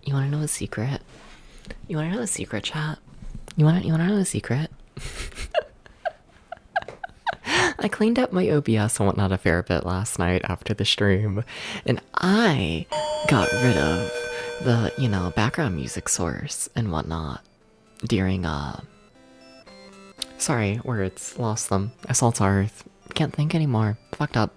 You wanna know a secret? You wanna know a secret, chat? You wanna know a secret? I cleaned up my OBS and whatnot a fair bit last night after the stream, and I got rid of the, background music source and whatnot during, sorry, words, lost them. Assault to Earth. Can't think anymore. Fucked up.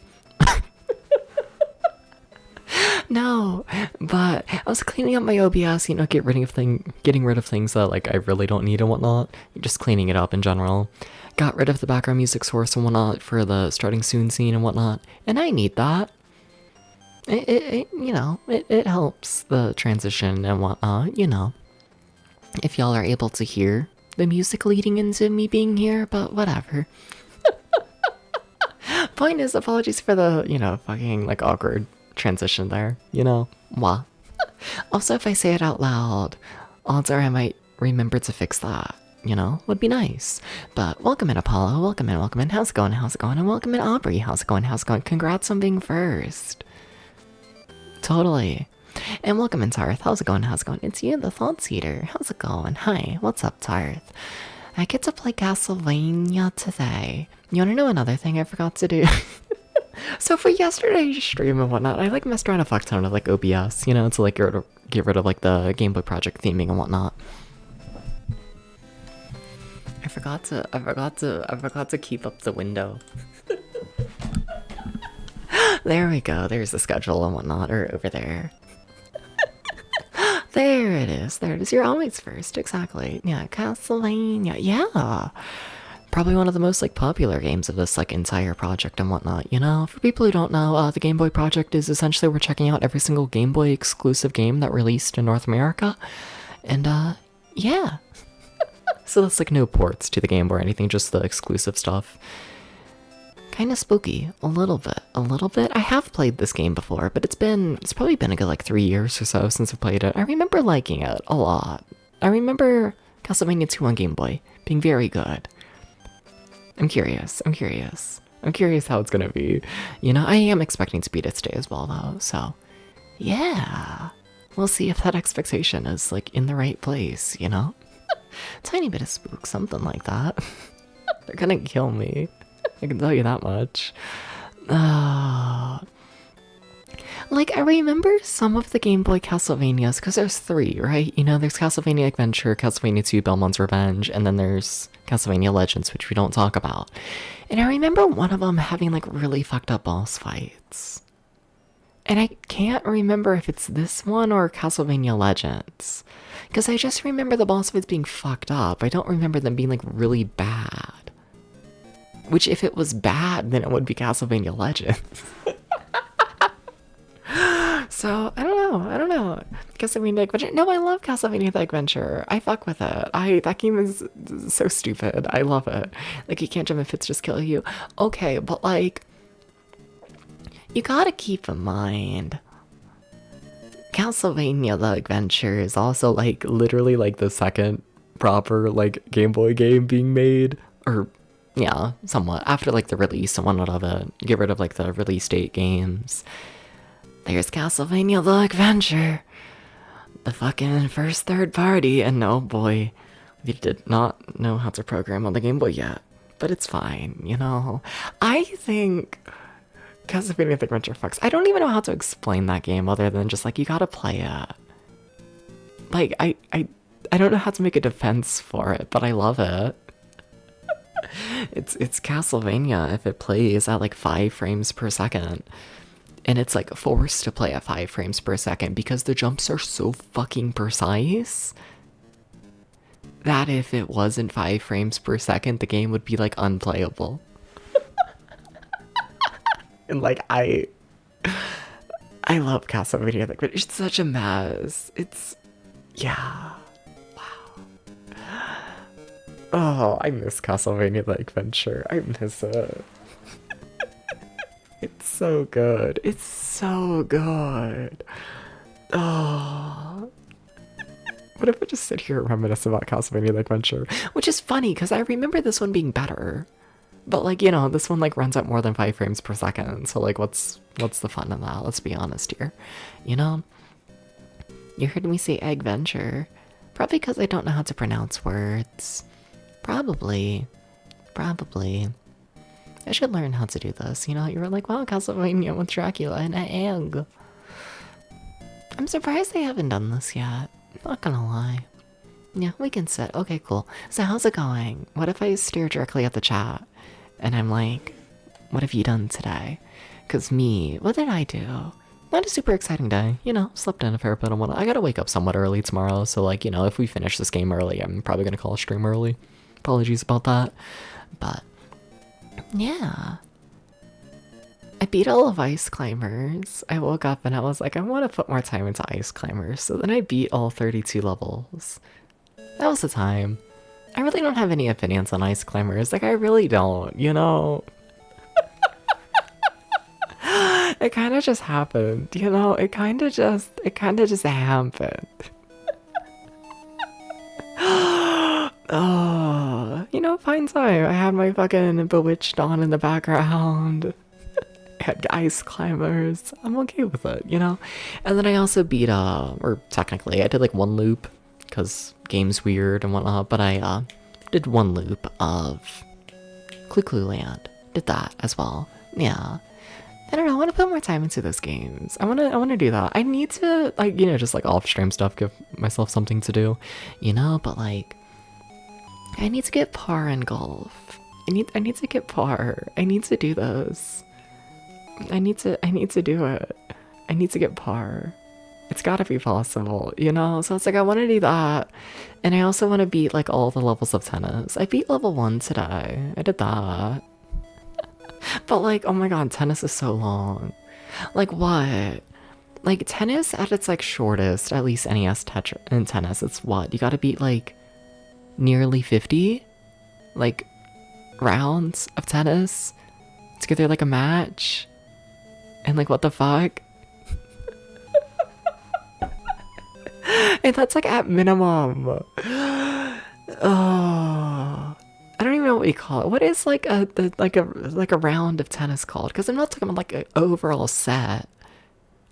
No, but I was cleaning up my OBS, getting rid of things that like I really don't need and whatnot. Just cleaning it up in general. Got rid of the background music source and whatnot for the starting soon scene and whatnot, and I need that. It helps the transition and whatnot. If y'all are able to hear the music leading into me being here, but whatever. Point is, apologies for the fucking like awkward transition there, Wah. Also, if I say it out loud, odds are I might remember to fix that, would be nice. But welcome in, Apollo, welcome in, how's it going, and welcome in, Aubrey, how's it going, congrats on being first. Totally. And welcome in, Tarth, how's it going, it's you, the Thoughts Eater, how's it going, hi, what's up, Tarth? I get to play Castlevania today. You wanna know another thing I forgot to do? So for yesterday's stream and whatnot, I like messed around a fuck ton of like OBS, to like get rid of like the Gameboy project theming and whatnot. I forgot to keep up the window. There we go. There's the schedule and whatnot, or over there. There it is. You're always first, exactly. Yeah, Castlevania. Yeah. Probably one of the most like popular games of this like entire project and whatnot, For people who don't know, the Game Boy project is essentially we're checking out every single Game Boy exclusive game that released in North America. And yeah. So that's like no ports to the Game Boy or anything, just the exclusive stuff. Kinda spooky, a little bit. I have played this game before, but it's probably been a good like 3 years or so since I've played it. I remember liking it a lot. I remember Castlevania 2 on Game Boy being very good. I'm curious how it's gonna be. I am expecting to beat it today as well though, so yeah. We'll see if that expectation is like in the right place, Tiny bit of spook, something like that. They're gonna kill me. I can tell you that much. Like, I remember some of the Game Boy Castlevanias, because there's 3, right? There's Castlevania Adventure, Castlevania 2, Belmont's Revenge, and then there's Castlevania Legends, which we don't talk about. And I remember one of them having, like, really fucked up boss fights. And I can't remember if it's this one or Castlevania Legends. Because I just remember the boss fights being fucked up. I don't remember them being, like, really bad. Which, if it was bad, then it would be Castlevania Legends. So, I don't know. Castlevania Adventure. No, I love Castlevania The Adventure. I fuck with it. That game is so stupid. I love it. Like, you can't jump if it's just kill you. Okay, but like, you gotta keep in mind, Castlevania The Adventure is also like, literally like the second proper like Game Boy game being made. Or, yeah, somewhat. After like the release and whatnot of it. Get rid of like the release date games. There's Castlevania The Adventure, the fucking first third party, and oh boy, we did not know how to program on the Game Boy yet, but it's fine, I think Castlevania The Adventure fucks. I don't even know how to explain that game other than just like, you gotta play it. Like, I don't know how to make a defense for it, but I love it. It's Castlevania if it plays at like 5 frames per second. And it's like forced to play at 5 frames per second because the jumps are so fucking precise that if it wasn't 5 frames per second, the game would be like unplayable. And like, I love Castlevania, but it's such a mess. Yeah. Wow. Oh, I miss Castlevania The Adventure. I miss it. It's so good. It's so good. Oh. What if I just sit here and reminisce about Castlevania The Adventure? Which is funny, because I remember this one being better. But, like, this one, like, runs at more than 5 frames per second. So, like, what's the fun in that? Let's be honest here. You heard me say Eggventure. Probably because I don't know how to pronounce words. Probably. Probably. I should learn how to do this. You know, you were like, wow, Castlevania with Dracula and an egg. I'm surprised they haven't done this yet. Not gonna lie. Yeah, we can sit. Okay, cool. So how's it going? What if I stare directly at the chat and I'm like, what have you done today? Because me, what did I do? Not a super exciting day. You know, slept in a fair bit and whatnot. I gotta wake up somewhat early tomorrow. So like, you know, if we finish this game early, I'm probably gonna call a stream early. Apologies about that. But yeah. I beat all of Ice Climbers. I woke up and I was like, I want to put more time into Ice Climbers. So then I beat all 32 levels. That was the time. I really don't have any opinions on Ice Climbers. Like, I really don't, you know? It kind of just happened, you know? It kind of just happened. Oh, you know, fine time. I had my fucking Bewitched on in the background. I had Ice Climbers. I'm okay with it, you know? And then I also beat, or technically, I did like one loop, because game's weird and whatnot, but I, did one loop of Clue Land. Did that as well. Yeah. I don't know, I want to put more time into those games. I want to do that. I need to, like, you know, just like off-stream stuff, give myself something to do, you know? But like, I need to get par in golf. I need to get par. I need to do those. I need to do it. I need to get par. It's gotta be possible, you know? So it's like, I want to do that. And I also want to beat like all the levels of tennis. I beat level 1 today. I did that. But like, oh my god, tennis is so long. Like what? Like tennis at its like shortest, at least NES in tennis, it's what? You gotta beat like nearly 50? Like rounds of tennis to get through like a match? And like what the fuck? And that's like at minimum. Oh, I don't even know what you call it. What is like a round of tennis called? Because I'm not talking about like an overall set.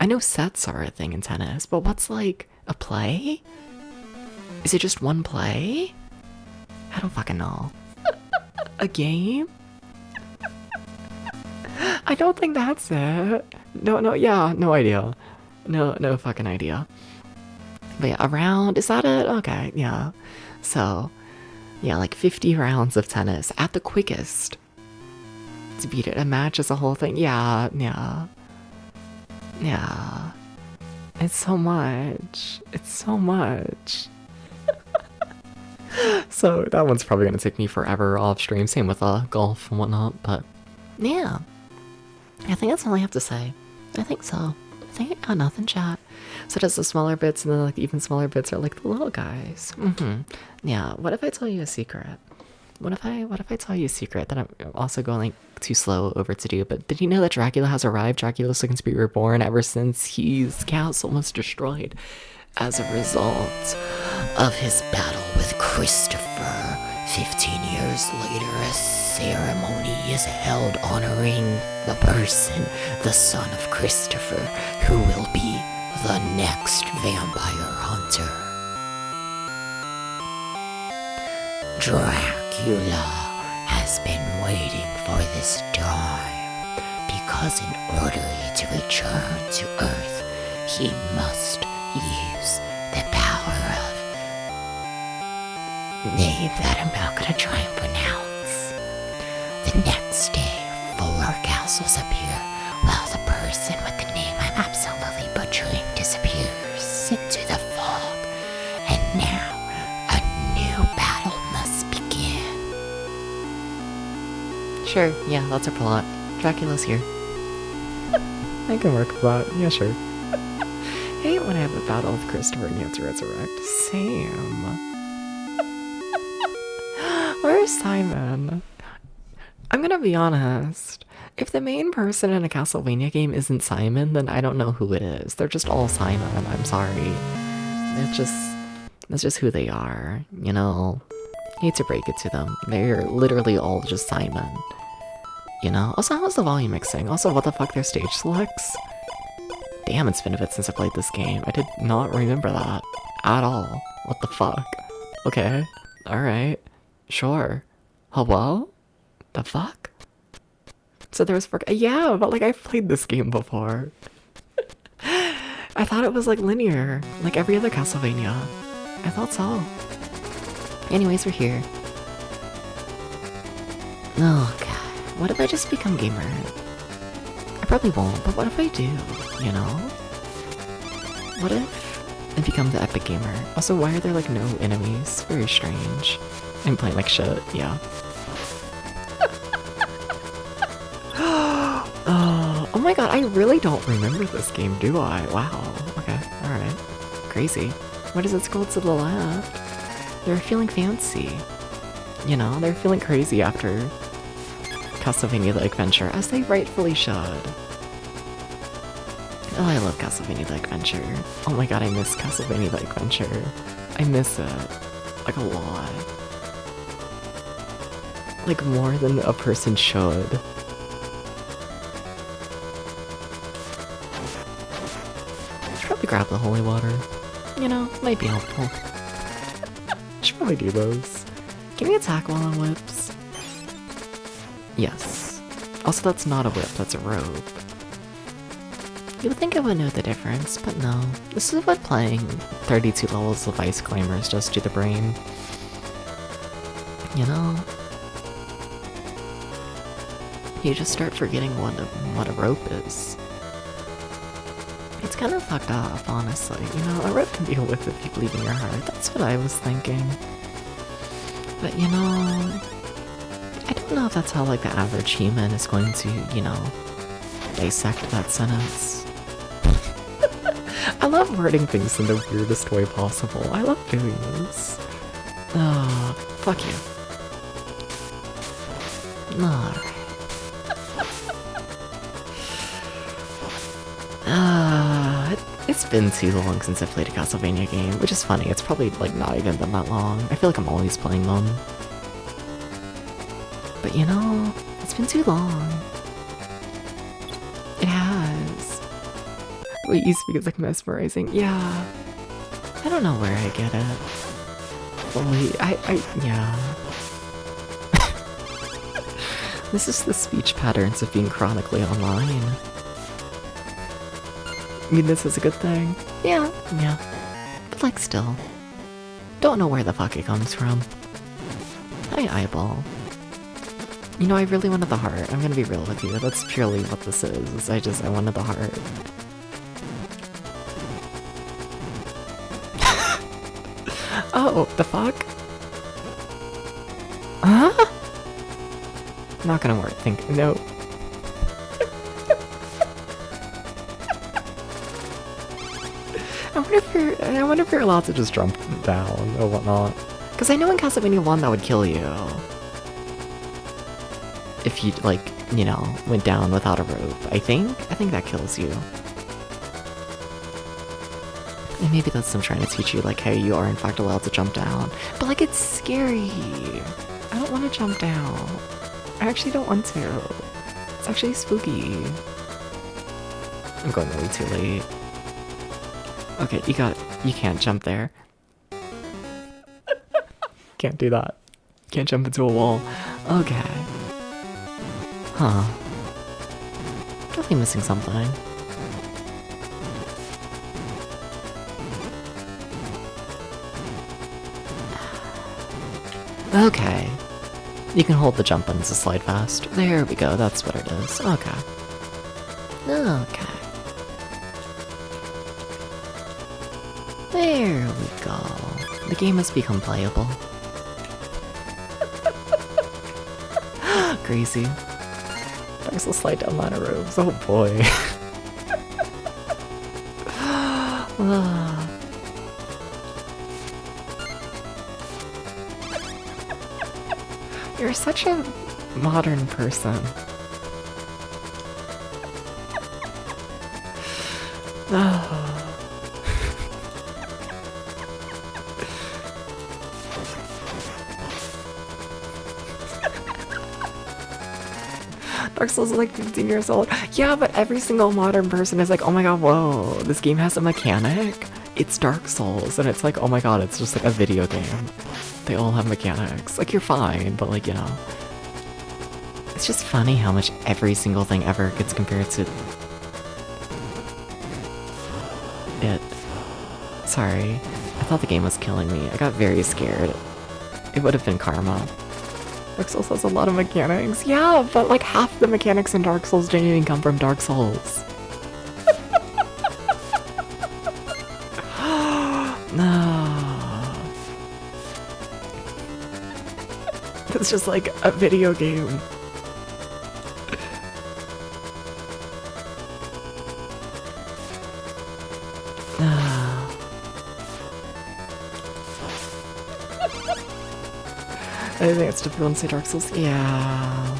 I know sets are a thing in tennis, but what's like a play? Is it just one play? I don't fucking know. A game? I don't think that's it. Yeah, no idea. No fucking idea. But yeah, a round, is that it? Okay, yeah. So, yeah, like 50 rounds of tennis at the quickest. To beat it, a match is a whole thing. Yeah. It's so much. So that one's probably gonna take me forever off stream. Same with golf and whatnot, but yeah. I think that's all I have to say. I think so. I think I got nothing, chat. So does the smaller bits and then like even smaller bits are like the little guys. Yeah, what if I tell you a secret? What if I tell you a secret that I'm also going like too slow over to do? But did you know that Dracula has arrived? Dracula's looking to be reborn ever since his castle was destroyed as a result of his battle with Christopher. 15 years later, a ceremony is held honoring the person, the son of Christopher, who will be the next vampire hunter. Dracula has been waiting for this time, because in order to return to Earth, he must use the power of name that I'm not gonna try and pronounce. The next day, 4 castles appear, while the person with the name I'm absolutely butchering disappears into the fog. And now, a new battle must begin. Sure, yeah, that's our plot. Dracula's here. I can work with that, yeah, sure. I hate when I have a battle with Christopher and you have to resurrect. Sam. Where's Simon? I'm gonna be honest. If the main person in a Castlevania game isn't Simon, then I don't know who it is. They're just all Simon, I'm sorry. That's just who they are, you know? Hate to break it to them. They're literally all just Simon. You know? Also, how's the volume mixing? Also, what the fuck, their stage selects? Damn, it's been a bit since I played this game. I did not remember that at all. What the fuck? Okay. Alright. Sure. Hello? The fuck? So there was yeah, but like I've played this game before. I thought it was like linear, like every other Castlevania. I thought so. Anyways, we're here. Oh god, what if I just become gamer? I probably won't, but what if I do, you know? What if I become the epic gamer? Also, why are there like no enemies? Very strange. I'm playing like shit, yeah. Oh my god, I really don't remember this game, do I? Wow, okay, alright. Crazy. What is it scrolled to the left? They're feeling fancy. You know, they're feeling crazy after Castlevania The Adventure, as they rightfully should. Oh, I love Castlevania The Adventure. Oh my god, I miss Castlevania The Adventure. I miss it. Like a lot. Like more than a person should. Should probably grab the holy water. You know, might be helpful. Should probably do those. Can we attack while on whips? Yes. Also, that's not a whip, that's a rope. You would think I would know the difference, but no. This is what playing 32 levels of Ice Climbers does to the brain. You know? You just start forgetting what a rope is. It's kind of fucked up, honestly. You know, a rope can be a whip if you bleed in your heart. That's what I was thinking. But you know, I don't know if that's how like the average human is going to, you know, dissect that sentence. I love wording things in the weirdest way possible. I love doing this. Oh, fuck you. Alright. It's been too long since I played a Castlevania game, which is funny. It's probably like not even been that long. I feel like I'm always playing them. But you know, it's been too long. It has. Wait, you speak is like mesmerizing. Yeah. I don't know where I get it. Wait, yeah. This is the speech patterns of being chronically online. I mean, this is a good thing. Yeah. But like still. Don't know where the fuck it comes from. Hi, eyeball. You know, I really wanted the heart. I'm gonna be real with you. That's purely what this is. I wanted the heart. Oh, the fuck? Huh? Not gonna work. No. I wonder if you're allowed to just jump down or whatnot. Because I know in Castlevania 1 that would kill you. If you, like, you know, went down without a rope. I think that kills you. And maybe that's them trying to teach you, like, hey, you are in fact allowed to jump down. But, like, it's scary. I don't want to jump down. I actually don't want to. It's actually spooky. I'm going way too late. Okay, you can't jump there. Can't do that. Can't jump into a wall. Okay. Huh. Definitely missing something. Okay. You can hold the jump buttons to slide fast. There we go, that's what it is. Okay. Okay. There we go. The game has become playable. Crazy. Darks will slide down ladder ropes. Oh boy. You're such a modern person. Dark Souls is like 15 years old. Yeah, but every single modern person is like, oh my god, whoa, this game has a mechanic? it's Dark Souls, and it's like, oh my god, it's just like a video game. They all have mechanics. Like, you're fine, but like, you know. It's just funny how much every single thing ever gets compared to it. Sorry, I thought the game was killing me. I got very scared. It would have been karma. Dark Souls has a lot of mechanics. Yeah, but like half the mechanics in Dark Souls didn't even come from Dark Souls. No. It's just like a video game. I think it's difficult to say Dark Souls. Yeah.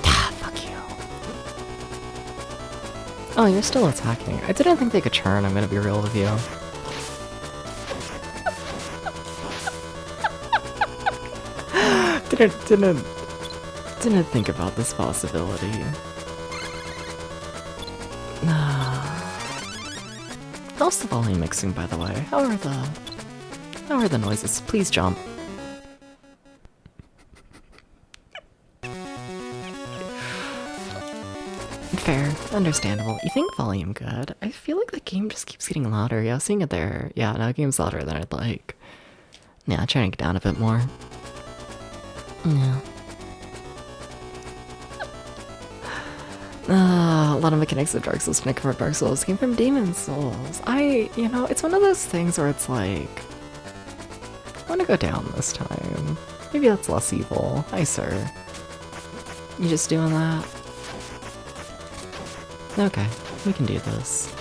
Ah, fuck you. Oh, you're still attacking. I didn't think they could turn, I'm gonna be real with you. Didn't think about this possibility. How's the volume mixing, by the way? How are the noises? Please jump. Fair, understandable. You think volume good? I feel like the game just keeps getting louder. Yeah, seeing it there. Yeah, no, the game's louder than I'd like. Yeah, trying to get down a bit more. Yeah. A lot of mechanics of Dark Souls didn't come from Dark Souls, came from Demon Souls. You know, it's one of those things where it's like, I want to go down this time. Maybe that's less evil. Hi, sir. You just doing that? Okay, we can do this.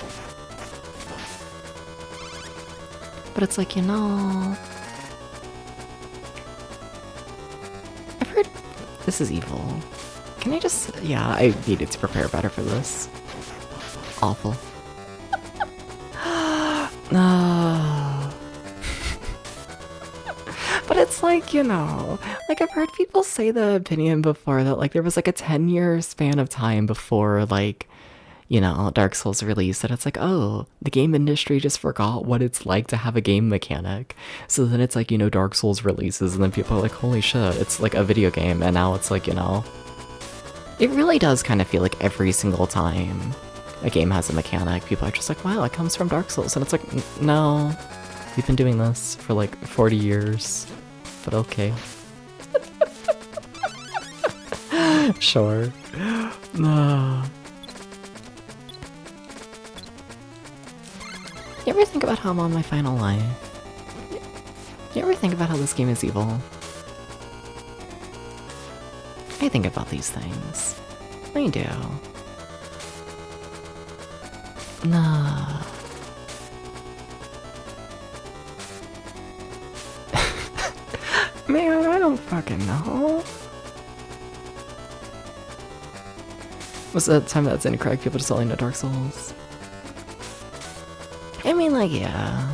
But it's like, you know, I've heard this is evil. Can I just... Yeah, I needed to prepare better for this. Awful. No. But it's like, you know, like I've heard people say the opinion before that like there was like a 10-year span of time before like, you know, Dark Souls released, that it's like, oh, the game industry just forgot what it's like to have a game mechanic. So then it's like, you know, Dark Souls releases and then people are like, holy shit, it's like a video game, and now it's like, you know, it really does kind of feel like every single time a game has a mechanic, people are just like, wow, it comes from Dark Souls. And it's like, no, we've been doing this for like 40 years, but okay. Sure. No. You ever think about how I'm on my final life? You ever think about how this game is evil? I think about these things. I do. Nah. Man, I don't fucking know. Was that time that didn't crack people just selling to Dark Souls? I mean, like, yeah.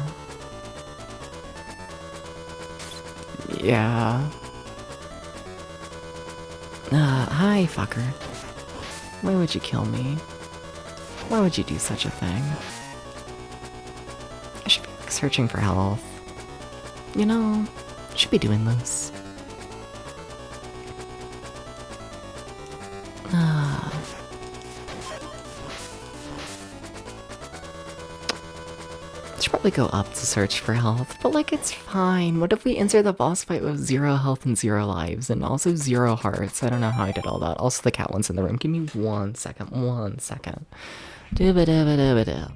Yeah. Hi, fucker. Why would you kill me? Why would you do such a thing? I should be like, searching for health. You know, I should be doing this. Should probably go up to search for health, but like it's fine. What if we enter the boss fight with 0 health and 0 lives, and also 0 hearts? I don't know how I did all that. Also, the cat one's in the room. Give me 1 second. 1 second. Dooba-dooba-dooba-doo.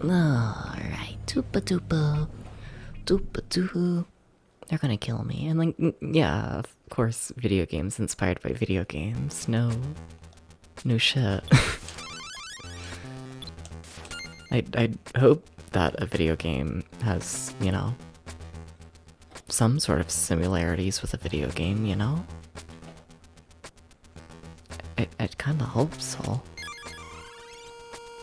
Alright, tupa tupa, tupa tupa. They're gonna kill me. And like, yeah, of course, video games inspired by video games. No shit. I hope that a video game has, you know, some sort of similarities with a video game, you know? I kinda hope so.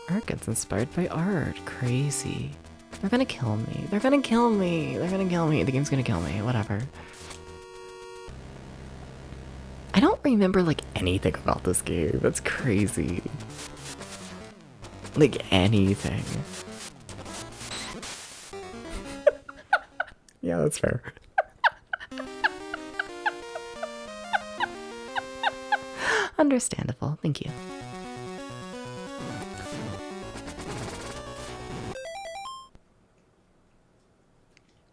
Art gets inspired by art. Crazy. They're gonna kill me. They're gonna kill me. They're gonna kill me. The game's gonna kill me. Whatever. I don't remember, like, anything about this game. That's crazy. Like, anything. Yeah, that's fair. Understandable. Thank you.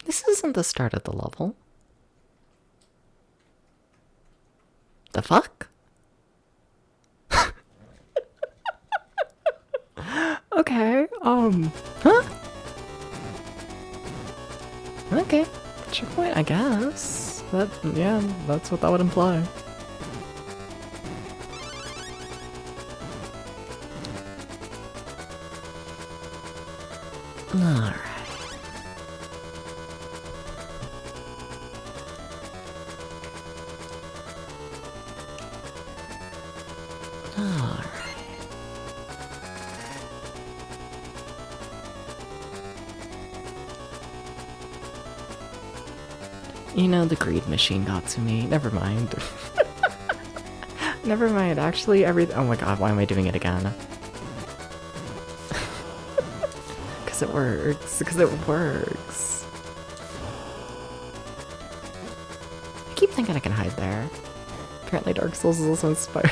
This isn't the start of the level. The fuck? Okay, huh? Okay, checkpoint, I guess. Yeah, that's what that would imply. Alright. Alright. You know, the greed machine got to me. Never mind. Never mind. Actually, oh my god, why am I doing it again? Because it works. Because it works. I keep thinking I can hide there. Apparently Dark Souls is also inspired.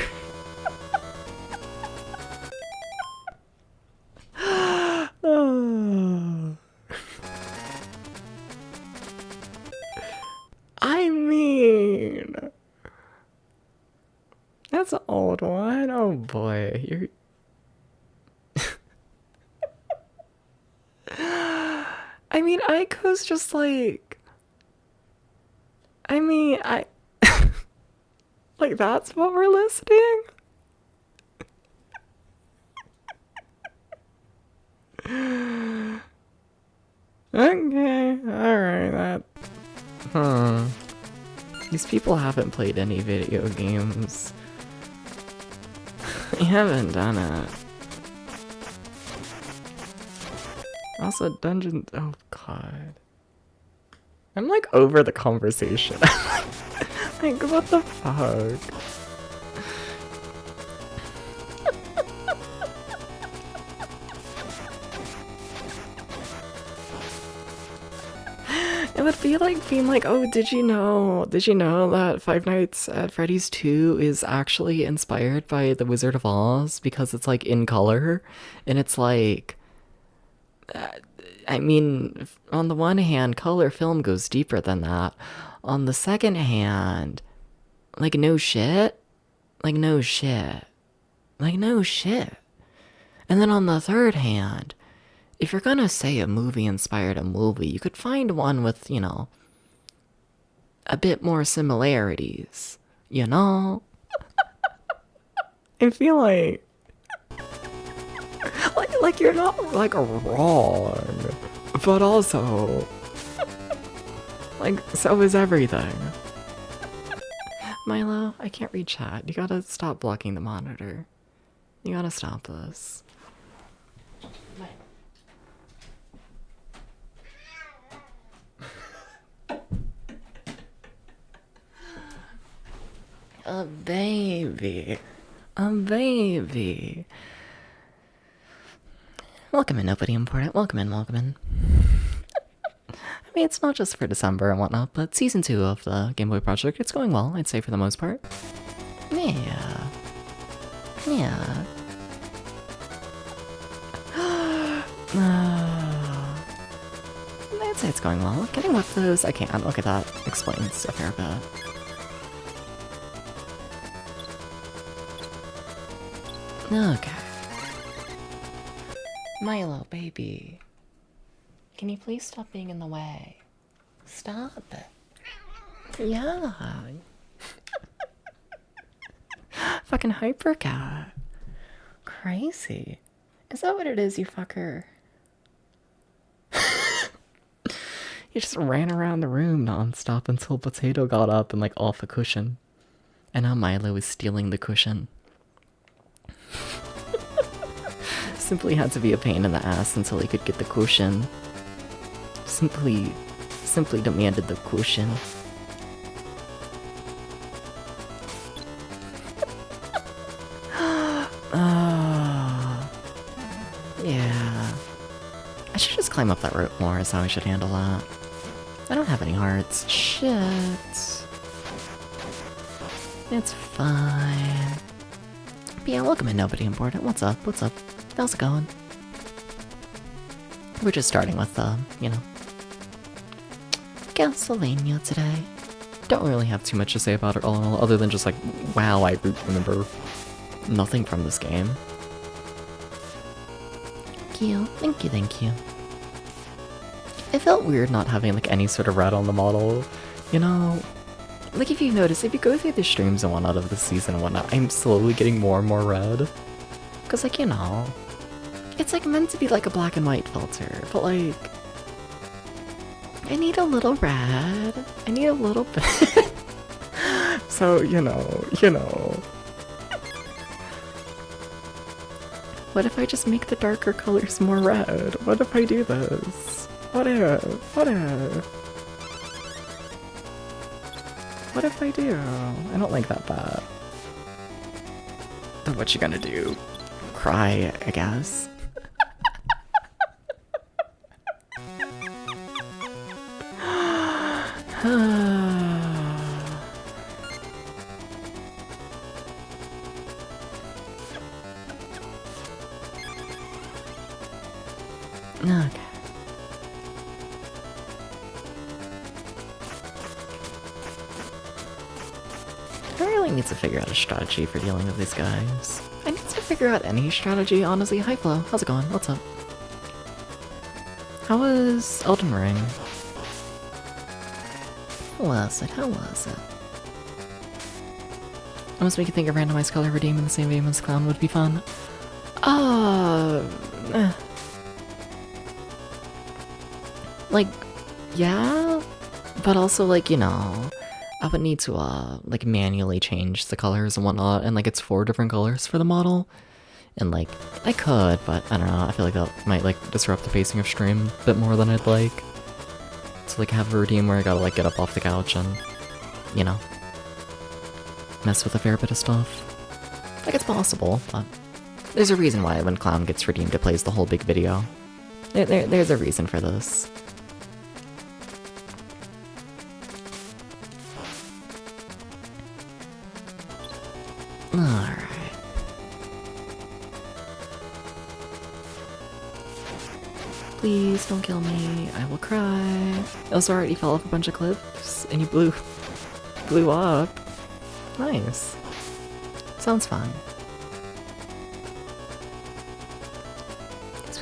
I mean, that's an old one. Oh boy, you're. I mean, Aiko's just like. I mean, like, that's what we're listening? Okay, alright, These people haven't played any video games. They haven't done it. Also, dungeons. Oh god. I'm like over the conversation. Like, what the fuck? It would be like being like, oh, did you know that Five Nights at Freddy's 2 is actually inspired by The Wizard of Oz because it's like in color? And it's like, I mean, on the one hand, color film goes deeper than that. On the second hand, like, no shit. Like, no shit. Like, no shit. And then on the third hand, if you're gonna say a movie inspired a movie, you could find one with, you know, a bit more similarities, you know? I feel like you're not, like, wrong, but also, like, so is everything. Milo, I can't read chat. You gotta stop blocking the monitor. You gotta stop this. A baby. A baby. Welcome in, nobody important. Welcome in, welcome in. I mean, it's not just for December and whatnot, but Season 2 of the Game Boy project, it's going well, I'd say, for the most part. Yeah. Yeah. I'd say it's going well. Can I whip those? I can't. Look at that. Explains a fair bit. Okay. Milo, baby. Can you please stop being in the way? Stop it. Yeah. Fucking hypercat. Crazy. Is that what it is, you fucker? You just ran around the room nonstop until Potato got up and like off a cushion. And now Milo is stealing the cushion. Simply had to be a pain in the ass until he could get the cushion. Simply demanded the cushion. Yeah. I should just climb up that rope more is how I should handle that. I don't have any hearts. Shit. It's fine. But yeah, welcome in, nobody important. What's up? What's up? How's it going? We're just starting with, you know, Castlevania today. Don't really have too much to say about it all in all, other than just like, wow, I remember nothing from this game. Thank you, thank you. It felt weird not having like any sort of red on the model, you know? Like if you notice, if you go through the streams and whatnot of this season and whatnot, I'm slowly getting more and more red. Cause like, you know, it's like meant to be like a black and white filter, but like, I need a little red. I need a little bit. So, you know. What if I just make the darker colors more red? What if I do this? What if I do? I don't like that bad. But what you gonna do? Cry, I guess. Okay. I really need to figure out a strategy for dealing with these guys. I need to figure out any strategy, honestly. Hi Flo, how's it going? What's up? How was Elden Ring? How was it? I must make you think a randomized color redeem in the same game as Clown would be fun. Like, yeah, but also like, you know, I would need to like manually change the colors and whatnot, and like it's 4 different colors for the model, and like I could, but I don't know, I feel like that might like disrupt the pacing of stream a bit more than I'd like. So like have a routine where I gotta like get up off the couch and, you know, mess with a fair bit of stuff. Like it's possible, but there's a reason why when Clown gets redeemed it plays the whole big video. There's a reason for this. Alright. Please don't kill me. I will cry. Oh, sorry, you fell off a bunch of cliffs and you blew up. Nice. Sounds fun.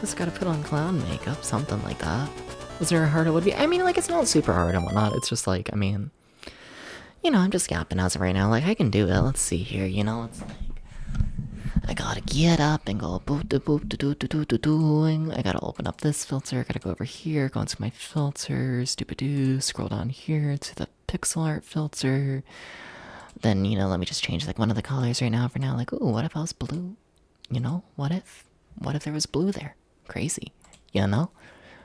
Just gotta put on clown makeup, something like that. Was there how hard it would be? I mean, like, it's not super hard and whatnot. It's just like, I mean, you know, I'm just yapping as of right now. Like, I can do it. Let's see here, you know? It's like, I gotta get up and go boop da boop da doo da doo da dooing. I gotta open up this filter. I gotta go over here, go into my filters, doo scroll down here to the pixel art filter. Then, you know, let me just change like one of the colors right now for now. Like, ooh, what if I was blue? You know, what if there was blue there? Crazy, you know?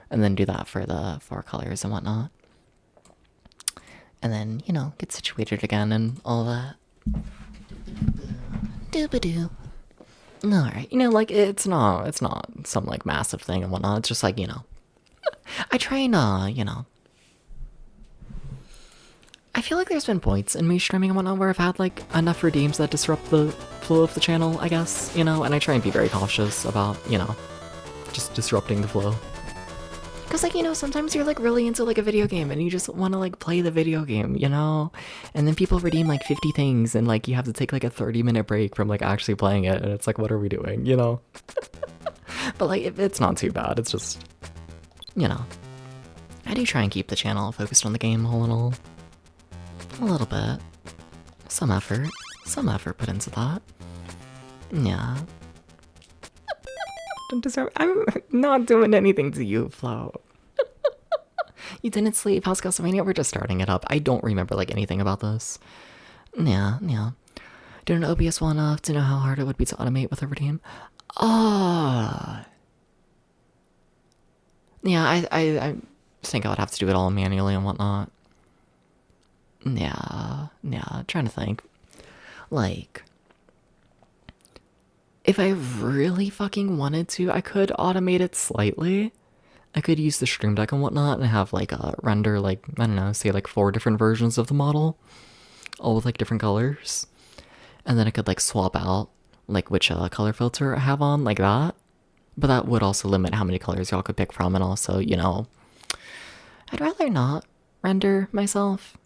And then do that for the 4 colors and whatnot. And then, you know, get situated again and all that. Doo-ba-doo. Alright, you know, like, it's not some, like, massive thing and whatnot. It's just like, you know, I try and, you know, I feel like there's been points in me streaming and whatnot where I've had, like, enough redeems that disrupt the flow of the channel, I guess, you know? And I try and be very cautious about, you know, just disrupting the flow. Because, like, you know, sometimes you're, like, really into, like, a video game and you just want to, like, play the video game, you know? And then people redeem, like, 50 things and, like, you have to take, like, a 30-minute break from, like, actually playing it. And it's like, what are we doing, you know? But, like, it's not too bad. It's just, you know. I do try and keep the channel focused on the game a little bit. Some effort put into that. Yeah. Don't deserve. I'm not doing anything to you, Flo. You didn't sleep. How's Castlevania? We're just starting it up. I don't remember like anything about this. Yeah. Did an OBS well enough to know how hard it would be to automate with a redeem? Yeah, I think I would have to do it all manually and whatnot. Yeah, trying to think. Like, if I really fucking wanted to, I could automate it slightly. I could use the Stream Deck and whatnot and have like a render like, I don't know, say like 4 different versions of the model, all with like different colors. And then I could like swap out like which color filter I have on, like that. But that would also limit how many colors y'all could pick from, and also, you know, I'd rather not render myself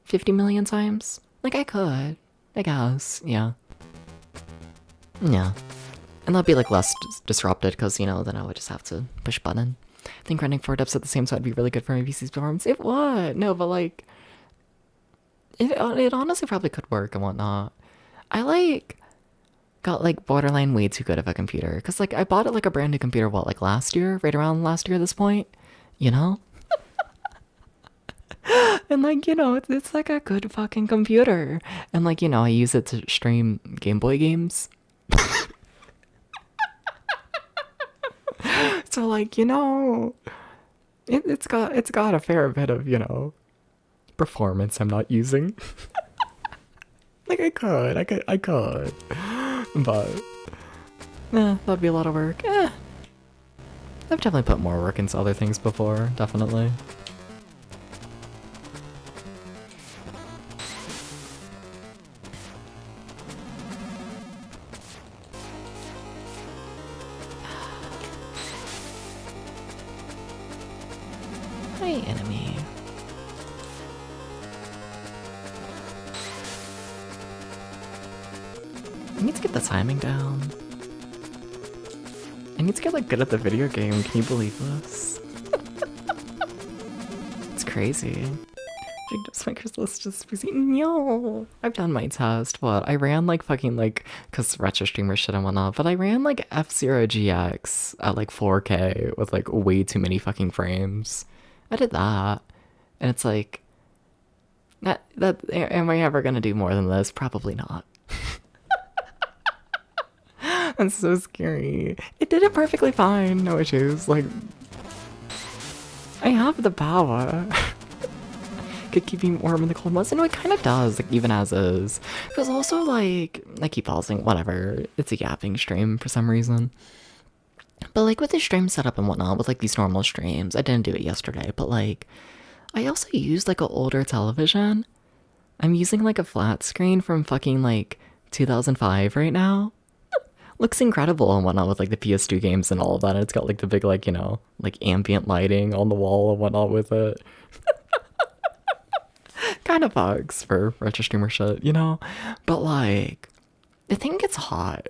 50 million times. Like, I could, I guess, yeah. Yeah. And that'd be, like, less disrupted, because, you know, then I would just have to push button. I think running 4 depths at the same time would be really good for my PC's performance. It would! No, but, like, it honestly probably could work and whatnot. I, like, got, like, borderline way too good of a computer. Because, like, I bought it, like, a brand new computer, what, like, last year? Right around last year at this point? You know? And, like, you know, it's like a good fucking computer. And, like, you know, I use it to stream Gameboy games. So, like, you know, it's got a fair bit of, you know, performance I'm not using. Like, I could. But, that'd be a lot of work. I've definitely put more work into other things before, definitely. Hi, enemy. I need to get the timing down. I need to get like good at the video game. Can you believe this? It's crazy. Just my crystals just busy. No, I've done my test. What? I ran like fucking like, cause retro streamer shit and whatnot. But I ran like F-Zero GX at like 4K with like way too many fucking frames. I did that, and it's like, that am I ever gonna do more than this? Probably not. That's so scary. It did it perfectly fine, no issues. Like, I have the power. Could keep me warm in the cold months. And no, it kind of does, like, even as is. Because also, like, I keep pausing, whatever. It's a yapping stream for some reason. But, like, with the stream setup and whatnot, with, like, these normal streams, I didn't do it yesterday, but, like, I also used, like, an older television. I'm using, like, a flat screen from fucking, like, 2005 right now. Looks incredible and whatnot with, like, the PS2 games and all of that. And it's got, like, the big, like, you know, like, ambient lighting on the wall and whatnot with it. Kind of bugs for retro streamer shit, you know? But, like, the thing gets hot.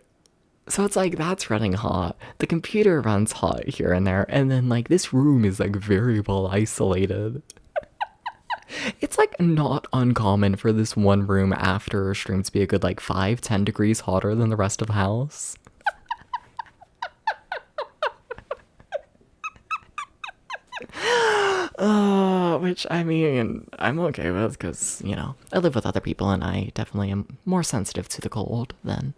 So it's like, that's running hot. The computer runs hot here and there. And then, like, this room is, like, very well isolated. It's, like, not uncommon for this one room after a stream to be a good, like, 5-10 degrees hotter than the rest of the house. Which, I mean, I'm okay with, because, you know, I live with other people and I definitely am more sensitive to the cold than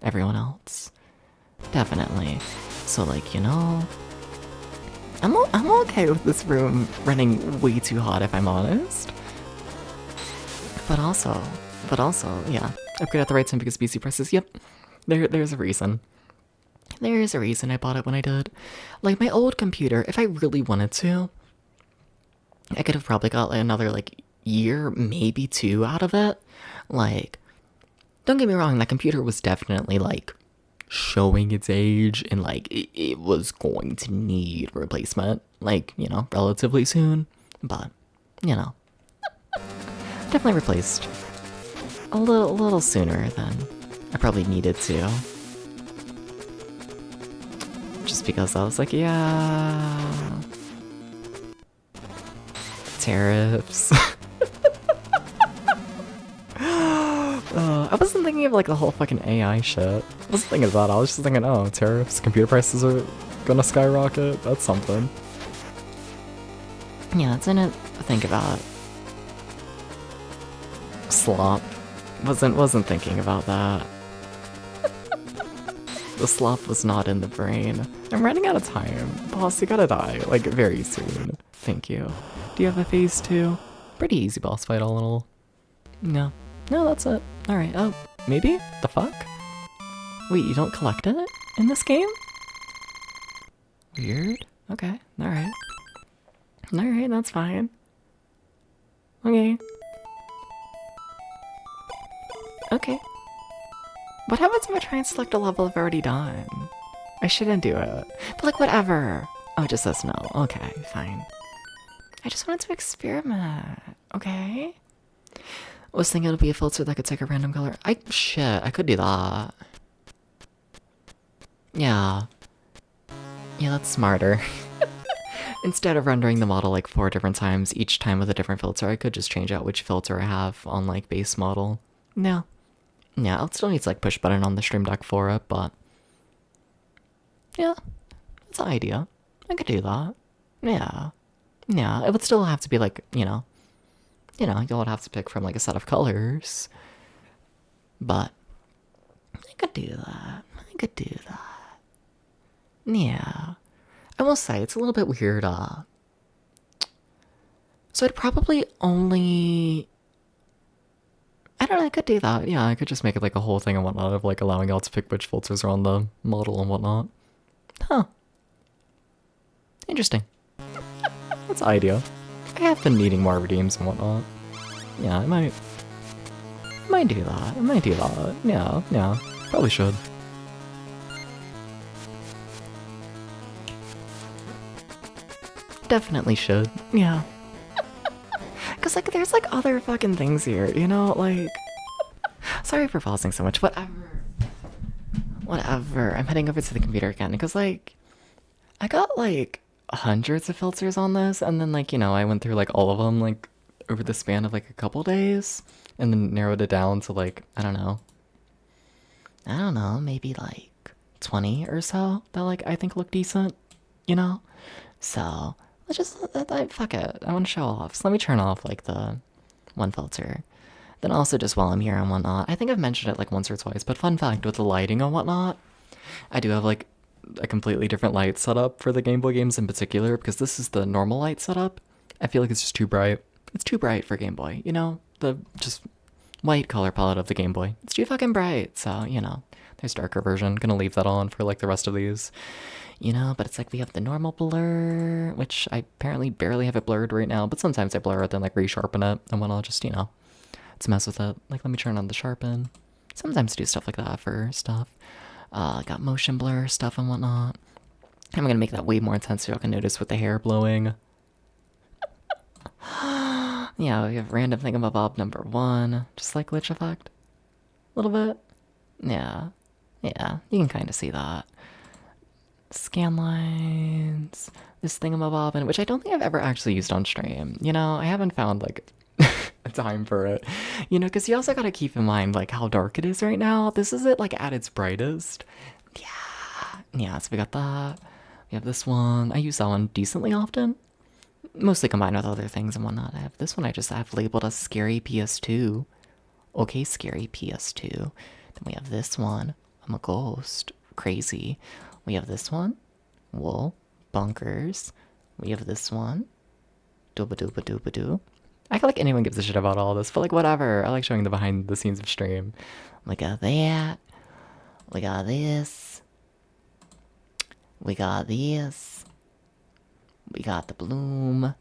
everyone else. Definitely. So, like, you know, I'm okay with this room running way too hot, if I'm honest. But also, yeah, upgrade at the right time because PC prices, yep, there's a reason. There's a reason I bought it when I did. Like, my old computer, if I really wanted to, I could have probably got like another, like, year, maybe 2 out of it. Like, don't get me wrong, that computer was definitely, like, showing its age, and, like, it was going to need replacement. like, you know, relatively soon, but, you know, definitely replaced a little sooner than I probably needed to. Just because I was like, yeah, tariffs. I wasn't thinking of like the whole fucking AI shit. I wasn't thinking about it. I was just thinking, oh, tariffs, computer prices are gonna skyrocket. That's something. Yeah, it's in it to think about. Slop. Wasn't thinking about that. The slop was not in the brain. I'm running out of time. Boss, you gotta die, like, very soon. Thank you. Do you have a phase 2? Pretty easy boss fight all in all. No. No, that's it. Alright, oh, maybe? The fuck? Wait, you don't collect it in this game? Weird. Okay, alright. Alright, that's fine. Okay. Okay. What happens if I try and select a level I've already done? I shouldn't do it. But like, whatever. Oh, it just says no. Okay, fine. I just wanted to experiment, okay? I was thinking it'd be a filter that could take a random color. Shit, I could do that. Yeah. Yeah, that's smarter. Instead of rendering the model like 4 different times, each time with a different filter, I could just change out which filter I have on like base model. No. Yeah, I'll still need to like push button on the stream deck for it, but yeah, that's an idea. I could do that. Yeah. Yeah, it would still have to be like, you'll have to pick from like a set of colors. But I could do that. I could do that. Yeah. I will say it's a little bit weird, so I'd probably only, I don't know, I could do that. Yeah, I could just make it like a whole thing and whatnot of like allowing y'all to pick which filters are on the model and whatnot. Huh. Interesting. That's an idea. I have been needing more redeems and whatnot. Yeah, I might do that. I might do that. Yeah, probably should. Definitely should. Yeah. Cause like there's like other fucking things here, you know, like sorry for pausing so much, whatever. I'm heading over to the computer again because like I got like hundreds of filters on this, and then like, I went through like all of them like over the span of like a couple days and then narrowed it down to like, I don't know, maybe like 20 or so that like I think look decent, so let's just, fuck it, I want to show off, so let me turn off like the one filter. Then also just while I'm here and whatnot, I think I've mentioned it like once or twice, but fun fact with the lighting and whatnot, I do have like a completely different light setup for the Game Boy games in particular, because this is the normal light setup. I feel like it's just too bright. It's too bright for Game Boy, the just white color palette of the Game Boy. It's too fucking bright, so, there's darker version. Gonna leave that on for like the rest of these, but it's like we have the normal blur, which I apparently barely have it blurred right now, but sometimes I blur it, then like resharpen it, and whatnot, just, to mess with it. Like, let me turn on the sharpen. Sometimes do stuff like that for stuff. Got motion blur stuff and whatnot. I'm gonna make that way more intense so y'all can notice with the hair blowing. Yeah, we have random thingamabob number 1, just like glitch effect. A little bit. Yeah, you can kind of see that. Scan lines, this thingamabob, which I don't think I've ever actually used on stream. I haven't found like a time for it. Because you also gotta keep in mind like how dark it is right now. This is it like at its brightest. Yeah, so we got that. We have this one. I use that one decently often. Mostly combined with other things and whatnot. I have this one I just have labeled as Scary PS2. Okay, Scary PS2. Then we have this one. I'm a ghost. Crazy. We have this one. Wool. Bunkers. We have this one. Dooba dooba dooba doo. I feel like anyone gives a shit about all this, but like whatever. I like showing the behind the scenes of stream. We got that. We got this. We got this. We got the bloom.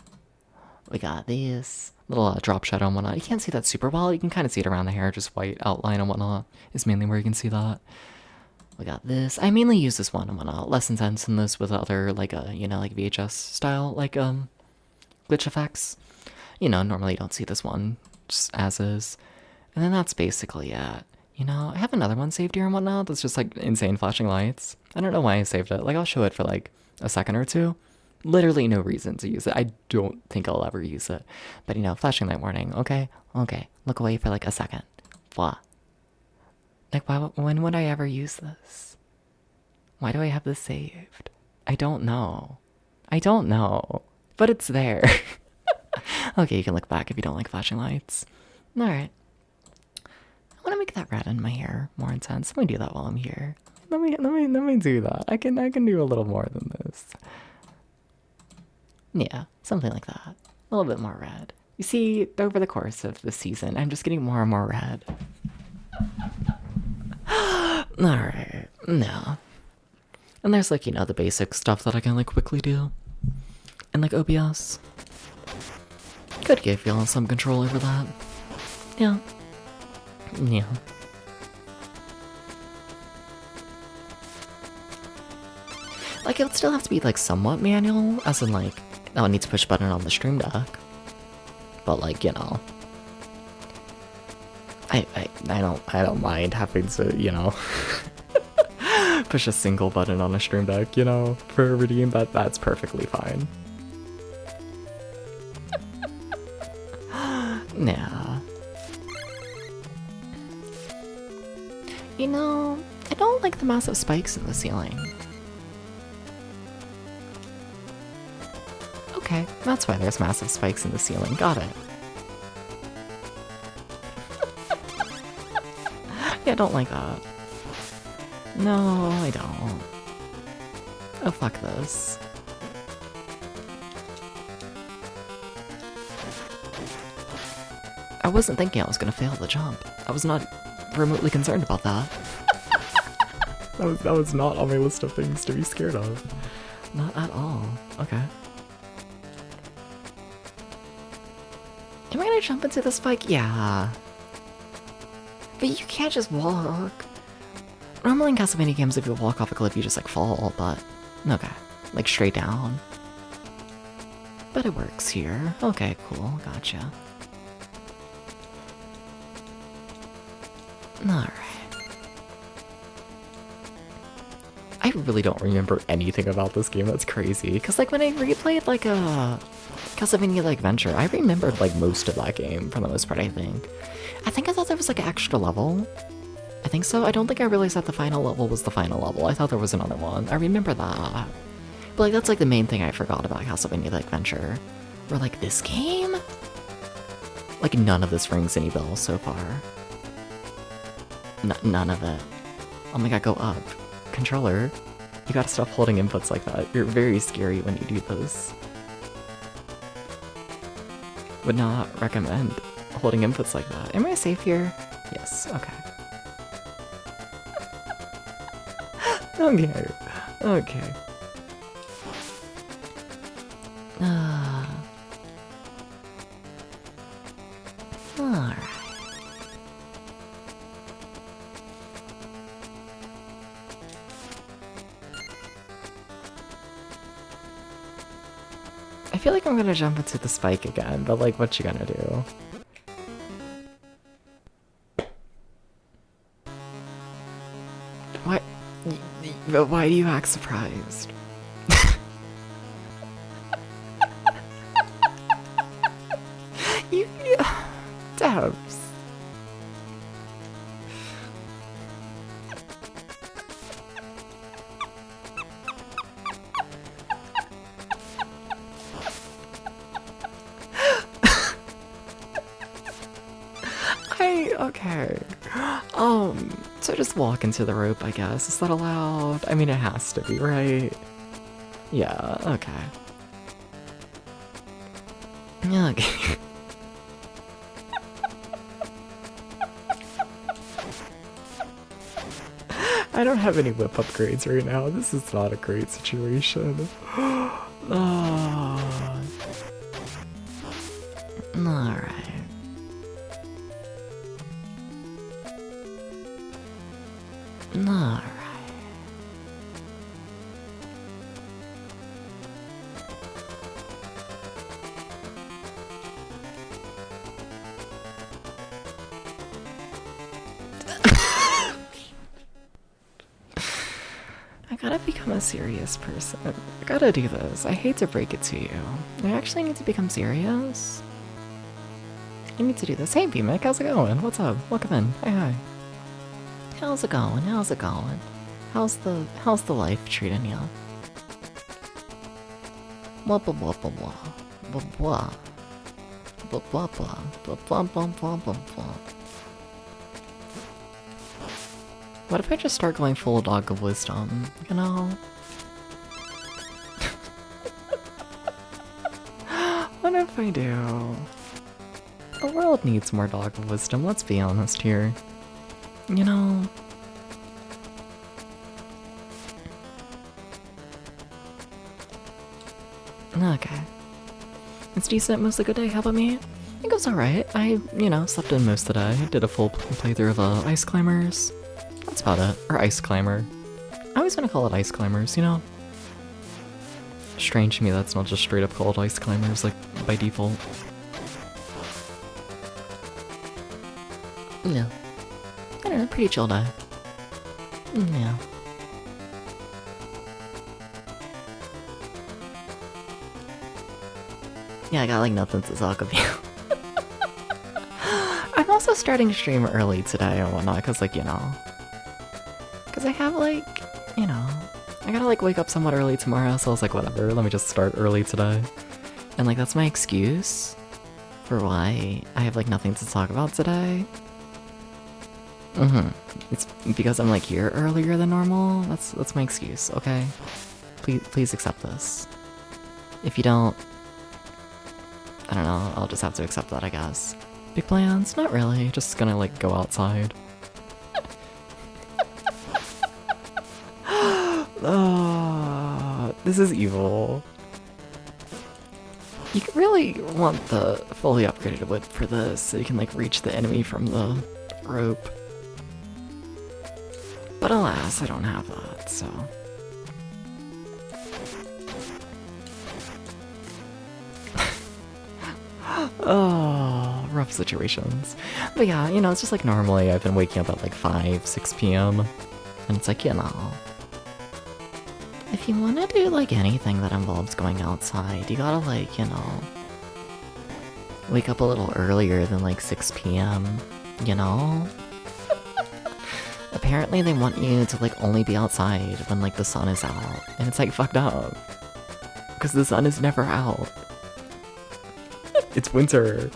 We got this. Little drop shadow and whatnot. You can't see that super well. You can kind of see it around the hair, just white outline and whatnot is mainly where you can see that. We got this. I mainly use this one. I'm gonna less intense than this with other like like VHS style like glitch effects. Normally you don't see this one just as is. And then that's basically it. I have another one saved here and whatnot that's just like insane flashing lights. I don't know why I saved it. Like I'll show it for like a second or two. Literally no reason to use it. I don't think I'll ever use it. But flashing light warning. Okay, okay. Look away for like a second. What? Like when would I ever use this? Why do I have this saved? I don't know. I don't know. But it's there. Okay, you can look back if you don't like flashing lights. Alright. I want to make that red in my hair more intense. Let me do that while I'm here. Let me do that. I can do a little more than this. Yeah, something like that. A little bit more red. You see, over the course of the season, I'm just getting more and more red. Alright, no. And there's like, the basic stuff that I can like quickly do. And like OBS. Could give y'all some control over that. Yeah. Yeah. Like, it would still have to be like somewhat manual, as in like, I would need to push a button on the stream deck. But like, I don't mind having to, push a single button on a stream deck, for a redeem. That's perfectly fine. Yeah. I don't like the massive spikes in the ceiling. Okay, that's why there's massive spikes in the ceiling. Got it. Yeah, I don't like that. No, I don't. Oh, fuck this. I wasn't thinking I was gonna fail the jump. I was not remotely concerned about that. That was not on my list of things to be scared of. Not at all. Okay. Am I gonna jump into the spike? Yeah. But you can't just walk. Normally in Castlevania games, if you walk off a cliff, you just like fall, but okay. Like straight down. But it works here. Okay, cool. Gotcha. Alright. I really don't remember anything about this game. That's crazy. Because like when I replayed like a Castlevania like Venture, I remembered like most of that game for the most part, I think. I thought there was like an extra level. I think so. I don't think I realized that the final level was the final level. I thought there was another one. I remember that. But like that's like the main thing I forgot about Castlevania like Venture. Or like this game? Like none of this rings any bells so far. None of it. Oh my god, go up. Controller, you gotta stop holding inputs like that. You're very scary when you do this. Would not recommend holding inputs like that. Am I safe here? Yes, okay. Okay. Okay. Alright. I feel like I'm gonna jump into the spike again, but like, what you gonna do? What? But why do you act surprised? you... Debs. Okay. So just walk into the rope, I guess. Is that allowed? I mean, it has to be, right? Yeah, okay. Okay. I don't have any whip upgrades right now. This is not a great situation. Oh. Alright. Alright. gotta become a serious person. I gotta do this. I hate to break it to you. I actually need to become serious. I need to do this. Hey, B-Mick, how's it going? What's up? Welcome in. Hi. How's it going? How's it going? How's the life treating you? Blah blah blah blah blah blah blah blah blah blah blah blah blah blah blah blah. What if I just start going full dog of wisdom? You know? What if I do? The world needs more dog of wisdom, let's be honest here. You know? Okay. It's decent, mostly good day. How about me? I think it was alright. I, slept in most of the day. Did a full playthrough of Ice Climbers. That's about it. Or Ice Climber. I always want to call it Ice Climbers, you know? Strange to me that's not just straight up called Ice Climbers, like, by default. Yeah. I don't know, pretty chill day. Yeah. Yeah, I got like nothing to talk about. I'm also starting to stream early today and whatnot, because like, because I have like, I gotta like wake up somewhat early tomorrow, so I was like, whatever, let me just start early today. And like, that's my excuse for why I have like nothing to talk about today. It's because I'm like here earlier than normal. That's my excuse, okay? Please accept this. If you don't, I don't know, I'll just have to accept that, I guess. Big plans? Not really, just gonna like go outside. Oh, this is evil. You really want the fully upgraded whip for this, so you can like reach the enemy from the rope. But alas, I don't have that, so... Oh, rough situations. But yeah, it's just like normally I've been waking up at like 5, 6 p.m. And it's like, if you want to do like anything that involves going outside, you gotta like, wake up a little earlier than like 6 p.m., Apparently they want you to like only be outside when like the sun is out, and it's like fucked up. Because the sun is never out. It's winter.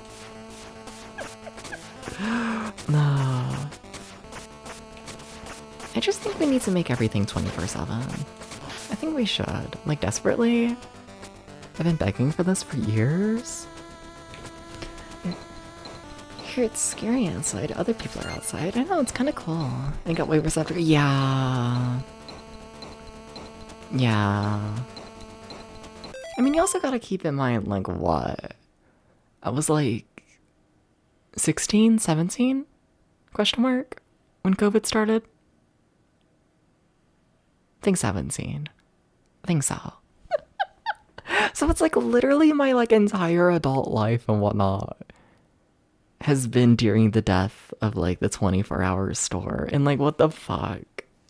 No. I just think we need to make everything 24/7. I think we should. Like, desperately. I've been begging for this for years. Here it's scary outside. Other people are outside. I know, it's kind of cool. I got waivers after. Yeah. Yeah. I mean, you also gotta keep in mind, like, what? I was like 16, 17? Question mark? When COVID started? I think 17. I think so. So it's like literally my like entire adult life and whatnot has been during the death of like the 24-hour store. And like, what the fuck?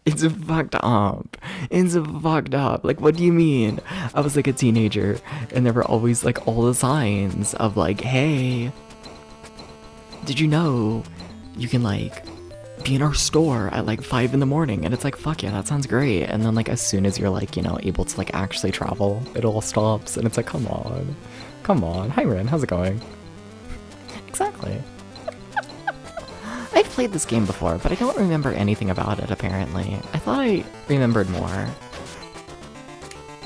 It's fucked up. It's fucked up. Like, what do you mean? I was like a teenager and there were always like all the signs of like, hey, did you know you can like be in our store at like 5 in the morning? And it's like, fuck yeah, that sounds great. And then like as soon as you're like, able to like actually travel, it all stops and it's like, come on. Come on. Hi Ren, how's it going? Exactly. I've played this game before, but I don't remember anything about it, apparently. I thought I remembered more.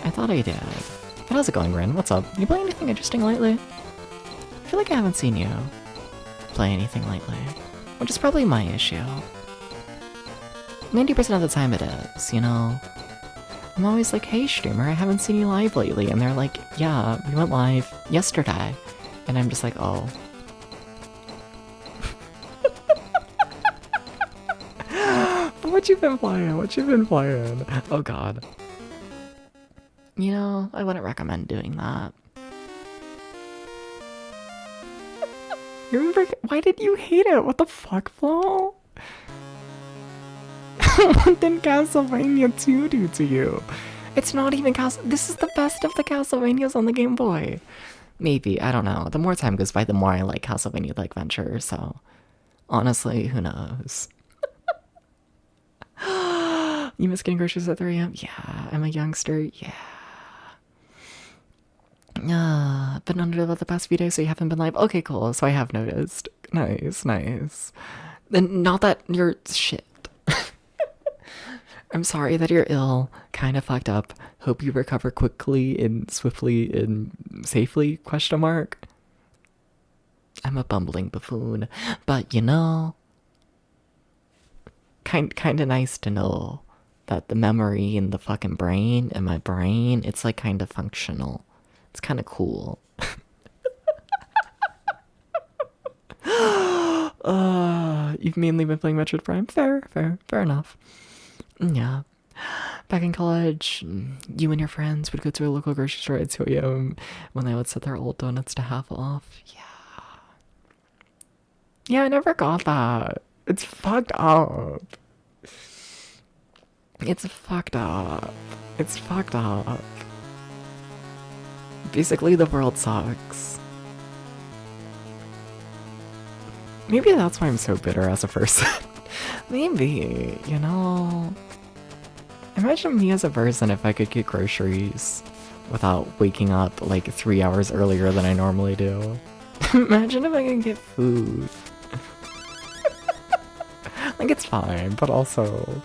I thought I did. But how's it going, Ren? What's up? You play anything interesting lately? I feel like I haven't seen you play anything lately, which is probably my issue. 90% of the time it is, I'm always like, hey streamer, I haven't seen you live lately, and they're like, yeah, we went live yesterday. And I'm just like, oh. What you been playing? What you been playing? Oh god. I wouldn't recommend doing that. You remember? Why did you hate it? What the fuck, Flo? What did Castlevania 2 do to you? It's not even This is the best of the Castlevanias on the Game Boy. Maybe, I don't know. The more time goes by, the more I like Castlevania The Adventure, so honestly, who knows? You miss getting groceries at 3 a.m.? Yeah, I'm a youngster. Yeah. Been under the past few days, so you haven't been live? Okay, cool. So I have noticed. Nice, nice. Then not that you're shit. I'm sorry that you're ill. Kind of fucked up. Hope you recover quickly and swiftly and safely, question mark. I'm a bumbling buffoon. But you know, kind of nice to know that the memory in the fucking brain, in my brain, it's like kind of functional. It's kind of cool. You've mainly been playing Metroid Prime. Fair enough. Yeah. Back in college, you and your friends would go to a local grocery store at 2 a.m. when they would set their old donuts to half off. Yeah. Yeah, I never got that. It's fucked up. It's fucked up. It's fucked up. Basically, the world sucks. Maybe that's why I'm so bitter as a person. Maybe, you know. Imagine me as a person if I could get groceries without waking up like 3 hours earlier than I normally do. Imagine if I could get food. Like, it's fine, but also...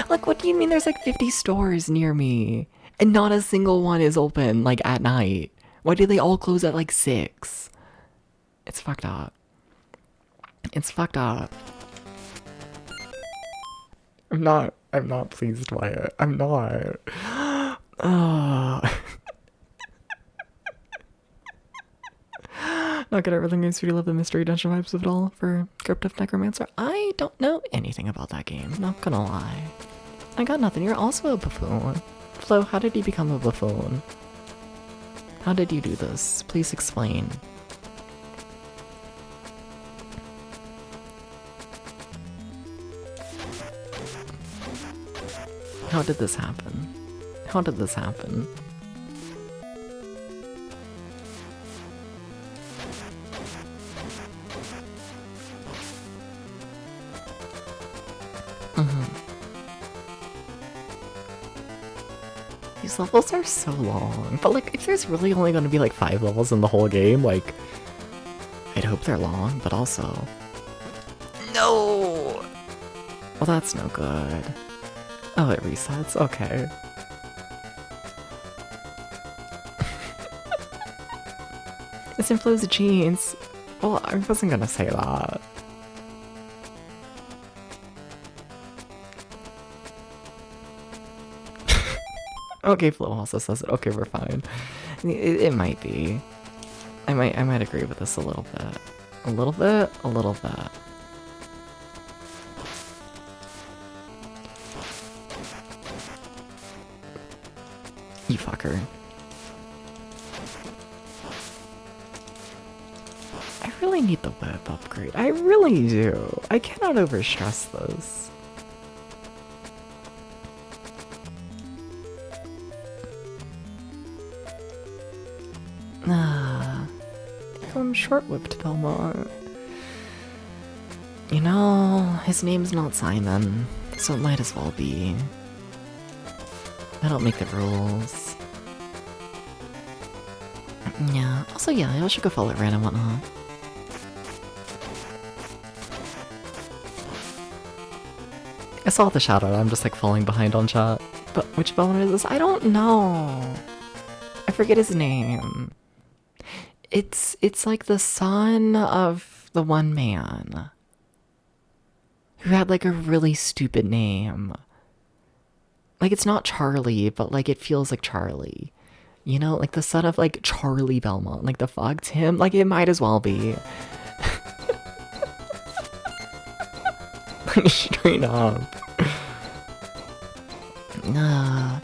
Like, what do you mean there's like 50 stores near me? And not a single one is open, like, at night? Why do they all close at like 6? It's fucked up. It's fucked up. I'm not pleased by it. I'm not. Not good at Rhythm Games. Do you love the mystery dungeon vibes of it all for Crypt of Necromancer? I don't know anything about that game, not gonna lie. I got nothing. You're also a buffoon. Flo, how did you become a buffoon? How did you do this? Please explain. How did this happen? How did this happen? These levels are so long, but like, if there's really only gonna be like 5 levels in the whole game, like, I'd hope they're long, but also... No! Well, that's no good. Oh, it resets? Okay. It's in Flo's jeans. Well, I wasn't gonna say that. Okay, Flo also says it. Okay, we're fine. It might be. I might agree with this a little bit. A little bit? A little bit. You fucker. I really need the whip upgrade. I really do. I cannot overstress this. I'm short-whipped Belmont. You know, his name's not Simon, so it might as well be. I don't make the rules. Yeah, also yeah, I should go follow Ren and whatnot. I saw the shadow, I'm just like falling behind on chat. But which Belmont is this? I don't know. I forget his name. It's like the son of the one man who had like a really stupid name. Like, it's not Charlie, but like it feels like Charlie. You know, like the son of like Charlie Belmont. Like the fucked him. Like it might as well be. Like straight up. Nah.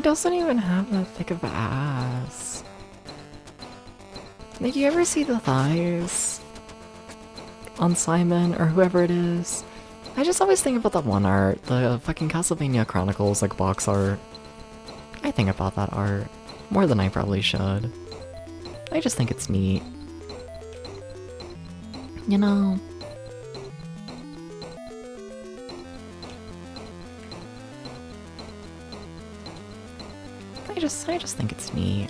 doesn't even have that thick of ass. Like, you ever see the thighs on Simon or whoever it is? I just always think about that one art, the fucking Castlevania Chronicles, like, box art. I think about that art more than I probably should. I just think it's neat. You know? I just think it's neat.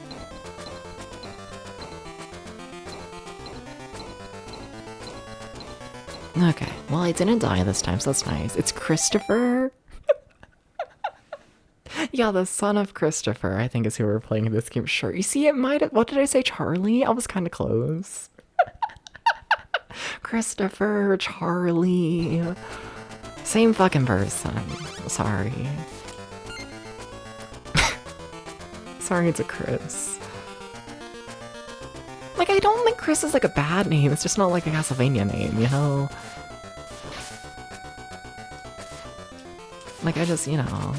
Okay, well, I didn't die this time, so that's nice. It's Christopher? Yeah, the son of Christopher, I think is who we're playing in this game. Sure, you see, it might have... What did I say, Charlie? I was kind of close. Christopher, Charlie. Same fucking person. Sorry. Sorry, it's a Chris. Like, I don't think Chris is like a bad name, it's just not like a Castlevania name, you know? Like, I just, you know...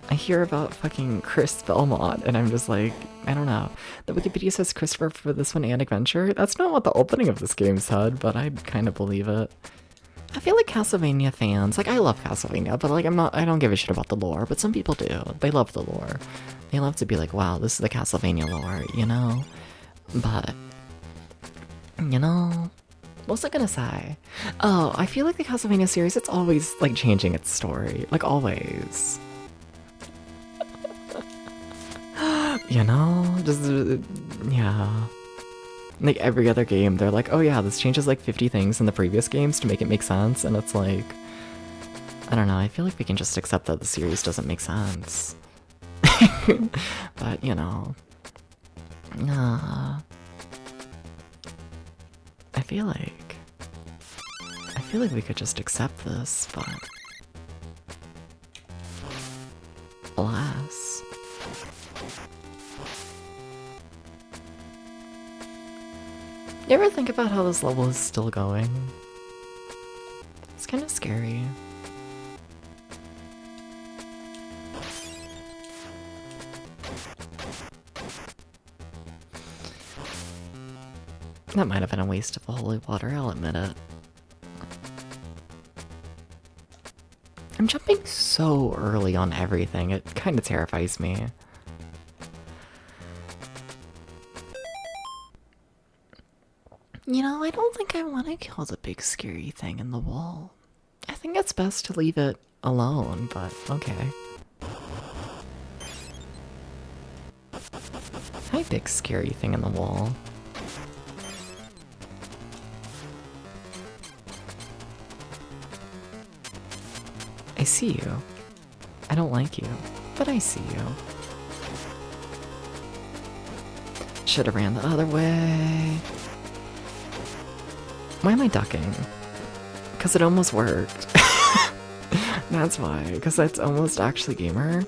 I hear about fucking Chris Belmont, and I'm just like, I don't know. The Wikipedia says Christopher for this one and Adventure. That's not what the opening of this game said, but I kind of believe it. I feel like Castlevania fans, like, I love Castlevania, but like, I don't give a shit about the lore, but some people do. They love the lore. They love to be like, wow, this is the Castlevania lore, you know? But, you know, what was I gonna say? Oh, I feel like the Castlevania series, it's always, like, changing its story. Like, always. You know? Just, yeah. Like, every other game, they're like, oh yeah, this changes like 50 things in the previous games to make it make sense, and it's like... I don't know, I feel like we can just accept that the series doesn't make sense. But, you know... I feel like we could just accept this, but... Alas... You ever think about how this level is still going? It's kind of scary. That might have been a waste of the holy water, I'll admit it. I'm jumping so early on everything, it kind of terrifies me. You know, I don't think I want to kill the big scary thing in the wall. I think it's best to leave it alone, but okay. Hi, big scary thing in the wall. I see you. I don't like you, but I see you. Should have ran the other way. Why am I ducking? Because it almost worked. That's why, because that's almost actually gamer.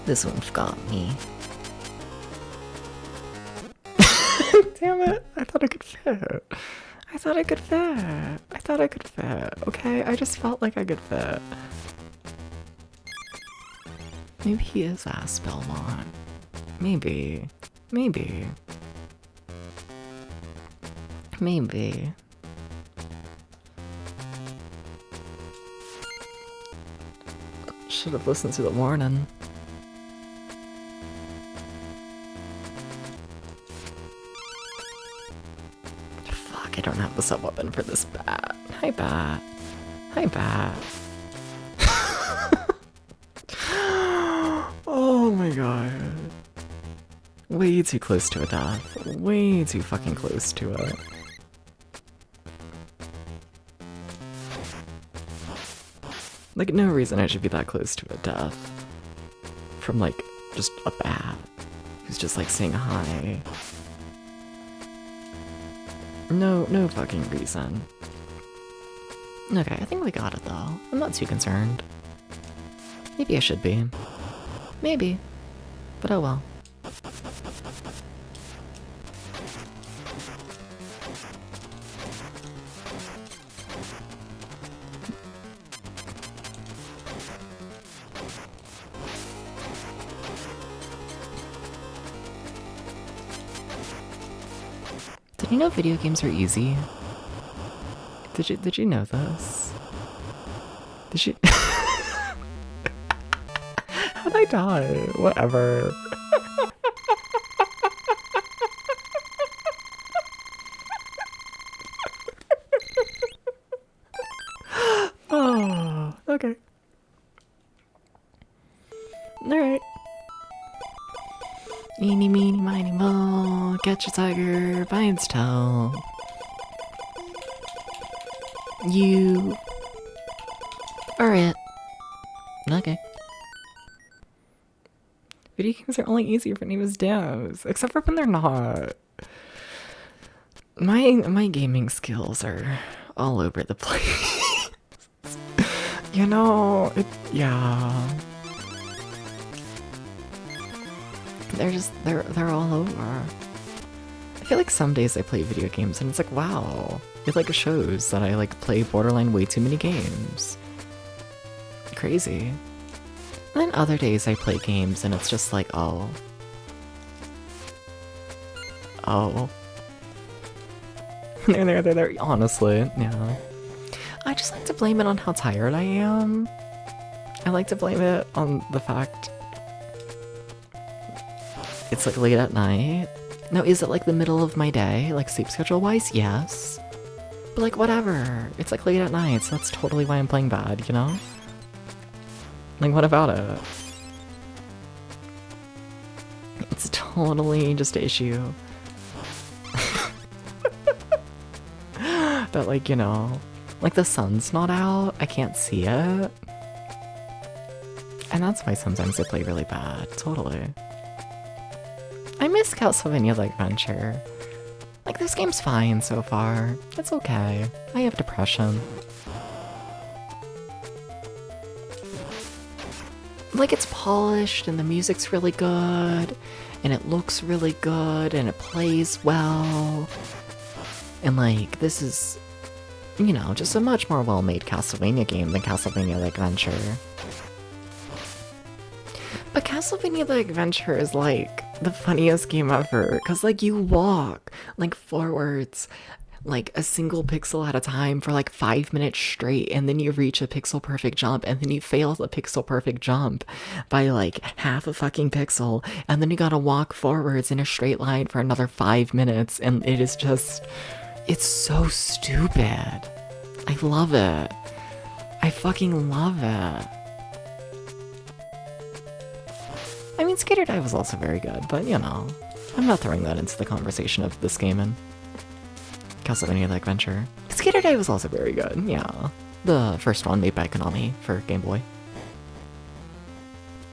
This one's got me. Damn it, I thought I could fit. I thought I could fit. I thought I could fit, okay? I just felt like I could fit. Maybe he is ass Belmont. Maybe. Maybe. Maybe. Should have listened to the warning. I don't have the sub weapon for this bat. Hi, bat. Hi, bat. Oh my god. Way too close to a death. Way too fucking close to it. Like, no reason I should be that close to a death. From, like, just a bat. Who's just, like, saying hi. No fucking reason. Okay, I think we got it though. I'm not too concerned. Maybe I should be. Maybe. But oh well. Did you know video games are easy? Did you know this? Did you? How'd I die? Whatever. Oh, okay. Alright. Eeny, meeny, miny, moe, catch a tiger by its toe. You are it. Okay. Video games are only easy if your name is Daz, except for when they're not. My gaming skills are all over the place. You know, yeah. They're all over. I feel like some days I play video games and it's like, wow. It like shows that I like play borderline way too many games. Crazy. And then other days I play games and it's just like, oh. Oh. There. Honestly, yeah. I just like to blame it on how tired I am. I like to blame it on the fact it's like late at night. Now, is it like the middle of my day, like sleep schedule wise? Yes. But like whatever. It's like late at night, so that's totally why I'm playing bad, you know? Like what about it? It's totally just an issue. That like, you know, like the sun's not out, I can't see it. And that's why sometimes I play really bad, totally. I miss Castlevania The Adventure. Like, this game's fine so far. It's okay. I have depression. Like, it's polished, and the music's really good, and it looks really good, and it plays well. And, like, this is, you know, just a much more well-made Castlevania game than Castlevania The Adventure. But Castlevania The Adventure is, like, the funniest game ever, because like you walk like forwards like a single pixel at a time for like 5 minutes straight, and then you reach a pixel perfect jump, and then you fail the pixel perfect jump by like half a fucking pixel, and then you gotta walk forwards in a straight line for another 5 minutes, and it is just, it's so stupid. I love it. I fucking love it. I mean, Skater Dive was also very good, but you know, I'm not throwing that into the conversation of this game and Castlevania The Adventure. Skater Dive was also very good, yeah. The first one made by Konami for Game Boy.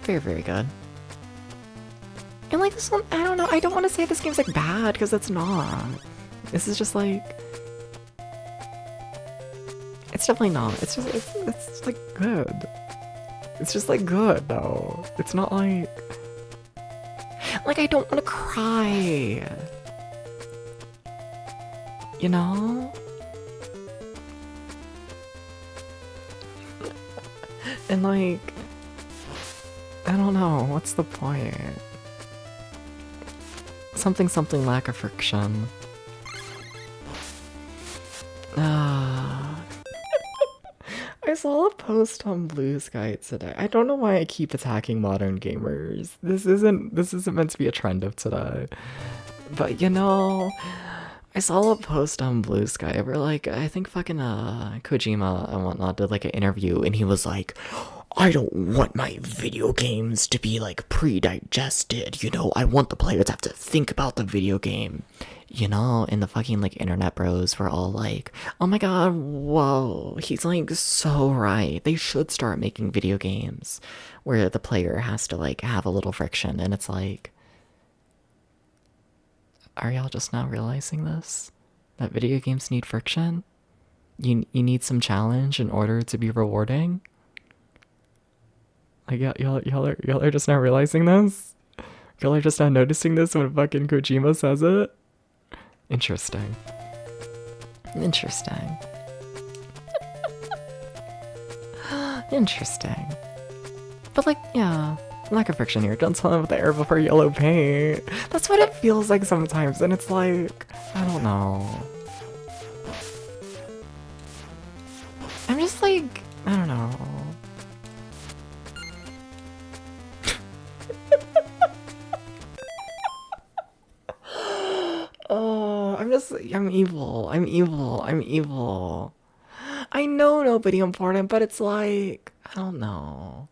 Very, very good. And like this one, I don't know, I don't want to say this game's like bad, because it's not. This is just like, it's definitely not. It's just, it's like good. It's just like good though. It's not like I don't want to cry. You know? And like, I don't know, what's the point? Something lack of friction. I saw a post on Blue Sky today. I don't know why I keep attacking modern gamers. This isn't meant to be a trend of today. But you know, I saw a post on Blue Sky where like, I think fucking Kojima and whatnot did like an interview, and he was like, I don't want my video games to be like pre-digested, you know, I want the player to have to think about the video game. You know, and the fucking like internet bros were all like, oh my god, whoa, he's like so right. They should start making video games where the player has to like have a little friction, and it's like, are y'all just now realizing this? That video games need friction? You need some challenge in order to be rewarding? Like, y'all are just now realizing this? Y'all are just now noticing this when fucking Kojima says it? Interesting. Interesting. Interesting. But like, yeah, lack of friction here. Don't tell him with the air before yellow paint. That's what it feels like sometimes, and it's like, I don't know. I'm just like, I don't know. Oh, I'm evil. I'm evil. I'm evil. I know nobody important, but it's like, I don't know.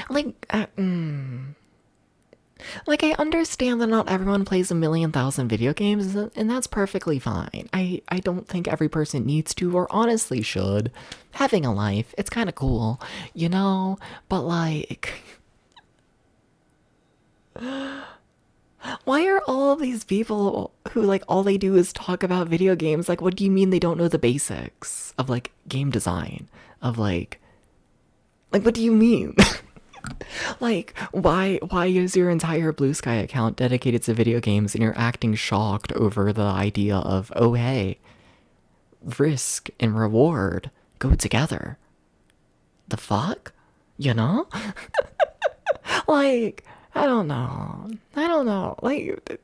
Like, like I understand that not everyone plays 1,000,000 video games, and that's perfectly fine. I don't think every person needs to, or honestly should. Having a life, it's kind of cool, you know? But like, why are all of these people who like all they do is talk about video games? Like, what do you mean they don't know the basics of like game design? Of like what do you mean? Like, why is your entire Blue Sky account dedicated to video games and you're acting shocked over the idea of, oh hey, risk and reward go together? The fuck? You know? Like, I don't know. I don't know. Like,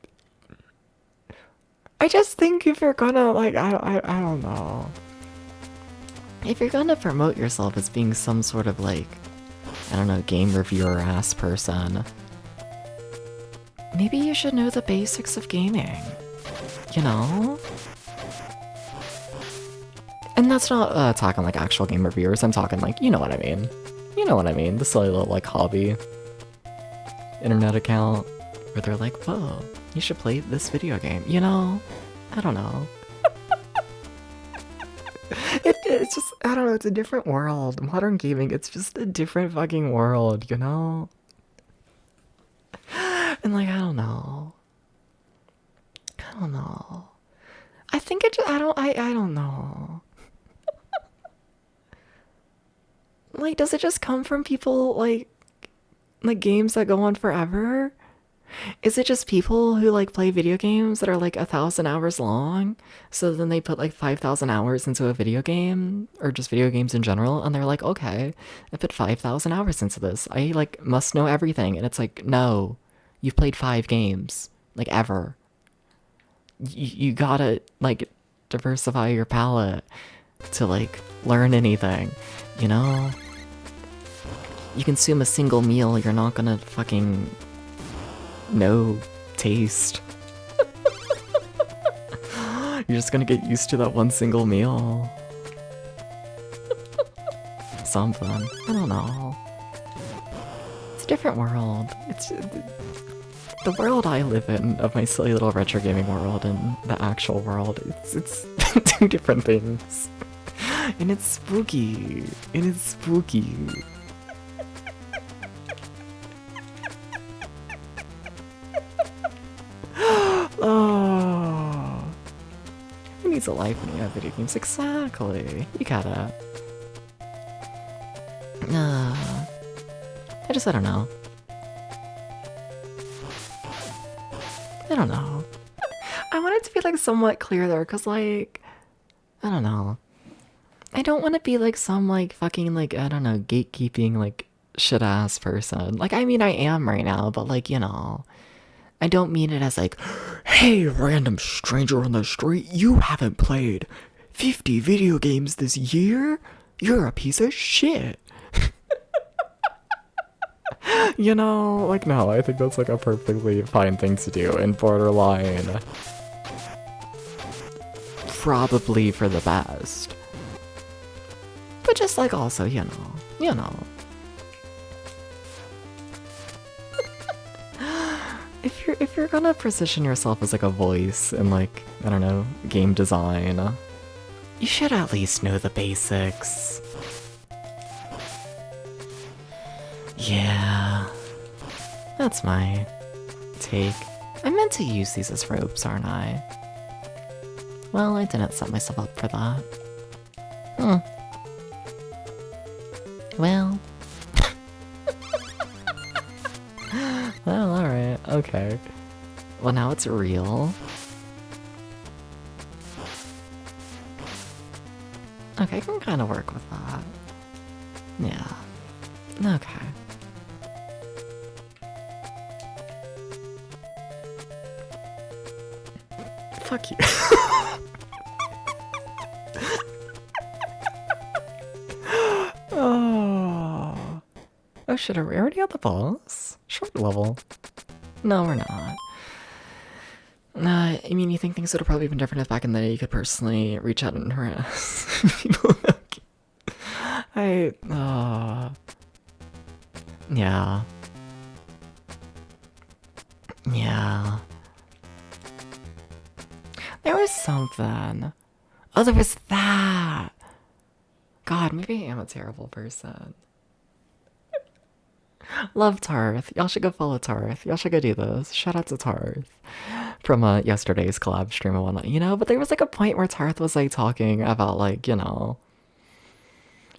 I just think if you're gonna, like, I don't know. If you're gonna promote yourself as being some sort of, like, I don't know, game reviewer ass person, maybe you should know the basics of gaming. You know? And that's not talking like actual game reviewers, I'm talking like, you know what I mean. You know what I mean, the silly little like hobby internet account where they're like, whoa, you should play this video game, you know? I don't know. It's just, I don't know, it's a different world. Modern gaming, it's just a different fucking world, you know? And like, I don't know. I don't know. I think it just, I don't know. Like, does it just come from people, like games that go on forever? Is it just people who like play video games that are like 1,000 hours long? So then they put like 5,000 hours into a video game, or just video games in general, and they're like, okay, I put 5,000 hours into this. I like must know everything. And it's like, no, you've played 5 games, like ever. You gotta like diversify your palette to like learn anything, you know? You consume a single meal, you're not gonna fucking know taste. You're just gonna get used to that one single meal. Something. I don't know. It's a different world. It's the world I live in, of my silly little retro gaming world, and the actual world. It's two different things. And it's spooky. And it's spooky. Oh, who needs a life when you have video games? Exactly. You gotta. I don't know. I don't know. I want it to be like somewhat clear there, cause like, I don't know. I don't want to be like some like fucking like, I don't know, gatekeeping like shit ass person. Like, I mean, I am right now, but like, you know. I don't mean it as like, hey, random stranger on the street, you haven't played 50 video games this year? You're a piece of shit. You know, like, no, I think that's like a perfectly fine thing to do, and borderline probably for the best. But just like also, you know. If you're gonna position yourself as like a voice in like, I don't know, game design, you should at least know the basics. Yeah, that's my take. I meant to use these as ropes, aren't I? Well, I didn't set myself up for that. Hmm. Well. Well, alright, okay. Well, now it's real. Okay, I can kind of work with that. Yeah. Okay. Fuck you. Oh. Oh shit, are we already at the boss? Short level. No, we're not. I mean, you think things would have probably been different if back in the day you could personally reach out and harass people? Yeah. Yeah. There was something. Oh, there was that. God, maybe I am a terrible person. Love Tarth. Y'all should go follow Tarth. Y'all should go do this. Shout out to Tarth from yesterday's collab stream and whatnot, you know? But there was like a point where Tarth was like talking about like, you know,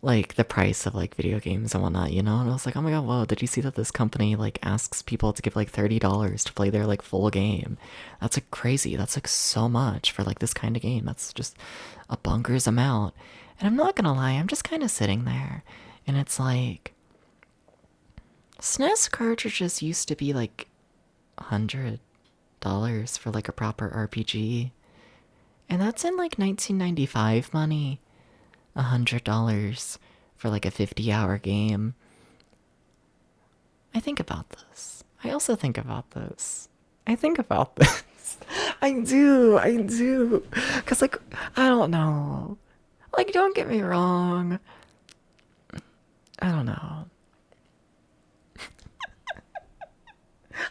like the price of like video games and whatnot, you know? And I was like, oh my god, whoa, did you see that this company like asks people to give like $30 to play their like full game? That's like crazy. That's like so much for like this kind of game. That's just a bonkers amount. And I'm not gonna lie, I'm just kind of sitting there and it's like, SNES cartridges used to be like $100 for like a proper RPG. And that's in like 1995 money. $100 for like a 50-hour game. I think about this. I also think about this. I think about this. I do. Because like, I don't know. Like, don't get me wrong. I don't know.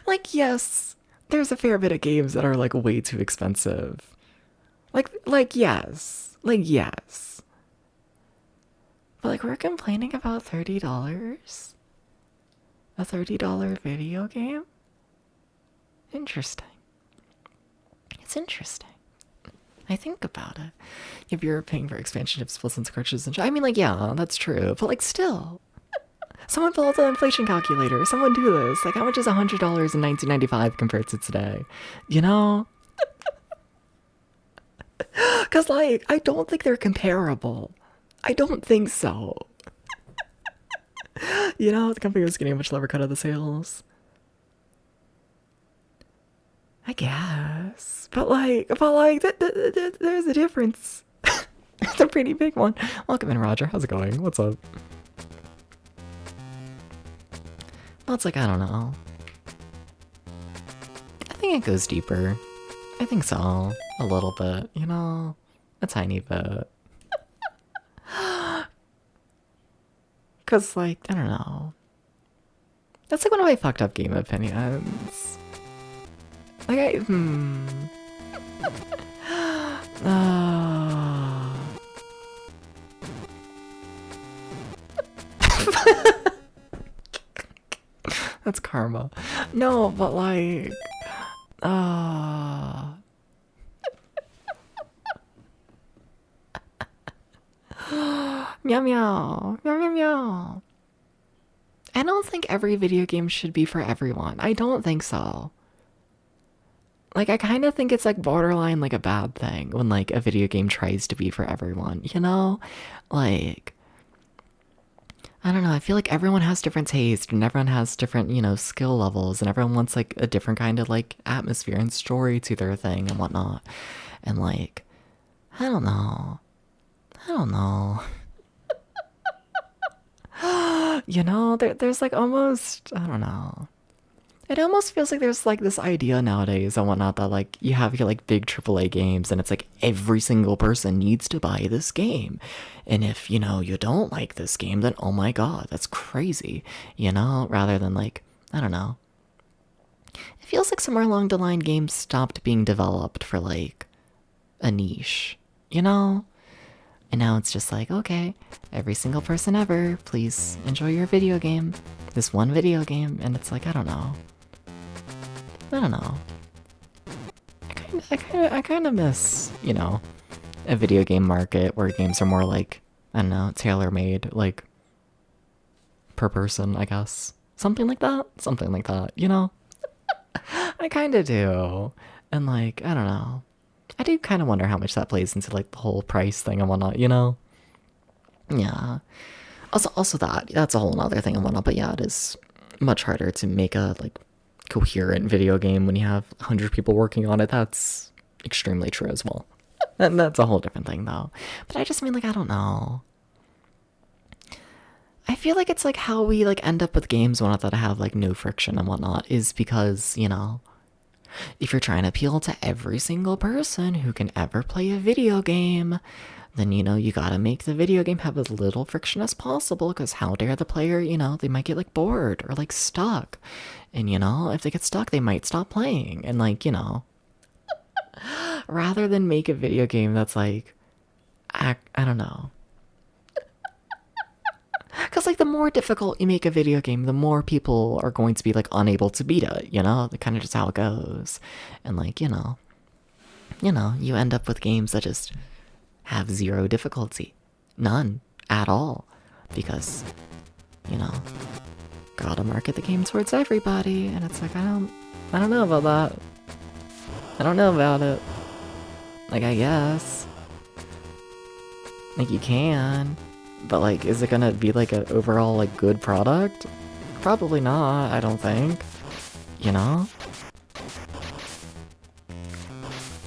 Like, yes, there's a fair bit of games that are like way too expensive. Like yes. Like, yes. But like, we're complaining about $30? A $30 video game? Interesting. It's interesting. I think about it. If you're paying for expansion chips, splits, cartridges, and I mean, like, yeah, that's true. But like, still. Someone pull out the inflation calculator. Someone do this. Like, how much is $100 in 1995 compared to today? You know? Because, like, I don't think they're comparable. I don't think so. You know, the company was getting a much lower cut of the sales. I guess. But like, there's a difference. It's a pretty big one. Welcome in, Roger. How's it going? What's up? Well, it's like, I don't know. I think it goes deeper. I think so. A little bit, you know? A tiny bit. Because, like, I don't know. That's like one of my fucked up game opinions. Like, That's karma. No, but like, meow meow, meow meow meow. I don't think every video game should be for everyone. I don't think so. Like, I kind of think it's like borderline like a bad thing when like a video game tries to be for everyone, you know? Like, I don't know, I feel like everyone has different taste and everyone has different, you know, skill levels and everyone wants like a different kind of like atmosphere and story to their thing and whatnot. And like, I don't know. You know, there's like almost, I don't know. It almost feels like there's like this idea nowadays and whatnot that like you have your like big AAA games and it's like every single person needs to buy this game. And if, you know, you don't like this game, then oh my god, that's crazy. You know, rather than like, I don't know. It feels like somewhere along the line games stopped being developed for like a niche, you know? And now it's just like, okay, every single person ever, please enjoy your video game. This one video game. And it's like, I don't know. I I kind of miss, you know, a video game market where games are more like, I don't know, tailor-made, like, per person, I guess. Something like that? Something like that, you know? I kind of do. And, like, I don't know. I do kind of wonder how much that plays into, like, the whole price thing and whatnot, you know? Yeah. Also that's a whole other thing and whatnot, but yeah, it is much harder to make a, like, coherent video game when you have 100 people working on it. That's extremely true as well. And that's a whole different thing, though. But I just mean, like, I don't know. I feel like it's like how we like end up with games whatnot that have like no friction and whatnot is because, you know, if you're trying to appeal to every single person who can ever play a video game, then, you know, you gotta make the video game have as little friction as possible, because how dare the player, you know, they might get like bored or like stuck. And, you know, if they get stuck, they might stop playing. And, like, you know, rather than make a video game that's like, I don't know. Because, like, the more difficult you make a video game, the more people are going to be, like, unable to beat it, you know? That's kind of just how it goes. And, like, you know, you end up with games that just have zero difficulty. None. At all. Because, you know, gotta market the game towards everybody. And it's like, I don't know about that. I don't know about it. Like, I guess. Like, you can. But, like, is it gonna be, like, an overall, like, good product? Probably not, I don't think. You know?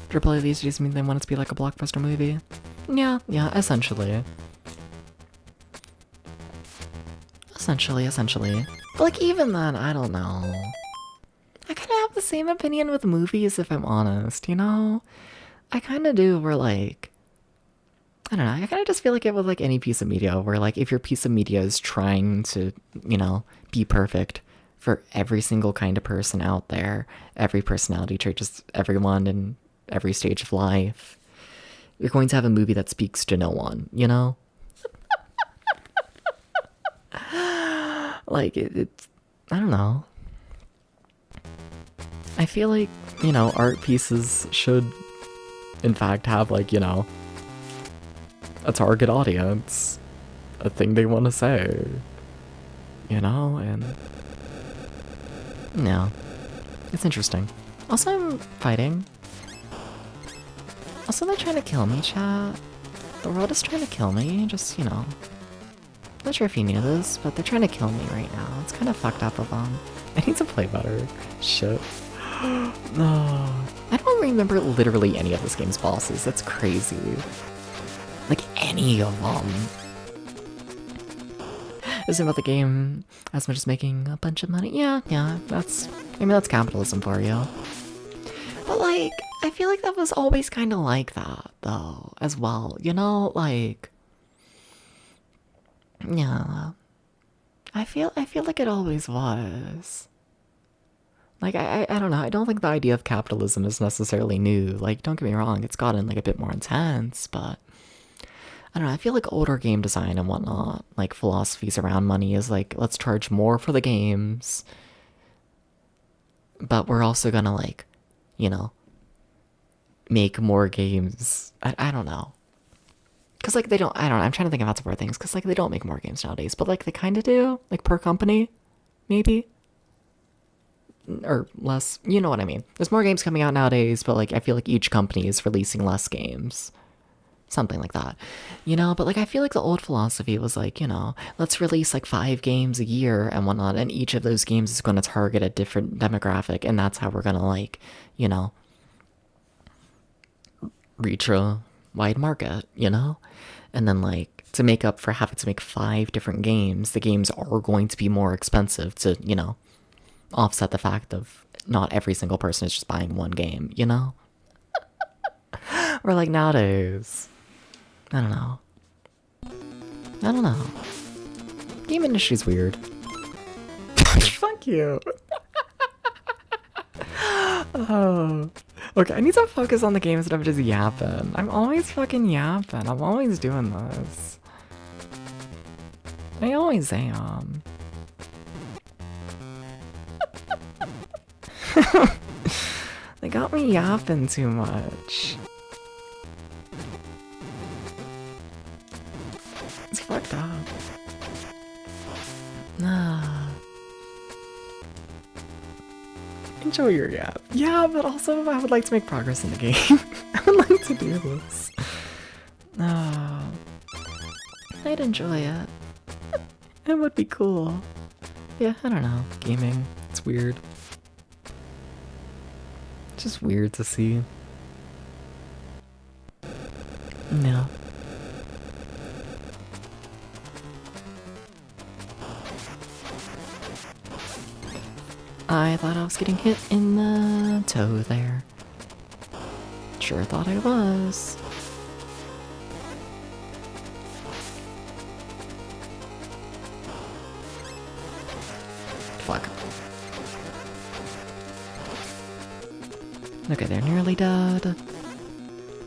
AAA these days mean they want it to be, like, a blockbuster movie. Yeah, essentially. Essentially. But, like, even then, I don't know. I kind of have the same opinion with movies, if I'm honest, you know? I kind of do, where, like, I don't know, I kind of just feel like it with, like, any piece of media, where, like, if your piece of media is trying to, you know, be perfect for every single kind of person out there, every personality trait, just everyone in every stage of life, you're going to have a movie that speaks to no one, you know? Like, it's, I don't know. I feel like, you know, art pieces should, in fact, have, like, you know, a target audience, a thing they want to say, you know, and yeah, it's interesting. Also, I'm fighting. Also, they're trying to kill me, chat. The world is trying to kill me, just, you know. Not sure if you knew this, but they're trying to kill me right now. It's kind of fucked up of them. I need to play better. Shit. No. I don't remember literally any of this game's bosses. That's crazy. Like, any of them. Is it about the game as much as making a bunch of money? Yeah, that's, I mean, that's capitalism for you. But, like, I feel like that was always kind of like that, though, as well. You know, like, yeah. I feel like it always was. Like, I don't know, I don't think the idea of capitalism is necessarily new. Like, don't get me wrong, it's gotten, like, a bit more intense, but I don't know, I feel like older game design and whatnot, like, philosophies around money is like, let's charge more for the games, but we're also gonna, like, you know, make more games. I don't know. Because, like, they don't, I don't know, I'm trying to think of how to word things, because, like, they don't make more games nowadays, but, like, they kind of do, like, per company, maybe? Or less, you know what I mean. There's more games coming out nowadays, but, like, I feel like each company is releasing less games. Something like that, you know? But, like, I feel like the old philosophy was like, you know, let's release like 5 games a year and whatnot, and each of those games is going to target a different demographic, and that's how we're gonna, like, you know, reach a wide market, you know? And then, like, to make up for having to make 5 different games, the games are going to be more expensive to, you know, offset the fact of not every single person is just buying one game, you know? Or, like, nowadays, I don't know. Game industry's weird. Fuck you. Oh. Okay, I need to focus on the game instead of just yapping. I'm always fucking yapping. I'm always doing this. I always am. They got me yapping too much. It's fucked up. Nah. Enjoy your yap. Yeah, but also I would like to make progress in the game. I would like to do this. No. I'd enjoy it. It would be cool. Yeah, I don't know. Gaming. It's weird. It's just weird to see. No. I thought I was getting hit in the toe there. Sure thought I was. Fuck. Okay, they're nearly dead.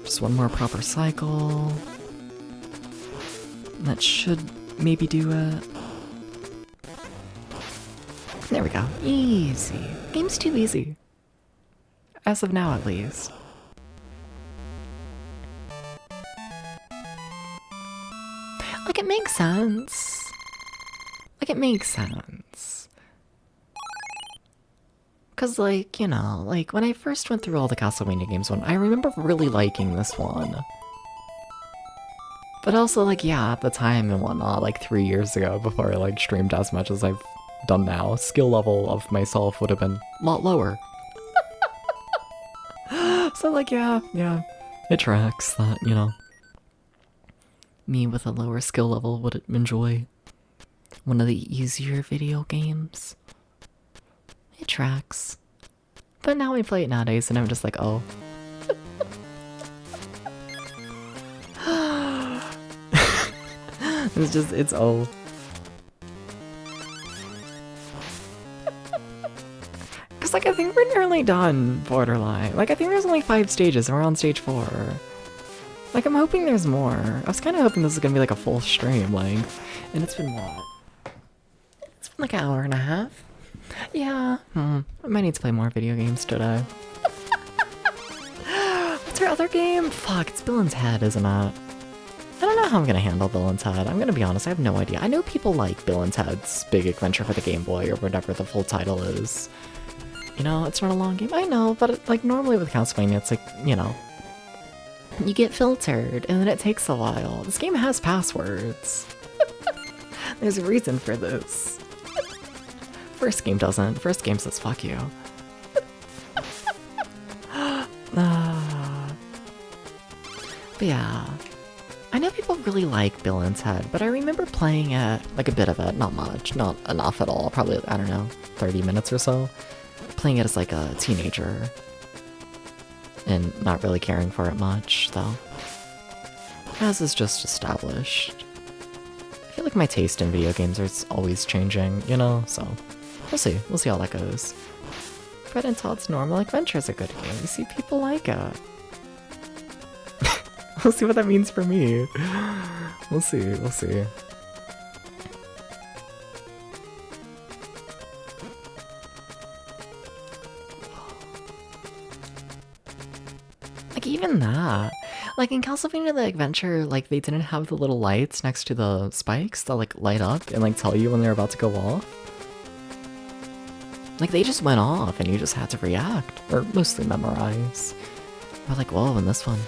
Just one more proper cycle. That should maybe do it. There we go. Easy. Game's too easy. As of now, at least. Like, it makes sense. Like, it makes sense. Cause, like, you know, like, when I first went through all the Castlevania games, I remember really liking this one. But also, like, yeah, at the time and whatnot, like 3 years ago, before I, like, streamed as much as I've done now, skill level of myself would have been a lot lower. So, like, yeah, it tracks that, you know, me with a lower skill level would enjoy one of the easier video games. It tracks. But now I play it nowadays and I'm just like, oh. It's oh. Cause like I think we're nearly done, borderline. Like I think there's only 5 stages and we're on stage 4. Like I'm hoping there's more. I was kinda hoping this is gonna be like a full stream length. And it's been what? It's been like an hour and a half? Yeah, I might need to play more video games today. What's our other game? Fuck, it's Bill and Ted, isn't it? I don't know how I'm gonna handle Bill and Ted. I'm gonna be honest, I have no idea. I know people like Bill and Ted's Big Adventure for the Game Boy or whatever the full title is. You know, it's not a long game. I know, but like normally with Castlevania, it's like, you know, you get filtered and then it takes a while. This game has passwords. There's a reason for this. First game doesn't. First game says fuck you. But yeah. I know people really like Bill and Ted, but I remember playing it, like a bit of it, not much, not enough at all, probably, I don't know, 30 minutes or so. Playing it as like a teenager. And not really caring for it much, though. As is just established. I feel like my taste in video games is always changing, you know, so we'll see how that goes. Fred and Todd's Normal Adventure is a good game. You see, people like it. We'll see what that means for me. We'll see. Like, even that. Like, in Castlevania the Adventure, like, they didn't have the little lights next to the spikes that, like, light up and, like, tell you when they're about to go off. Like, they just went off and you just had to react. Or mostly memorize. But, like, whoa, in this one,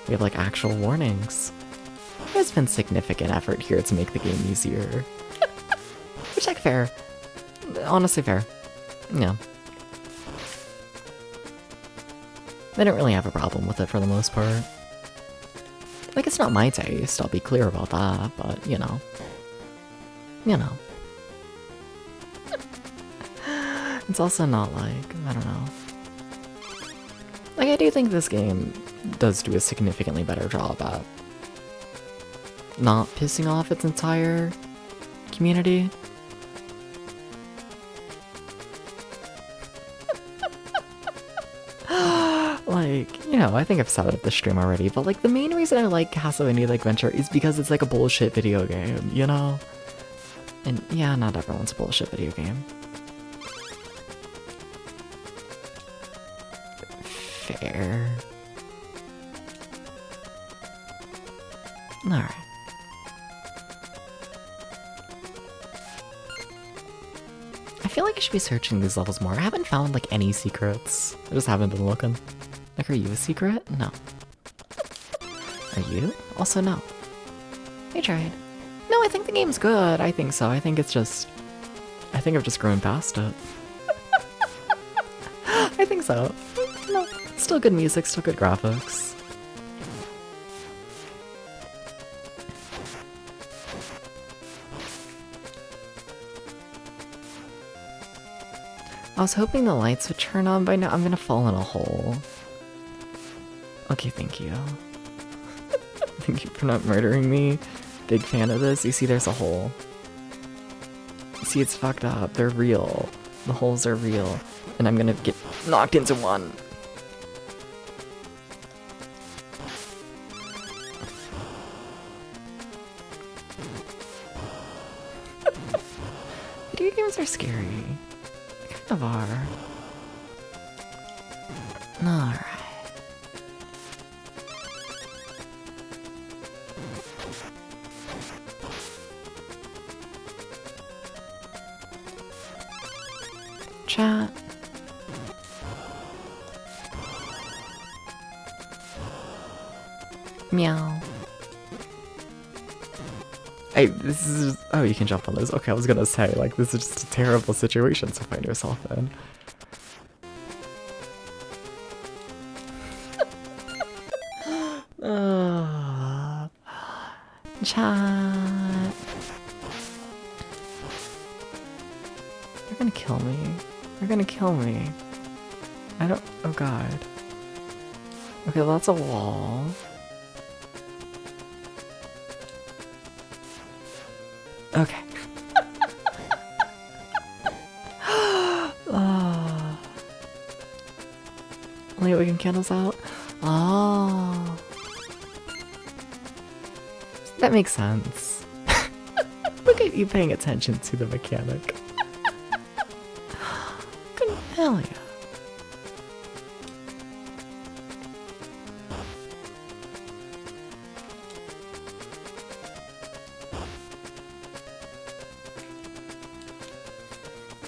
we have, like, actual warnings. There's been significant effort here to make the game easier. Which, like, fair. Honestly, fair. Yeah. I didn't really have a problem with it for the most part. Like, it's not my taste, I'll be clear about that, but, you know. It's also not like, I don't know. Like, I do think this game does do a significantly better job at not pissing off its entire community. Like, you know, I think I've said it at the stream already, but like the main reason I like Castlevania the Adventure is because it's like a bullshit video game, you know? And yeah, not everyone's a bullshit video game. fair. Alright. I feel like I should be searching these levels more. I haven't found like any secrets. I just haven't been looking. Like, are you a secret? No. Are you? Also no. I tried. No, I think the game's good. I think so. I think it's just... I think I've just grown past it. I think so. No, still good music, still good graphics. I was hoping the lights would turn on by now. I'm gonna fall in a hole. Okay, thank you. Thank you for not murdering me. Big fan of this. You see, there's a hole. You see, it's fucked up. They're real. The holes are real. And I'm gonna get knocked into one. Video games are scary. They kind of are. Alright. Chat. Meow. Hey, this is just, oh, you can jump on this. Okay, I was gonna say, like, this is just a terrible situation to find yourself in. Chat. They're gonna kill me. They're gonna kill me. I don't, oh god. Okay, well, that's a wall. Okay. Wait, we can candles out? Oh. That makes sense. Look at you paying attention to the mechanic. Hell yeah.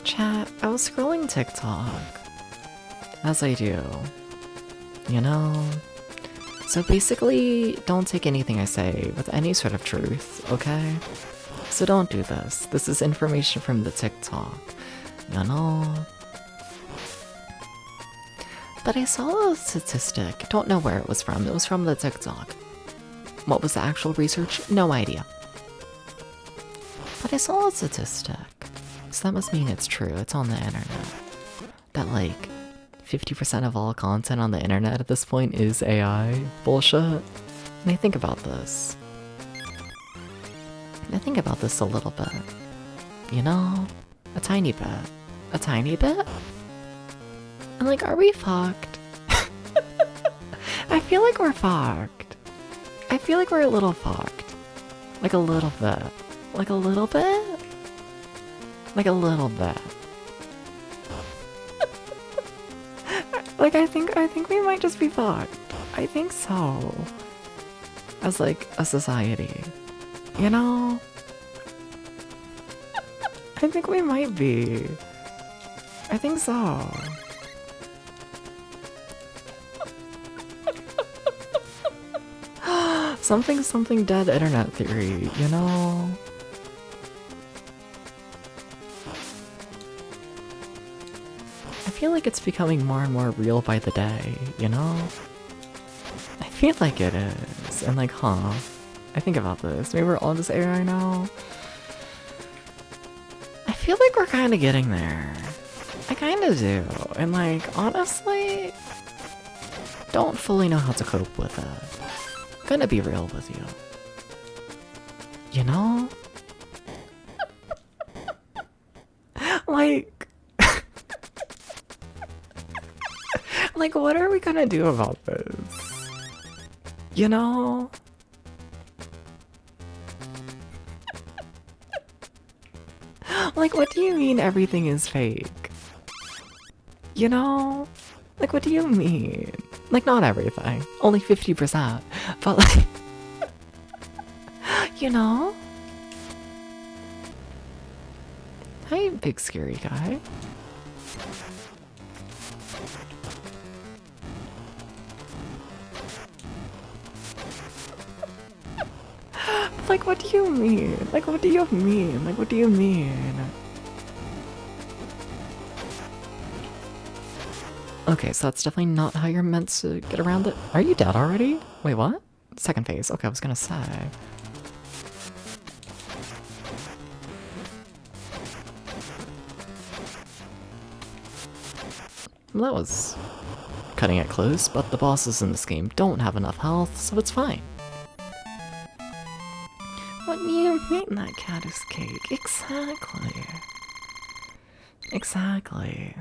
Chat, I was scrolling TikTok. As I do. You know? So basically, don't take anything I say with any sort of truth, okay? So don't do this. This is information from the TikTok. You know? But I saw a statistic. Don't know where it was from. It was from the TikTok. What was the actual research? No idea. But I saw a statistic. So that must mean it's true. It's on the internet. That like 50% of all content on the internet at this point is AI bullshit. And I think about this. I think about this a little bit. You know? A tiny bit. A tiny bit? And like, are we fucked? I feel like we're fucked. I feel like we're a little fucked. Like a little bit. Like a little bit? Like a little bit. Like I think we might just be fucked. I think so. As like a society. You know? I think we might be. I think so. Something dead internet theory, you know? I feel like it's becoming more and more real by the day, you know? I feel like it is. And like, huh? I think about this. Maybe we're all just AI now? I feel like we're kind of getting there. I kind of do. And like, honestly, don't fully know how to cope with it. Gonna be real with you. You know? Like... like, what are we gonna do about this? You know? Like, what do you mean everything is fake? You know? Like, what do you mean? Like, not everything. Only 50%. But, like, you know? Hey, big scary guy. Like, what do you mean? Like, what do you mean? Like, what do you mean? Okay, so that's definitely not how you're meant to get around it. Are you dead already? Wait, what? Second phase. Okay, I was gonna say. That was cutting it close, but the bosses in this game don't have enough health, so it's fine. What do you mean that cat is cake? Exactly. Exactly.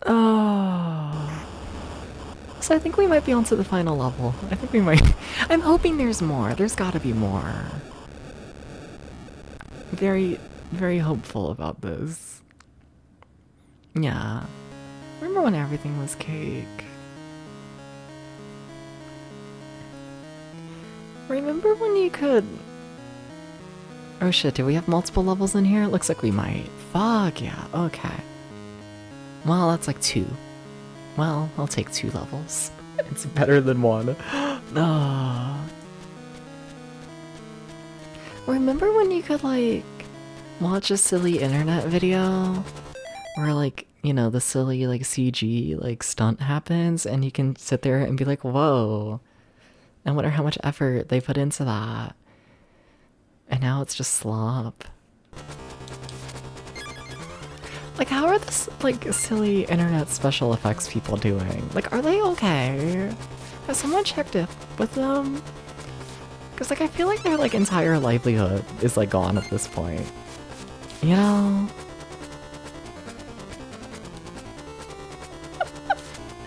Oh. So I think we might be onto the final level. I think we might. I'm hoping there's more. There's gotta be more. Very, very hopeful about this. Yeah. Remember when everything was cake? Remember when you could... Oh shit, do we have multiple levels in here? It looks like we might. Fuck yeah, okay. Well, that's like 2. Well, I'll take 2 levels. It's better than 1. Remember when you could, like, watch a silly internet video? Where, like, you know, the silly, like, CG, like, stunt happens, and you can sit there and be like, whoa. I wonder how much effort they put into that. And now it's just slop. Like, how are this, like, silly internet special effects people doing? Like, are they okay? Has someone checked in with them? Because, like, I feel like their, like, entire livelihood is, like, gone at this point. You know?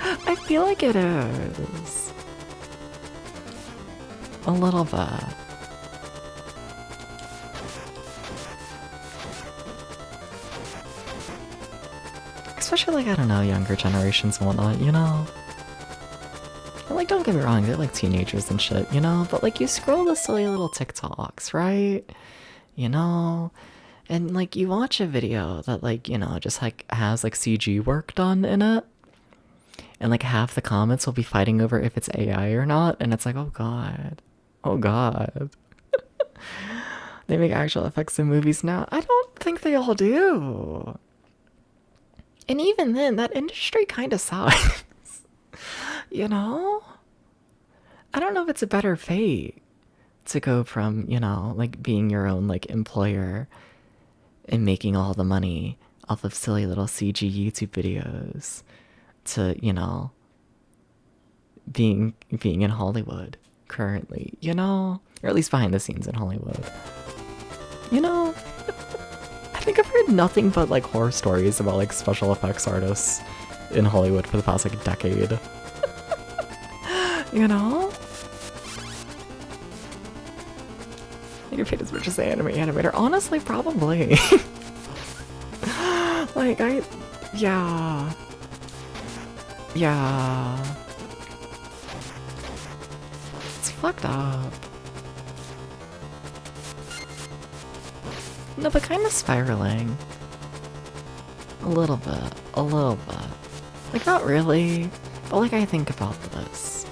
I feel like it is. A little bit. Especially, like, I don't know, younger generations and whatnot, you know? And, like, don't get me wrong, they're, like, teenagers and shit, you know? But, like, you scroll the silly little TikToks, right? You know? And, like, you watch a video that, like, you know, just, like, has, like, CG work done in it. And, like, half the comments will be fighting over if it's AI or not. And it's like, oh, God. Oh, God. They make actual effects in movies now. I don't think they all do. And even then, that industry kind of sucks. You know? I don't know if it's a better fate to go from, you know, like, being your own, like, employer and making all the money off of silly little CG YouTube videos to, you know, being in Hollywood currently, you know? Or at least behind the scenes in Hollywood. You know? I think I've heard nothing but, like, horror stories about, like, special effects artists in Hollywood for the past, like, decade. You know? I get paid as much as the anime animator. Honestly, probably. Like, yeah. Yeah. It's fucked up. No, but kind of spiraling. A little bit. A little bit. Like, not really. But, like, I think about this.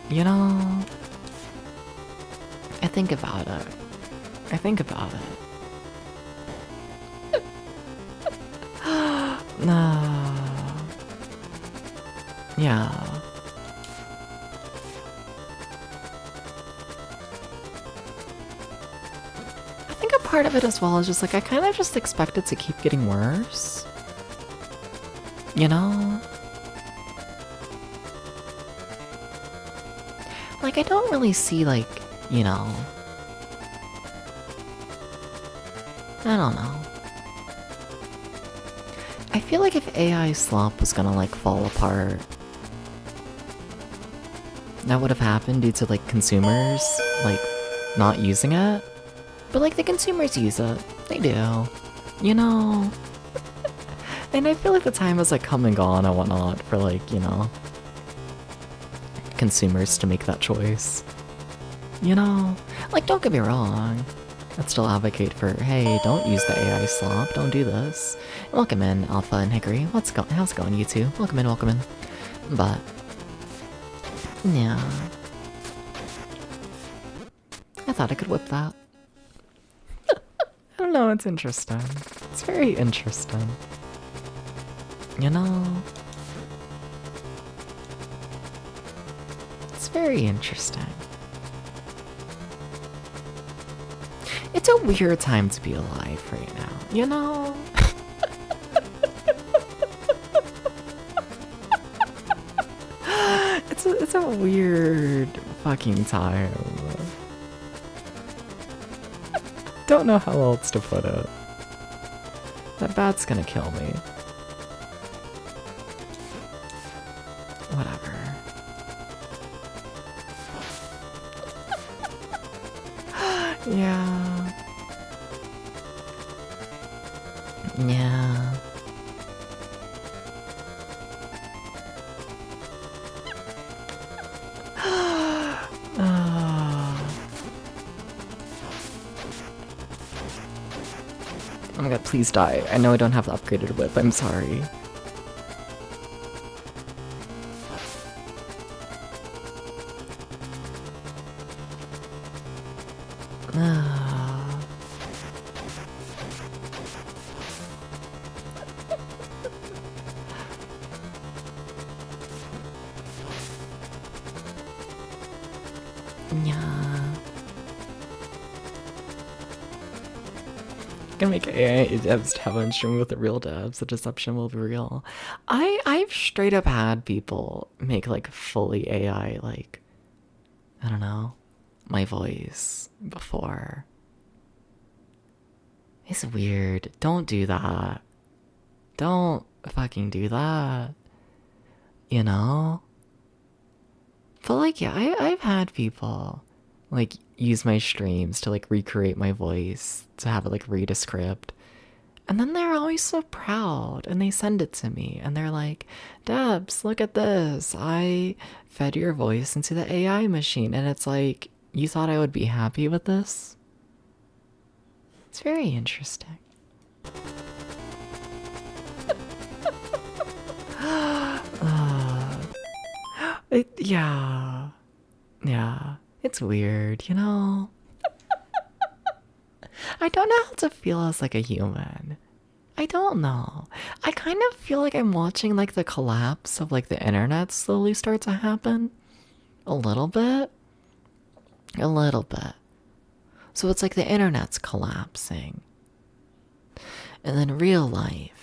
You know? I think about it. I think about it. Nah. Yeah. I think a part of it as well is just like I kind of just expect it to keep getting worse. You know? Like, I don't really see, like, you know... I don't know. I feel like if AI slop was gonna, like, fall apart, that would have happened due to, like, consumers, like, not using it. But, like, the consumers use it. They do. You know? And I feel like the time has like come and gone and whatnot for like, you know, consumers to make that choice. You know, like don't get me wrong. I'd still advocate for, hey, don't use the AI slop, don't do this. Welcome in, Alpha and Hickory. How's it going, you two? Welcome in, welcome in. But yeah. I thought I could whip that. I don't know, it's interesting. It's very interesting. You know? It's very interesting. It's a weird time to be alive right now, you know? It's a weird fucking time. Don't know how else to put it. That bat's gonna kill me. Whatever. Yeah. Yeah. Oh my god, please die. I know I don't have the upgraded whip, I'm sorry. Gonna make AI devs to have on stream with the real devs. The deception will be real. I've straight up had people make like fully AI, like, I don't know, my voice before. It's weird. Don't do that. Don't fucking do that. You know? But like, yeah, I've had people like use my streams to like recreate my voice, to have it like read a script. And then they're always so proud and they send it to me and they're like, Debs, look at this. I fed your voice into the AI machine. And it's like, you thought I would be happy with this? It's very interesting. Yeah. Yeah. It's weird, you know? I don't know how to feel as like a human. I don't know. I kind of feel like I'm watching like the collapse of like the internet slowly start to happen. A little bit. A little bit. So it's like the internet's collapsing. And then real life.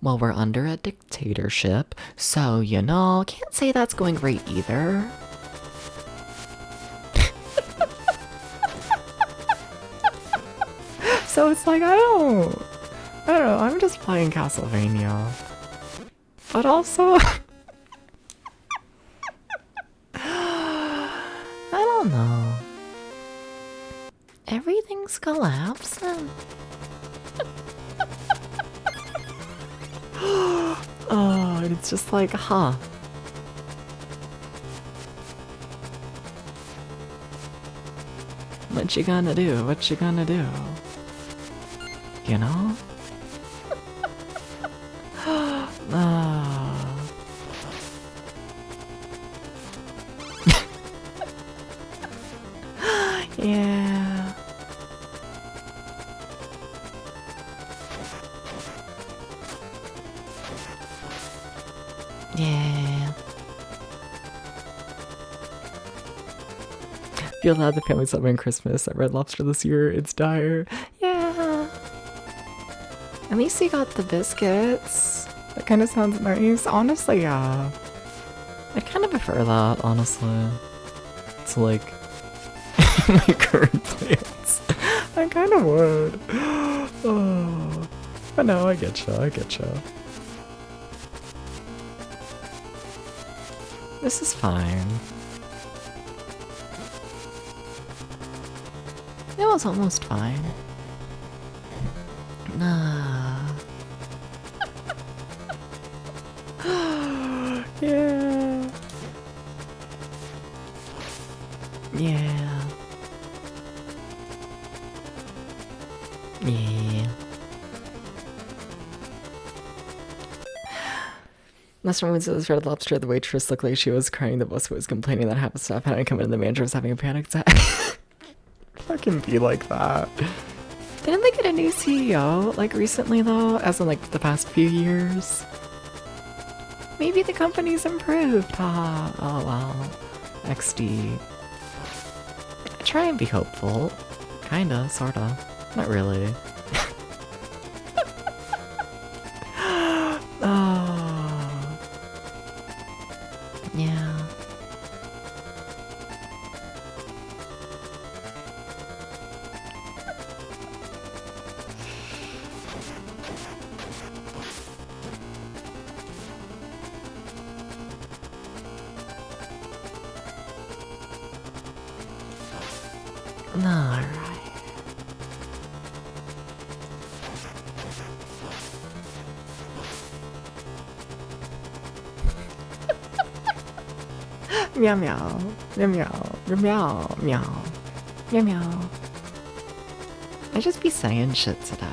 Well, we're under a dictatorship, so, you know, can't say that's going great either. So it's like, I don't know, I'm just playing Castlevania. But also, I don't know. Everything's collapsing. Oh, and it's just like, huh. What you gonna do? What you gonna do? You know? Yeah. Yeah. Feel that the family celebrating Christmas at Red Lobster this year. It's dire. Yeah. At least you got the biscuits. That kind of sounds nice. Honestly, yeah. I kind of prefer that, honestly. It's like my current plans. I kind of would. Oh. But no, I get you. I get you. This is fine. It was almost fine. Ah. Yeah. Yeah. Yeah. Last time we saw this red lobster, the waitress looked like she was crying. The boss was complaining that half the staff hadn't come in and the manager was having a panic attack. Fucking be like that. Didn't they get a new CEO, like, recently, though? As in, like, the past few years? Maybe the company's improved. Haha. Oh, well. XD. I try and be hopeful. Kinda, sorta. Not really. Oh. Yeah. Alright. Meow meow. Meow meow. Meow meow. Meow meow. I just be saying shit today.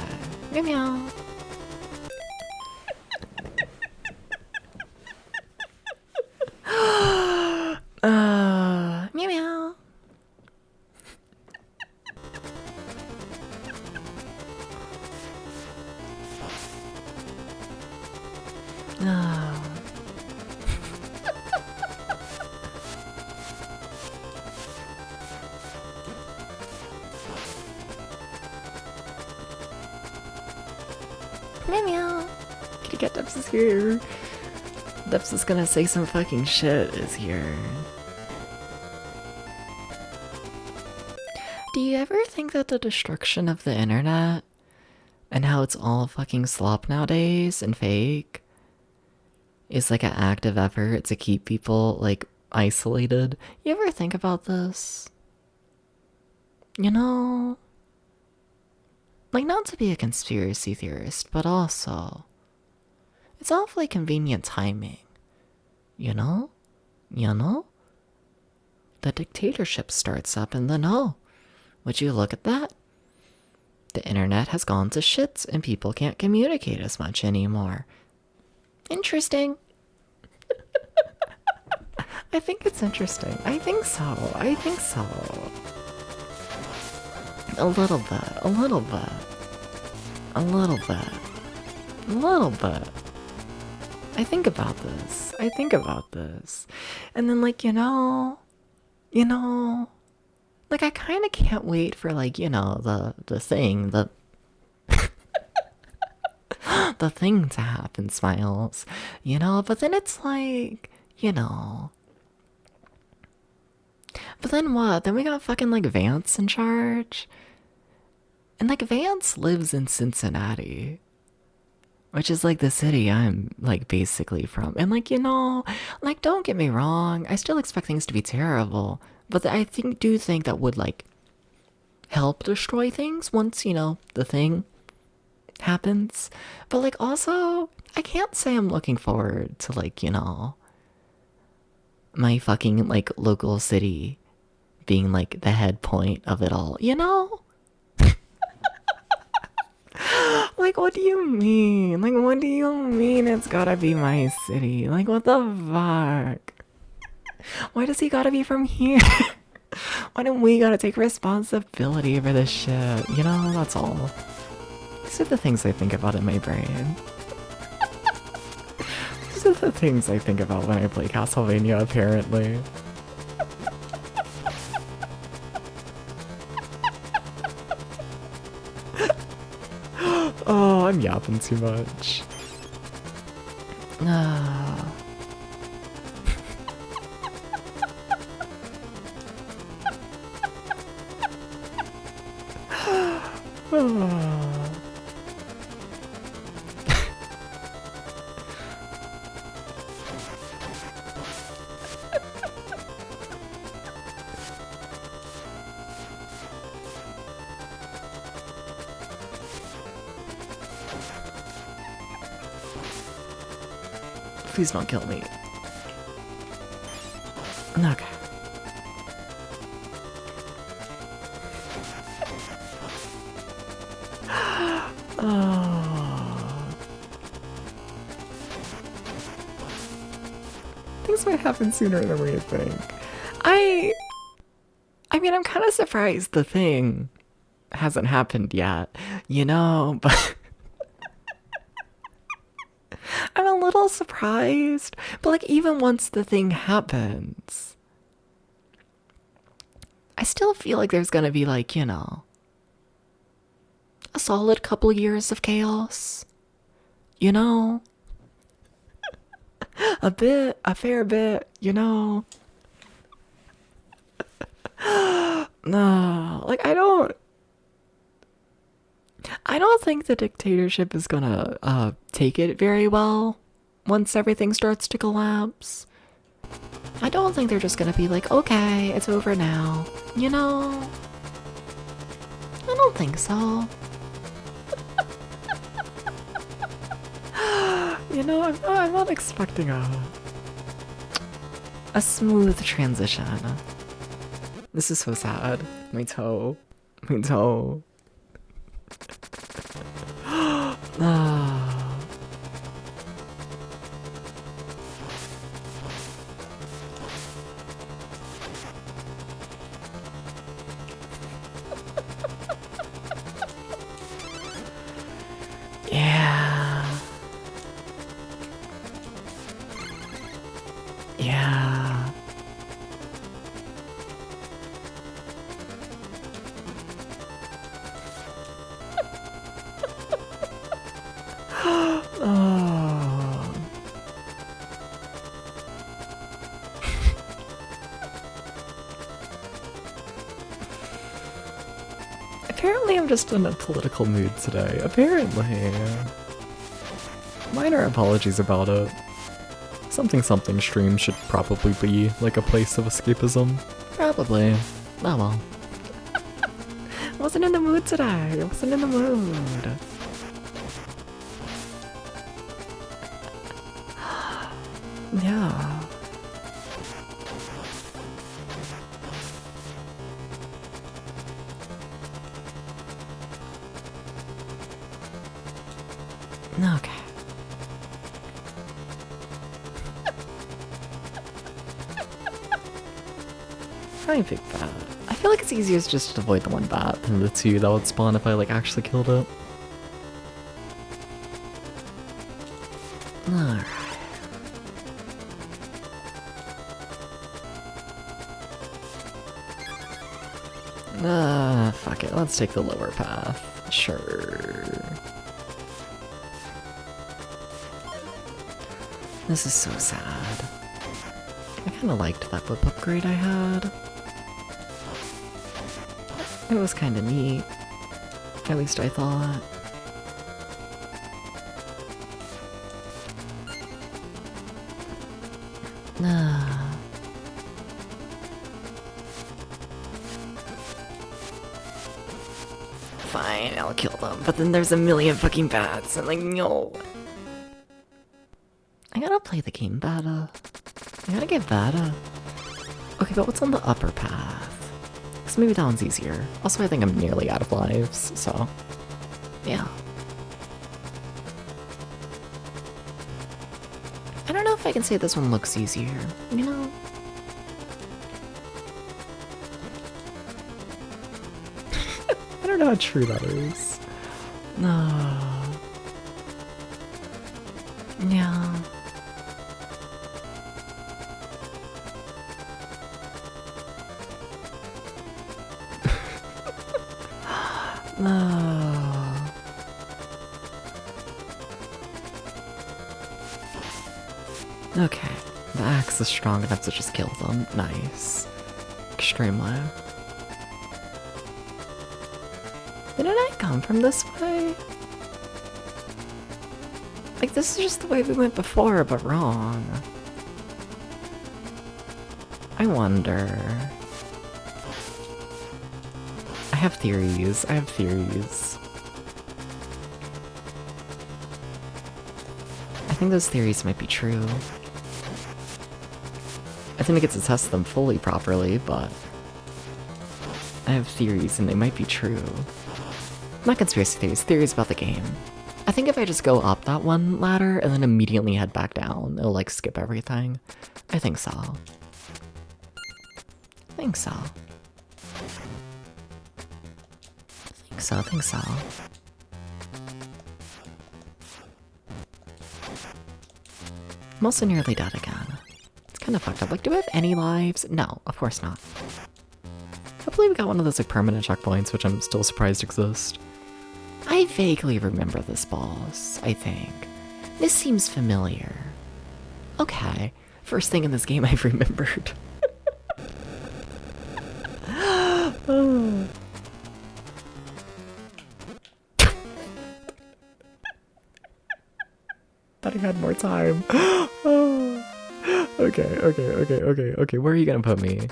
Meow meow. Meow meow. Oh. Meow meow. Kitty cat Dubs is here. Dubs is gonna say some fucking shit is here. Do you ever think that the destruction of the internet and how it's all fucking slop nowadays and fake is like an active effort to keep people like isolated? You ever think about this? You know, like, not to be a conspiracy theorist, but also it's awfully convenient timing. You know? You know? The dictatorship starts up and then, oh, would you look at that? The internet has gone to shits and people can't communicate as much anymore. Interesting. I think it's interesting. I think so. I think so. A little bit. A little bit. A little bit. A little bit. I think about this. I think about this. And then, like, you know, like, I kind of can't wait for, like, you know, the thing, the thing to happen, Smiles, you know, but then it's like, you know, but then what? Then we got fucking, like, Vance in charge, and, like, Vance lives in Cincinnati, which is, like, the city I'm, like, basically from, and, like, you know, like, don't get me wrong, I still expect things to be terrible, but I do think that would, like, help destroy things once, you know, the thing happens. But, like, also, I can't say I'm looking forward to, like, you know, my fucking, like, local city being, like, the head point of it all, you know? Like, what do you mean? Like, what do you mean it's gotta be my city? Like, what the fuck? Why does he gotta be from here? Why don't we gotta take responsibility for this shit? You know, that's all. These are the things I think about in my brain. These are the things I think about when I play Castlevania, apparently. Oh, I'm yapping too much. Ah. Please don't kill me. Okay. Oh. Things might happen sooner than we think. I mean, I'm kind of surprised the thing hasn't happened yet, you know, but I'm a little surprised. But like, even once the thing happens, I still feel like there's gonna be like, you know, a solid couple years of chaos, you know? A fair bit, you know? No, like I don't think the dictatorship is gonna take it very well once everything starts to collapse. I don't think they're just gonna be like, okay, it's over now. You know? I don't think so. You know, I'm not expecting a smooth transition. This is so sad. My toe. My toe. Ah. Yeah. Yeah. Oh. Apparently I'm just in a political mood today. Apparently. Minor apologies about it. Something stream should probably be like a place of escapism. Probably. Oh well. Wasn't in the mood today. Wasn't in the mood. Yeah. Okay. Probably big bat. I feel like it's easiest just to avoid the one bat than the two that would spawn if I like actually killed it. Alright. Fuck it, let's take the lower path. Sure. This is so sad. I kinda liked that whip upgrade I had. It was kinda neat. At least I thought. Fine, I'll kill them. But then there's a million fucking bats, and like, no. I gotta play the game better. I gotta get better. Okay, but what's on the upper path? Because maybe that one's easier. Also, I think I'm nearly out of lives, so... yeah. I don't know if I can say this one looks easier, you know? I don't know how true that is. No. Yeah. No. Okay. The axe is strong enough to just kill them. Nice. Extremely. Didn't I come from this way? Like, this is just the way we went before, but wrong. I wonder. I have theories. I have theories. I think those theories might be true. I think I get to test them fully properly, but I have theories and they might be true. Not conspiracy theories, theories about the game. I think if I just go up that one ladder and then immediately head back down, it'll like skip everything. I think so. I think so. I think so. I'm also nearly dead again. It's kind of fucked up. Like, do I have any lives? No, of course not. Hopefully we got one of those like permanent checkpoints, which I'm still surprised exist. I vaguely remember this boss, I think. This seems familiar. Okay, first thing in this game I've remembered. Oh. Thought I had more time. Oh. Okay. Where are you gonna put me?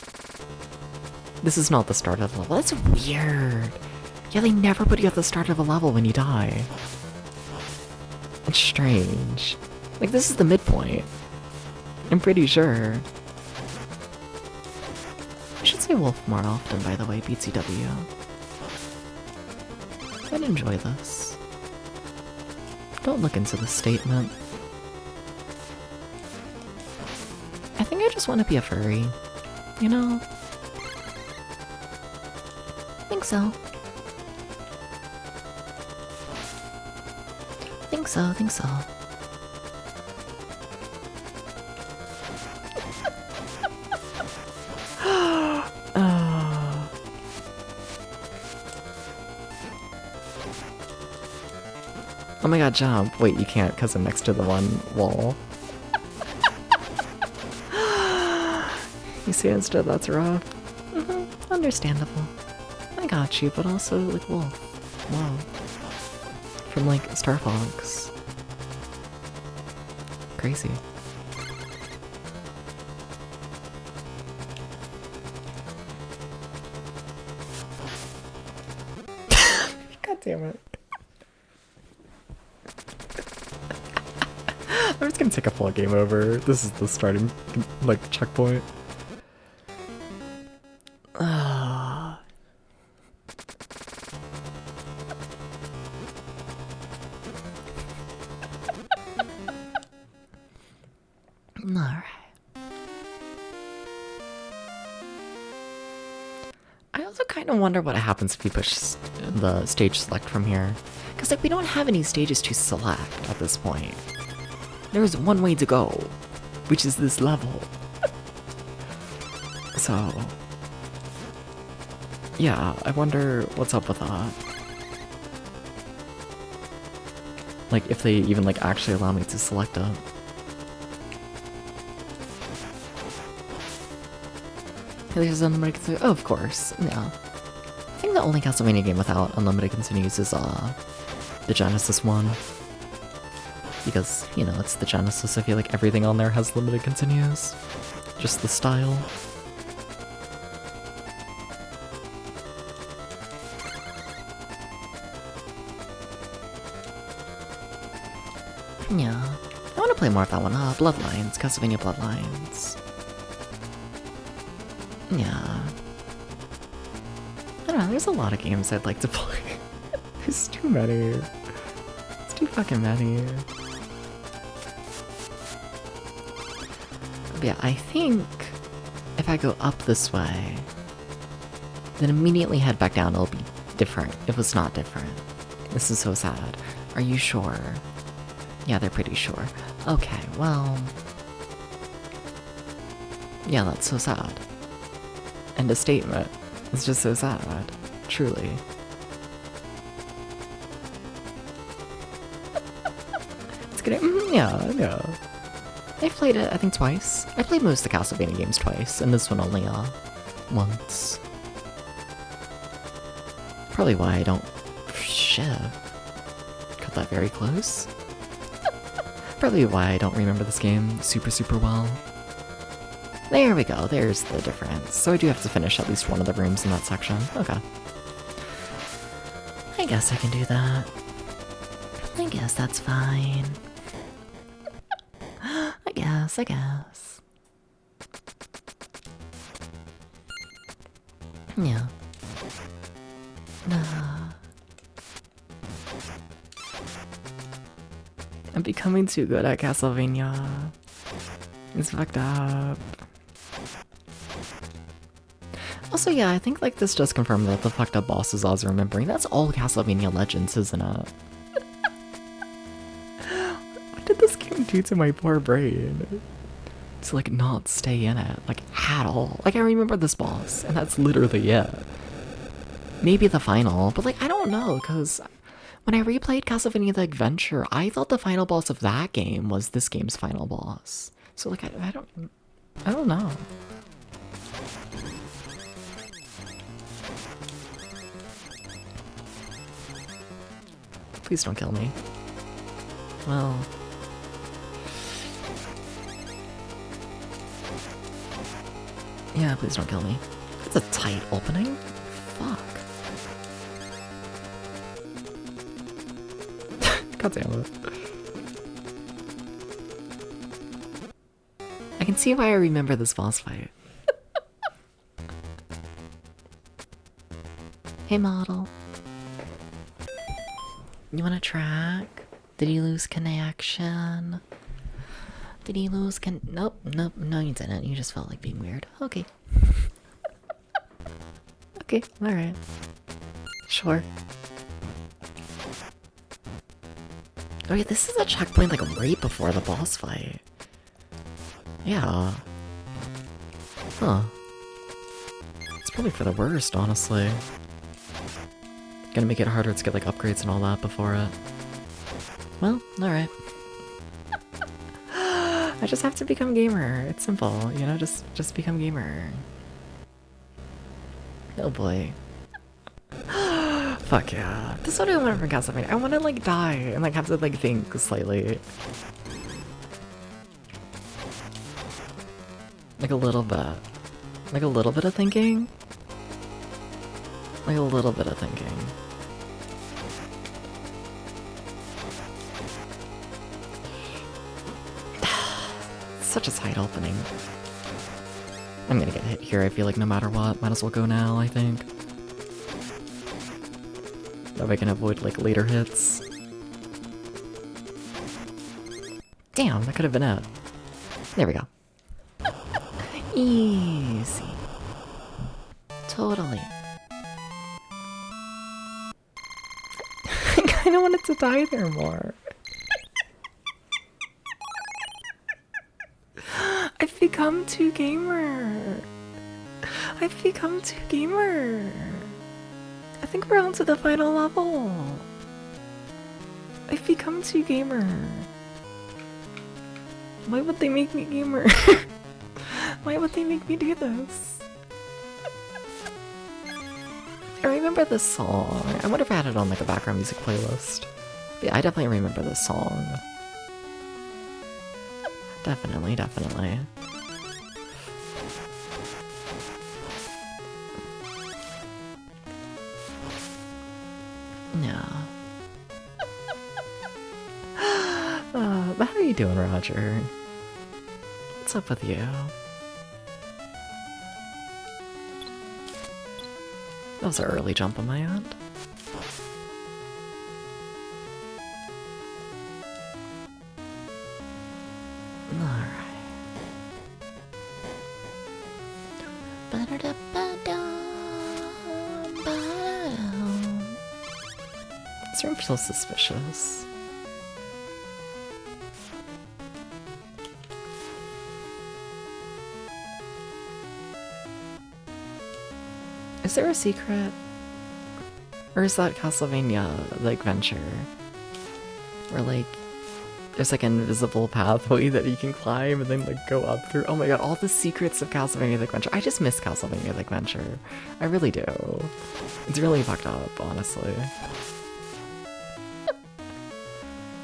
This is not the start of the level. That's weird. Yeah, they never put you at the start of a level when you die. It's strange. Like, this is the midpoint. I'm pretty sure. I should say wolf more often, by the way, BTW. I'd enjoy this. Don't look into the statement. I think I just want to be a furry. You know? I think so. I think so. Oh my god, jump. Wait, you can't because I'm next to the one wall. You see instead, that's rough. Understandable. I got you, but also, like, wolf. Wow. From, like, Star Fox. Crazy. God damn it. I'm just gonna take a full game over. This is the starting, like, checkpoint. Alright. I also kind of wonder what happens if you push the stage select from here. Because, like, we don't have any stages to select at this point. There's one way to go, which is this level. So, yeah, I wonder what's up with that. Like, if they even, like, actually allow me to select it. There's unlimited continues. Oh, of course, yeah. I think the only Castlevania game without unlimited continues is, the Genesis one. Because, you know, it's the Genesis. I feel like everything on there has limited continues. Just the style. Yeah. I want to play more of that one. Bloodlines. Castlevania Bloodlines. Yeah. I don't know, there's a lot of games I'd like to play. There's too many. It's too fucking many. But yeah, I think if I go up this way, then immediately head back down, it'll be different. It was not different. This is so sad. Are you sure? Yeah, they're pretty sure. Okay, well... yeah, that's so sad. End of statement. It's just so sad. Truly. It's gonna... yeah. I've played it, I think, twice. I played most of the Castlevania games twice, and this one only, once. Probably why I don't... shit. Cut that very close. Probably why I don't remember this game super well. There we go, there's the difference. So I do have to finish at least one of the rooms in that section. Okay. I guess I can do that. I guess that's fine. I guess. Yeah. Nah. I'm becoming too good at Castlevania. It's fucked up. Also, yeah, I think like this just confirmed that the fucked up bosses I was remembering, that's all Castlevania Legends, isn't it? What did this game do to my poor brain? To like not stay in it, like at all. Like I remember this boss, and that's literally it. Maybe the final, but like I don't know, because when I replayed Castlevania The Adventure, I thought the final boss of that game was this game's final boss. So like I don't know. Please don't kill me. Well. Yeah, please don't kill me. That's a tight opening. Fuck. God damn it. I can see why I remember this boss fight. Hey, model. You want to track? Did he lose connection? Did he lose Nope, no you didn't. You just felt like being weird. Okay. Okay, alright. Sure. Oh yeah, this is a checkpoint like right before the boss fight. Yeah. Huh. It's probably for the worst, honestly. Gonna make it harder to get like upgrades and all that before it. Well, alright. I just have to become gamer. It's simple, you know, just become gamer. Oh boy. Fuck yeah. This is what I want from Castlevania. I want to like die and like have to like think slightly. Like a little bit. Like a little bit of thinking. Like a little bit of thinking. Such a tight opening. I'm gonna get hit here, I feel like no matter what. Might as well go now, I think. That way I can avoid like later hits. Damn, that could have been it. There we go. Easy. Totally. I kinda wanted to die there more. I've become too gamer. I've become too gamer. I think we're on to the final level. I've become too gamer. Why would they make me gamer? Why would they make me do this? I remember this song. I wonder if I had it on like a background music playlist. But yeah, I definitely remember this song. Definitely, definitely. Yeah. How are you doing, Roger? What's up with you? That was an early jump on my end. This room feels suspicious. Is there a secret? Or is that Castlevania, like, Venture? Where, like, there's, like, an invisible pathway that you can climb and then, like, go up through. Oh my god, all the secrets of Castlevania, like, Venture. I just miss Castlevania, like, Venture. I really do. It's really fucked up, honestly.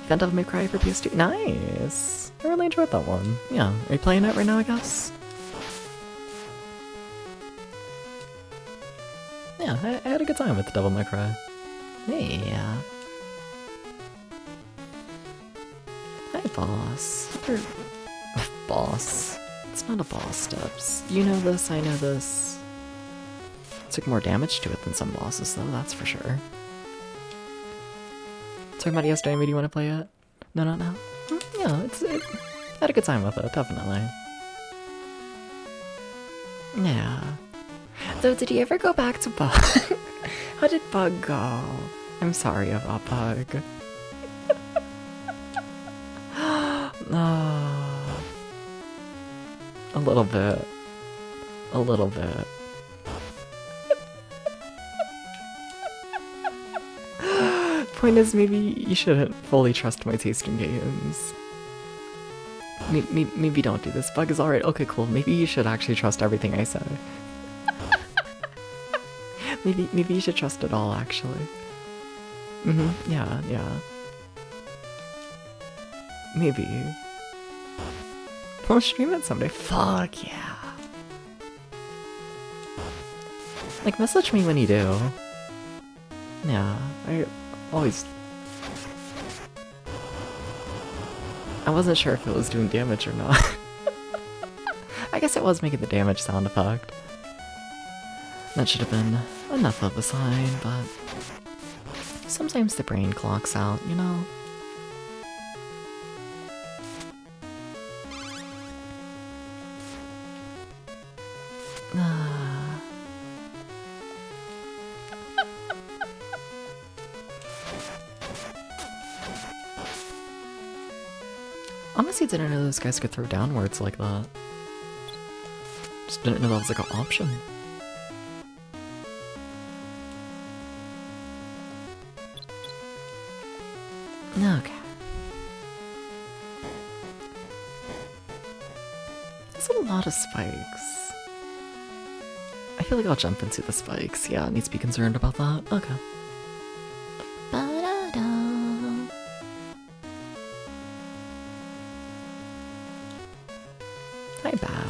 Devil May Cry for PS2. Nice! I really enjoyed that one. Yeah, are you playing it right now, I guess? Yeah, I had a good time with Devil May Cry. Hey, yeah. Hi, boss. boss. It's not a boss, Steps. You know this, I know this. Took more damage to it than some bosses, though, that's for sure. Talking about yesterday, maybe you want to play it? No. Yeah, it had a good time with it, definitely. Yeah. Though, did you ever go back to Bug? How did Bug go? I'm sorry about Bug. A little bit. A little bit. Point is, maybe you shouldn't fully trust my taste in games. Maybe don't do this. Bug is alright. Okay, cool. Maybe you should actually trust everything I say. maybe you should trust it all, actually. Yeah. Maybe. We'll stream it someday. Fuck yeah. Like, message me when you do. Yeah, I wasn't sure if it was doing damage or not. I guess it was making the damage sound effect. That should have been enough of a sign, but sometimes the brain clocks out, you know? Honestly, didn't know those guys could throw downwards like that. Just didn't know that was like an option. Okay. There's a lot of spikes. I feel like I'll jump into the spikes. Yeah, I need to be concerned about that. Okay. Hi, Bat.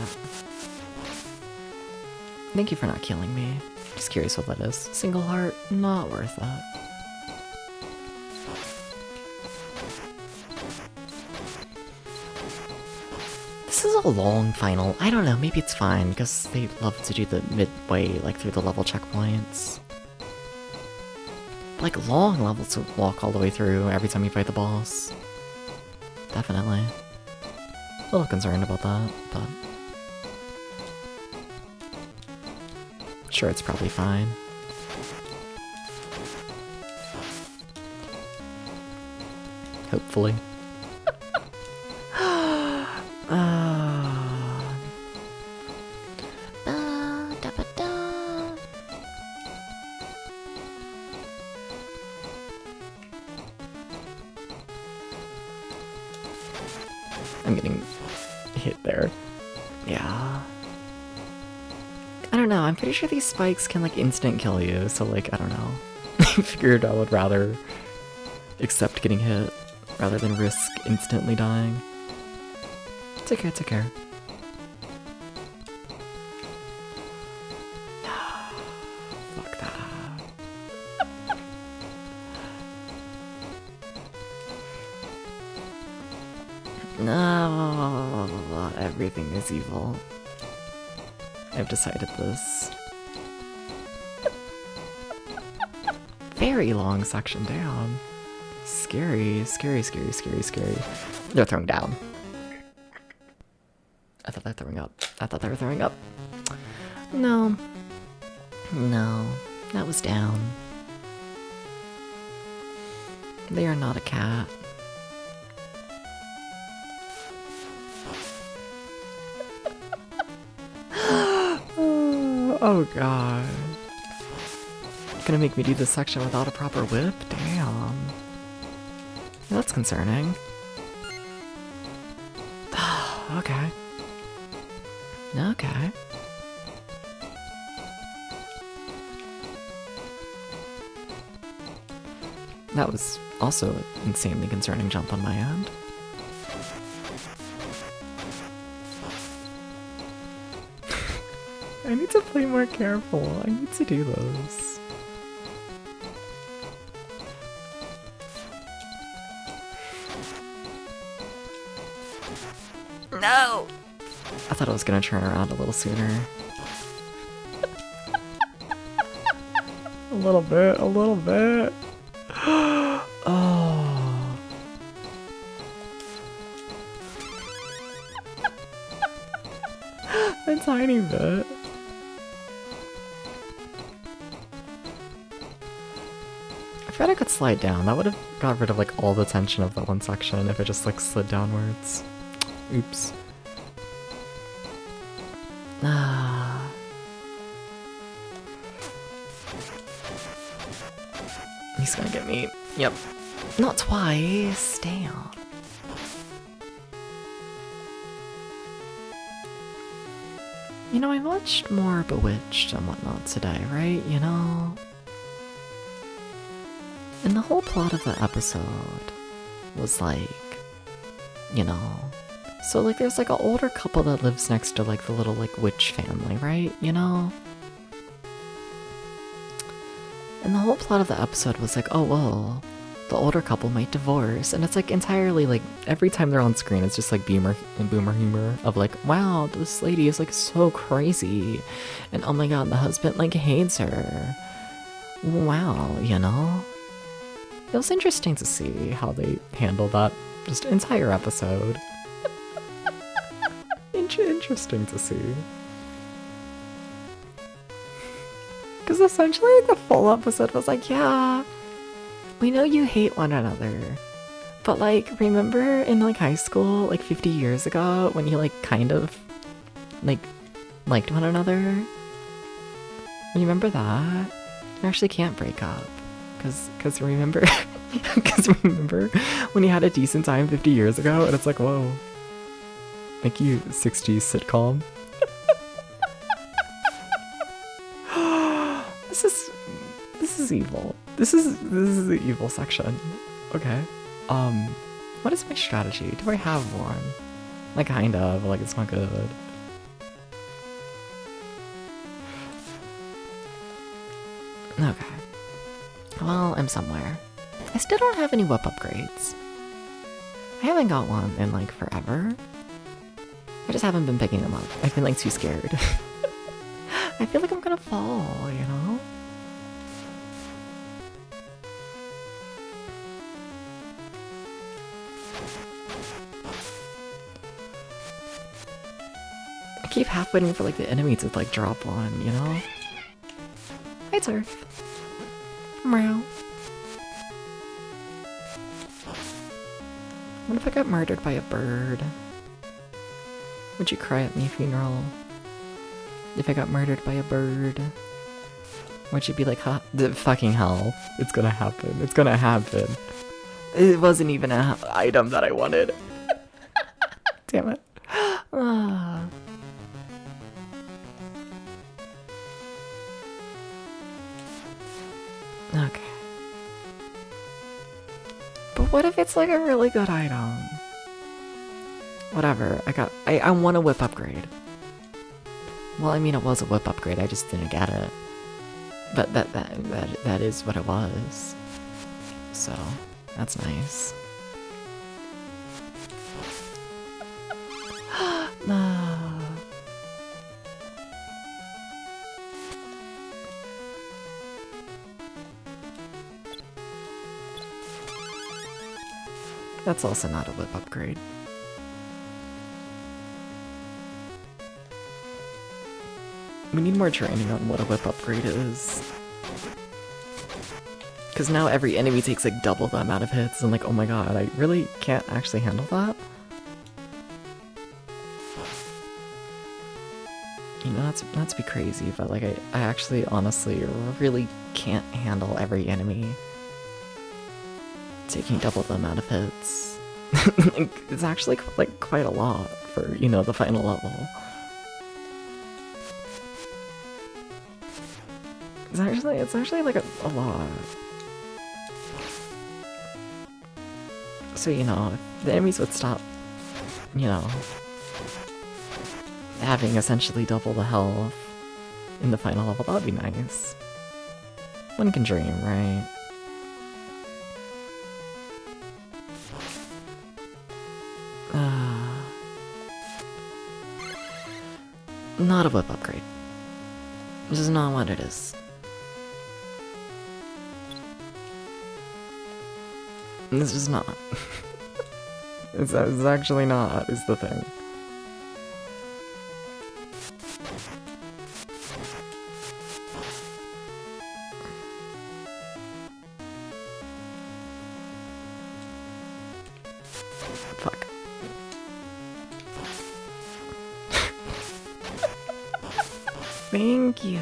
Thank you for not killing me. Just curious what that is. Single heart, not worth it. This is a long final. I don't know, maybe it's fine, because they love to do the midway, like through the level checkpoints. Like long levels to walk all the way through every time you fight the boss. Definitely. A little concerned about that, but sure, it's probably fine. Hopefully. I'm getting hit there. Yeah. I don't know, I'm pretty sure these spikes can like instant kill you, so like, I don't know. I figured I would rather accept getting hit rather than risk instantly dying. Take care, take care. Fuck that. No, everything is evil. I've decided this. Very long section down. Scary, scary, scary, scary, scary. They're throwing down. I thought they're throwing up. I thought they were throwing up. No. No, that was down. They are not a cat. Oh god. Gonna make me do this section without a proper whip? Damn. That's concerning. Okay. Okay. That was also an insanely concerning jump on my end. I need to play more careful. I need to do those. No! I thought it was gonna turn around a little sooner. A little bit, a little bit. Oh. A tiny bit. I forgot I could slide down. That would have got rid of like all the tension of that one section if it just like slid downwards. Oops. Ah. He's gonna get me. Yep. Not twice. Damn. You know, I watched more Bewitched and whatnot today, right? You know? And the whole plot of the episode was like, you know, so like there's like an older couple that lives next to like the little like witch family, right? You know? And the whole plot of the episode was like, oh well, the older couple might divorce, and it's like entirely like every time they're on screen it's just like boomer humor of like, wow, this lady is like so crazy, and oh my god, the husband like hates her. Wow, you know? It was interesting to see how they handled that just entire episode. Interesting to see. Because essentially the full episode was like, yeah, we know you hate one another, but like, remember in like high school, like 50 years ago, when you like kind of like liked one another? Remember that? You actually can't break up. Cause remember, remember when you had a decent time 50 years ago, and it's like, whoa. Thank you, 60s sitcom. This is evil. This is the evil section. Okay. What is my strategy? Do I have one? Like kind of, but like it's not good. Okay. Well, I'm somewhere. I still don't have any whip upgrades. I haven't got one in like forever. I just haven't been picking them up. I've been like too scared. I feel like I'm gonna fall, you know? I keep half waiting for like the enemy to like drop one, you know? Hi, Turf. Meow. What if I got murdered by a bird? Would you cry at me, funeral? If I got murdered by a bird? Would you be like, huh? Fucking hell. It's gonna happen. It's gonna happen. It wasn't even an item that I wanted. Damn it. Ah. Okay. But what if it's like a really good item? Whatever, I want a whip upgrade. Well, I mean, it was a whip upgrade, I just didn't get it. But that is what it was. So, that's nice. No. That's also not a whip upgrade. We need more training on what a whip upgrade is. Because now every enemy takes like double the amount of hits, and like, oh my god, I really can't actually handle that. You know, not to be crazy, but like I actually honestly really can't handle every enemy taking double the amount of hits. It's actually like quite a lot for, you know, the final level. It's actually like a lot. So, you know, if the enemies would stop, you know, having essentially double the health in the final level, that would be nice. One can dream, right? Not a whip upgrade. This is not what it is. This is not. It's actually not, is the thing. Fuck. Thank you.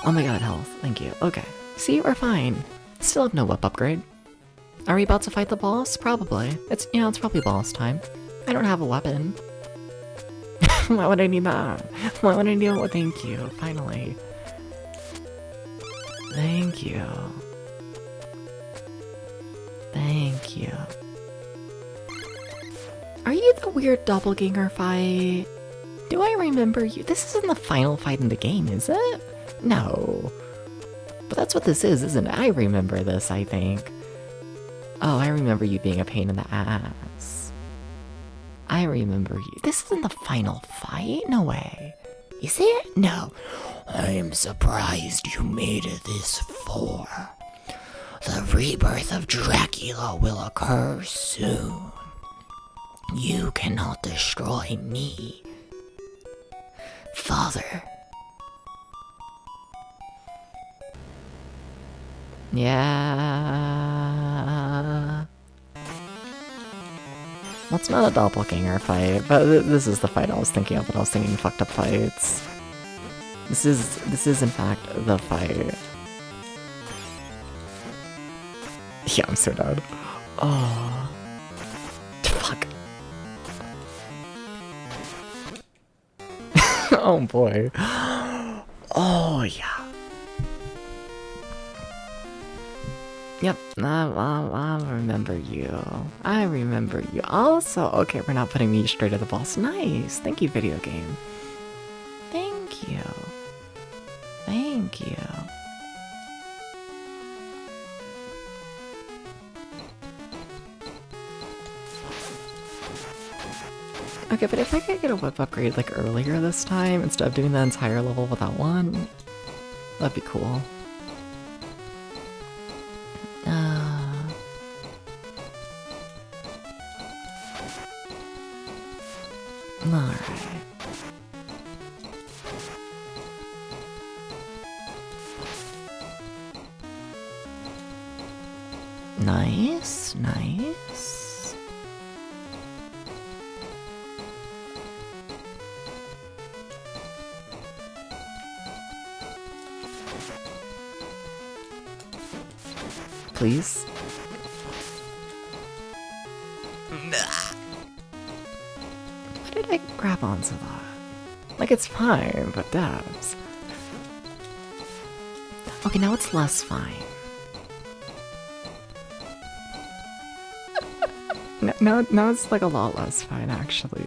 Oh my god, health. Thank you. Okay. See, we're fine. Still have no whip upgrade. Are we about to fight the boss? Probably. It's probably boss time. I don't have a weapon. Why would I need that? Why would I need it? Thank you. Finally. Thank you. Thank you. Are you the weird doppelganger fight? Do I remember you? This isn't the final fight in the game, is it? No. But that's what this is, isn't it? I remember this, I think. Oh, I remember you being a pain in the ass. I remember you. This isn't the final fight? No way. Is it? No. I'm surprised you made it this far. The rebirth of Dracula will occur soon. You cannot destroy me. Father. Yeah. That's not a doppelganger fight, but this is the fight I was thinking of when I was thinking fucked up fights. This is in fact the fight. Yeah, I'm so dead. Oh. Fuck. Oh boy. Oh yeah. Yep, I remember you. I remember you. Also, okay, we're not putting me straight at the boss. Nice. Thank you, video game. Thank you. Thank you. Okay, but if I could get a whip upgrade like earlier this time, instead of doing the entire level without one, that'd be cool. Alright. Nice, nice. Please? Why did I grab onto that? Like, it's fine, but dabs. Okay, now it's less fine. Now it's like a lot less fine, actually.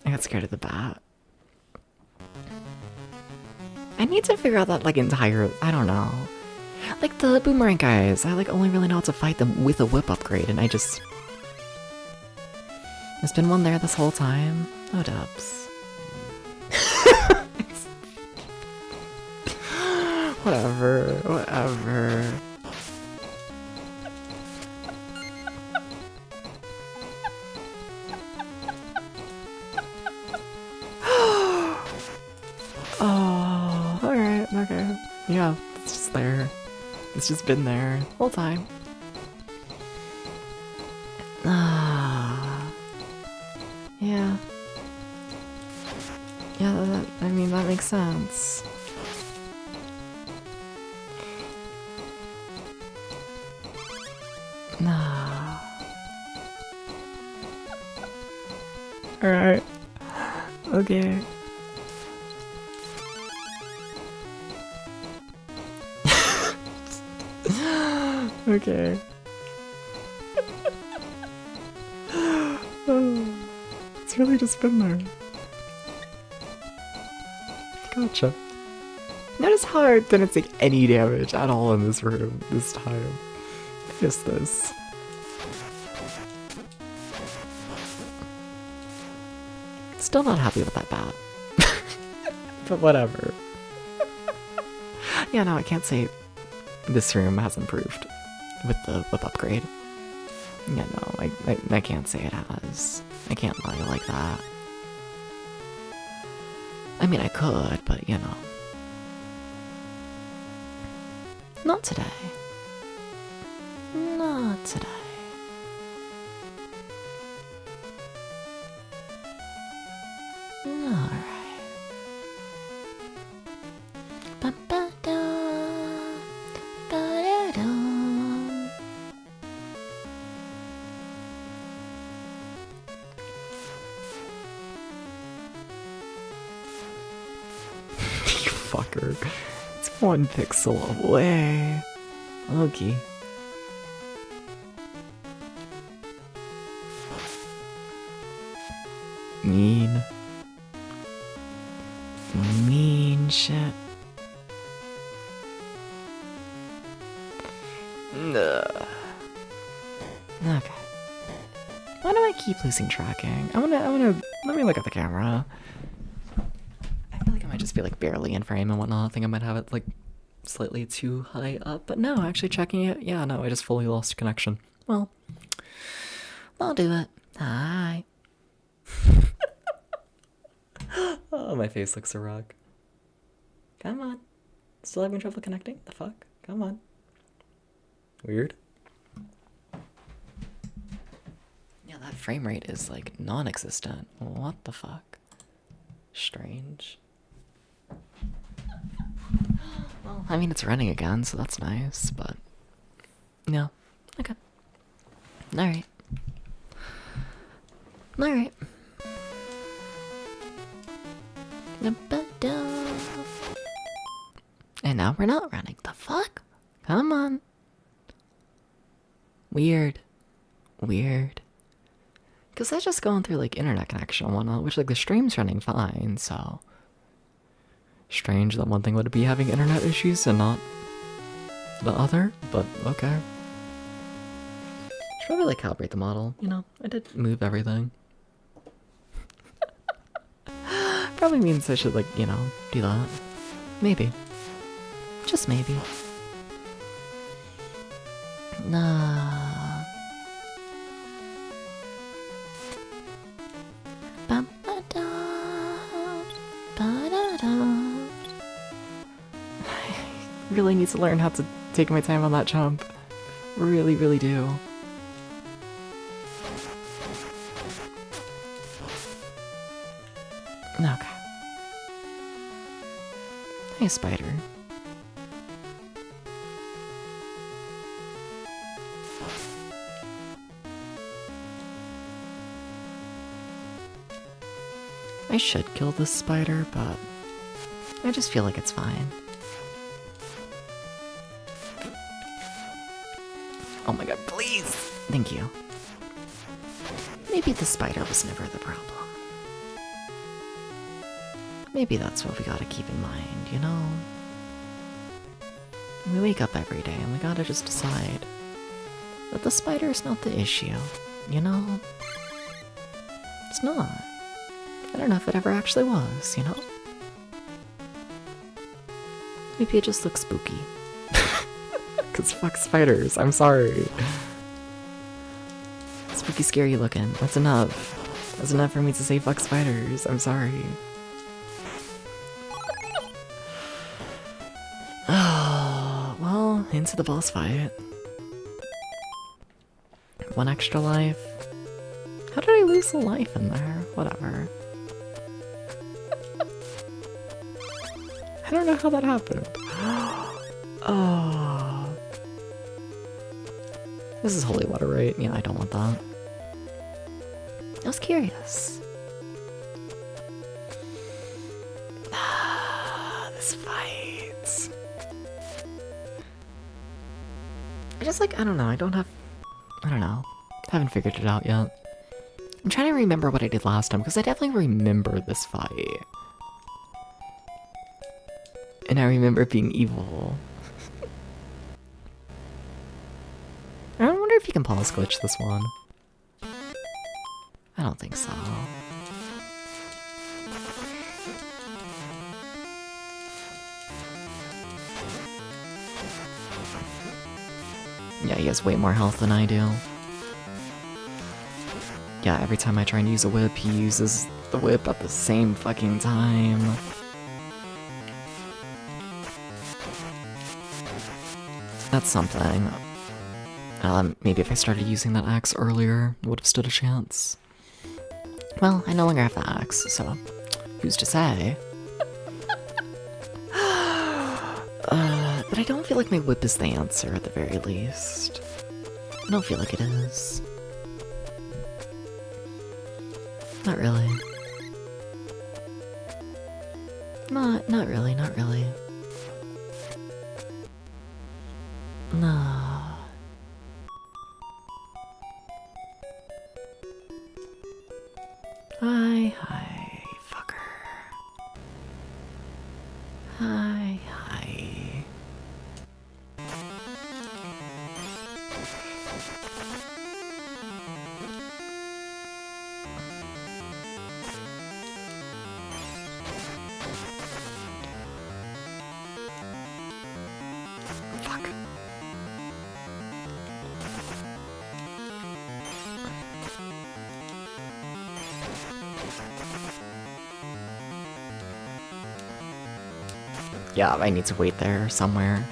I got scared of the bat. I need to figure out that like entire, I don't know. Like the boomerang guys, I like only really know how to fight them with a whip upgrade, and I just... There's been one there this whole time. Oh, dubs. Whatever, whatever. Oh, alright, okay. Yeah, it's just there. It's just been there the whole time. Yeah. Yeah, I mean, that makes sense. Alright. Okay. Okay. Oh, it's really just been there. Gotcha. Notice how I didn't take any damage at all in this room this time. Missed this. Still not happy with that bat. But whatever. Yeah, no, I can't say this room has improved with the whip upgrade. Yeah, no, I can't say it has. I can't lie like that. I mean, I could, but you know. Not today. Not today. Alright. You fucker. It's 1 pixel away. Okay. Mean. Mean shit. Ugh. Okay. Why do I keep losing tracking? I wanna, let me look at the camera. I feel like I might just be like barely in frame and whatnot. I think I might have it like slightly too high up, but no, actually checking it, yeah, no, I just fully lost connection. Well, I'll do it. Hi. Oh, my face looks so rock. Come on. Still having trouble connecting? The fuck? Come on. Weird. Yeah, that frame rate is like non-existent. What the fuck? Strange. Well, I mean, it's running again, so that's nice, but... Yeah. Okay. Alright. Alright. And now we're not running. The fuck? Come on. Weird. Weird. Because that's just going through like internet connection and whatnot, which like the stream's running fine, so... Strange that one thing would be having internet issues and not the other, but okay. Should probably like calibrate the model, you know, I did move everything. Probably means I should like, you know, do that. Maybe. Just maybe. Nah. I really need to learn how to take my time on that jump. Really, really do. Okay. Hey, spider. I should kill this spider, but I just feel like it's fine. Oh my god, please! Thank you. Maybe the spider was never the problem. Maybe that's what we gotta keep in mind, you know? We wake up every day and we gotta just decide that the spider is not the issue, you know? It's not. I don't know if it ever actually was, you know? Maybe it just looks spooky. Cause fuck spiders, I'm sorry. Spooky, scary looking. That's enough. That's enough for me to say fuck spiders. I'm sorry. Well, into the boss fight. 1 extra life. How did I lose a life in there? Whatever. I don't know how that happened. Oh. This is holy water, right? Yeah, I don't want that. I was curious. This fight. I just like, I don't know, I don't know. Haven't figured it out yet. I'm trying to remember what I did last time, because I definitely remember this fight. And I remember being evil. I wonder if you can pause glitch this one. I don't think so. Yeah, he has way more health than I do. Yeah, every time I try and use a whip, he uses the whip at the same fucking time. That's something. Maybe if I started using that axe earlier, I would have stood a chance. Well, I no longer have the axe, so who's to say? But I don't feel like my whip is the answer at the very least. I don't feel like it is. Not really. Not really, not really. No. Hi, fucker. Hi. Fuck. Yeah, I need to wait there somewhere.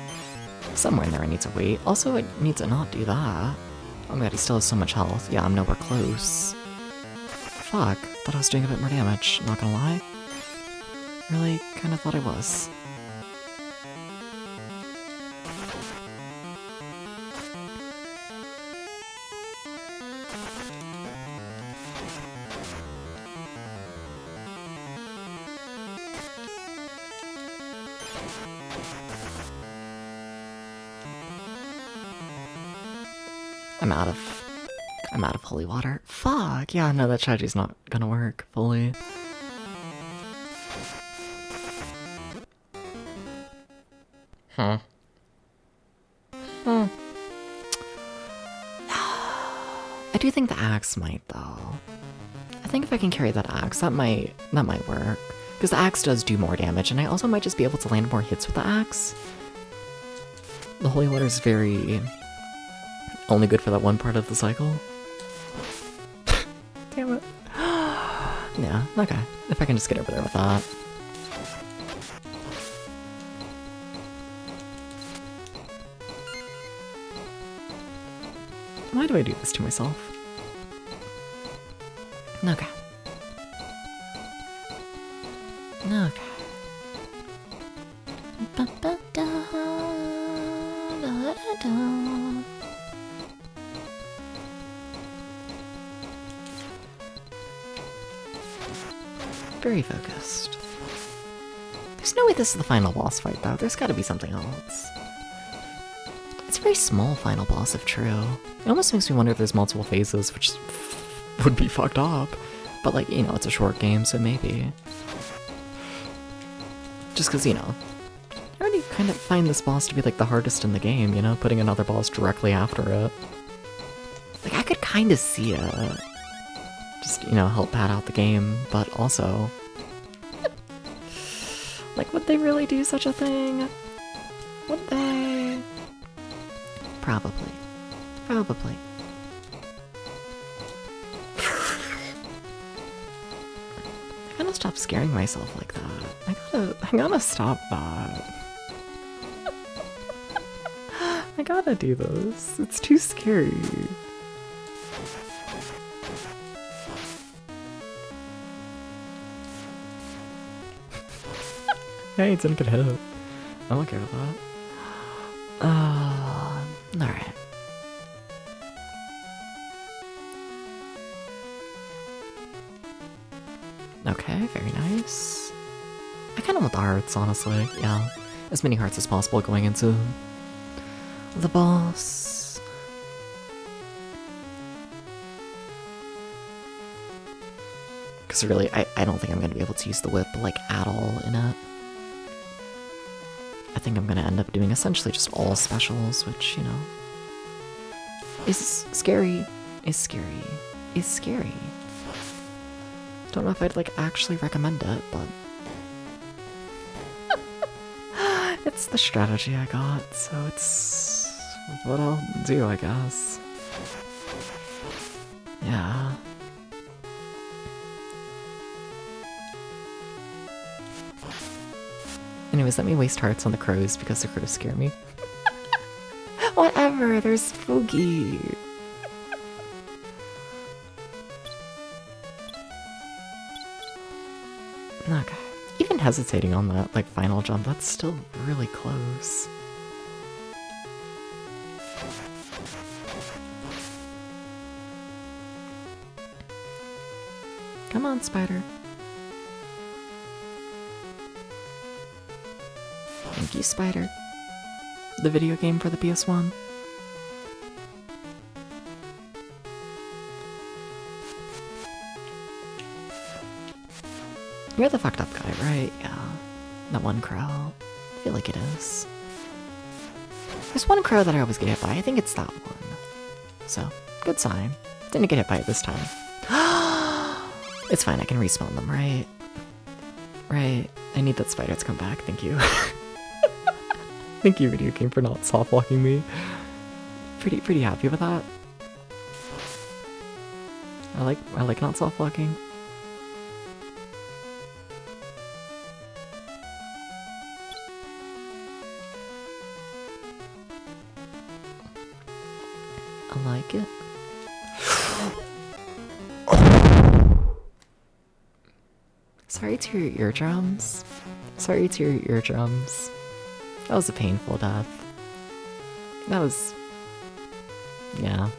Somewhere in there I need to wait. Also, I need to not do that. Oh my god, he still has so much health. Yeah, I'm nowhere close. Fuck, thought I was doing a bit more damage, not gonna lie. Really kinda thought I was. I'm out of holy water. Fuck, yeah, no, that strategy's not gonna work fully. I do think the axe might, though. I think if I can carry that axe, that might work. Because the axe does do more damage, and I also might just be able to land more hits with the axe. The holy water is very... only good for that one part of the cycle. Damn it. Yeah, okay. If I can just get over there with that. Why do I do this to myself? Okay. Okay. Very focused. There's no way this is the final boss fight, though. There's gotta be something else. It's a very small final boss, if true. It almost makes me wonder if there's multiple phases, which would be fucked up. But, like, you know, it's a short game, so maybe. Just because, you know, I already kind of find this boss to be, like, the hardest in the game, you know? Putting another boss directly after it. Like, I could kind of see it. Just, you know, help pad out the game, but also... like, would they really do such a thing? Would they? Probably. Probably. I gotta stop scaring myself like that. I gotta stop that. I gotta do this. It's too scary. Hey, it's in a good hit. I'm okay with that. Alright. Okay, very nice. I kinda want the hearts, honestly. Yeah. As many hearts as possible going into the boss. Because really, I don't think I'm gonna be able to use the whip, like, at all in it. think I'm gonna end up doing essentially just all specials, which, you know, is scary. Is scary. Is scary. Don't know if I'd like actually recommend it, but it's the strategy I got, so it's what I'll do, I guess. Yeah. Anyways, let me waste hearts on the crows because the crows scare me. Whatever, there's spooky. Okay. Even hesitating on that, like, final jump, that's still really close. Come on, spider. Thank you, Spider. The video game for the PS1. You're the fucked up guy, right? Yeah. That one crow. I feel like it is. There's one crow that I always get hit by. I think it's that one. So, good sign. Didn't get hit by it this time. It's fine, I can respawn them, right? Right. I need that spider to come back, thank you. Thank you, video game, for not soft walking me. Pretty happy with that. I like not soft walking. I like it. Sorry to your eardrums. Sorry to your eardrums. That was a painful death. That was... yeah.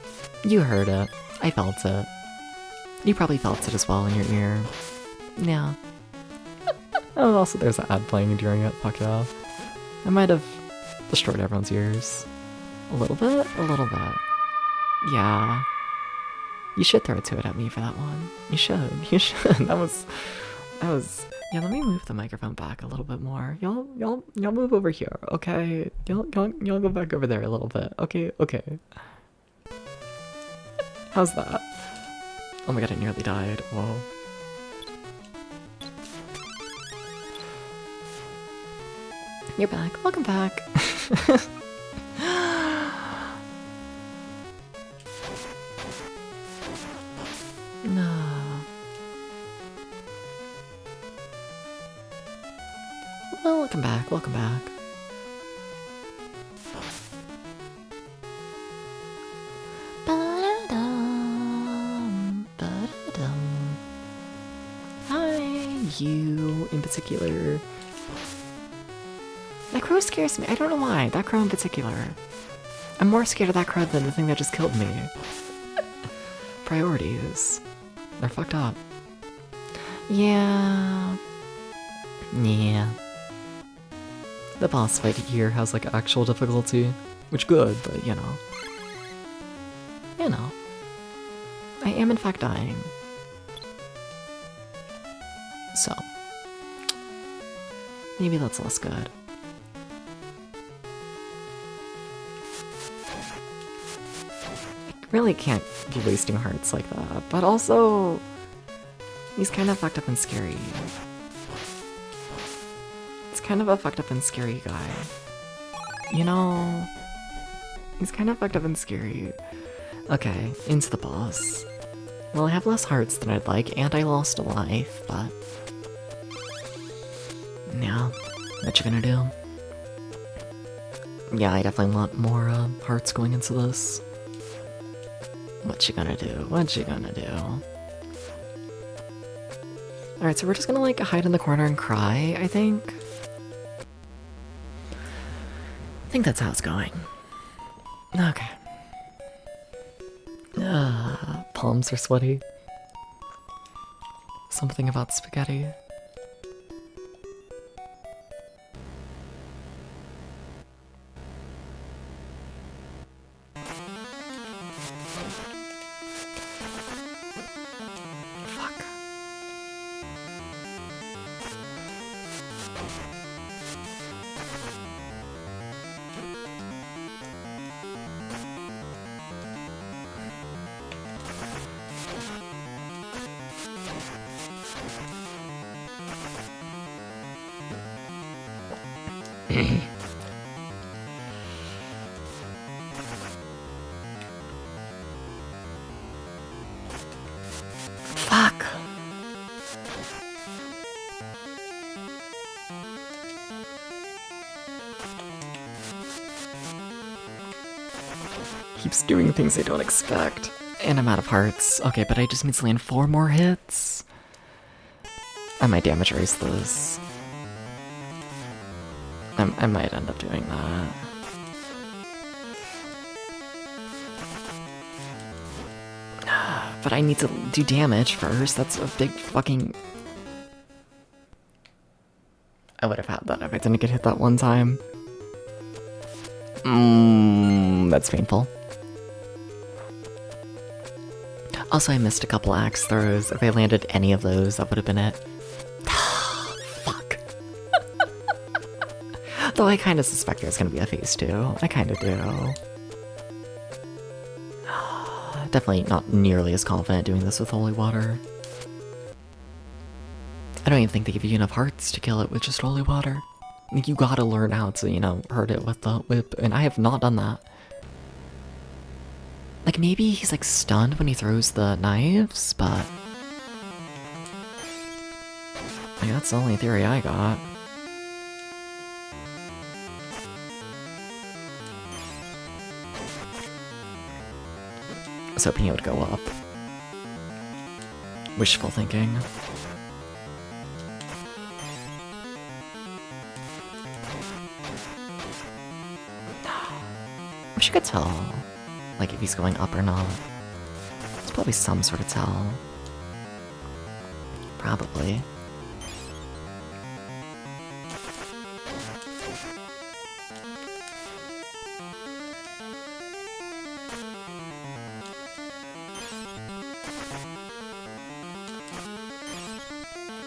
You heard it. I felt it. You probably felt it as well in your ear. Yeah. Oh, also there's an ad playing during it. Fuck yeah. I might have destroyed everyone's ears. A little bit? A little bit. Yeah. You should throw it at me for that one. You should. You should. That was... yeah, let me move the microphone back a little bit more. Y'all move over here, okay? Y'all go back over there a little bit. Okay, okay. How's that? Oh my god, it nearly died. Whoa. You're back. Welcome back. No. Well, welcome back, welcome back. Ba-da-dum, ba-da-dum. Hi, you in particular. That crow scares me. I don't know why. That crow in particular. I'm more scared of that crow than the thing that just killed me. Priorities. They're fucked up. Yeah. Yeah. The boss fight here has like actual difficulty, which good, but you know. You know. I am in fact dying. So. Maybe that's less good. Really can't be wasting hearts like that, but also he's kind of fucked up and scary. It's kind of a fucked up and scary guy. You know, he's kind of fucked up and scary. Okay, into the boss. Well, I have less hearts than I'd like, and I lost a life, but yeah, what you gonna do? Yeah, I definitely want more hearts going into this. What you gonna do? What you gonna do? Alright, so we're just gonna like hide in the corner and cry, I think. I think that's how it's going. Okay. Palms are sweaty. Something about spaghetti. Fuck. Keeps doing things I don't expect. And I'm out of hearts. Okay, but I just need to land 4 more hits. I might damage race this. I might end up doing that. But I need to do damage first. That's a big fucking... I would have had that if I didn't get hit that one time. That's painful. Also, I missed a couple axe throws. If I landed any of those, that would have been it. Fuck. Though I kind of suspect there's going to be a phase 2. I kind of do. Definitely not nearly as confident doing this with holy water. I don't even think they give you enough hearts to kill it with just holy water. Like, you gotta learn how to, you know, hurt it with the whip, and I have not done that. Like, maybe he's like stunned when he throws the knives, but... like, that's the only theory I got. I was hoping it would go up. Wishful thinking. I wish I could tell, like, if he's going up or not. There's probably some sort of tell. Probably.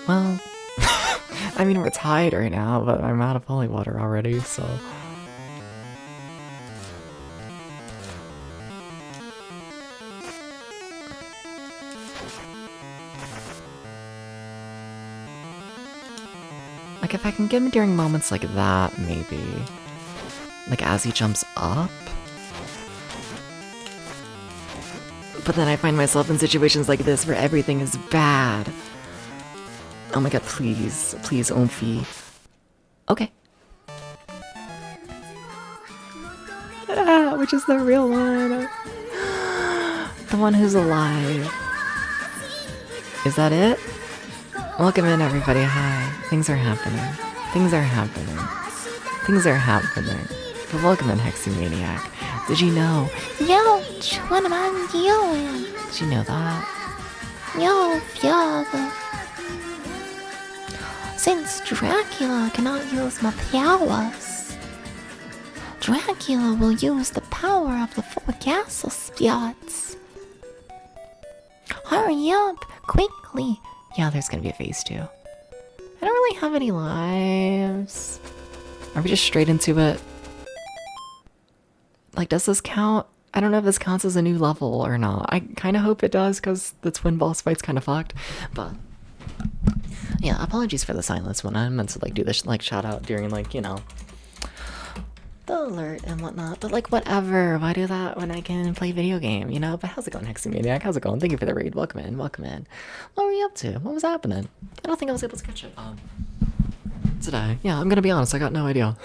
Well, I mean, we're tied right now, but I'm out of holy water already, so... like, if I can get him during moments like that, maybe. Like, as he jumps up? But then I find myself in situations like this where everything is bad. Oh my god, please. Please, Omfi. Okay. Ah, which is the real one? The one who's alive. Is that it? Welcome in, everybody. Hi. Things are happening. Things are happening. Things are happening. But welcome in, Hexymaniac. Did you know? Yo, what am I doing? Did you know that? Yo, since Dracula cannot use my powers, Dracula will use the power of the 4 castle spirits. Hurry up, quickly. Yeah, there's gonna be a phase 2. I don't really have any lives. Are we just straight into it? Like, does this count? I don't know if this counts as a new level or not. I kind of hope it does, because the twin boss fight's kind of fucked. But yeah, apologies for the silence when I meant to like do this like shout out during like, you know, the alert and whatnot. But like, whatever. Why do that when I can play video game, you know? But how's it going, Hexymaniac? How's it going? Thank you for the raid. Welcome in. Welcome in. What were you up to? What was happening? I don't think I was able to catch it today. Yeah, I'm gonna be honest. I got no idea.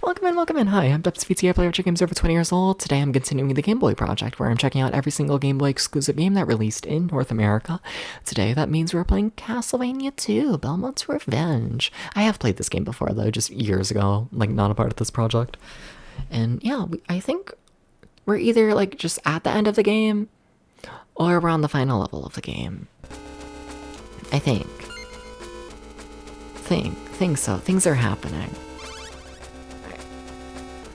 Welcome in. Hi, I'm Depps VTA player of games over 20 years old. Today I'm continuing the Gameboy project, where I'm checking out every single Gameboy exclusive game that released in North America. Today, that means we're playing Castlevania 2, Belmont's Revenge. I have played this game before, though, just years ago, like, not a part of this project. And yeah, I think we're either, like, just at the end of the game, or we're on the final level of the game. I think so. Things are happening.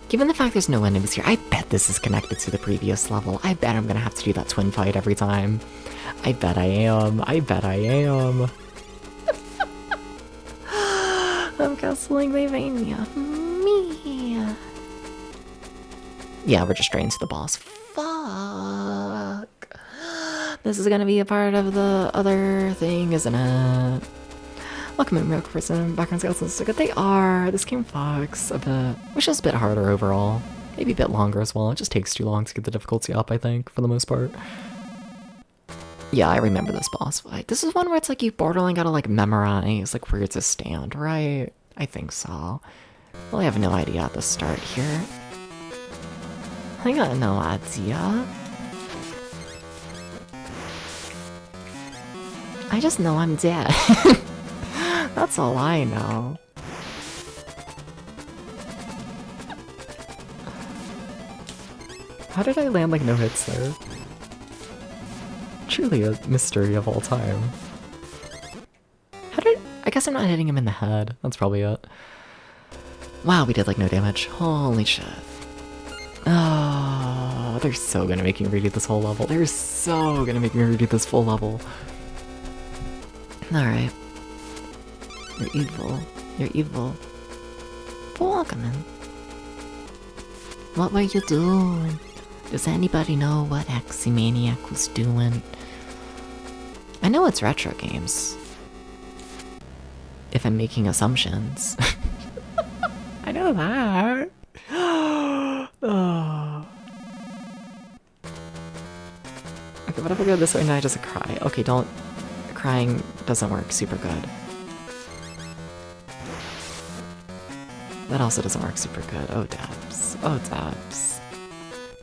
Given the fact there's no enemies here, I bet this is connected to the previous level. I bet I'm gonna have to do that twin fight every time. I bet I am. I'm castling Mavania. Me. Yeah, we're just straight into the boss. Fuck. This is gonna be a part of the other thing, isn't it? Welcome in, real person. Background skills are so good. They are. This game fucks a bit. Which is a bit harder overall. Maybe a bit longer as well. It just takes too long to get the difficulty up, I think, for the most part. Yeah, I remember this boss fight. This is one where it's like you borderline gotta like memorize like where to stand, right? I think so. Well, I have no idea at the start here. I got no idea. I just know I'm dead. That's all I know. How did I land like no hits there? Truly a mystery of all time. How did... I guess I'm not hitting him in the head. That's probably it. Wow, we did like no damage. Holy shit. Oh, they're so gonna make me redo this whole level. They're so gonna make me redo this full level. Alright. You're evil. You're evil. Welcome in. What were you doing? Does anybody know what Aximaniac was doing? I know it's retro games. If I'm making assumptions. I know that. Oh. Okay, what if I go this way and I just cry? Okay, don't... Crying doesn't work super good. That also doesn't work super good. Oh, dabs. Oh, dabs.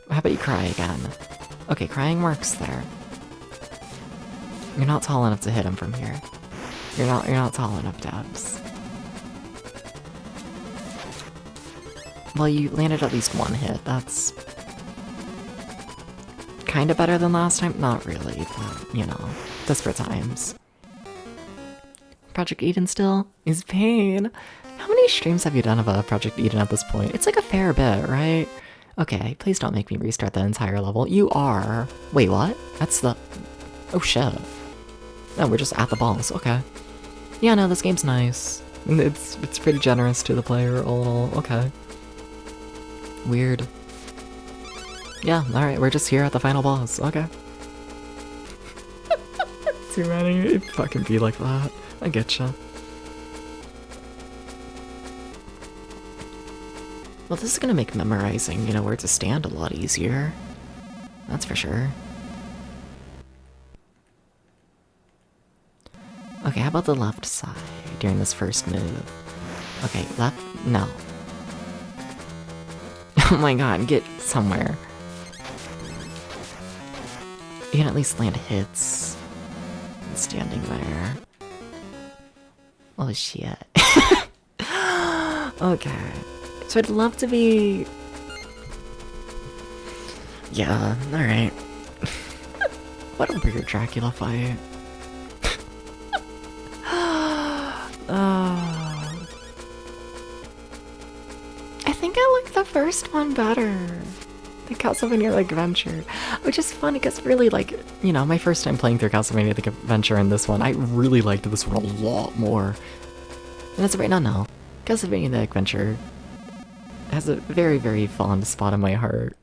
How about you cry again? Okay, crying works there. You're not tall enough to hit him from here. You're not tall enough, dabs. Well, you landed at least one hit. That's kind of better than last time. Not really, but, you know, desperate times. Project Eden still is pain. How many streams have you done of Project Eden at this point? It's like a fair bit, right? Okay, please don't make me restart the entire level. You are... Wait, what? That's the... Oh, shit. No, we're just at the balls. Okay. Yeah, no, this game's nice. It's pretty generous to the player, all in all. Okay. Weird. Yeah, alright, we're just here at the final boss. Okay. Too many. It fucking be like that. I getcha. Well, this is gonna make memorizing, you know, where to stand a lot easier. That's for sure. Okay, how about the left side during this first move? Okay, left? No. Oh my god, get somewhere. You can at least land hits. Standing there. Oh shit. Okay. So I'd love to be... Yeah, alright. What a weird Dracula fight. I think I like the first one better. The Castlevania like Adventure. Which is funny because really like, you know, my first time playing through Castlevania the Adventure and this one, I really liked this one a lot more. And as of right now, no. Castlevania the Adventure has a very, very fond spot in my heart.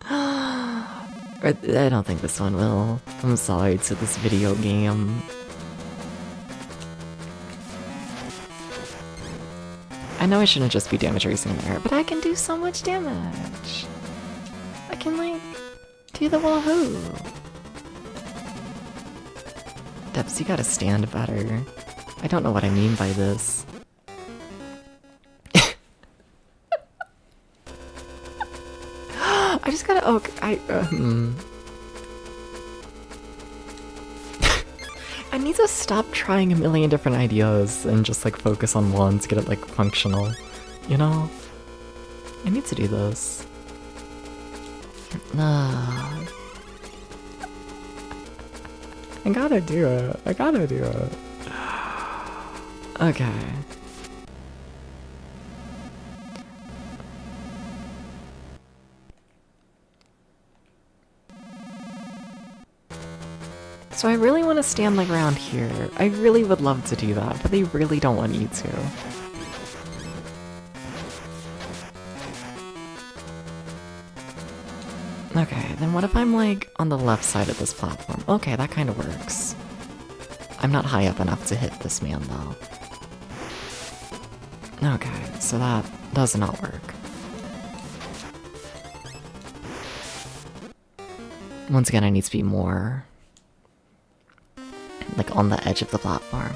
I don't think this one will. I'm sorry to this video game. I know I shouldn't just be damage racing there, but I can do so much damage. I can, like, do the wahoo. Debs, you gotta stand better. I don't know what I mean by this. I just gotta, I need to stop trying a million different ideas and just like focus on one to get it like functional, you know? I need to do this. I gotta do it. I gotta do it. Okay. So I really want to stand like around here. I really would love to do that, but they really don't want you to. Okay, then what if I'm like on the left side of this platform? Okay, that kind of works. I'm not high up enough to hit this man, though. Okay, so that does not work. Once again, I need to be more, like, on the edge of the platform.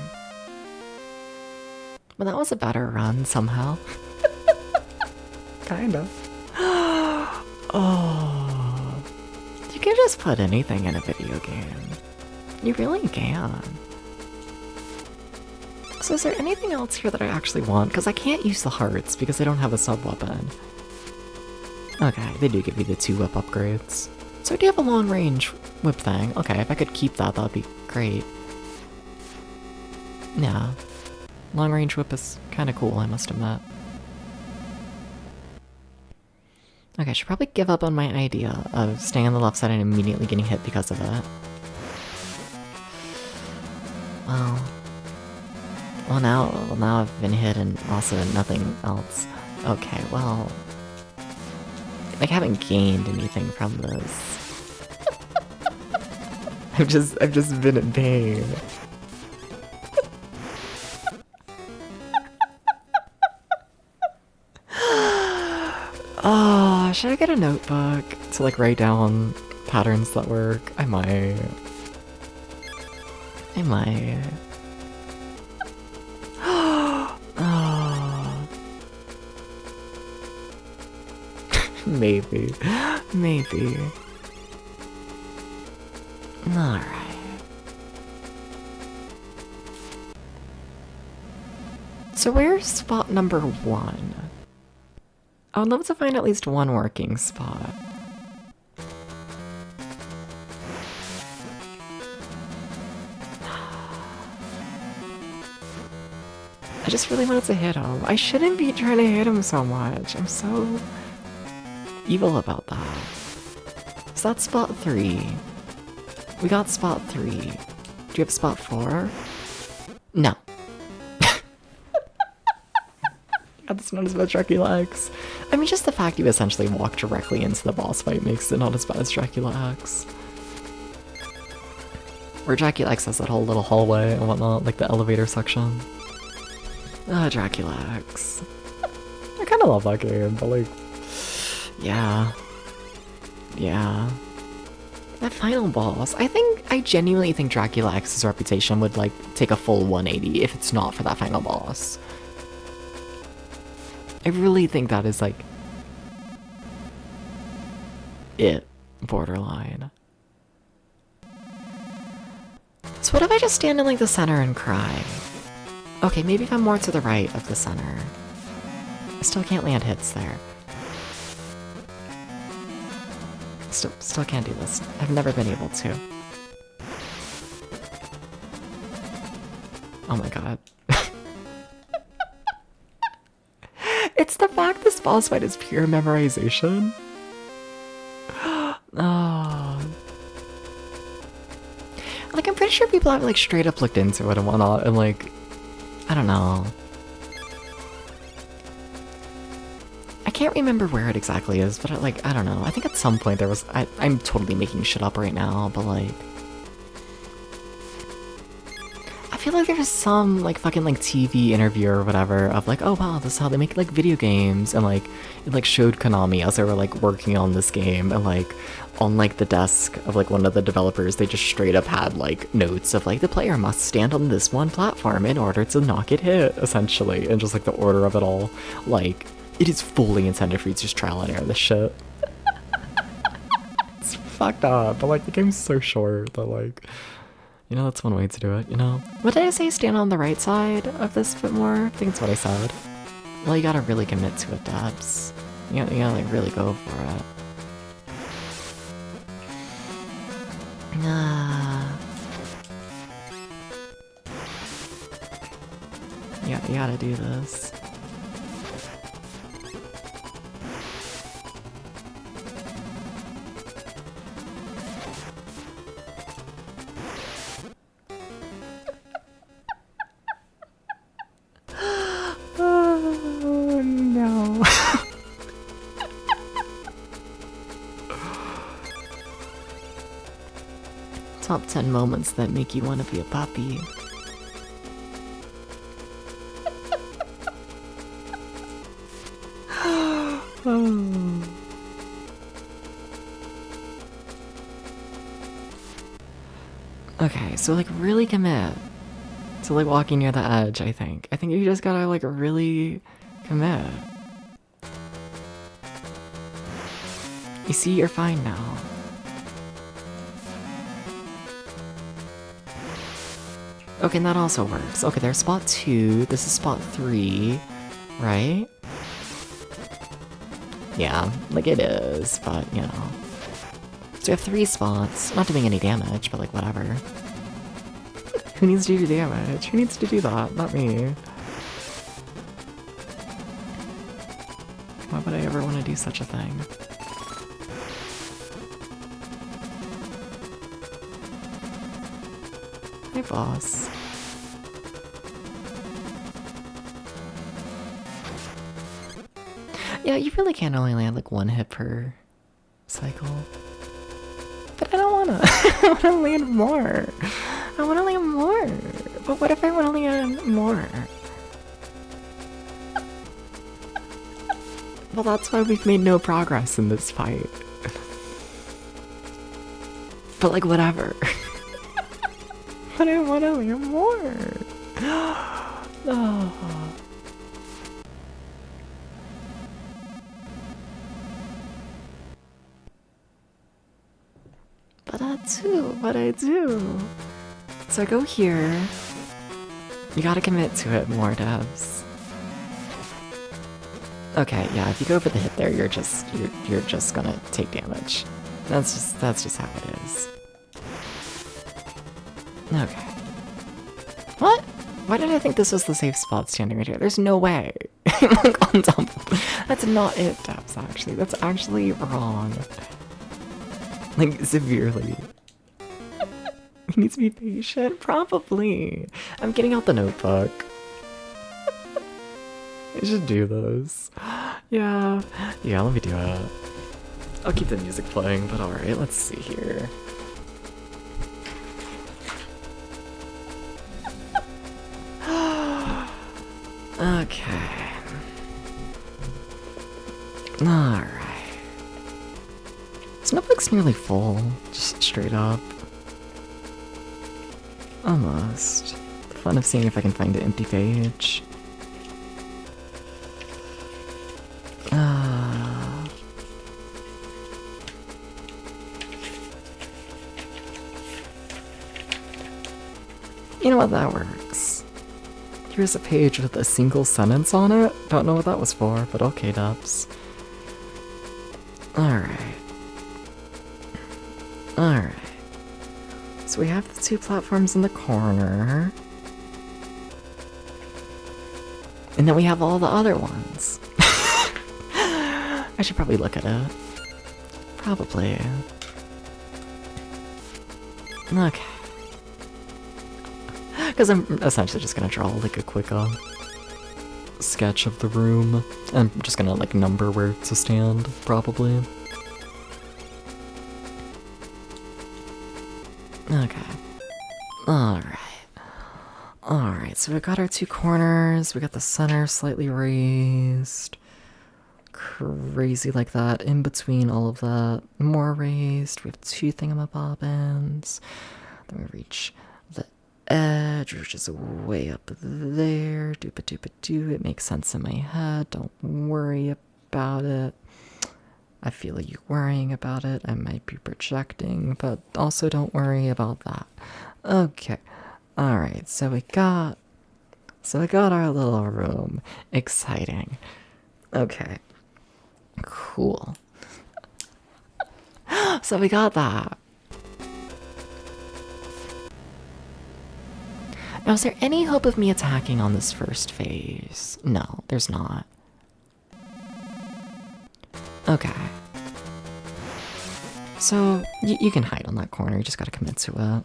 But that was a better run, somehow. Kind of. Oh. You can just put anything in a video game. You really can. So is there anything else here that I actually want? Because I can't use the hearts because I don't have a sub-weapon. Okay, they do give you the 2 whip upgrades. So I do have a long-range whip thing. Okay, if I could keep that, that'd be great. Yeah. Long-range whip is kind of cool, I must admit. Okay, I should probably give up on my idea of staying on the left side and immediately getting hit because of it. Well, now I've been hit and also nothing else. Okay, well, like, I haven't gained anything from this. I've just been in pain. Oh, should I get a notebook to, like, write down patterns that work? I might. Oh. Maybe. Alright. So where's spot number 1? I would love to find at least one working spot. I just really wanted to hit him. I shouldn't be trying to hit him so much. I'm so evil about that. So that's spot 3. We got spot 3. Do you have spot 4? No. God, that's not as bad as Dracula X. I mean, just the fact you essentially walk directly into the boss fight makes it not as bad as Dracula X. Where Dracula X has that whole little hallway and whatnot, like the elevator section. Dracula X. I kinda love that game, but like... Yeah. That final boss, I genuinely think Dracula X's reputation would, like, take a full 180 if it's not for that final boss. I really think that is, like, it, borderline. So what if I just stand in, like, the center and cry? Okay, maybe if I'm more to the right of the center. I still can't land hits there. Still can't do this. I've never been able to. Oh my god. It's the fact this boss fight is pure memorization. Oh. Like, I'm pretty sure people have, like, straight up looked into it and whatnot, and, like, I don't know. I can't remember where it exactly is, but, like, I don't know. I think at some point there was... I'm totally making shit up right now, but, like... I feel like there's some, like, fucking, like, TV interview or whatever of, like, oh, wow, this is how they make, like, video games, and, like, it, like, showed Konami as they were, like, working on this game, and, like, on, like, the desk of, like, one of the developers, they just straight up had, like, notes of, like, the player must stand on this one platform in order to not get hit, essentially, and just, like, the order of it all. Like, it is fully intended for you to just trial and error this shit. It's fucked up, but, like, the game's so short that, like... You know, that's one way to do it, you know? What did I say? Stand on the right side of this a bit more? I think that's what I said. Well, you gotta really commit to it, Dabs. You gotta, like, really go for it. Yeah, you gotta do this. Oh, no. top 10 moments that make you want to be a puppy. Okay, so like really commit to like walking near the edge, I think. I think you just gotta like really commit. You see, you're fine now. Okay, and that also works. Okay, there's spot 2. This is spot 3, right? Yeah, like it is, but you know. So we have 3 spots. Not doing any damage, but like whatever. Who needs to do damage? Who needs to do that? Not me. Why would I ever want to do such a thing? Hey, boss. Yeah, you really can only land like 1 hit per cycle. But I don't wanna. I wanna land more. I wanna land more. But what if I wanna land more? Well, that's why we've made no progress in this fight. But like, whatever. But I wanna land more. Oh. But I do. So I go here. You gotta commit to it more, devs. Okay, yeah, if you go for the hit there, you're just gonna take damage. That's just how it is. Okay. What? Why did I think this was the safe spot standing right here? There's no way. Like on top of... That's not it, devs, actually. That's actually wrong. Like, severely. He needs to be patient? Probably. I'm getting out the notebook. I should do this. Yeah. Yeah, let me do it. I'll keep the music playing, but alright, let's see here. Okay. Alright. This notebook's nearly full, just straight up. Almost. The fun of seeing if I can find an empty page. You know what, that works. Here's a page with a single sentence on it. Don't know what that was for, but okay, dubs. Alright. Alright. So we have the 2 platforms in the corner. And then we have all the other ones. I should probably look at it. Probably. Okay. Because I'm essentially just gonna draw like a quick sketch of the room. I'm just gonna like number where to stand, probably. Okay. Alright. Alright, so we got our 2 corners, we got the center slightly raised. Crazy like that. In between all of that, more raised. We have 2 thingamabobbins. Then we reach the edge, which is way up there. Doop-a-doop-a-doo. It makes sense in my head. Don't worry about it. I feel you worrying about it. I might be projecting, but also don't worry about that. Okay. Alright, so we got our little room. Exciting. Okay. Cool. So we got that. Now, is there any hope of me attacking on this first phase? No, there's not. Okay. So, you can hide on that corner, you just gotta commit to it.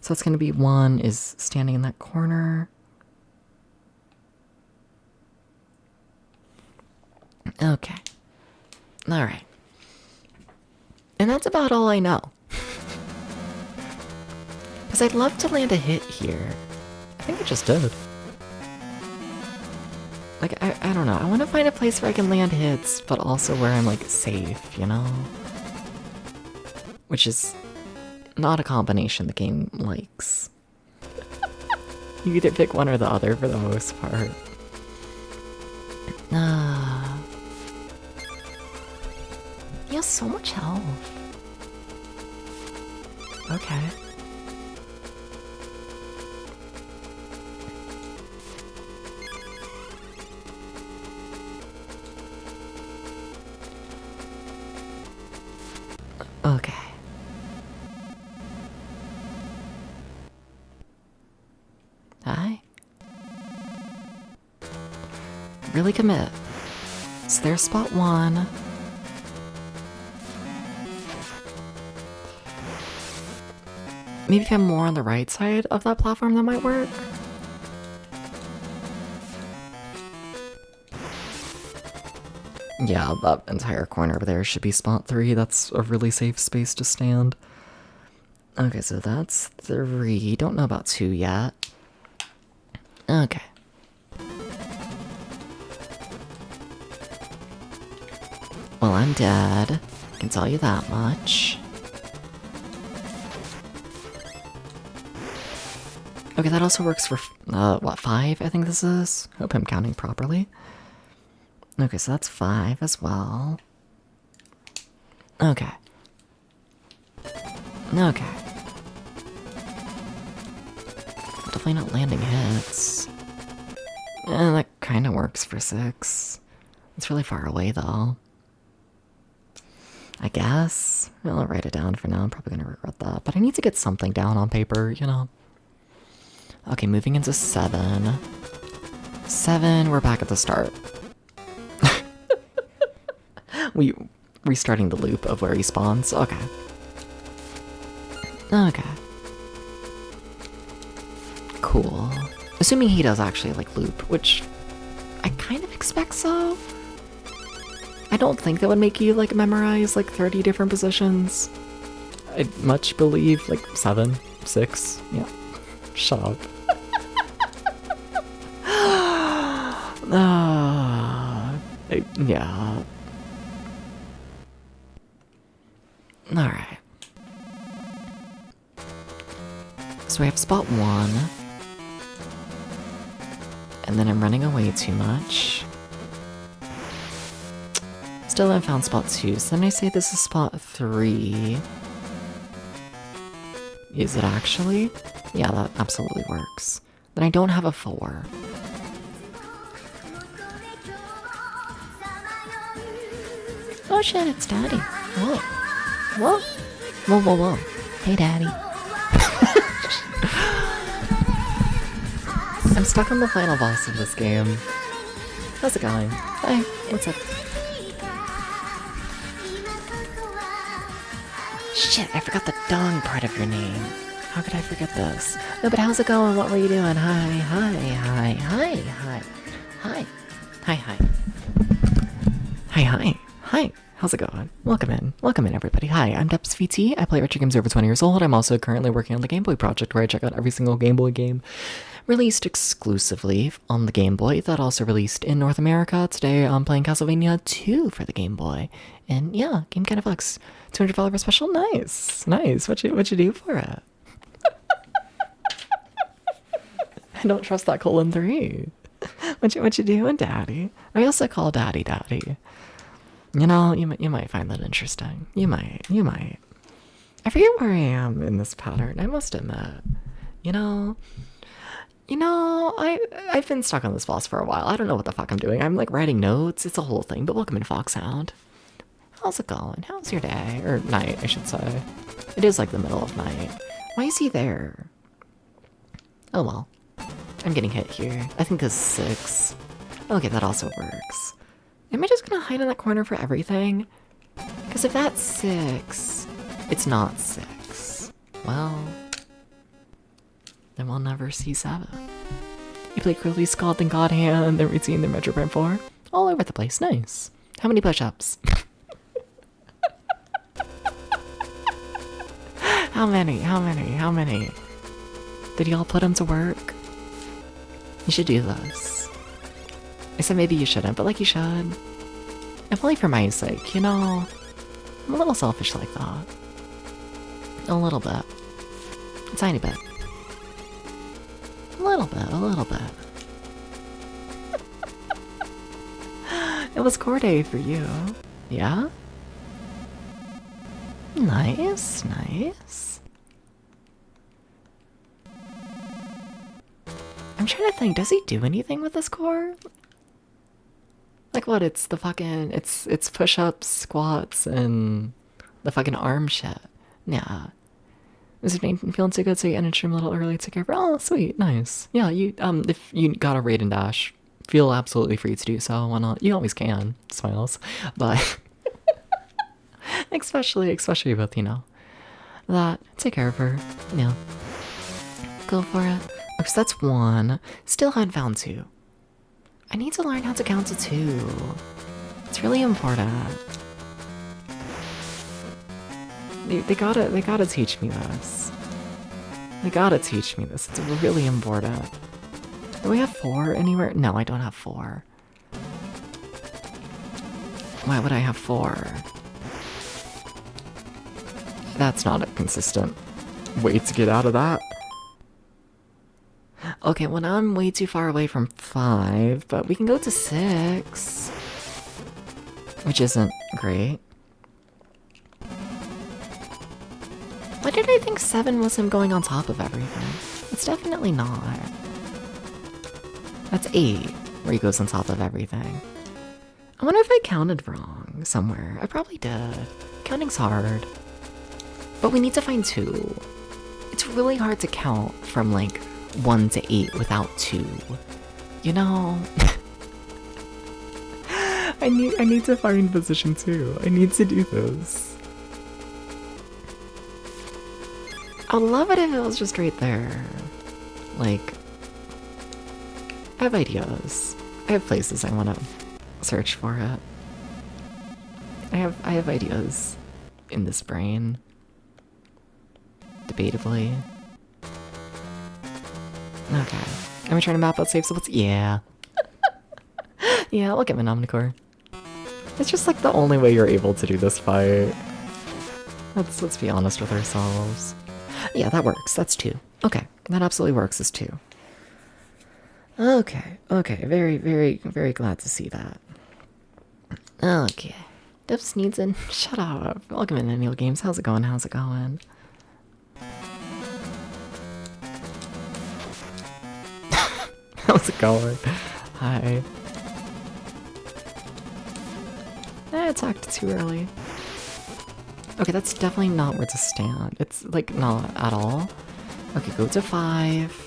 So it's gonna be 1 is standing in that corner. Okay. Alright. And that's about all I know. Because I'd love to land a hit here. I think I just did. Like, I don't know. I want to find a place where I can land hits, but also where I'm, like, safe, you know? Which is not a combination the game likes. You either pick one or the other for the most part. He has so much health. Okay. Okay. Hi. Really commit. So there's spot 1. Maybe if I'm more on the right side of that platform, that might work. Yeah, that entire corner over there should be spot 3. That's a really safe space to stand. Okay, so that's 3. Don't know about 2 yet. Okay. Well, I'm dead. I can tell you that much. Okay, that also works for, what, 5? I think this is? Hope I'm counting properly. Okay, so that's 5 as well. Okay. Okay. Definitely not landing hits. That kind of works for 6. It's really far away, though. I guess. I'll write it down for now. I'm probably gonna regret that. But I need to get something down on paper, you know? Okay, moving into 7. 7, we're back at the start. We restarting the loop of where he spawns. Okay. Okay. Cool. Assuming he does actually, like, loop, which I kind of expect so. I don't think that would make you, like, memorize, like, 30 different positions. I'd much believe, like, 7, 6, yeah. Shut up. Yeah. Alright. So we have spot 1. And then I'm running away too much. Still haven't found spot 2, so then I say this is spot 3. Is it actually? Yeah, that absolutely works. Then I don't have a 4. Oh shit, it's Daddy. Whoa. Whoa. Whoa, whoa, whoa. Hey, Daddy. I'm stuck on the final boss of this game. How's it going? Hi, what's up? Shit, I forgot the dong part of your name. How could I forget this? No, but how's it going? What were you doing? Hi, hi, hi, hi, hi, hi, hi, hi. Hi, hi, hi. How's it going? Welcome in everybody. Hi, I'm DepsVT. I play retro games over 20 years old. I'm also currently working on the Gameboy project where I check out every single Gameboy game released exclusively on the Game Boy. That also released in North America. Today I'm playing Castlevania 2 for the Game Boy. And yeah, game kind of fucks. 200 follower special? Nice. Nice. What you do for it? I don't trust that :3. What you doing, Daddy? I also call Daddy Daddy. You know, you might find that interesting. You might. I forget where I am in this pattern, I must admit. You know, I've been stuck on this boss for a while. I don't know what the fuck I'm doing. I'm like writing notes. It's a whole thing, but welcome in Foxhound. How's it going? How's your day? Or night, I should say. It is like the middle of night. Why is he there? Oh well. I'm getting hit here. I think this is 6. Okay, that also works. Am I just gonna hide in that corner for everything? Because if that's 6, it's not 6. Well, then we'll never see 7. You play Curly Scald and God Hand, then routine, then Metro Prime 4. All over the place. Nice. How many push-ups? How many? Did y'all put him to work? You should do this. I said maybe you shouldn't, but like you should. If only for my sake, you know? I'm a little selfish like that. A little bit. A tiny bit. A little bit, a little bit. It was core day for you. Yeah? Nice, nice. I'm trying to think, does he do anything with this core? Like what, it's the fucking, it's push-ups, squats, and the fucking arm shit. Yeah. Is it feeling too good so you ended stream a little early to care for? Oh, sweet, nice. Yeah, you, if you got a raid and dash, feel absolutely free to do so, why not? You always can, smiles. But, especially with, you know, that, take care of her, yeah. Go for it. Okay, so that's 1. Still hadn't found 2. I need to learn how to count to 2. It's really important. They gotta teach me this. They gotta teach me this. It's really important. Do we have 4 anywhere? No, I don't have 4. Why would I have 4? That's not a consistent way to get out of that. Okay, well now I'm way too far away from 5, but we can go to 6. Which isn't great. Why did I think 7 was him going on top of everything? It's definitely not. That's 8, where he goes on top of everything. I wonder if I counted wrong somewhere. I probably did. Counting's hard. But we need to find 2. It's really hard to count from like 1 to 8 without 2. You know? I need to find position 2. I need to do this. I'd love it if it was just right there. Like, I have ideas. I have places I want to search for it. I have ideas in this brain. Debatably. Okay. Am I trying to map out safe spots? Yeah. Yeah, look at my Omnicore. It's just like the only way you're able to do this fight. Let's be honest with ourselves. Yeah, that works. That's 2. Okay, that absolutely works as 2. Okay, very, very, very glad to see that. Okay. Dips needs in. Shut up. Welcome in Annual Games. How's it going? How's it going? How's it going? Hi. I attacked too early. Okay, that's definitely not where to stand. It's like not at all. Okay, go to 5.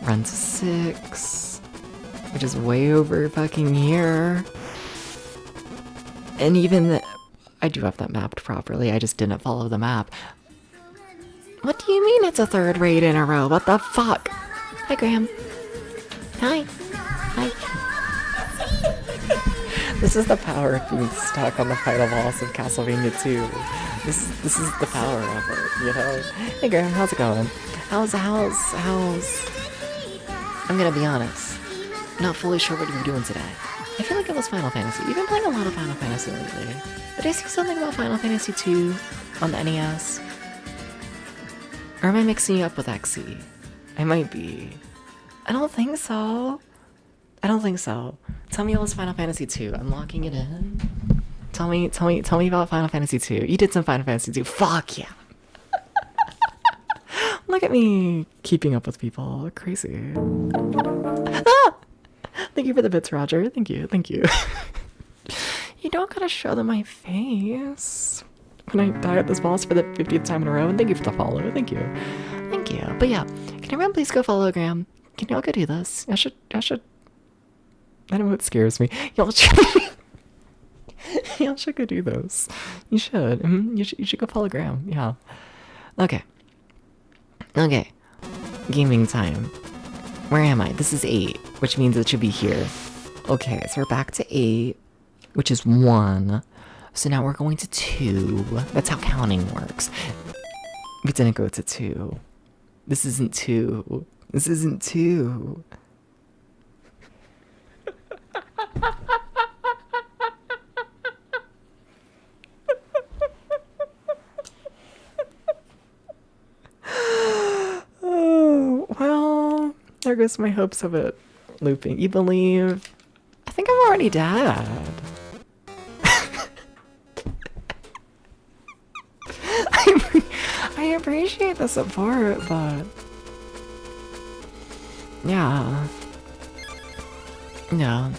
Run to 6. Which is way over fucking here. And even I do have that mapped properly. I just didn't follow the map. What do you mean it's a 3rd raid in a row? What the fuck? Hi, Graham. Hi. Hi. This is the power of being stuck on the final boss of Castlevania 2. This is the power of it, you know? Hey Graham, how's it going? How's I'm gonna be honest. Not fully sure what you're doing today. I feel like it was Final Fantasy. You've been playing a lot of Final Fantasy lately. Did I see something about Final Fantasy 2 on the NES? Or am I mixing you up with XE? I might be. I don't think so. I don't think so. Tell me it was Final Fantasy 2. I'm locking it in. Tell me about Final Fantasy 2. You did some Final Fantasy 2. Fuck yeah. Look at me keeping up with people. Crazy. Ah! Thank you for the bits, Roger. Thank you. You don't gotta show them my face when I die at this boss for the 50th time in a row. And thank you for the follow. Thank you. But yeah, can everyone please go follow Graham? Can y'all go do this? I should. I know it scares me. Y'all should go do those. You should. You should go follow Graham. Yeah. Okay. Gaming time. Where am I? This is 8, which means it should be here. Okay, so we're back to 8, which is 1. So now we're going to 2. That's how counting works. We didn't go to 2. This isn't 2. This isn't 2. Oh, well, there goes my hopes of it looping. You believe? I think I'm already dead. I appreciate the support, but yeah. Yeah.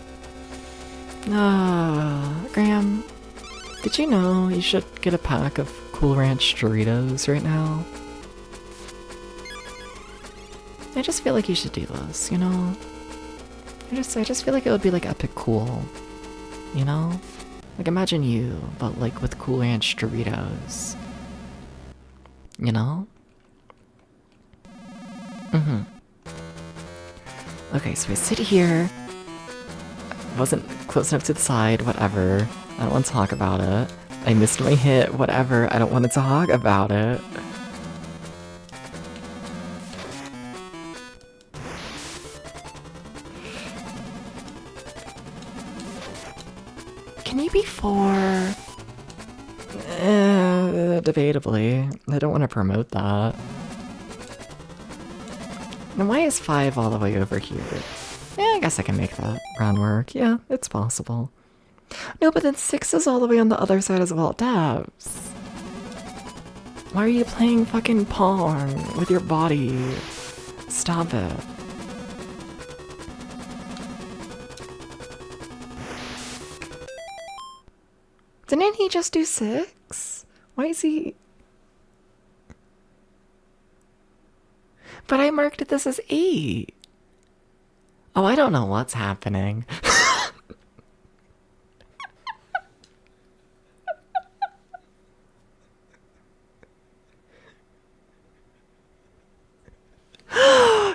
Graham, did you know you should get a pack of Cool Ranch Doritos right now? I just feel like you should do this, you know? I just feel like it would be like epic cool, you know? Like imagine you, but like with Cool Ranch Doritos. You know? Okay, so I sit here. Wasn't close enough to the side, whatever. I don't want to talk about it. I missed my hit, whatever. I don't want to talk about it. Can you be 4? Debatably. I don't want to promote that. And why is 5 all the way over here? Yeah, I guess I can make that round work. Yeah, it's possible. No, but then 6 is all the way on the other side as well. Dabs. Why are you playing fucking Pong with your body? Stop it. Didn't he just do 6? Why is he... But I marked this as 8. Oh, I don't know what's happening.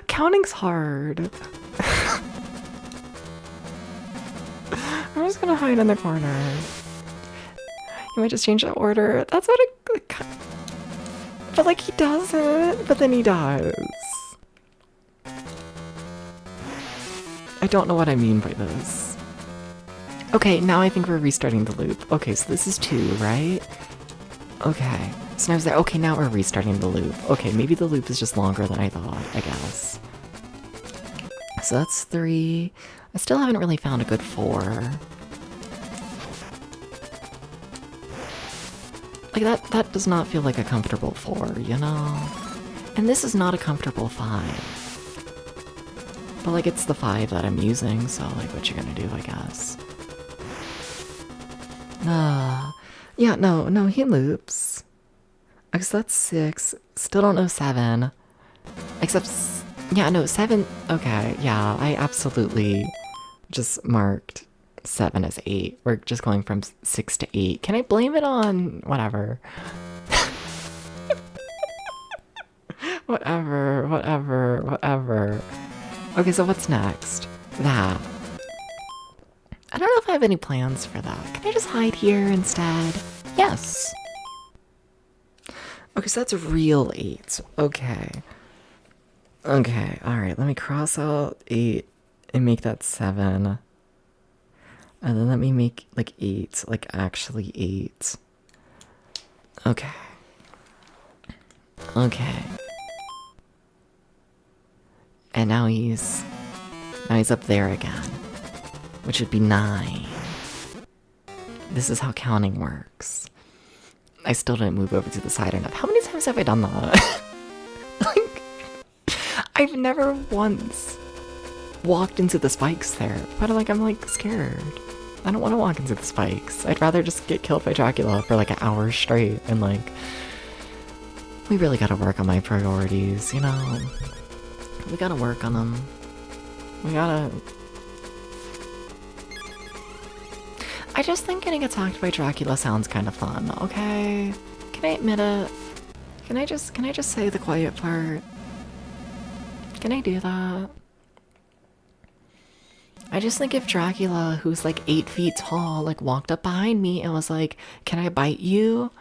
Counting's hard. I'm just gonna hide in the corner. You might just change the order. That's what it... But like he doesn't, but then he does. I don't know what I mean by this. Okay, now I think we're restarting the loop. Okay, so this is 2, right? Okay, so now I was like, okay, now we're restarting the loop. Okay, maybe the loop is just longer than I thought, I guess. So that's 3. I still haven't really found a good 4. Like that does not feel like a comfortable 4, you know? And this is not a comfortable 5. But like it's the 5 that I'm using, so like what you gonna do, I guess. Yeah, no, he loops. I guess that's 6. Still don't know 7. Except, yeah, no, 7, okay, yeah, I absolutely just marked 7 as 8. We're just going from 6 to 8. Can I blame it on whatever? Whatever. Okay, so what's next? That. I don't know if I have any plans for that. Can I just hide here instead? Yes. Okay, so that's a real 8. Okay. Okay, alright, let me cross out 8 and make that 7. And then let me make like 8, like actually 8. Okay. Okay. And now he's up there again, which would be 9. This is how counting works. I still didn't move over to the side enough. How many times have I done that? Like, I've never once walked into the spikes there, but like I'm like scared. I don't want to walk into the spikes. I'd rather just get killed by Dracula for like an hour straight, and like, we really gotta work on my priorities, you know? We gotta work on them. We gotta... I just think getting attacked by Dracula sounds kind of fun, okay? Can I admit it? Can I just say the quiet part? Can I do that? I just think if Dracula, who's like 8 feet tall, like walked up behind me and was like, "Can I bite you?"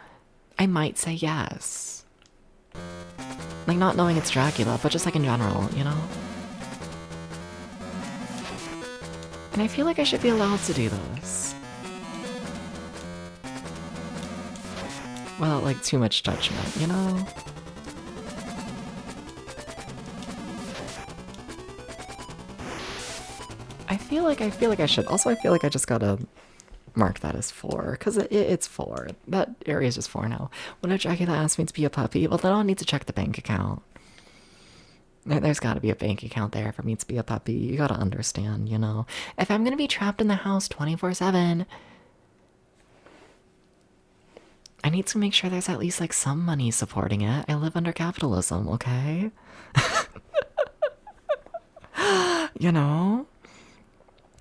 I might say yes. Like, not knowing it's Dracula, but just like in general, you know? And I feel like I should be allowed to do this. Without, like, too much judgment, you know? I feel like I should. Also, I feel like I just gotta mark that as 4, because it's 4. That area is just 4 now. When a Dracula asks me to be a puppy, well, then I'll need to check the bank account. There's gotta be a bank account there for me to be a puppy. You gotta understand, you know? If I'm gonna be trapped in the house 24/7, I need to make sure there's at least, like, some money supporting it. I live under capitalism, okay? You know?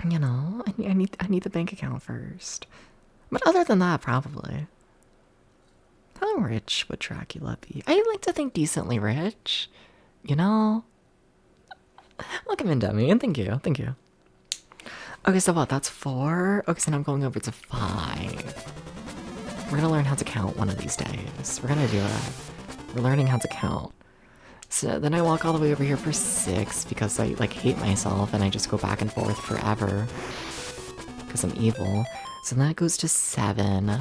You know, I need the bank account first. But other than that, probably. How rich would Dracula be? I like to think decently rich. You know? Welcome in, Demi, and thank you, thank you. Okay, so what, that's 4? Okay, so now I'm going over to 5. We're gonna learn how to count one of these days. We're gonna do it. We're learning how to count. So then I walk all the way over here for 6 because I, like, hate myself and I just go back and forth forever. Because I'm evil. So then it goes to 7.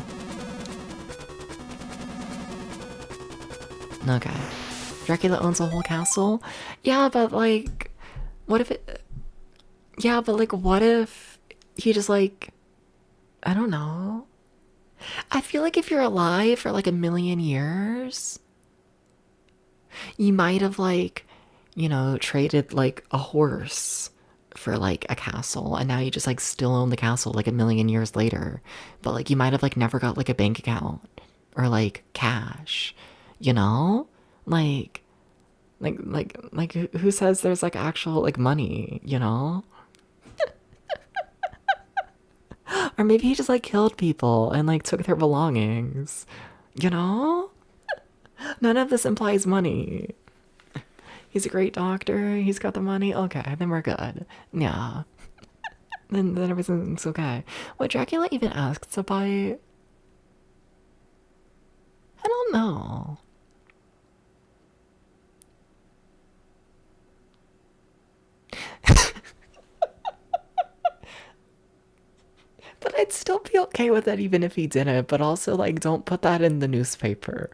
Okay. Dracula owns a whole castle? Yeah, but, like, what if it... Yeah, but, like, what if he just, like... I don't know. I feel like if you're alive for, like, 1,000,000 years... You might have, like, you know, traded, like, a horse for, like, a castle, and now you just, like, still own the castle, like, 1,000,000 years later. But, like, you might have, like, never got, like, a bank account or, like, cash, you know? Like, who says there's, like, actual, like, money, you know? Or maybe he just, like, killed people and, like, took their belongings, you know? None of this implies money. He's a great doctor. He's got the money. Okay, then we're good. Yeah. then everything's okay. Would Dracula even ask to buy? I don't know. But I'd still be okay with that even if he didn't. But also, like, don't put that in the newspaper.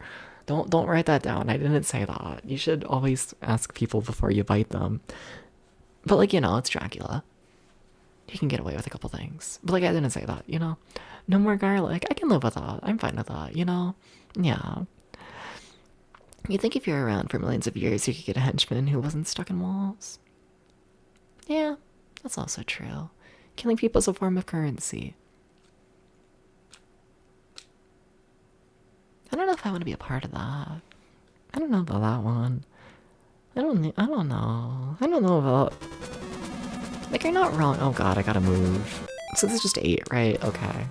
Don't write that down. I didn't say that. You should always ask people before you bite them. But, like, you know, it's Dracula. He can get away with a couple things. But, like, I didn't say that, you know? No more garlic. I can live with that. I'm fine with that, you know? Yeah. You think if you're around for millions of years, you could get a henchman who wasn't stuck in walls? Yeah, that's also true. Killing people is a form of currency. I don't know if I want to be a part of that. I don't know about that one. I don't know. I don't know about... Like, you're not wrong. Oh god, I gotta move. So this is just 8, right? Okay.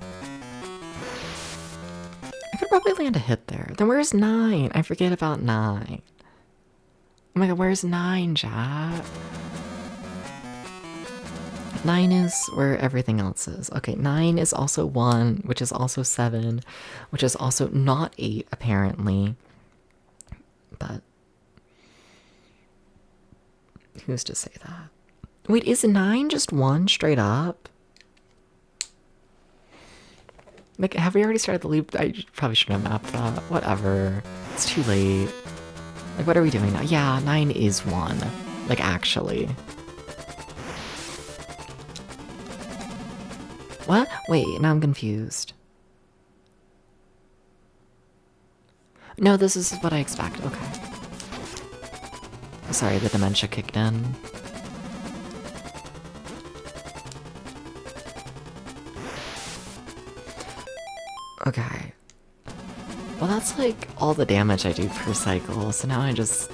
I could probably land a hit there. Then where's 9? I forget about 9. Oh my god, where's 9, Jack? 9 is where everything else is. Okay, 9 is also 1, which is also 7, which is also not 8, apparently. But who's to say that? Wait, is 9 just 1 straight up? Like, have we already started the loop? I probably shouldn't have mapped that. Whatever. It's too late. Like, what are we doing now? Yeah, 9 is 1. Like, actually. What? Wait, now I'm confused. No, this is what I expect. Okay. Sorry, the dementia kicked in. Okay. Well, that's like all the damage I do per cycle, so now I just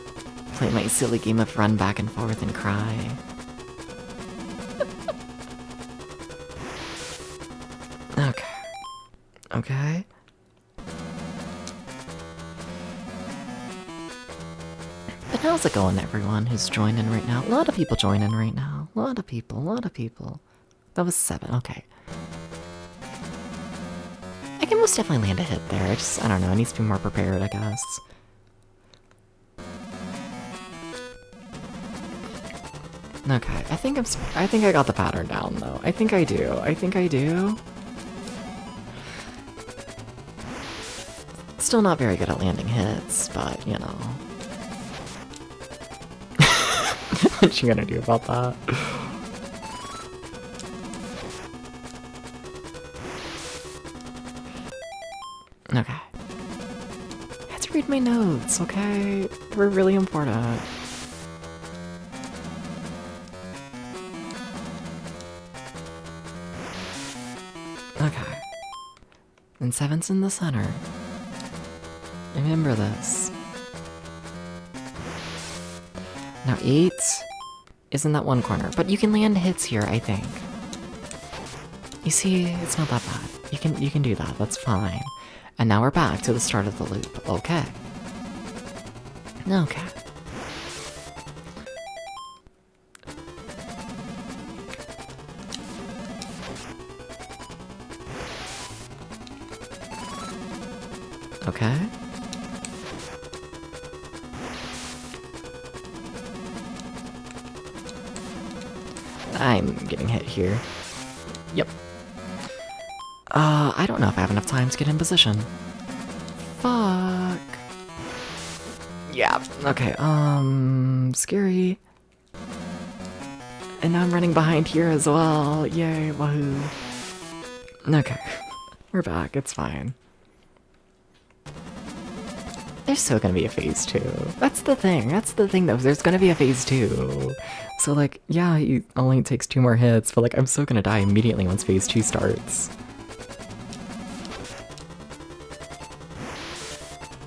play my silly game of run back and forth and cry. Okay. Okay. But how's it going, everyone who's joining right now? A lot of people joining right now. A lot of people, a lot of people. That was 7, okay. I can most definitely land a hit there. I don't know, it needs to be more prepared, I guess. Okay, I think I got the pattern down though. I think I do. I think I do. Still not very good at landing hits, but you know. What you gonna do about that? Okay. I had to read my notes, okay? They were really important. Okay. And 7's in the center. Remember this. Now 8 is in that one corner, but you can land hits here, I think. You see, it's not that bad. You can do that, that's fine. And now we're back to the start of the loop. Okay. Okay. Okay. I'm getting hit here. Yep. I don't know if I have enough time to get in position. Fuck. Yeah, okay, scary. And now I'm running behind here as well. Yay, wahoo. Okay, we're back, it's fine. There's still gonna be a phase 2. That's the thing though, there's gonna be a phase 2. So like, yeah, he only takes 2 more hits, but like, I'm still gonna die immediately once phase 2 starts.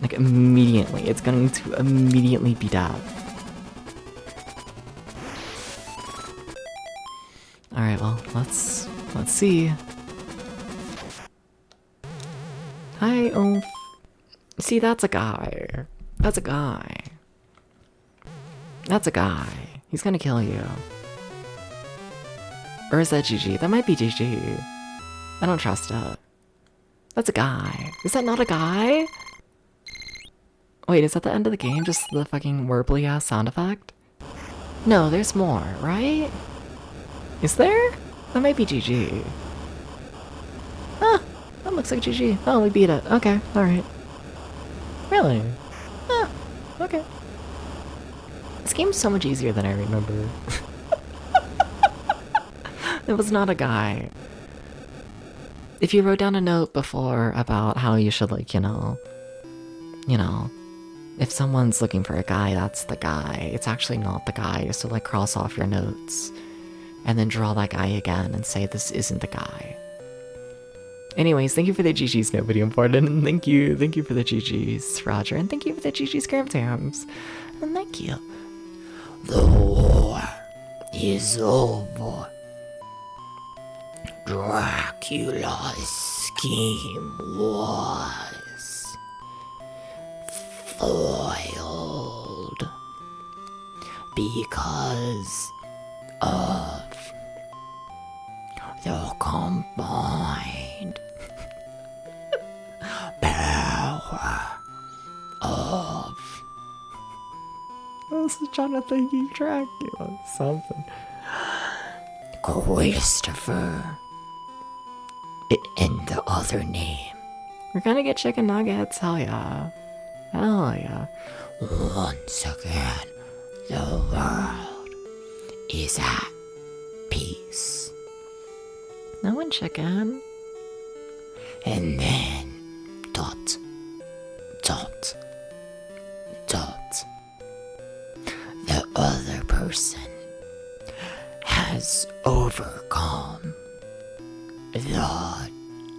Like, immediately. It's going to immediately be death. Alright, well, let's see. Hi, Oomph. See, that's a guy. That's a guy. That's a guy. He's gonna kill you. Or is that GG? That might be GG. I don't trust it. That's a guy. Is that not a guy? Wait, is that the end of the game? Just the fucking warbly ass sound effect? No, there's more, right? Is there? That might be GG. Ah, that looks like GG. Oh, we beat it. Okay, alright. Really? Ah, okay. This game's so much easier than I remember. It was not a guy. If you wrote down a note before about how you should, like, you know, if someone's looking for a guy, that's the guy. It's actually not the guy. So like cross off your notes and then draw that guy again and say this isn't the guy. Anyways, thank you for the GG's, nobody important, and thank you for the GG's, Roger, and thank you for the GG's Gramtams. And thank you. The war is over. Dracula's scheme was foiled because of the combined power of... I was trying to think he Dracula something. Christopher. And the other name. We're gonna get chicken nuggets, hell yeah. Hell yeah. Once again, the world is at peace. No one chicken. And then, dot, dot, dot. The other person has overcome the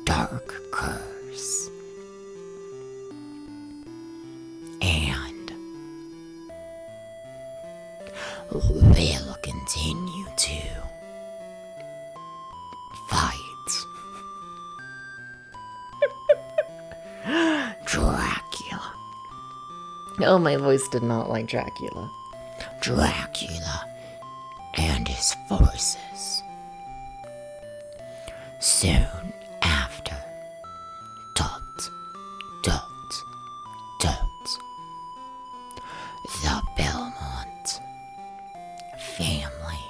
dark curse. And will continue to fight Dracula. Oh, my voice did not like Dracula. Dracula and his forces. Soon after, dot, dot, dot, the Belmont family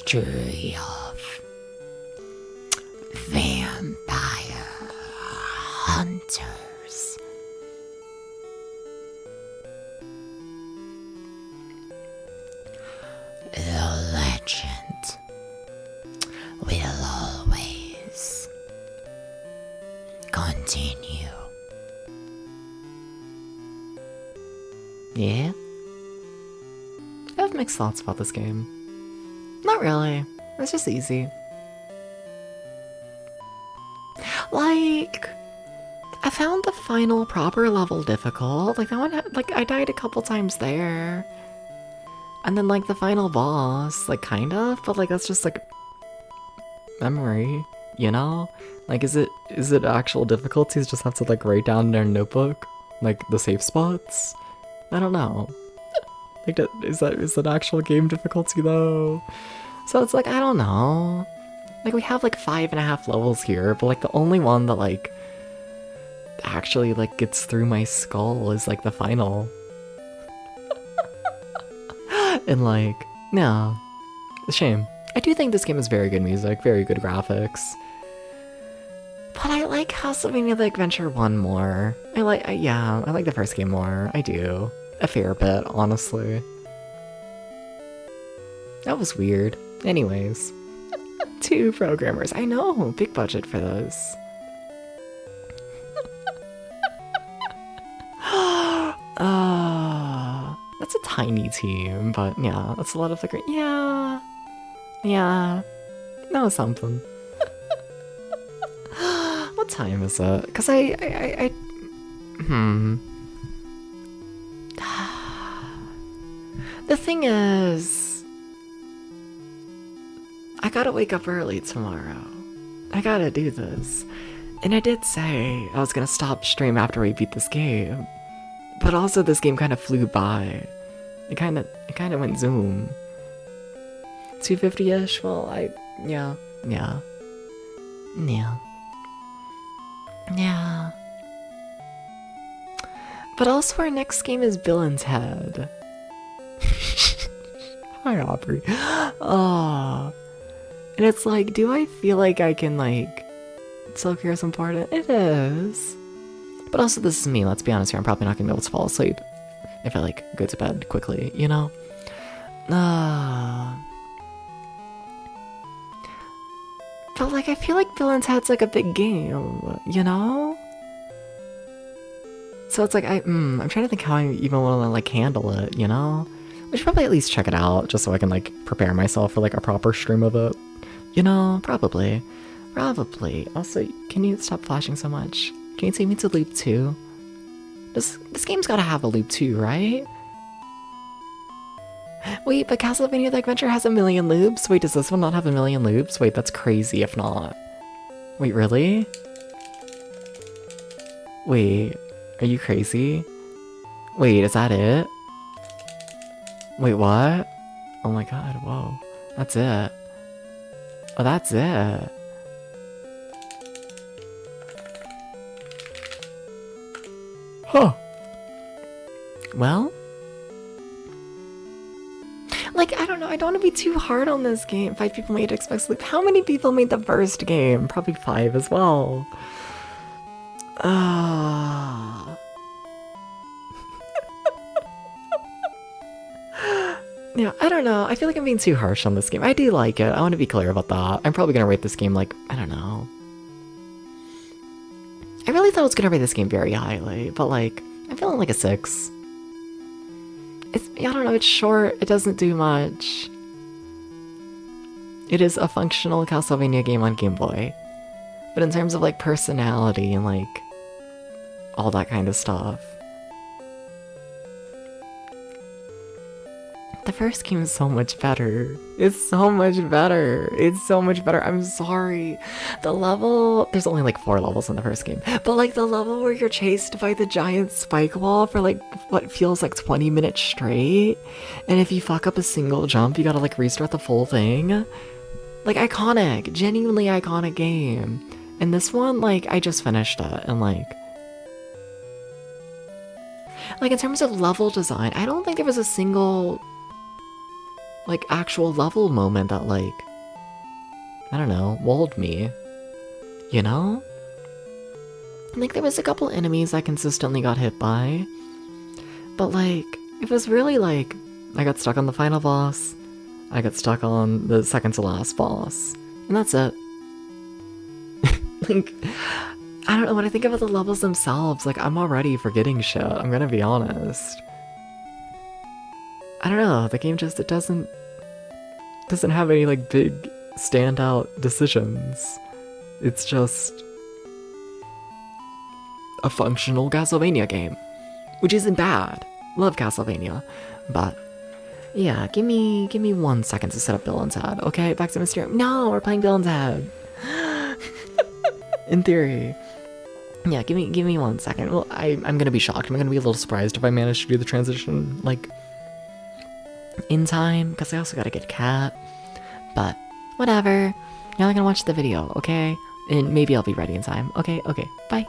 tree of vampire hunters. The legend will always continue. Yeah? I have mixed thoughts about this game. Not really. It's just easy. Like, I found the final proper level difficult. Like, that one, like, I died a couple times there. And then, like, the final boss, like, kind of, but, like, that's just, like, memory, you know? Like, is it actual difficulties? Just have to, like, write down in their notebook, like, the safe spots? I don't know. Like, is that actual game difficulty, though? So it's like, I don't know. Like, we have, like, 5.5 levels here, but, like, the only one that, like, actually, like, gets through my skull is, like, the final. And, like, yeah, a shame. I do think this game has very good music, very good graphics. But I like Castlevania The Adventure 1 more. I like the first game more. I do. A fair bit, honestly. That was weird. Anyways. 2 programmers. I know, big budget for this. That's a tiny team, but yeah, that's a lot of like, yeah, that was something. What time is it? Because The thing is, I gotta wake up early tomorrow. I gotta do this. And I did say I was gonna stop stream after we beat this game. But also this game kind of flew by. It kind of went zoom. 250-ish? Well, yeah. But also our next game is Bill and Ted. Hi, Aubrey. Oh. And it's like, do I feel like I can, like, still care some part in it? It is. But also, this is me, let's be honest here. I'm probably not gonna be able to fall asleep if I, like, go to bed quickly, you know? But, like, I feel like Bill and Ted's, like, a big game, you know? So it's like, I'm trying to think how I even want to, like, handle it, you know? I should probably at least check it out, just so I can, like, prepare myself for, like, a proper stream of it. You know? Probably. Also, can you stop flashing so much? Can you take me to loop 2? This game's gotta have a loop 2, right? Wait, but Castlevania The Adventure has 1,000,000 loops? Wait, does this one not have 1,000,000 loops? Wait, that's crazy if not. Wait, really? Wait, are you crazy? Wait, is that it? Wait, what? Oh my god, whoa. That's it. Oh, that's it. Huh. Well? Like, I don't know, I don't want to be too hard on this game. 5 people made Xbox Loop. How many people made the first game? Probably 5 as well. Yeah, I don't know. I feel like I'm being too harsh on this game. I do like it. I want to be clear about that. I'm probably going to rate this game like, I don't know. I really thought I was going to rate this game very highly, but like, I'm feeling like a 6. I don't know, it's short, it doesn't do much. It is a functional Castlevania game on Game Boy. But in terms of like personality and like all that kind of stuff, the first game is so much better. It's so much better. I'm sorry. The level, there's only like 4 levels in the first game, but like the level where you're chased by the giant spike wall for like what feels like 20 minutes straight, and if you fuck up a single jump, you gotta like restart the full thing. Like, iconic, genuinely iconic game. And this one, like, I just finished it, and like in terms of level design, I don't think there was a single like actual level moment that like, I don't know, walled me. You know? Like there was a couple enemies I consistently got hit by. But like, it was really like, I got stuck on the final boss, I got stuck on the second to last boss, and that's it. Like, I don't know, when I think about the levels themselves, like I'm already forgetting shit, I'm gonna be honest. I don't know, the game just, it doesn't have any like big standout decisions. It's just a functional Castlevania game, which isn't bad. Love Castlevania, but yeah, give me 1 second to set up Bill and Ted. Okay, back to Mystery. No, we're playing Bill and Ted. In theory, yeah. Give me 1 second. Well, I'm gonna be shocked. I'm gonna be a little surprised if I manage to do the transition like in time, because I also gotta get a cat. But whatever. You're not gonna watch the video, okay? And maybe I'll be ready in time. Okay, bye.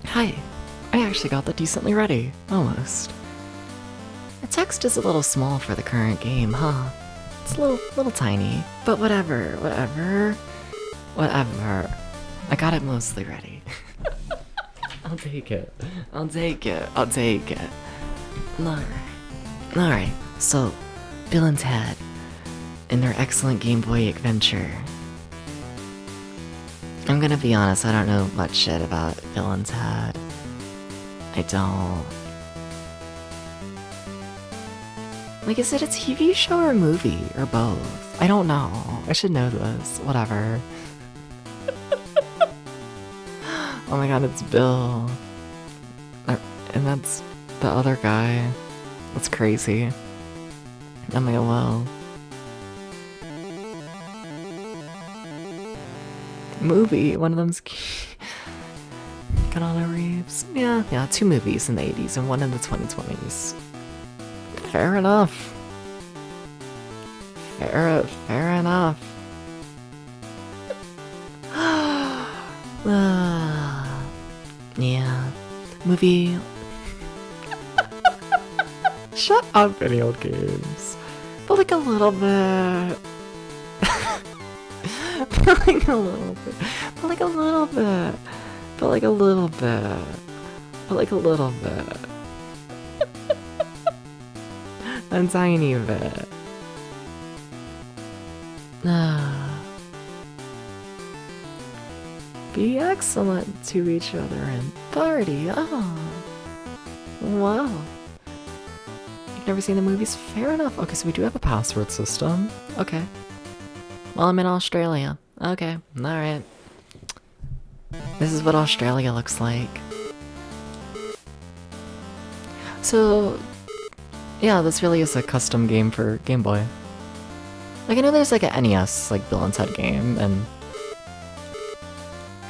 Hi. I actually got that decently ready. Almost. The text is a little small for the current game, huh? It's a little tiny. But whatever. I got it mostly ready. I'll take it. Alright, so Bill and Ted in their excellent Game Boy adventure. I'm gonna be honest, I don't know much shit about Bill and Ted. I don't. Like, is it a TV show or a movie? Or both? I don't know. I should know this. Whatever. Oh my god, it's Bill. And that's the other guy. That's crazy. LOL. Movie, one of them's Keanu Reeves. Yeah, 2 movies in the 80s and 1 in the 2020s. Fair enough. Fair enough. Yeah. Movie. Shut up, video games. But like a little bit. But like a little bit. But like a little bit. But like a little bit. But like a little bit. A tiny bit. Be excellent to each other and party. Oh. Wow. You've never seen the movies? Fair enough. Okay, so we do have a password system. Okay. Well, I'm in Australia. Okay, alright. This is what Australia looks like. So, yeah, this really is a custom game for Game Boy. Like, I know there's like an NES, like, Bill and Ted game, and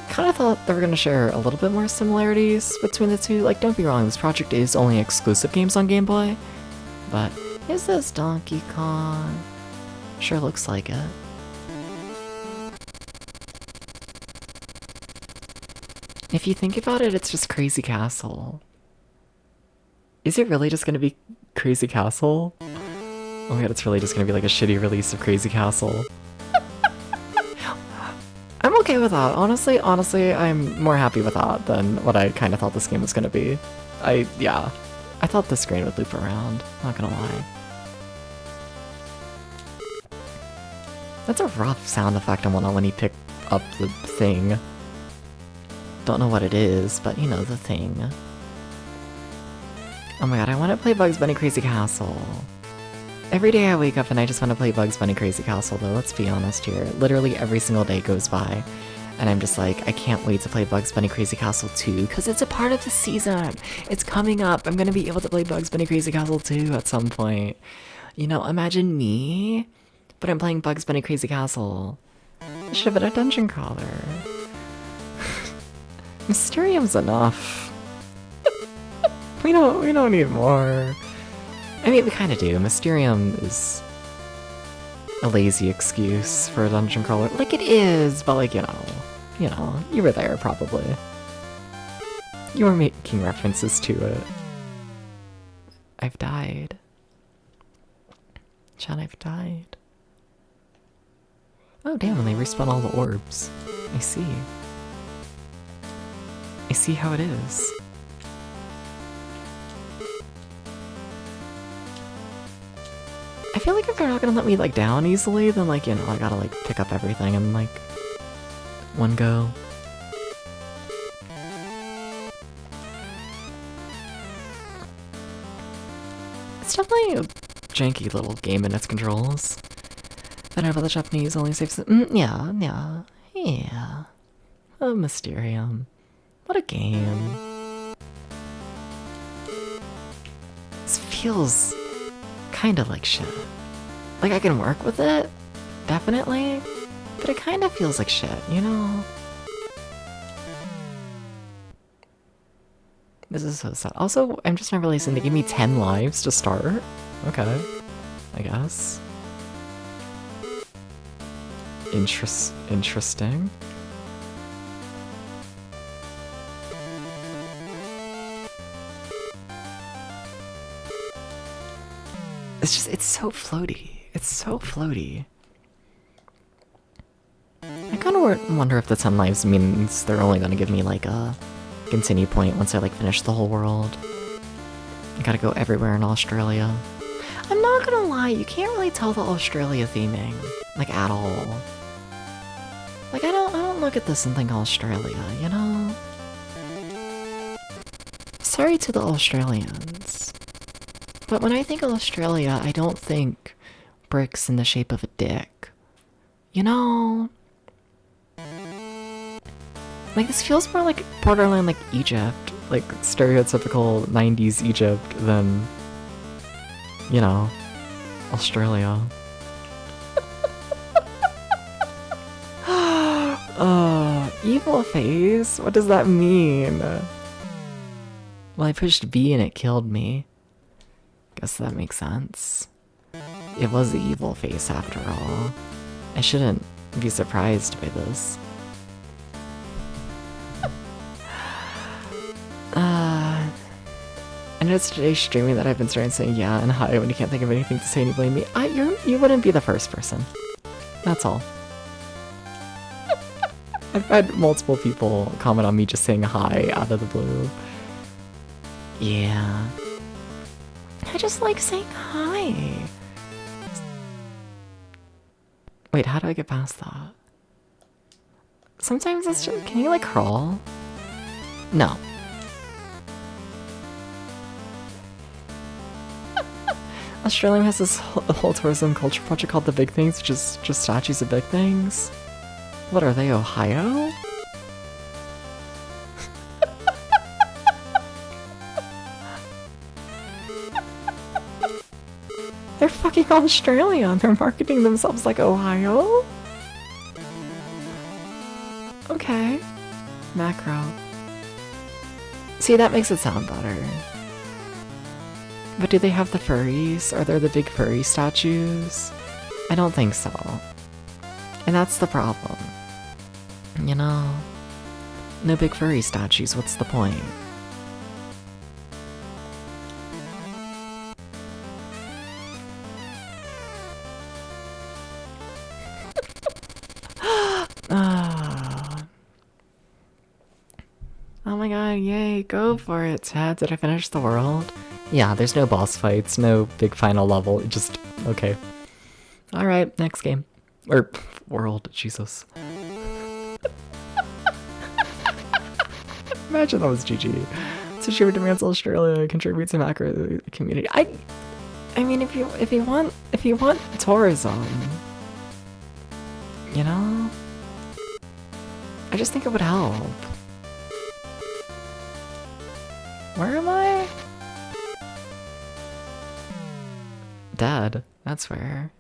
kind of thought they were gonna share a little bit more similarities between the two. Like, don't be wrong, this project is only exclusive games on Game Boy, but is this Donkey Kong? Sure looks like it. If you think about it, it's just Crazy Castle. Is it really just gonna be Crazy Castle? Oh my god, it's really just gonna be like a shitty release of Crazy Castle. okay with that. Honestly, I'm more happy with that than what I kind of thought this game was gonna be. Yeah. I thought the screen would loop around, not gonna lie. That's a rough sound effect and whatnot when you pick up the thing. Don't know what it is, but you know, the thing. Oh my god, I want to play Bugs Bunny Crazy Castle. Every day I wake up and I just want to play Bugs Bunny Crazy Castle though, let's be honest here. Literally every single day goes by. And I'm just like, I can't wait to play Bugs Bunny Crazy Castle 2, because it's a part of the season. It's coming up. I'm going to be able to play Bugs Bunny Crazy Castle 2 at some point. You know, imagine me, but I'm playing Bugs Bunny Crazy Castle. I should have been a dungeon crawler. Mysterium's enough. we don't need more. I mean, we kind of do. Mysterium is a lazy excuse for a dungeon crawler. Like, it is, but like, you know, you were there probably. You were making references to it. I've died. Chat, I've died. Oh damn, and they respawn all the orbs. I see. I see how it is. I feel like if they're not gonna let me like down easily, then like, you know, I gotta like pick up everything in like one go. It's definitely a janky little game in its controls. But about the Japanese only saves. Yeah. Oh, Mysterium. What a game. This feels kind of like shit. Like, I can work with it, definitely, but it kind of feels like shit, you know? This is so sad. Also, I'm just not realizing they gave me 10 lives to start. Okay, I guess. Interesting. It's so floaty. It's so floaty. I kind of wonder if the 10 lives means they're only gonna give me like a continue point once I like finish the whole world. I gotta go everywhere in Australia. I'm not gonna lie, you can't really tell the Australia theming, like at all. Like I don't look at this and think Australia, you know? Sorry to the Australians. But when I think of Australia, I don't think bricks in the shape of a dick. You know? Like, this feels more like borderline like Egypt. Like, stereotypical 90s Egypt than, you know, Australia. Evil face? What does that mean? Well, I pushed B and it killed me. Guess that makes sense. It was the evil face after all. I shouldn't be surprised by this. I know it's today's streaming that I've been starting saying yeah and hi when you can't think of anything to say and you blame me. You wouldn't be the first person. That's all. I've had multiple people comment on me just saying hi out of the blue. Yeah. I just like saying hi. Wait, how do I get past that? Sometimes it's just, can you like crawl? No. Australia has this whole tourism culture project called The Big Things, which is just statues of big things. What are they, Ohio? They're fucking Australia. They're marketing themselves like Ohio? Okay. Macro. See, that makes it sound better. But do they have the furries? Are there the big furry statues? I don't think so. And that's the problem. You know? No big furry statues, what's the point? god, yay, go for it, Ted. Did I finish the world? Yeah, there's no boss fights, no big final level, just, okay. Alright, next game. Or, world, Jesus. Imagine that was GG. Tsushima demands Australia contribute to macro community. I mean, if you want tourism, you know, I just think it would help. Where am I? Dead. That's where.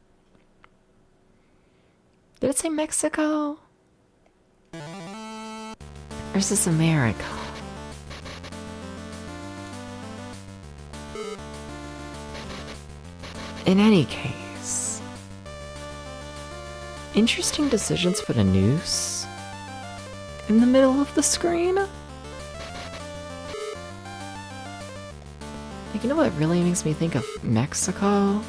Did it say Mexico? Or is this America? In any case, interesting decision to put a noose in the middle of the screen. Like, you know what really makes me think of Mexico?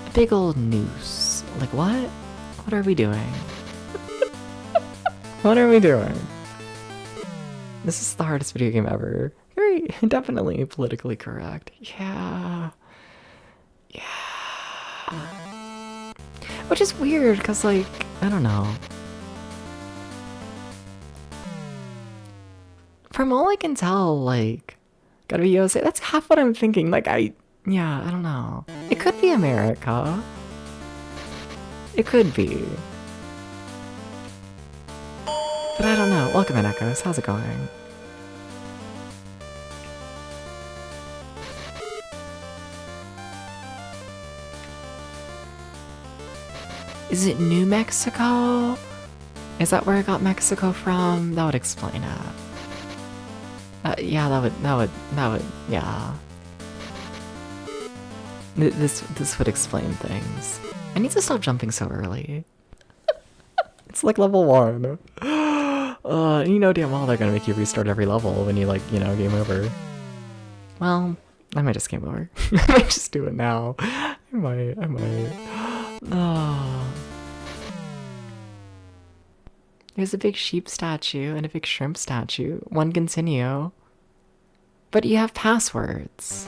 A big old noose. Like, what? What are we doing? What are we doing? This is the hardest video game ever. Very, definitely politically correct. Yeah. Yeah. Which is weird, because, like, I don't know. From all I can tell, like, gotta be USA, that's half what I'm thinking. Like, yeah, I don't know. It could be America. It could be. But I don't know. Welcome in, Echoes. How's it going? Is it New Mexico? Is that where I got Mexico from? That would explain it. Yeah, that would, yeah. This would explain things. I need to stop jumping so early. It's like level 1. You know damn well they're gonna make you restart every level when you, like, you know, game over. Well, I might just game over. I might just do it now. I might. Oh. There's a big sheep statue and a big shrimp statue. One continue. But you have passwords.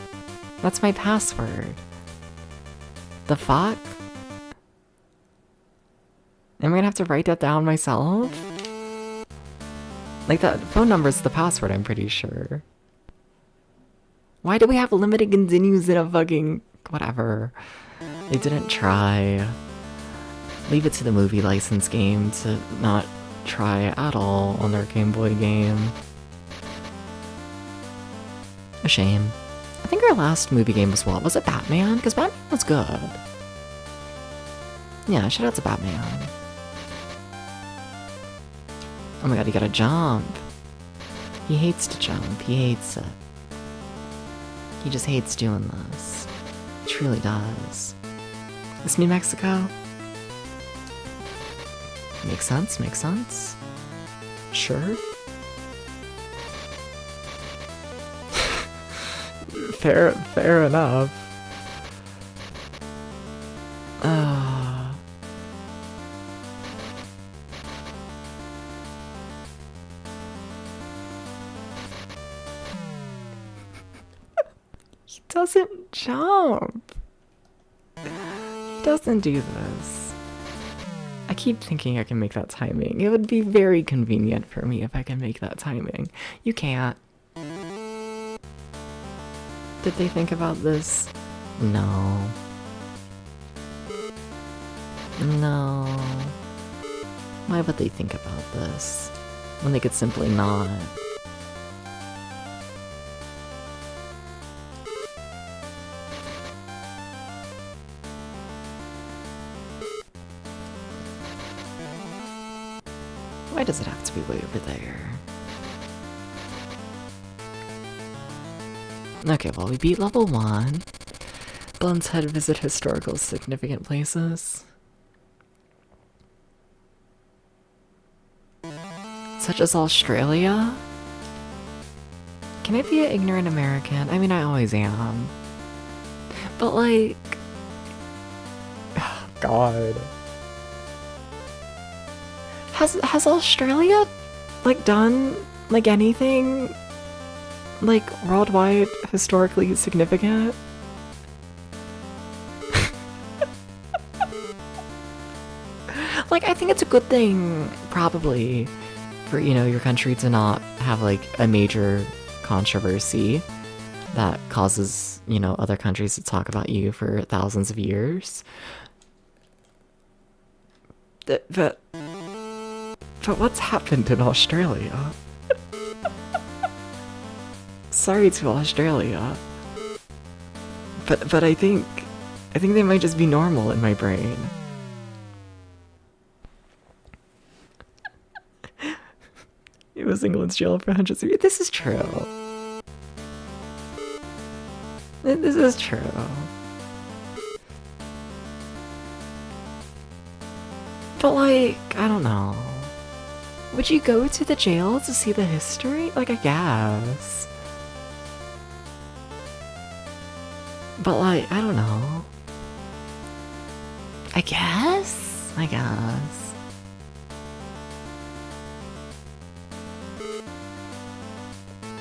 That's my password. The fuck? Am I gonna have to write that down myself? Like, that phone number's the password, I'm pretty sure. Why do we have limited continues in a fucking... whatever. They didn't try. Leave it to the movie license game to not try at all on their Game Boy game. A shame. I think our last movie game was what? Was it Batman? Because Batman was good. Yeah, shout out to Batman. Oh my god, you gotta jump. He hates to jump. He hates it. He just hates doing this. He truly does. Is New Mexico? Makes sense, makes sense. Sure. Fair enough. He doesn't jump. He doesn't do this. I keep thinking I can make that timing. It would be very convenient for me if I can make that timing. You can't. Did they think about this? No. No. Why would they think about this when they could simply not? Why does it have to be way over there? Okay, well, we beat level 1. Blunts head visit historical significant places. Such as Australia? Can I be an ignorant American? I mean, I always am. But, like... God. Has Australia, like, done Like anything, like worldwide, historically significant? Like, I think it's a good thing, probably, for, you know, your country to not have, like, a major controversy that causes, you know, other countries to talk about you for thousands of years. But what's happened in Australia? Sorry to Australia. But I think they might just be normal in my brain. It was England's jail for hundreds of years. This is true. This is true. But like, I don't know. Would you go to the jail to see the history? Like, I guess. But like, I don't know. I guess.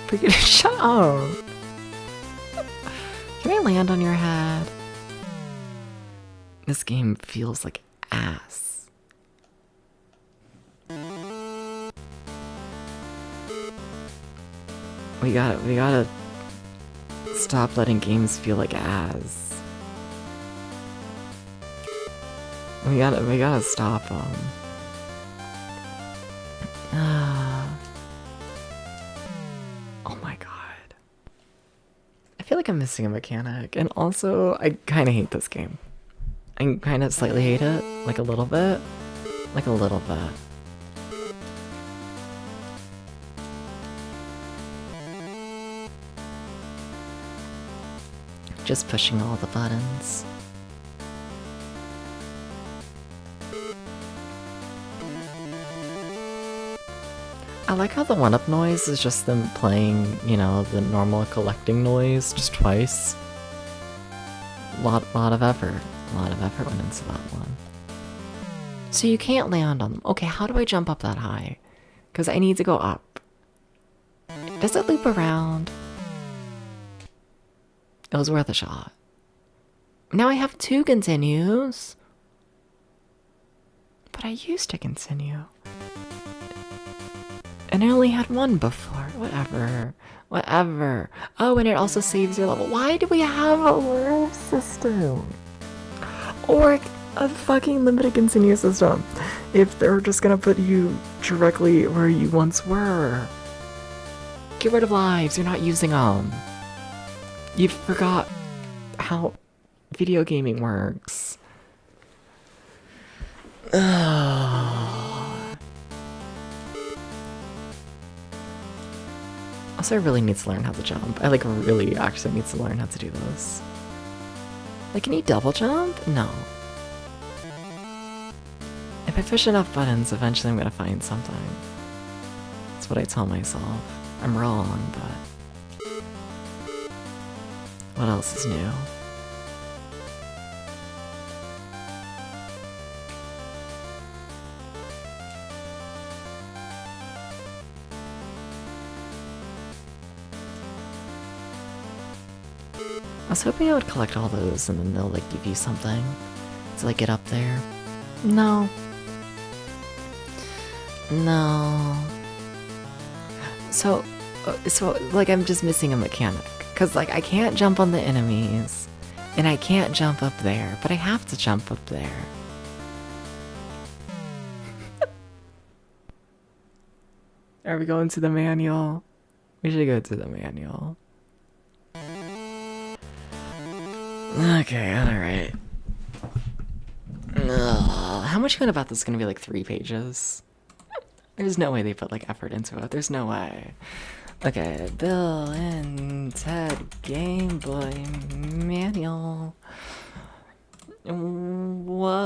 Freaking shut up. Can I land on your head? This game feels like ass. We gotta stop letting games feel like ass. We gotta stop them. Oh my god. I feel like I'm missing a mechanic, and also I kind of hate this game. I kind of slightly hate it, like a little bit. Like a little bit. Just pushing all the buttons. I like how the one-up noise is just them playing, you know, the normal collecting noise just twice. Lot of effort. A lot of effort went into that one. So you can't land on them. Okay, how do I jump up that high? Because I need to go up. Does it loop around? It was worth a shot. Now I have 2 continues. But I used to continue. And I only had 1 before. Whatever. Oh, and it also saves your level. Why do we have a live system? Or a fucking limited continue system if they're just gonna put you directly where you once were. Get rid of lives, you're not using them. You forgot how video gaming works. Also, I really need to learn how to jump. I like really actually need to learn how to do this. Like, can you double jump? No. If I push enough buttons, eventually I'm gonna find something. That's what I tell myself. I'm wrong, but... what else is new? I was hoping I would collect all those and then they'll like give you something to like get up there. No. So like I'm just missing a mechanic. Cause like I can't jump on the enemies and I can't jump up there, but I have to jump up there. Are we going to the manual? We should go to the manual. Okay, alright. How much fun about this is gonna be like 3 pages? There's no way they put like effort into it. There's no way. Okay, Bill and Ted Game Boy Manual. Whoa.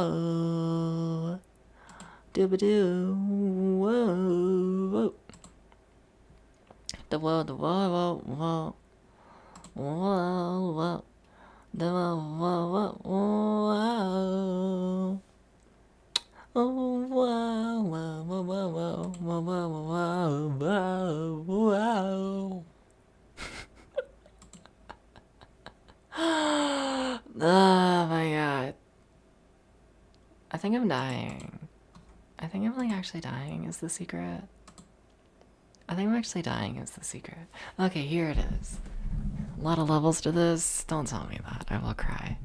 Doo-ba-doo. Whoa. The whoa, whoa, whoa. Whoa, whoa. The whoa, whoa, whoa. Oh, whoa, whoa, whoa, whoa, whoa, whoa, whoa, whoa, whoa, whoa. Oh my god. I think I'm dying. I think I'm like actually dying is the secret. I think I'm actually dying is the secret. Okay, here it is. A lot of levels to this. Don't tell me that. I will cry.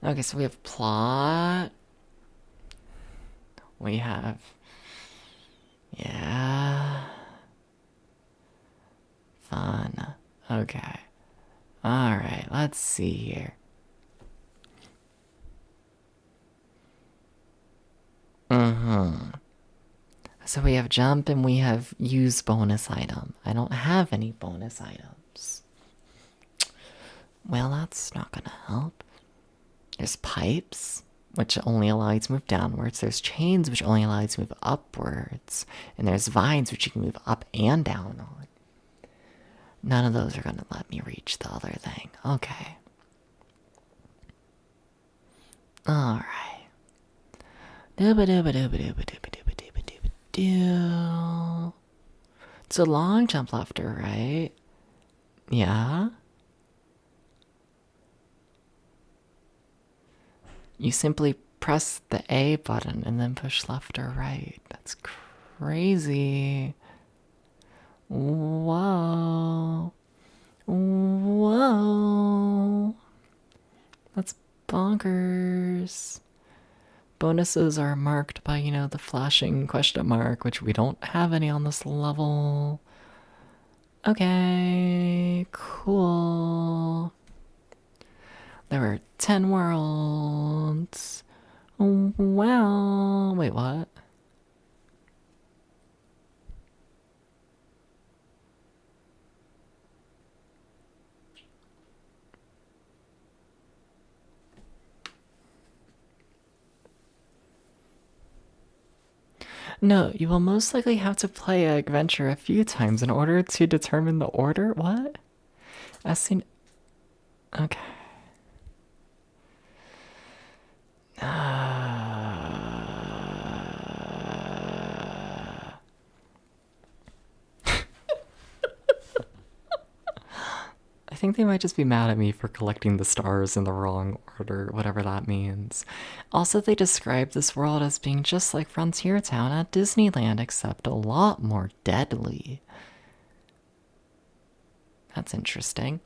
Okay, so we have plot. We have... Yeah... Fun. Okay. Alright, let's see here. So we have jump and we have use bonus item. I don't have any bonus items. Well, that's not gonna help. There's pipes, which only allow you to move downwards. There's chains, which only allow you to move upwards. And there's vines, which you can move up and down on. None of those are gonna let me reach the other thing. Okay. Alright. It's a long jump left or right. Yeah? You simply press the A button and then push left or right. That's crazy. Whoa. Whoa. That's bonkers. Bonuses are marked by, the flashing question mark, which we don't have any on this level. Okay, cool. There were 10 worlds. Wow. Wait, what? No, you will most likely have to play a adventure a few times in order to determine the order. What? As seen. Okay. I think they might just be mad at me for collecting the stars in the wrong order, whatever that means. Also, they describe this world as being just like Frontier Town at Disneyland, except a lot more deadly. That's interesting.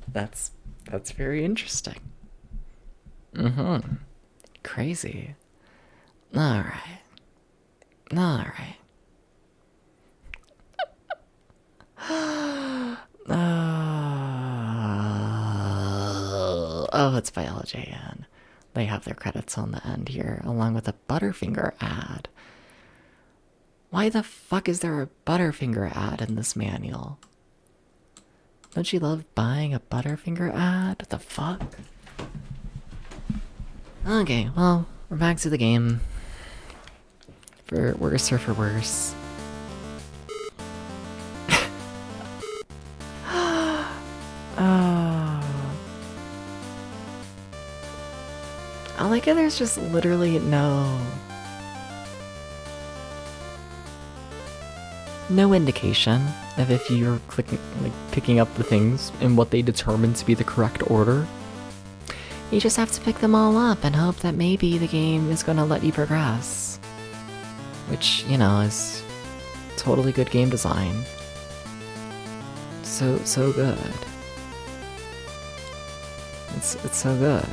That's very interesting. Crazy. Alright. Alright. Oh, it's by LJN. They have their credits on the end here, along with a Butterfinger ad. Why the fuck is there a Butterfinger ad in this manual? Don't you love buying a Butterfinger ad? What the fuck? Okay, well, we're back to the game. For worse or for worse. I like it, there's just literally no indication of if you're picking up the things in what they determine to be the correct order. You just have to pick them all up and hope that maybe the game is gonna let you progress. Which, is totally good game design. So good. It's so good.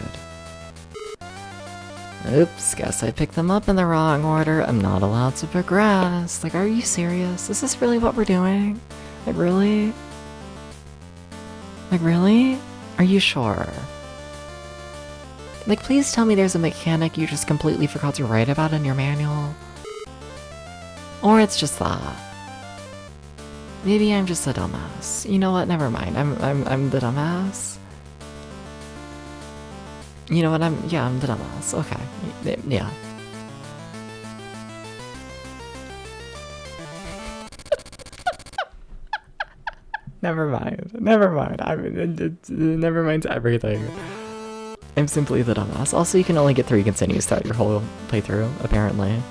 Oops, guess I picked them up in the wrong order. I'm not allowed to progress. Like, are you serious? Is this really what we're doing? Like, really? Like, really? Are you sure? Like, please tell me there's a mechanic you just completely forgot to write about in your manual. Or it's just that. Maybe I'm just a dumbass. You know what? Never mind. I'm the dumbass. You know what? I'm the dumbass. Okay. Yeah. Never mind. Never mind. Never mind to everything. I'm simply the dumbass. Also, you can only get 3 continues throughout your whole playthrough, apparently.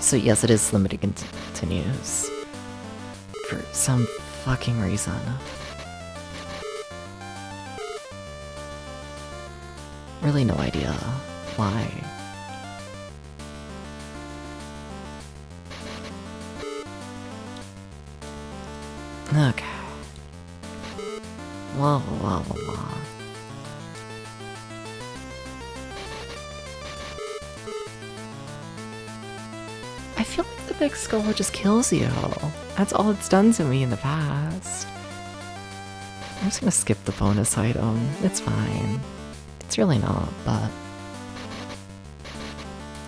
So yes, it is limited continues. For some fucking reason. Really no idea why. Okay. Blah, blah, blah, blah. I feel like the big skull just kills you. That's all it's done to me in the past. I'm just gonna skip the bonus item. It's fine. It's really not, but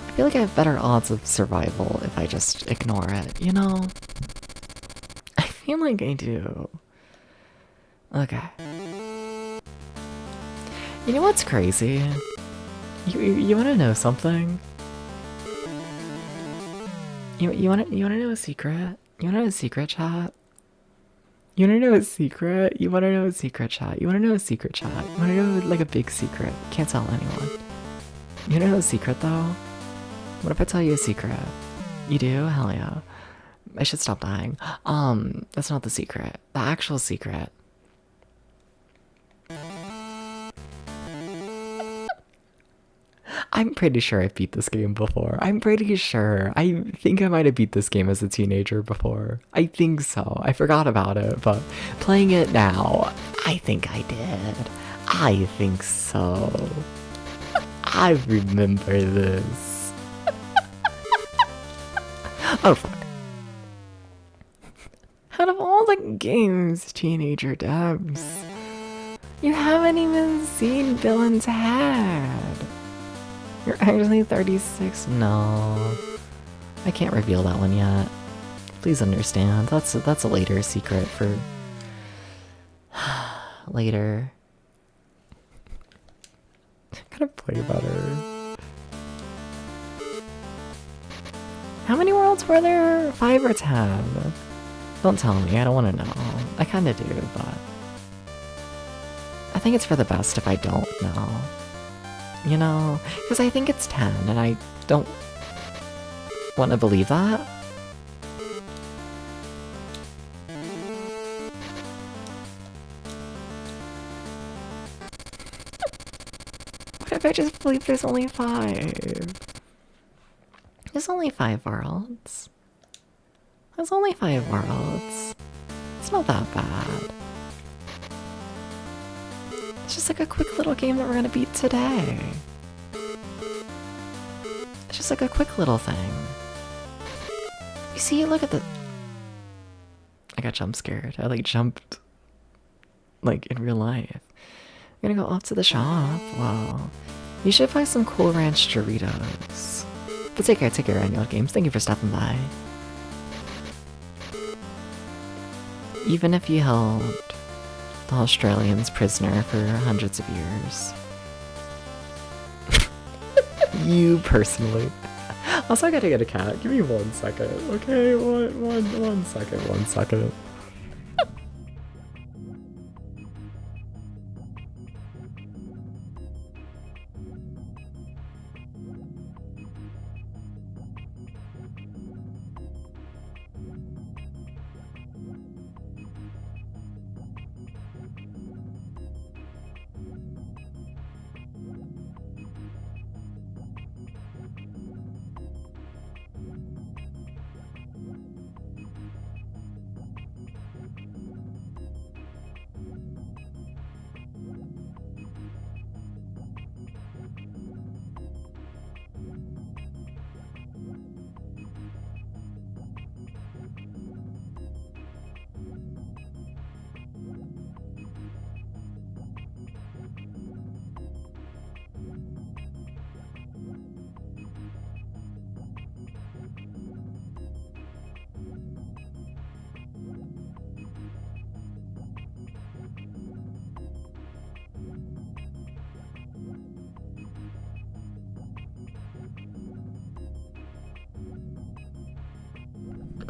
I feel like I have better odds of survival if I just ignore it, you know? I feel like I do. Okay. You know what's crazy? You wanna know something? You wanna know a secret? You wanna know a secret, chat? You wanna know a secret? You wanna know a secret, chat? You wanna know a secret, chat? You wanna know like a big secret? Can't tell anyone. You wanna know a secret though? What if I tell you a secret? You do? Hell yeah. I should stop dying. That's not the secret. The actual secret. I'm pretty sure I've beat this game before. I'm pretty sure. I think I might have beat this game as a teenager before. I think so. I forgot about it, but playing it now, I think I did. I think so. I remember this. Oh, fuck. Out of all the games, teenager Debs, you haven't even seen Villain's Head. You're actually 36? No. I can't reveal that one yet. Please understand. That's a later secret for later. I gotta play better. How many worlds were there? 5 or 10? Don't tell me, I don't want to know. I kinda do, but I think it's for the best if I don't know. You know? Because I think it's 10, and I don't want to believe that. What if I just believe there's only 5? There's only 5 worlds. There's only 5 worlds. It's not that bad. It's just like a quick little game that we're gonna beat today. It's just like a quick little thing. You see, look at the... I got jump scared. I like jumped like in real life. I'm gonna go off to the shop. Wow. You should buy some Cool Ranch Doritos. But take care, Annual Games. Thank you for stopping by. Even if you held the Australians prisoner for hundreds of years. You personally. Also, I gotta get a cat. Give me 1 second, okay? One second.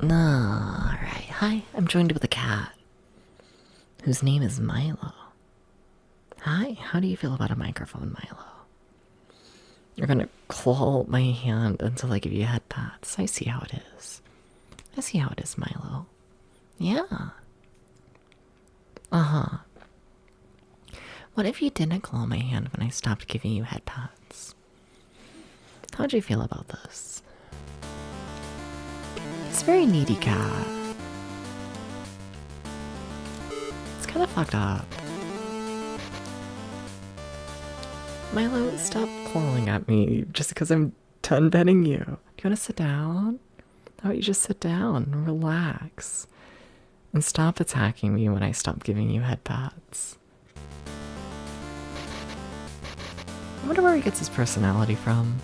Alright, hi, I'm joined with a cat, whose name is Milo. Hi, how do you feel about a microphone, Milo? You're gonna claw my hand until I give you head pats. I see how it is. I see how it is, Milo. Yeah. Uh-huh. What if you didn't claw my hand when I stopped giving you head pats? How'd you feel about this? It's a very needy cat. It's kind of fucked up. Milo, stop clawing at me just because I'm done petting you. Do you want to sit down? How about you just sit down and relax? And stop attacking me when I stop giving you head pats. I wonder where he gets his personality from.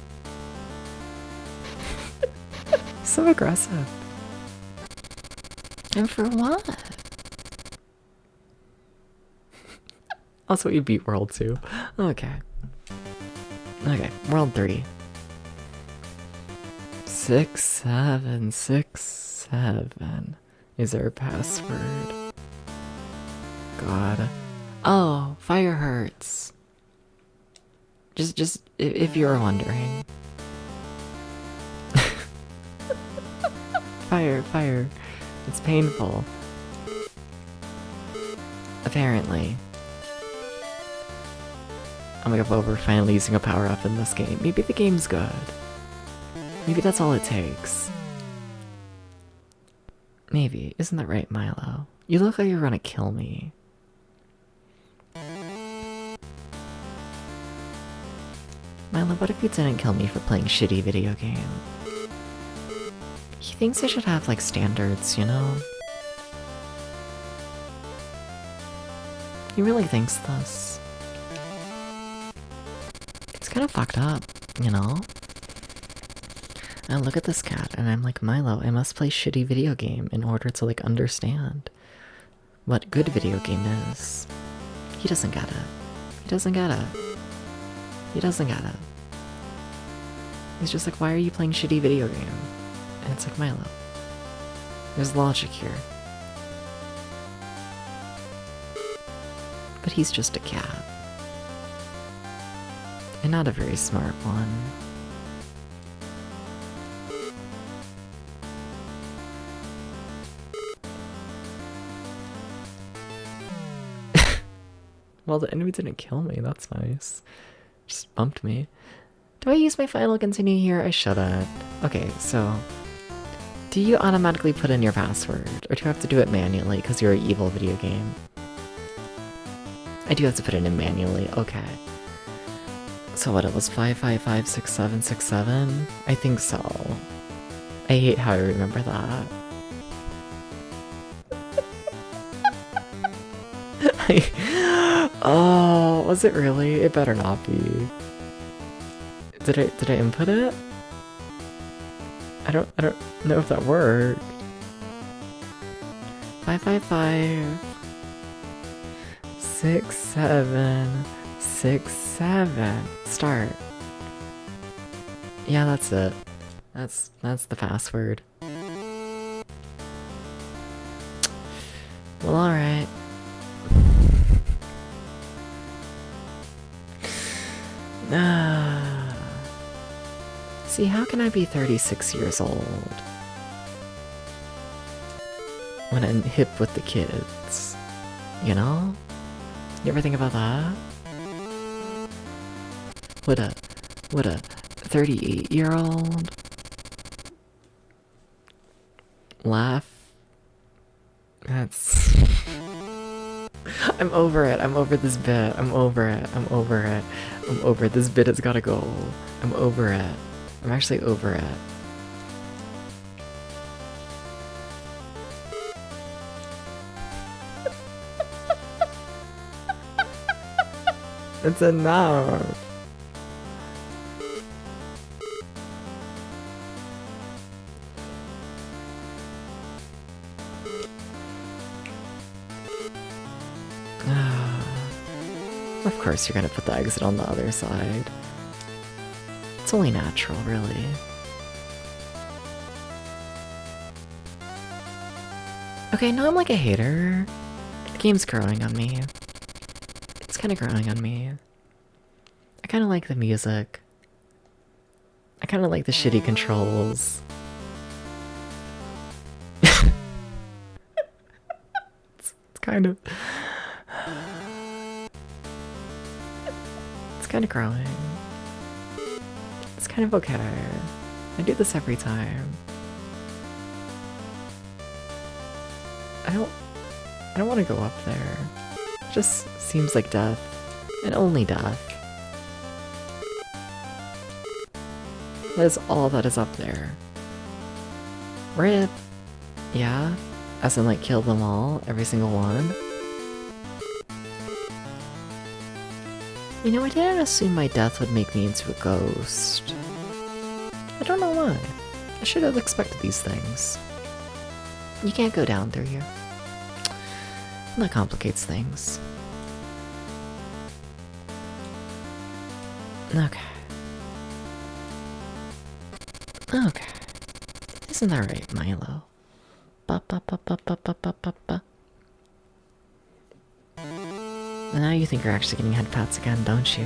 So aggressive. And for what? Also, you beat World 2. Okay. Okay, World 3. 6767 is our password. God. Oh, fire hurts. Just if you're wondering. Fire. It's painful. Apparently. Oh my god, well, we're finally using a power-up in this game. Maybe the game's good. Maybe that's all it takes. Maybe. Isn't that right, Milo? You look like you're gonna kill me. Milo, what if you didn't kill me for playing shitty video game? He thinks I should have, like, standards, you know? He really thinks this. It's kind of fucked up, you know? I look at this cat and I'm like, Milo, I must play shitty video game in order to, like, understand what good video game is. He doesn't get it. He doesn't get it. He doesn't get it. He's just like, why are you playing shitty video game? And it's like, Milo, there's logic here. But he's just a cat. And not a very smart one. Well, the enemy didn't kill me, that's nice. Just bumped me. Do I use my final continue here? I shouldn't. Okay, so... do you automatically put in your password? Or do you have to do it manually because you're an evil video game? I do have to put it in manually, okay. So what, it was 5556767? I think so. I hate how I remember that. Oh, was it really? It better not be. Did I input it? I don't know if that worked. 555 6767. Start. Yeah, that's it. That's the password. Well, alright. See, how can I be 36 years old when I'm hip with the kids? You know? You ever think about that? Would a 38-year-old laugh? That's... I'm over it. I'm over this bit. I'm over it. I'm over it. I'm over it. This bit has gotta go. I'm over it. I'm actually over it. It's enough. Of course you're gonna put the exit on the other side. It's only natural, really. Okay, now I'm like a hater. The game's growing on me. It's kind of growing on me. I kind of like the music. I kind of like the shitty controls. It's kind of... It's kind of growing. It's kind of okay. I do this every time. I don't want to go up there. It just seems like death. And only death. That is all that is up there. RIP. Yeah? As in like kill them all? Every single one? You know, I didn't assume my death would make me into a ghost. I don't know why. I should have expected these things. You can't go down through here. That complicates things. Okay. Okay. Isn't that right, Milo? Ba ba ba ba ba ba ba ba ba. And now you think you're actually getting head pats again, don't you?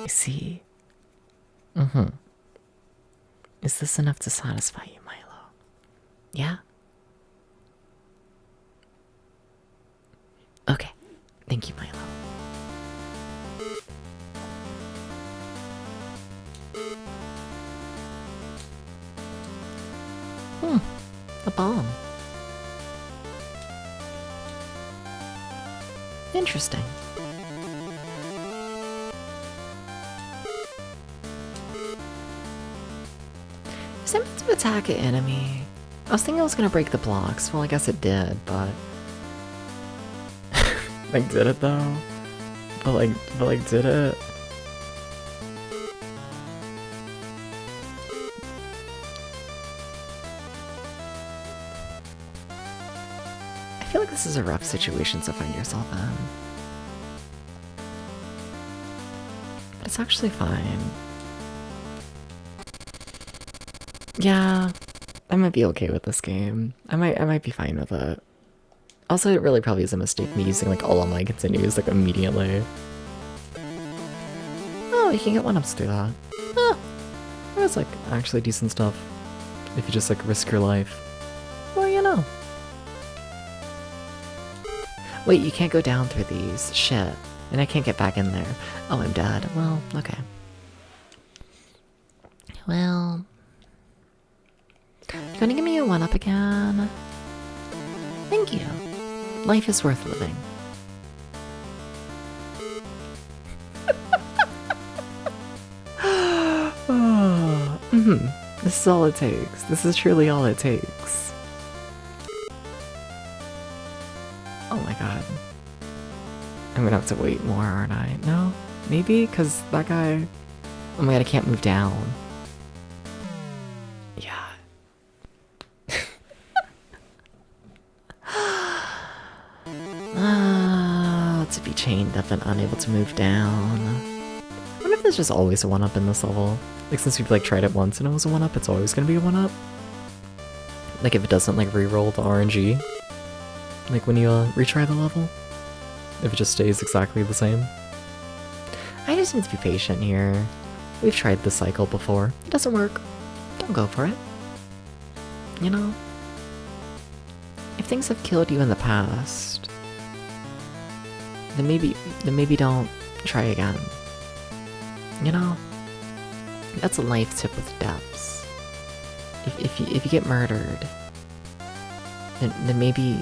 I see. Mm-hmm. Is this enough to satisfy you, Milo? Yeah? Okay. Thank you, Milo. A bomb. Interesting. Is it meant to attack an enemy? I was thinking it was gonna break the blocks. Well, I guess it did, but... like, did it though? But like, did it? I feel like this is a rough situation to find yourself in. But it's actually fine. Yeah, I might be okay with this game. I might be fine with it. Also, it really probably is a mistake me using like all of my continues like immediately. Oh, you can get one-ups through that. Oh, that's like actually decent stuff. If you just like risk your life. Well, you know. Wait, you can't go down through these. Shit. And I can't get back in there. Oh, I'm dead. Well, okay. Well... You gonna give me a one-up again? Thank you. Life is worth living. This is all it takes. This is truly all it takes. Oh my god. I'm gonna have to wait more, aren't I? No? Maybe? Because that guy... Oh my god, I can't move down. Yeah. To be chained up and unable to move down. I wonder if there's just always a 1-up in this level. Like, since we've like tried it once and it was a 1-up, it's always gonna be a 1-up. Like, if it doesn't like re-roll the RNG. Like when you retry the level. If it just stays exactly the same. I just need to be patient here. We've tried this cycle before. It doesn't work. Don't go for it. You know? If things have killed you in the past, then maybe don't try again. You know? That's a life tip with depths. If you get murdered, then maybe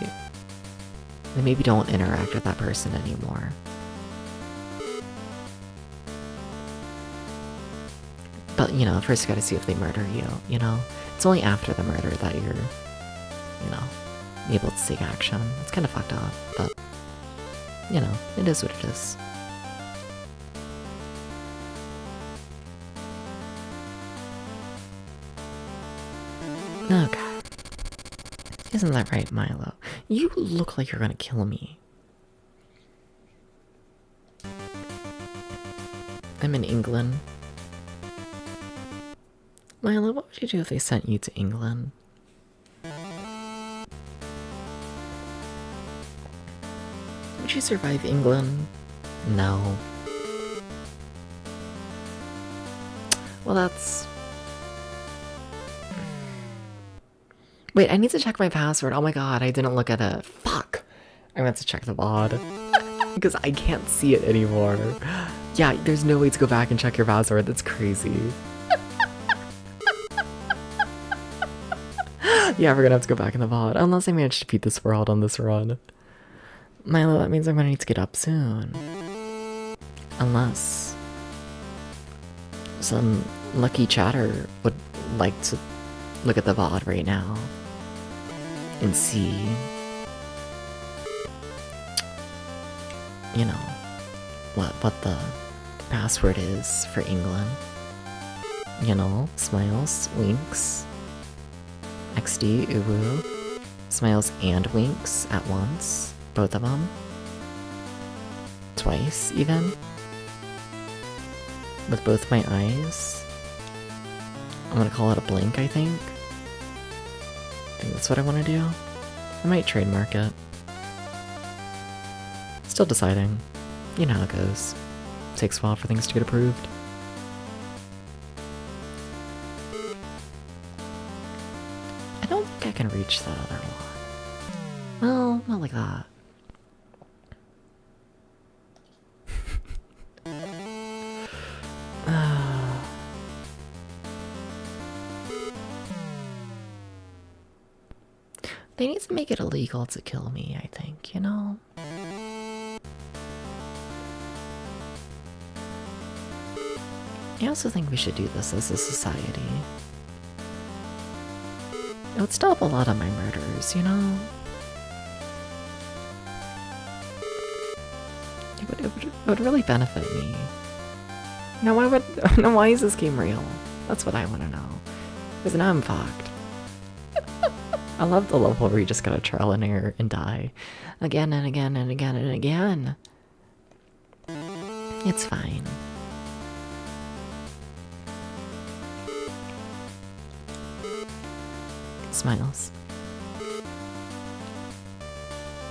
don't interact with that person anymore. But, you know, first you gotta see if they murder you, you know? It's only after the murder that you're, you know, able to take action. It's kind of fucked up, but, you know, it is what it is. Okay. Isn't that right, Milo? You look like you're gonna kill me. I'm in England. Milo, what would you do if they sent you to England? Would you survive England? No. Well, that's Wait, I need to check my password. Oh my god, I didn't look at it. Fuck. I meant to check the VOD. Because I can't see it anymore. Yeah, there's no way to go back and check your password. That's crazy. Yeah, we're gonna have to go back in the VOD. Unless I manage to beat this world on this run. Milo, that means I'm gonna need to get up soon. Unless some lucky chatter would like to look at the VOD right now and see, you know, what the password is for England. You know, smiles, winks, XD, uwu, smiles and winks at once, both of them, twice even, with both my eyes. I'm gonna call it a blink, I think. I think that's what I want to do. I might trademark it. Still deciding. You know how it goes. Takes a while for things to get approved. I don't think I can reach that other one. Well, not like that. They need to make it illegal to kill me, I think, you know? I also think we should do this as a society. It would stop a lot of my murders, you know? It would really benefit me. Now why is this game real? That's what I want to know. Because now I'm fucked. I love the level where you just gotta trial and error and die. Again and again and again and again. It's fine. Smiles.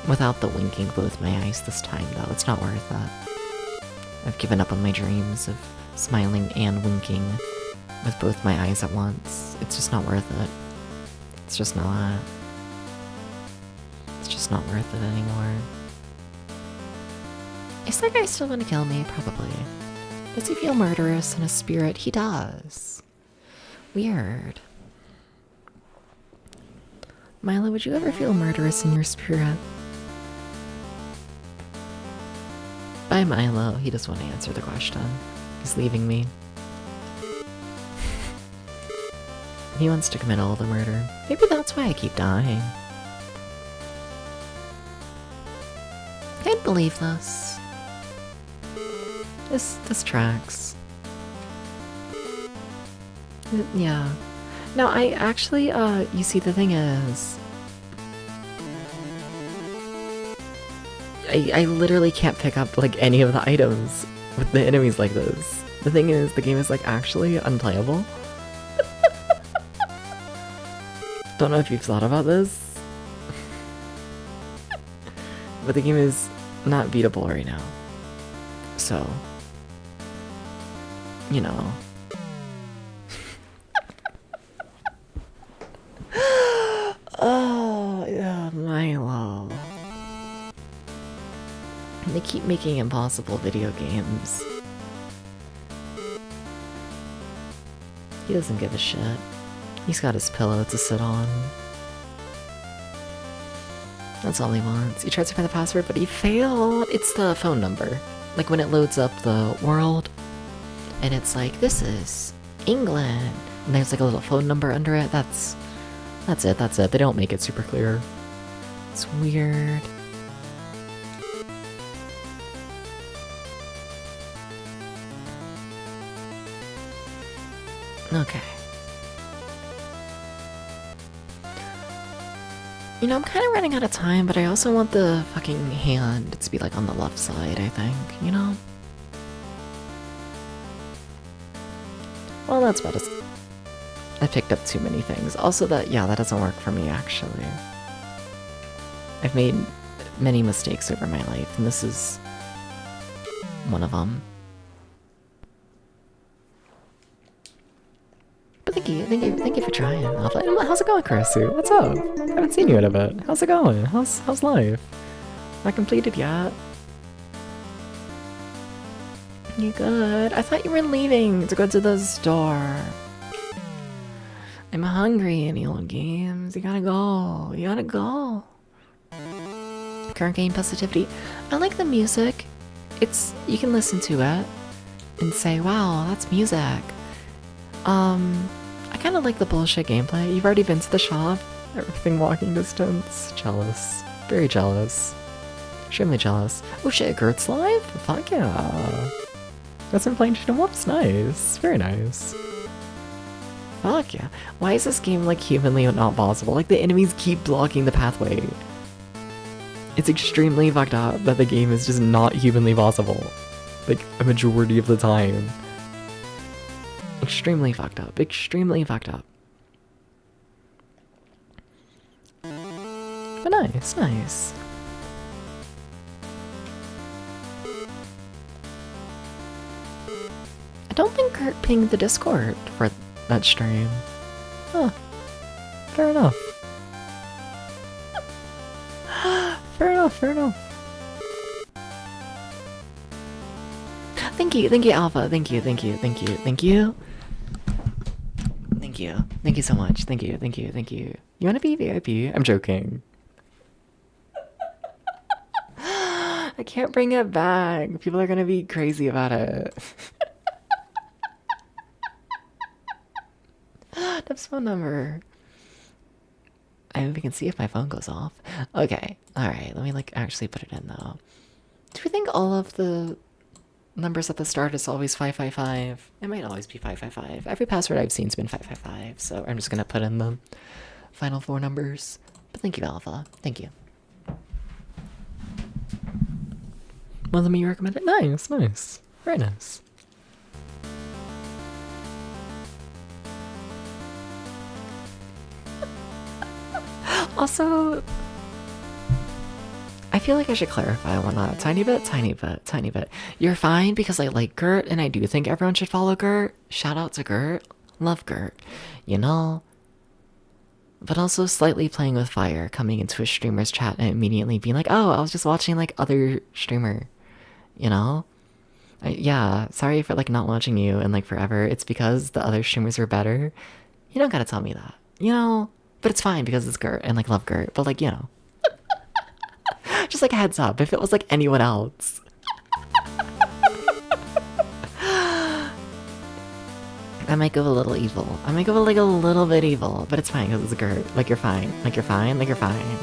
Without the winking both my eyes this time, though, it's not worth it. I've given up on my dreams of smiling and winking with both my eyes at once. It's just not worth it. It's just not. It's just not worth it anymore. Is that guy still gonna kill me? Probably. Does he feel murderous in his spirit? He does. Weird. Milo, would you ever feel murderous in your spirit? Bye, Milo. He doesn't want to answer the question. He's leaving me. He wants to commit all the murder. Maybe that's why I keep dying. Can't believe this. This tracks. Yeah. No, I actually, you see, the thing is, I literally can't pick up, like, any of the items with the enemies like this. The thing is, the game is, like, actually unplayable. Don't know if you've thought about this, but the game is not beatable right now. So, you know. Oh, yeah, Milo. They keep making impossible video games. He doesn't give a shit. He's got his pillow to sit on. That's all he wants. He tries to find the password, but he failed. It's the phone number. Like when it loads up the world, and it's like, this is England. And there's like a little phone number under it. That's it. They don't make it super clear. It's weird. Okay. You know, I'm kind of running out of time, but I also want the fucking hand to be like on the left side, I think, you know? Well, that's about as... I picked up too many things. Also that, yeah, that doesn't work for me, actually. I've made many mistakes over my life, and this is one of them. But the thank you for trying. Alpha. How's it going, Karasu? What's up? I haven't seen you in a bit. How's it going? How's life? Not completed yet. You good? I thought you were leaving to go to the store. I'm hungry, any old games. You gotta go. You gotta go. Current game positivity. I like the music. You can listen to it and say, wow, that's music. I kind of like the bullshit gameplay. You've already been to the shop. Everything walking distance. Jealous. Very jealous. Extremely jealous. Oh shit, Gert's live? Fuck yeah. That's been playing Shit 'em Ups. Nice. Very nice. Fuck yeah. Why is this game like humanly not possible? Like the enemies keep blocking the pathway. It's extremely fucked up that the game is just not humanly possible. Like a majority of the time. Extremely fucked up. Extremely fucked up. But nice, nice. I don't think Kurt pinged the Discord for that stream. Huh. Fair enough. Fair enough, fair enough. Thank you, Alpha. Thank you. Thank you so much. Thank you. You wanna be VIP? I'm joking. I can't bring it back. People are gonna be crazy about it. That's phone number. I hope you can see if my phone goes off. Okay, alright, let me like actually put it in though. Do we think all of the numbers at the start is always 555? It might always be 555. Every password I've seen's been 555, so I'm just gonna put in the final 4 numbers. But thank you, Alpha. Thank you. One of them you recommended? Nice, nice. Very nice. Also, I feel like I should clarify one tiny bit. You're fine because I like Gert, and I do think everyone should follow Gert. Shout out to Gert. Love Gert. You know? But also slightly playing with fire, coming into a streamer's chat and immediately being like, oh, I was just watching like other streamer. You know? Yeah, sorry for like not watching you in like forever. It's because the other streamers are better. You don't gotta tell me that. You know? But it's fine because it's Gert and like love Gert. But like, you know. Just like a heads up, if it was like anyone else. I might go a little evil. I might go like a little bit evil, but it's fine because it's Gert. Like you're fine. Like you're fine. Like you're fine.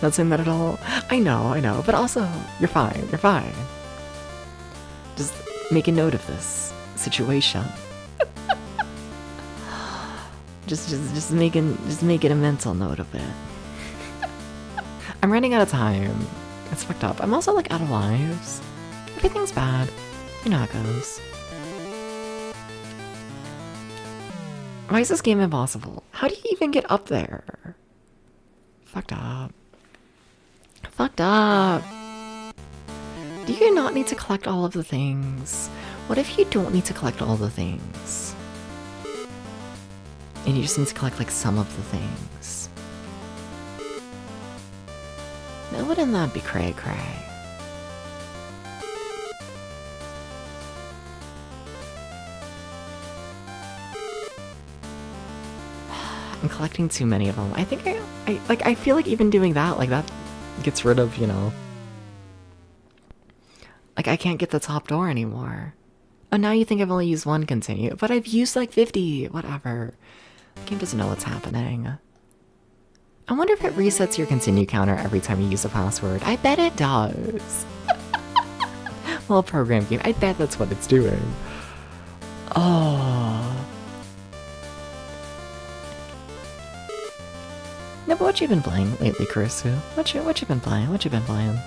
Not saying that at all. I know. But also, you're fine. You're fine. Just make a note of this situation. just make it a mental note of it. I'm running out of time. It's fucked up. I'm also like out of lives. Everything's bad. You know how it goes. Why is this game impossible? How do you even get up there? Fucked up. Fucked up. Do you not need to collect all of the things? What if you don't need to collect all the things? And you just need to collect like some of the things. Now wouldn't that be cray cray? I'm collecting too many of them. I think I feel like even doing that, like that gets rid of, you know. Like I can't get the top door anymore. Oh, now you think I've only used one continue, but I've used like 50, whatever. The game doesn't know what's happening. I wonder if it resets your continue counter every time you use a password. I bet it does. Well, program game, I bet that's what it's doing. Oh. No, but what you been playing lately, Kurisu? What you been playing? What you been playing?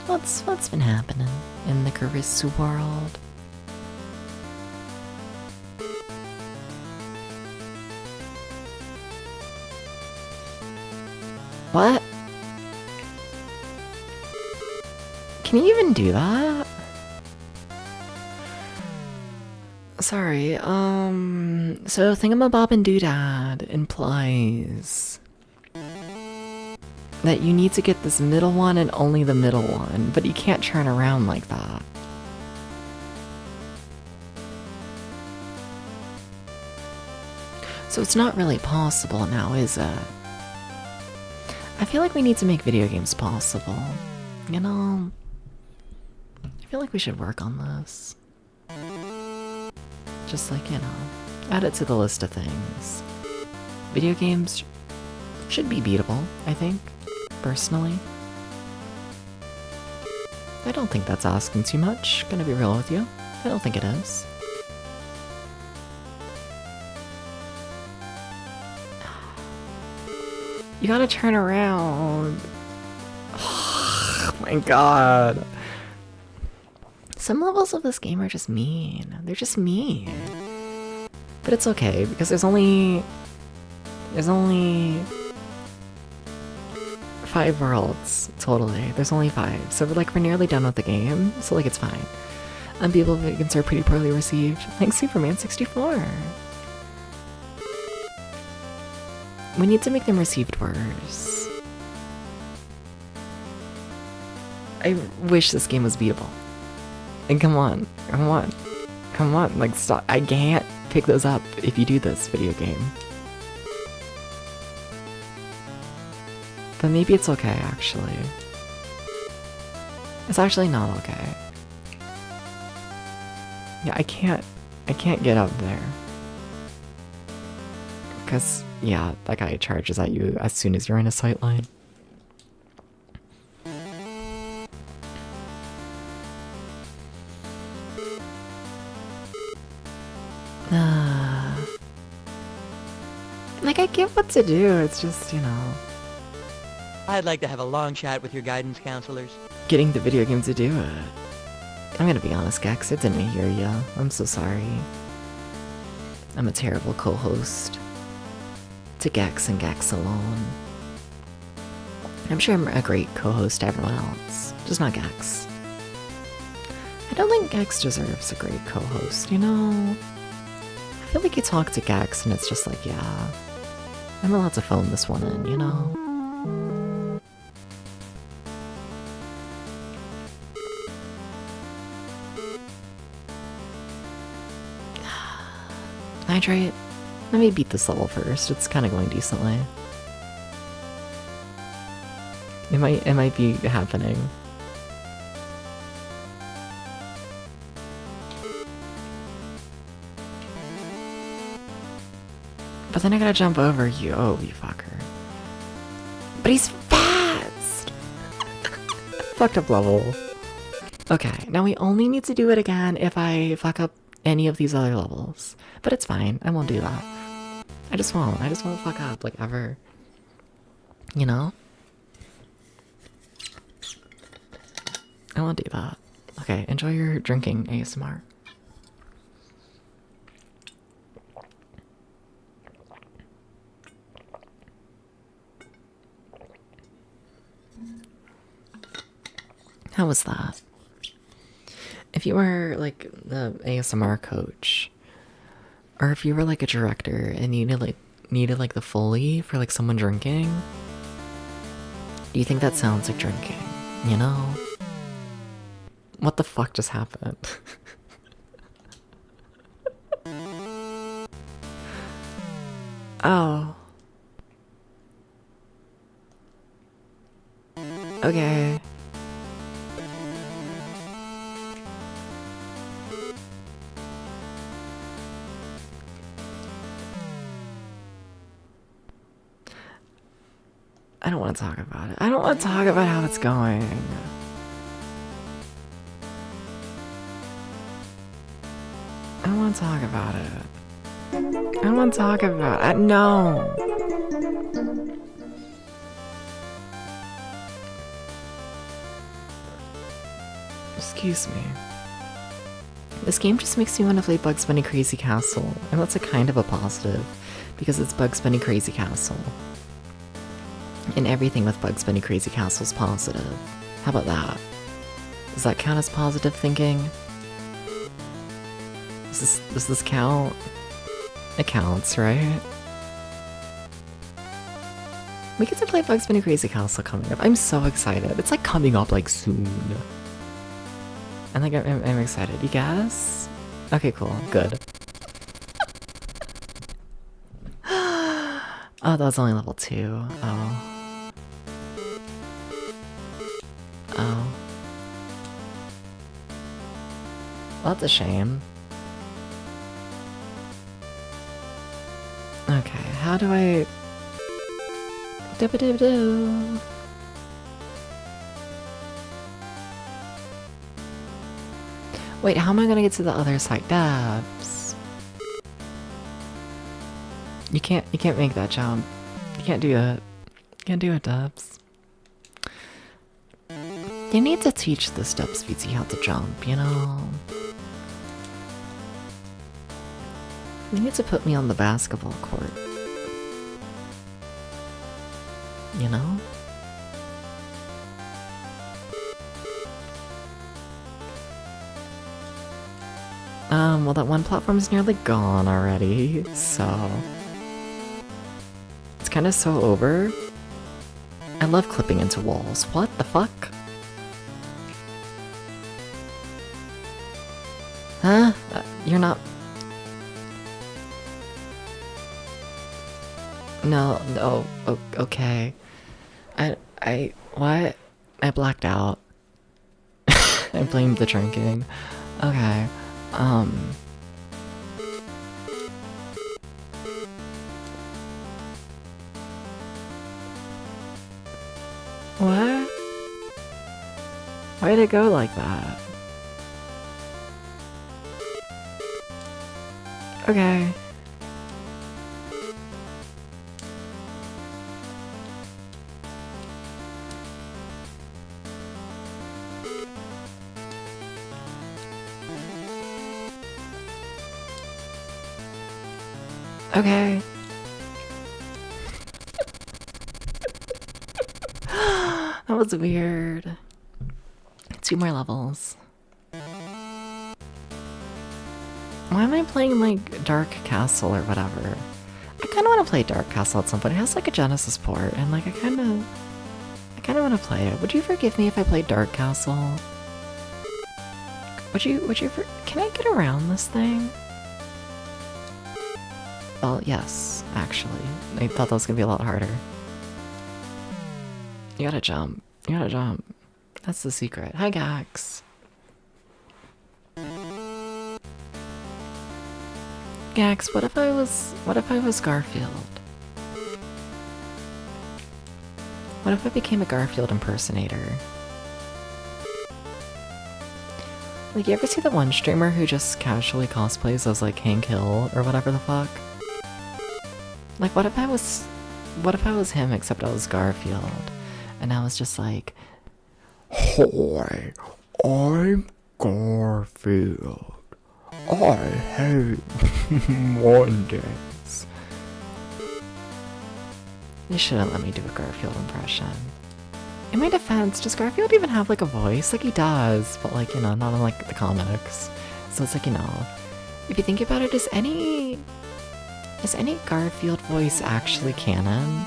What's been happening in the Kurisu world? What? Can you even do that? sorry. So Thingamabob and Doodad implies that you need to get this middle one and only the middle one, but you can't turn around like that. So it's not really possible now, is it? I feel like we need to make video games possible. You know? I feel like we should work on this. Just like, you know, add it to the list of things. Video games should be beatable, I think, personally. I don't think that's asking too much, gonna be real with you. I don't think it is. You gotta turn around. Oh my god. Some levels of this game are just mean. They're just mean. But it's okay, because there's only 5 worlds, totally. There's only 5. So we're nearly done with the game, so like it's fine. Unbeatable vegans are pretty poorly received. Thanks, Superman64. We need to make them received worse. I wish this game was beatable. And come on, like stop. I can't pick those up if you do this video game. But maybe it's okay, actually. It's actually not okay. Yeah, I can't get up there. Because, yeah, that guy charges at you as soon as you're in a sight line. Like, I get what to do, it's just, you know... I'd like to have a long chat with your guidance counselors. Getting the video game to do it. I'm gonna be honest, Gex, I didn't hear ya. I'm so sorry. I'm a terrible co-host. To Gex and Gex alone. I'm sure I'm a great co-host to everyone else, just not Gex. I don't think Gex deserves a great co-host, you know? I feel like you talk to Gex and it's just like, yeah, I'm allowed to phone this one in, you know? Hydrate. Let me beat this level first. It's kind of going decently. It might be happening. But then I gotta jump over you. Oh, you fucker. But he's fast! Fucked up level. Okay, now we only need to do it again if I fuck up any of these other levels. But it's fine, I won't do that. I just won't fuck up, like, ever. You know? I won't do that. Okay, enjoy your drinking ASMR. How was that? If you were, like, the ASMR coach, or if you were, like, a director and needed the Foley for, like, someone drinking, do you think that sounds like drinking? You know? What the fuck just happened? Oh. Okay. I don't want to talk about it. I don't want to talk about how it's going. I don't want to talk about it. I don't want to talk about it. No. Excuse me. This game just makes me want to play Bugs Bunny Crazy Castle, and that's a kind of a positive, because it's Bugs Bunny Crazy Castle. And everything with Bugs Bunny Crazy Castle is positive. How about that? Does that count as positive thinking? Does this count? It counts, right? We get to play Bugs Bunny Crazy Castle coming up. I'm so excited. It's like coming up like soon. And like I'm excited. You guys? Okay, cool. Good. Oh, that was only level 2. Oh. Oh. Well, that's a shame. Okay, how do I... Do-ba-do-do. Wait, how am I gonna get to the other side? Dabs. You can't make that jump. You can't do that. You can't do it, Dabs. You need to teach the Dubs VT how to jump, you know? You need to put me on the basketball court. You know? Well, that one platform is nearly gone already, so... It's kind of so over. I love clipping into walls. What the fuck? Huh? You're not... No, okay. What? I blacked out. I blamed the drinking. Okay, What? Why'd it go like that? Okay. Okay. That was weird. 2 more levels. Why am I playing like Dark Castle or whatever? I kind of want to play Dark Castle at some point. It has like a Genesis port, and like I kind of want to play it. Would you forgive me if I played Dark Castle? Would you can I get around this thing? Well, yes, actually. I thought that was gonna be a lot harder. You gotta jump. You gotta jump. That's the secret. Hi, Gax. Gax, what if I was Garfield? What if I became a Garfield impersonator? Like, you ever see the one streamer who just casually cosplays as like Hank Hill or whatever the fuck? Like, what if I was him except I was Garfield? And I was just like, hi, I'm Garfield. I hate Mondays. They shouldn't let me do a Garfield impression. In my defense, does Garfield even have like a voice? Like he does, but like, you know, not in like the comics. So it's like, you know, if you think about it, is any Garfield voice actually canon?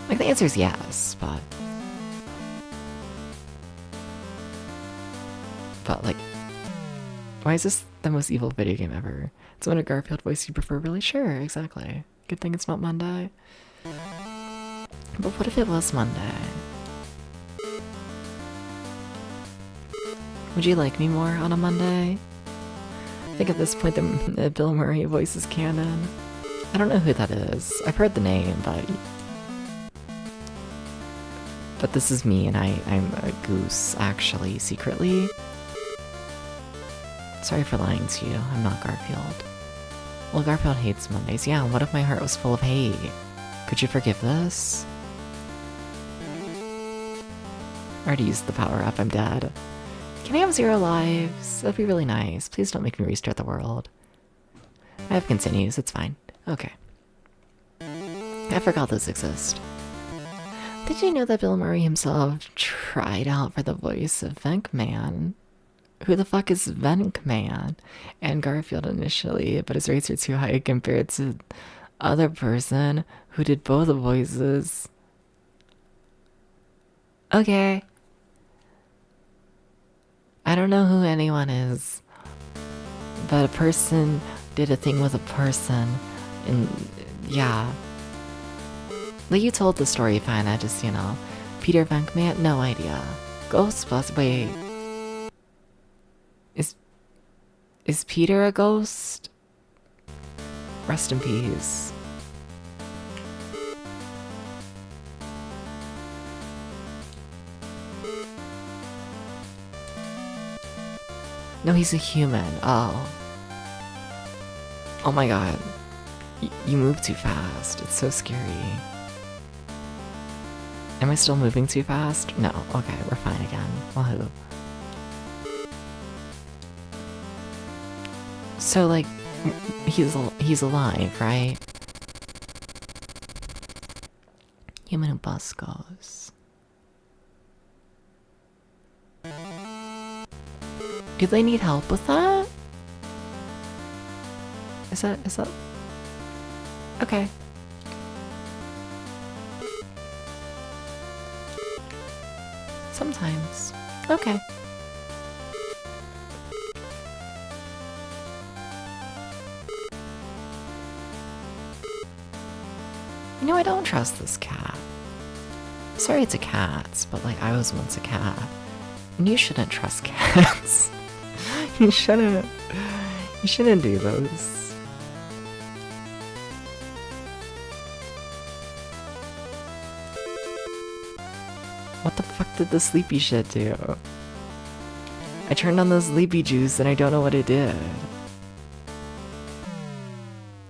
Like, the answer is yes, but like, why is this the most evil video game ever? It's when a Garfield voice you prefer, really? Sure, exactly. Good thing it's not Monday. But what if it was Monday? Would you like me more on a Monday? I think at this point the Bill Murray voice is canon. I don't know who that is. I've heard the name, but this is me, and I'm a goose, actually, secretly. Sorry for lying to you, I'm not Garfield. Well, Garfield hates Mondays. Yeah, what if my heart was full of hate? Could you forgive this? I already used the power up, I'm dead. Can I have 0 lives? That'd be really nice. Please don't make me restart the world. I have continues, it's fine. Okay. I forgot those exist. Did you know that Bill Murray himself tried out for the voice of Venkman? Who the fuck is Venkman? And Garfield initially, but his rates are too high compared to other person who did both the voices. Okay. I don't know who anyone is, but a person did a thing with a person, and yeah. Like, you told the story fine, I just, Peter Venkman? No idea. Ghostbusters, wait. Is Peter a ghost? Rest in peace. No, he's a human. Oh. Oh my god. You move too fast. It's so scary. Am I still moving too fast? No. Okay, we're fine again. Wahoo. So, like, he's alive, right? Human who bus goes. Do they need help with that? Is that? Okay. Sometimes. Okay. You know, I don't trust this cat. Sorry it's a cat, but like, I was once a cat. And you shouldn't trust cats. You shouldn't do those. What the fuck did the sleepy shit do? I turned on the sleepy juice and I don't know what it did.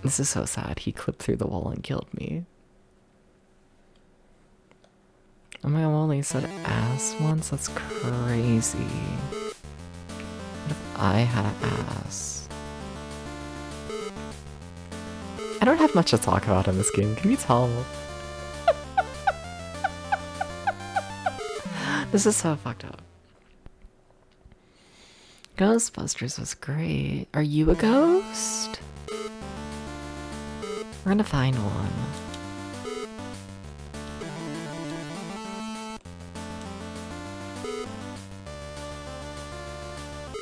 This is so sad. He clipped through the wall and killed me. Oh my god, I only said ass once? That's crazy. What if I had an ass? I don't have much to talk about in this game, can you tell? This is so fucked up. Ghostbusters was great. Are you a ghost? We're gonna find one.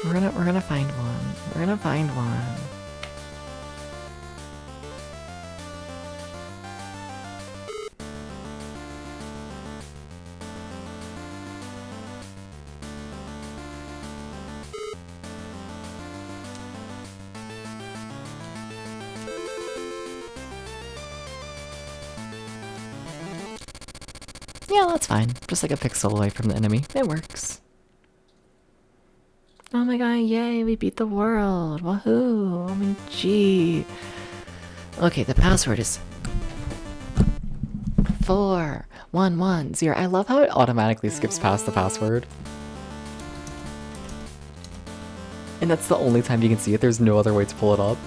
We're gonna find one. We're gonna find one. Yeah, that's fine. Just like a pixel away from the enemy. It works. Oh my god, yay, we beat the world. Woohoo. I mean, gee. Okay, the password is 4110. I love how it automatically skips past the password. And that's the only time you can see it. There's no other way to pull it up.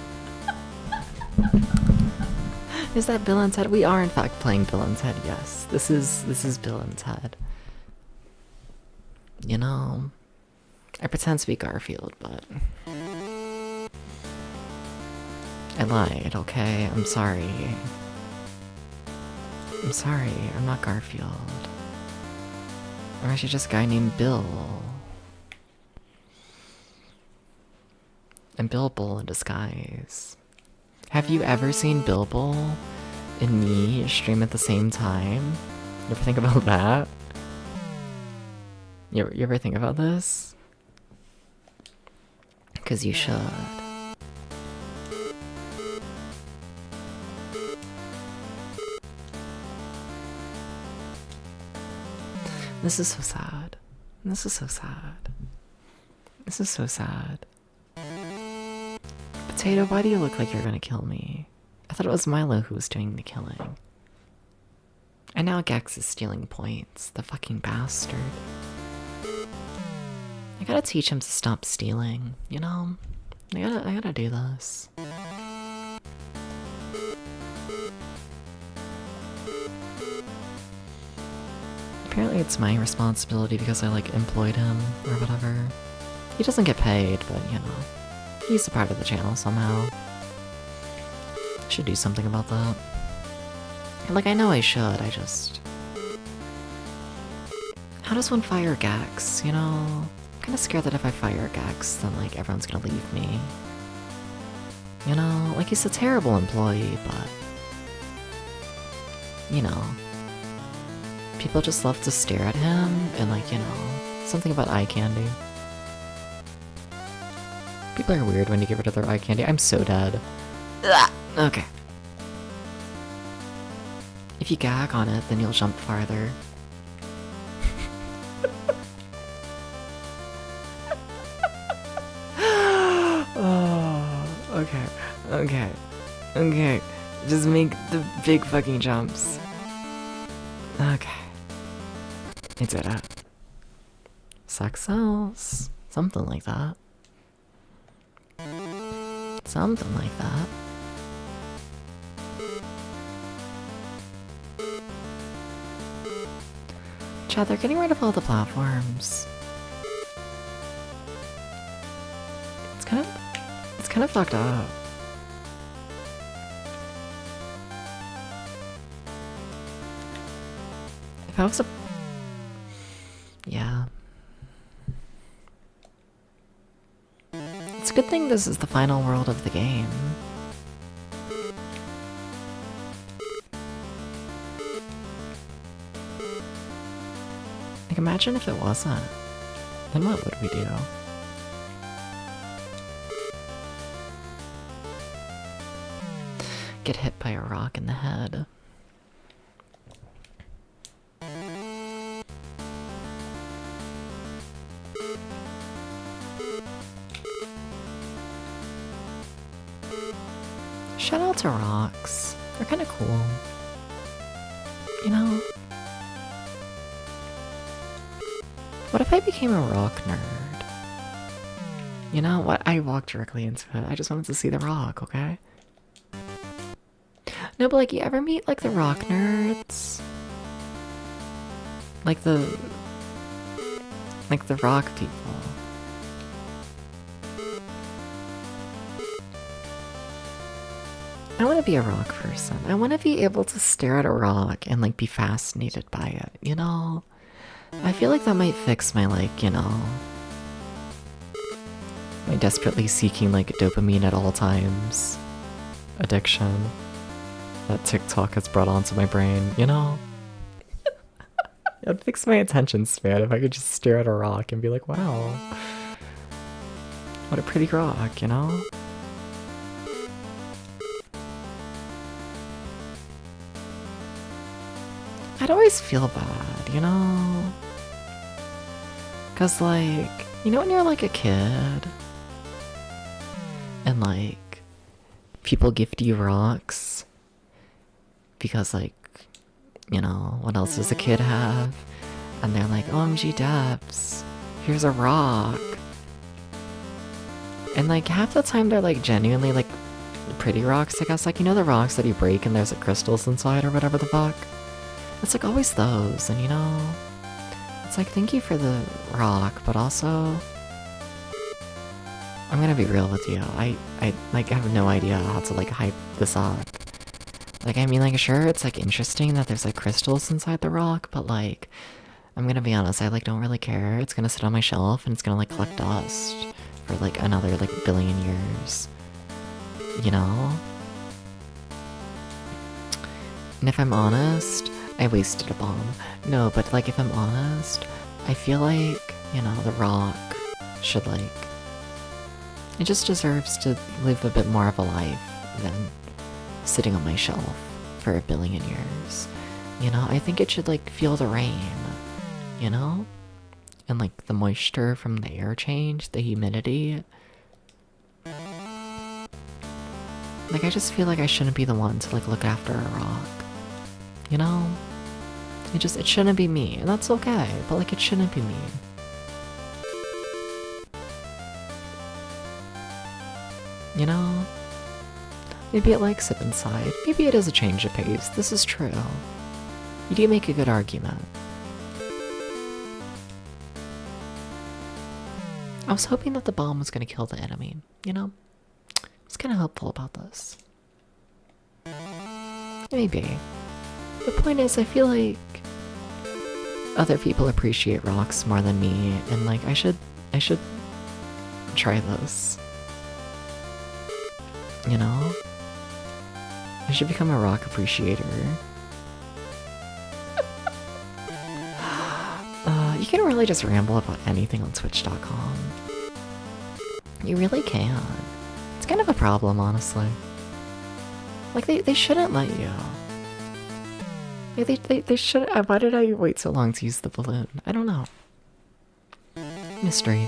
Is that Bill and Ted? We are in fact playing Bill and Ted, yes. This is Bill and Ted. You know, I pretend to be Garfield, but I lied, okay? I'm sorry. I'm sorry, I'm not Garfield. I'm actually just a guy named Bill. I'm Bill Bull in disguise. Have you ever seen Bill Bull and me stream at the same time? You ever think about that? You ever think about this? Because you should. This is so sad. This is so sad. This is so sad. Potato, why do you look like you're gonna kill me? I thought it was Milo who was doing the killing. And now Gex is stealing points. The fucking bastard. I gotta teach him to stop stealing, you know? I gotta do this. Apparently it's my responsibility because I like employed him or whatever. He doesn't get paid, but you know, he's a part of the channel somehow. Should do something about that. Like, I know I should, I just... How does one fire Gax, you know? I'm kinda scared that if I fire Gax, then, like, everyone's gonna leave me. You know? Like, he's a terrible employee, but... You know. People just love to stare at him, and, like, you know, something about eye candy. People are weird when you get rid of their eye candy. I'm so dead. Ugh. Okay. If you gag on it, then you'll jump farther. Oh, okay. Just make the big fucking jumps. Okay. I did it. Sex sells. Something like that. Something like that. Chad, they're getting rid of all the platforms. It's kind of fucked up. If I was a... Yeah. It's a good thing this is the final world of the game. Like, imagine if it wasn't. Then what would we do? Get hit by a rock in the head. Shout out to rocks. They're kind of cool. You know? What if I became a rock nerd? You know what? I walked directly into it. I just wanted to see the rock, okay? No, but like, you ever meet like the rock nerds? Like the rock people. I want to be a rock person. I want to be able to stare at a rock and like be fascinated by it, you know? I feel like that might fix my, like, you know, my desperately seeking like dopamine at all times addiction that TikTok has brought onto my brain, you know? It'd fix my attention span if I could just stare at a rock and be like, wow, what a pretty rock, you know? I'd always feel bad, you know? Cause like, you know when you're like a kid and like people gift you rocks because like, you know, what else does a kid have? And they're like, OMG Debs, here's a rock. And like half the time they're like genuinely like pretty rocks, I guess. Like, you know the rocks that you break and there's like crystals inside or whatever the fuck? It's like always those, and you know, it's like, thank you for the rock, but also, I'm gonna be real with you, I like have no idea how to like hype this up. Like, I mean, like, sure, it's like interesting that there's like crystals inside the rock, but like, I'm gonna be honest, I like don't really care. It's gonna sit on my shelf and it's gonna like collect dust for like another like billion years, you know? And if I'm honest, I wasted a bomb. No, but like, if I'm honest, I feel like, you know, the rock should like, it just deserves to live a bit more of a life than sitting on my shelf for a billion years. You know, I think it should like feel the rain, you know? And like the moisture from the air change, the humidity. Like, I just feel like I shouldn't be the one to like look after a rock. You know? It shouldn't be me, and that's okay, but like, it shouldn't be me. You know? Maybe it likes it inside. Maybe it is a change of pace. This is true. You do make a good argument. I was hoping that the bomb was gonna kill the enemy, you know? I was kinda hopeful about this. Maybe. The point is, I feel like other people appreciate rocks more than me, and like I should try this. You know? I should become a rock appreciator. You can really just ramble about anything on Twitch.com. You really can. It's kind of a problem, honestly. Like, they shouldn't let you. They should. Why did I wait so long to use the balloon? I don't know. Mystery.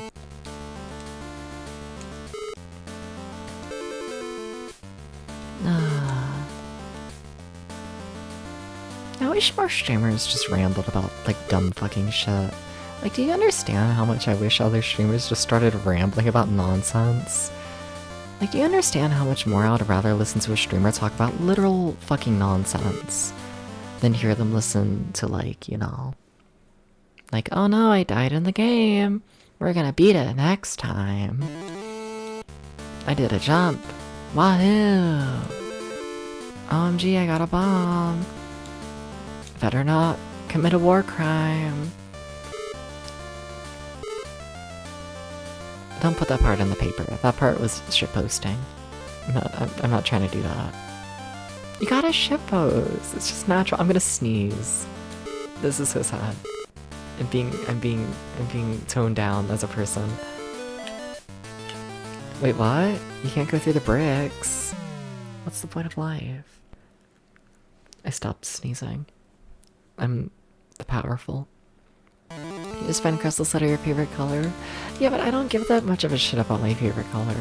I wish more streamers just rambled about, like, dumb fucking shit. Like, do you understand how much I wish other streamers just started rambling about nonsense? Like, do you understand how much more I would rather listen to a streamer talk about literal fucking nonsense than hear them listen to, like, you know, like, oh no, I died in the game. We're gonna beat it next time. I did a jump. Wahoo! OMG, I got a bomb. Better not commit a war crime. Don't put that part in the paper. That part was shitposting. I'm not trying to do that. You gotta shitpost. It's just natural. I'm gonna sneeze. This is so sad. I'm being toned down as a person. Wait, what? You can't go through the bricks. What's the point of life? I stopped sneezing. I'm the powerful. You just find crystals that are your favorite color? Yeah, but I don't give that much of a shit about my favorite color.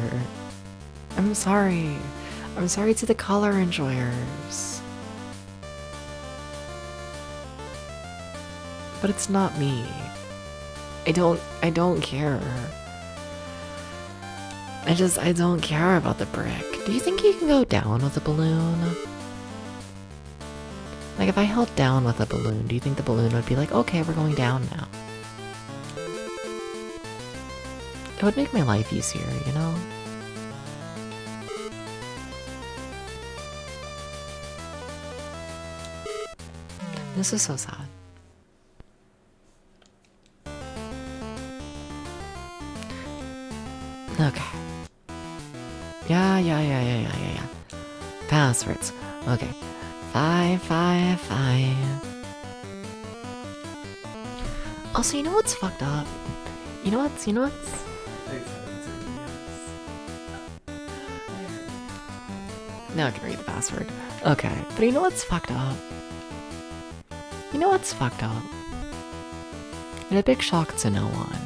I'm sorry. I'm sorry to the color enjoyers. But it's not me. I don't care. I don't care about the brick. Do you think you can go down with a balloon? Like, if I held down with a balloon, do you think the balloon would be like, okay, we're going down now? It would make my life easier, you know? This is so sad. Okay. Yeah. Passwords. Okay. 555. Also, you know what's fucked up? You know what's Now I can read the password. Okay, but you know what's fucked up? You know what's fucked up? And a big shock to no one.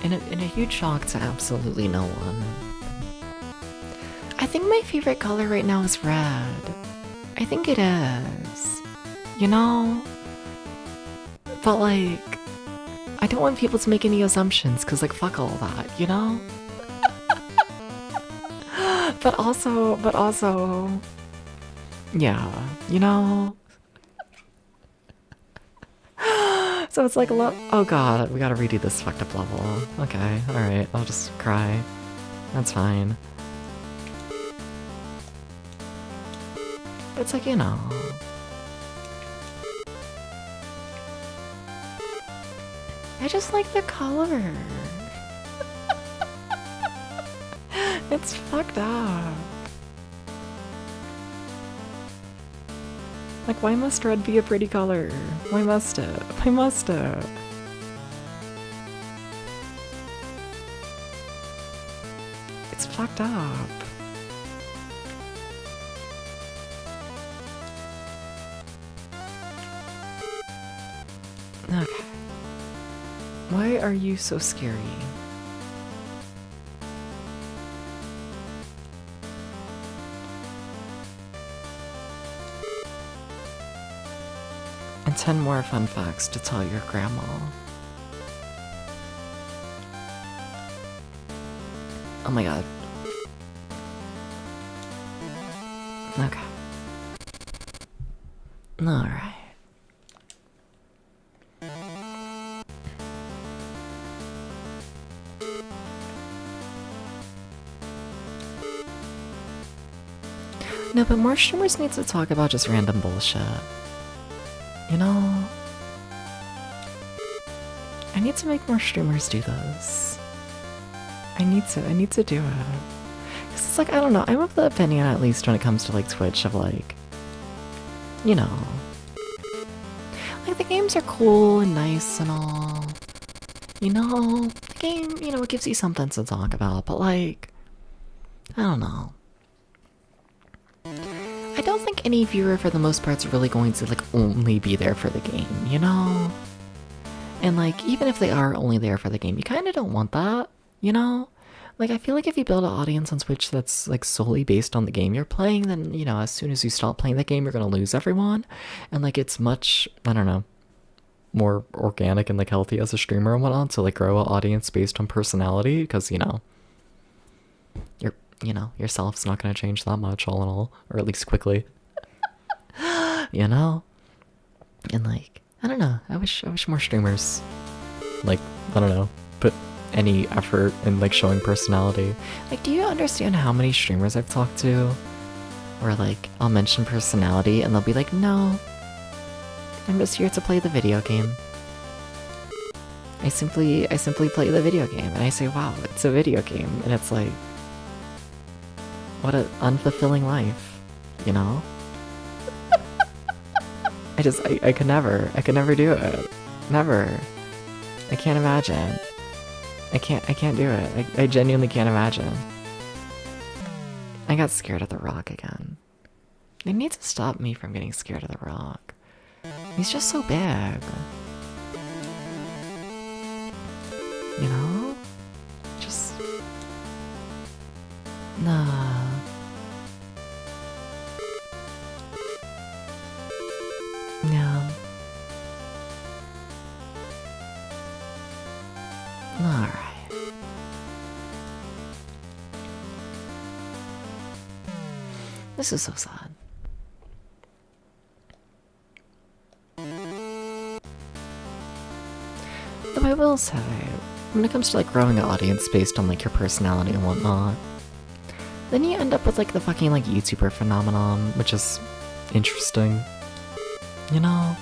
And a huge shock to absolutely no one. I think my favorite color right now is red. I think it is. You know? But like, I don't want people to make any assumptions, cause like fuck all that, you know? But also, yeah, you know? So it's like a lot. Oh god, we gotta redo this fucked up level. Okay, alright, I'll just cry. That's fine. It's like, you know. I just like the color. It's fucked up. Like, why must red be a pretty color? Why must it? Why must it? It's fucked up. Okay. Why are you so scary? And 10 more fun facts to tell your grandma. Oh my god. Okay. Alright. No, but more streamers need to talk about just random bullshit. You know? I need to make more streamers do this. I need to do it. Cause it's like, I don't know, I'm of the opinion, at least when it comes to like Twitch, of like, you know, like the games are cool and nice and all. You know, the game, you know, it gives you something to talk about, but like, I don't know. I don't think any viewer for the most part is really going to like only be there for the game, you know? And like, even if they are only there for the game, you kind of don't want that, you know? Like, I feel like if you build an audience on Twitch that's like solely based on the game you're playing, then, you know, as soon as you stop playing the game, you're gonna lose everyone. And like, it's much, I don't know, more organic and like healthy as a streamer and whatnot to like grow an audience based on personality, because, you know, yourself's not gonna change that much all in all, or at least quickly. You know? And like, I don't know, I wish more streamers, like, I don't know, put any effort in like showing personality. Like, do you understand how many streamers I've talked to where like I'll mention personality and they'll be like, no, I'm just here to play the video game. I simply play the video game. And I say, wow, it's a video game. And it's like, what an unfulfilling life, you know? I could never do it. Never. I can't imagine. I can't do it. I genuinely can't imagine. I got scared of The Rock again. They need to stop me from getting scared of The Rock. He's just so big. You know? Just... Nah. Yeah. Alright. This is so sad. Though I will say, when it comes to like growing an audience based on like your personality and whatnot, then you end up with like the fucking like YouTuber phenomenon, which is interesting. You know?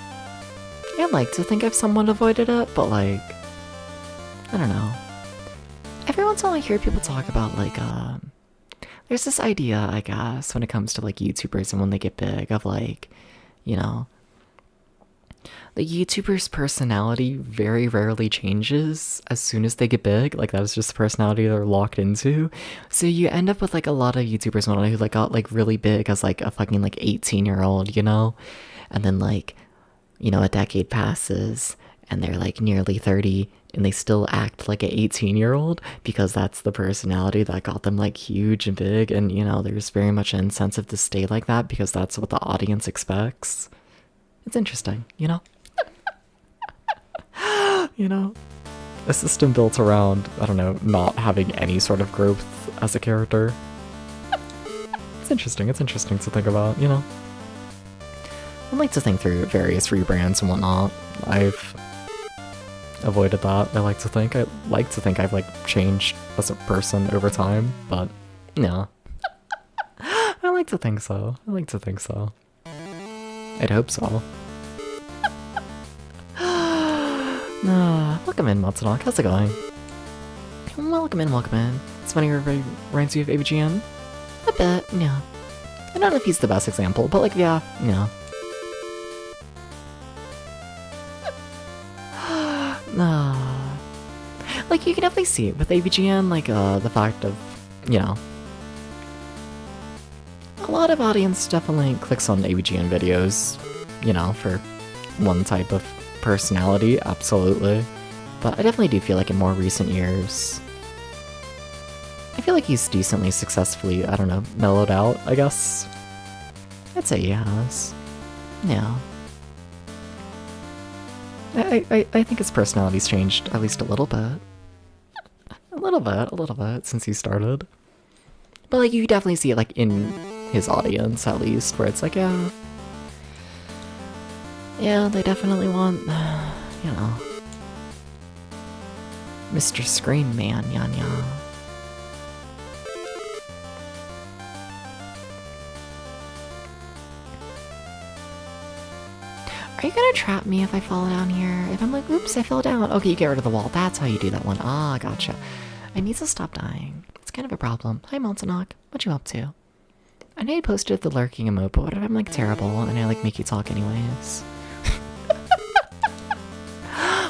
I'd like to think I've somewhat avoided it, but like, I don't know. Every once in a while I hear people talk about like, there's this idea, I guess, when it comes to like YouTubers and when they get big of like, you know, the YouTuber's personality very rarely changes as soon as they get big. Like, that is just the personality they're locked into. So you end up with like a lot of YouTubers who like got like really big as like a fucking like 18-year-old, you know? And then like, you know, a decade passes and they're like nearly 30 and they still act like an 18-year-old because that's the personality that got them like huge and big. And, you know, there's very much an incentive to stay like that because that's what the audience expects. It's interesting, you know? You know? A system built around, I don't know, not having any sort of growth as a character. It's interesting to think about, you know? I like to think through various rebrands and whatnot. I've avoided that. I like to think I've like changed as a person over time, but yeah. I like to think so. I'd hope so. Welcome in, Matsunok. How's it going? Welcome in. It's funny everybody reminds you of AVGN. A bit, yeah. I don't know if he's the best example, but like, yeah. Like, you can definitely see it with AVGN, like, the fact of, you know, a lot of audience definitely clicks on AVGN videos, you know, for one type of personality, absolutely. But I definitely do feel like in more recent years, I feel like he's decently successfully, I don't know, mellowed out, I guess. I'd say he has. Yeah. I think his personality's changed at least a little bit. A little bit since he started. But like, you definitely see it like in his audience at least, where it's like, yeah, they definitely want, you know, Mr. Scream Man, Are you gonna trap me if I fall down here? If I'm like, oops, I fell down. Okay, you get rid of the wall. That's how you do that one. Ah, gotcha. I need to stop dying. It's kind of a problem. Hi, Montanok. What you up to? I know you posted the lurking emote, but what if I'm like terrible and I like make you talk anyways?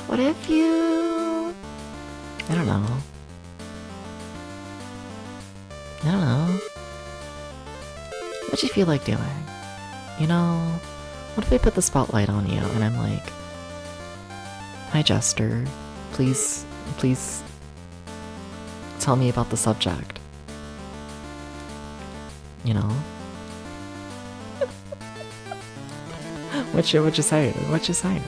What if you... I don't know. I don't know. What you feel like doing? You know, what if I put the spotlight on you and I'm like, hi Jester, please tell me about the subject. You know? What you say? What you saying?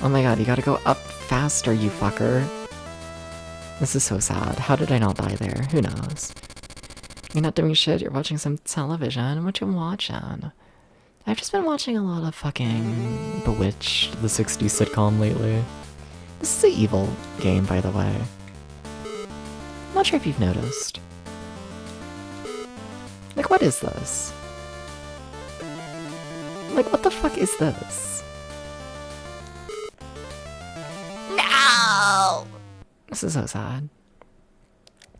Oh my god, you gotta go up faster, you fucker. This is so sad. How did I not die there? Who knows? You're not doing shit, you're watching some television. What you watching? I've just been watching a lot of fucking Bewitched, the 60s sitcom lately. This is an evil game, by the way. Not sure if you've noticed. Like, what is this? Like, what the fuck is this? No! This is so sad.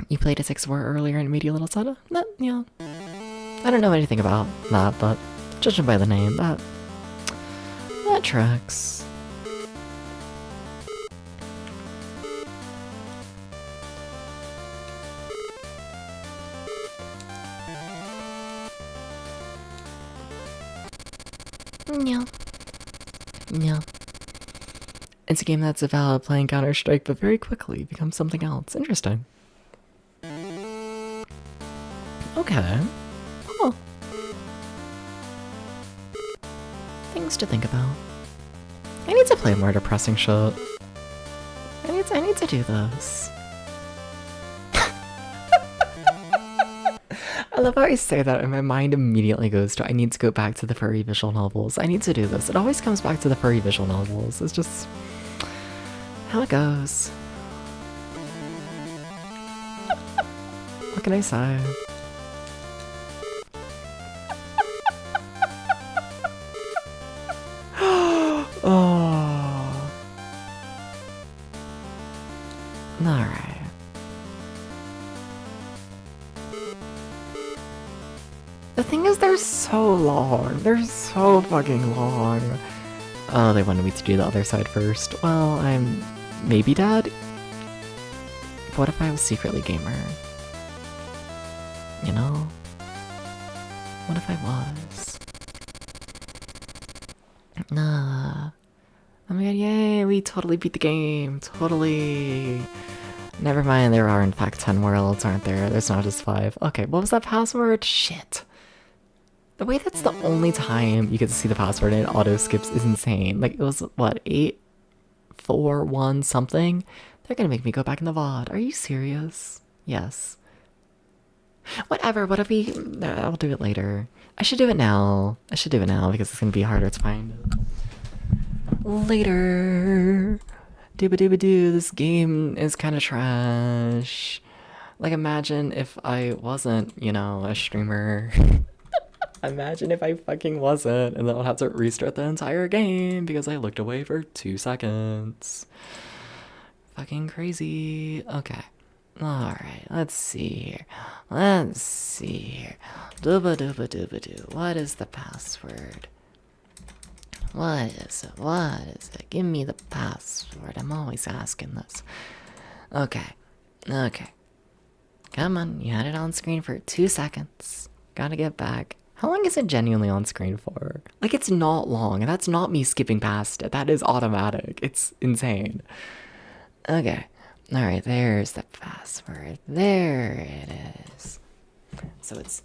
You played a 6-4 earlier and it made you a little sad? That, yeah. I don't know anything about that, but judging by the name, that tracks. No. Yeah. It's a game that's about playing Counter-Strike, but very quickly becomes something else. Interesting. Okay. Huh. Things to think about. I need to play more depressing shit. I need to do this. I love how I say that and my mind immediately goes to I need to go back to the furry visual novels. I need to do this. It always comes back to the furry visual novels. It's just how it goes. What can I say? Oh. Alright. The thing is, they're so long. They're so fucking long. Oh, they wanted me to do the other side first. Well, I'm maybe dead. What if I was secretly gamer? You know? What if I was? Nah. Oh my god, yay, we totally beat the game. Totally. Never mind, there are in fact 10 worlds, aren't there? There's not just 5. Okay, what was that password? Shit. The way that's the only time you get to see the password and it auto skips is insane. Like, it was, what, 8, 4, 1, something? They're gonna make me go back in the VOD. Are you serious? Yes. Whatever, what if we... I'll do it later. I should do it now. I should do it now because it's gonna be harder to find. Later. Dooba-dooba-doo, this game is kinda trash. Like, imagine if I wasn't, you know, a streamer. Imagine if I fucking wasn't, and then I'll have to restart the entire game because I looked away for 2 seconds. Fucking crazy. Okay. Alright, let's see here. Let's see here. Dooba dooba dooba doo. What is the password? What is it? What is it? Give me the password. I'm always asking this. Okay. Okay. Come on, you had it on screen for 2 seconds. Gotta get back. How long is it genuinely on screen for? Like, it's not long, and that's not me skipping past it. That is automatic. It's insane. Okay. Alright, there's the password. There it is. So it's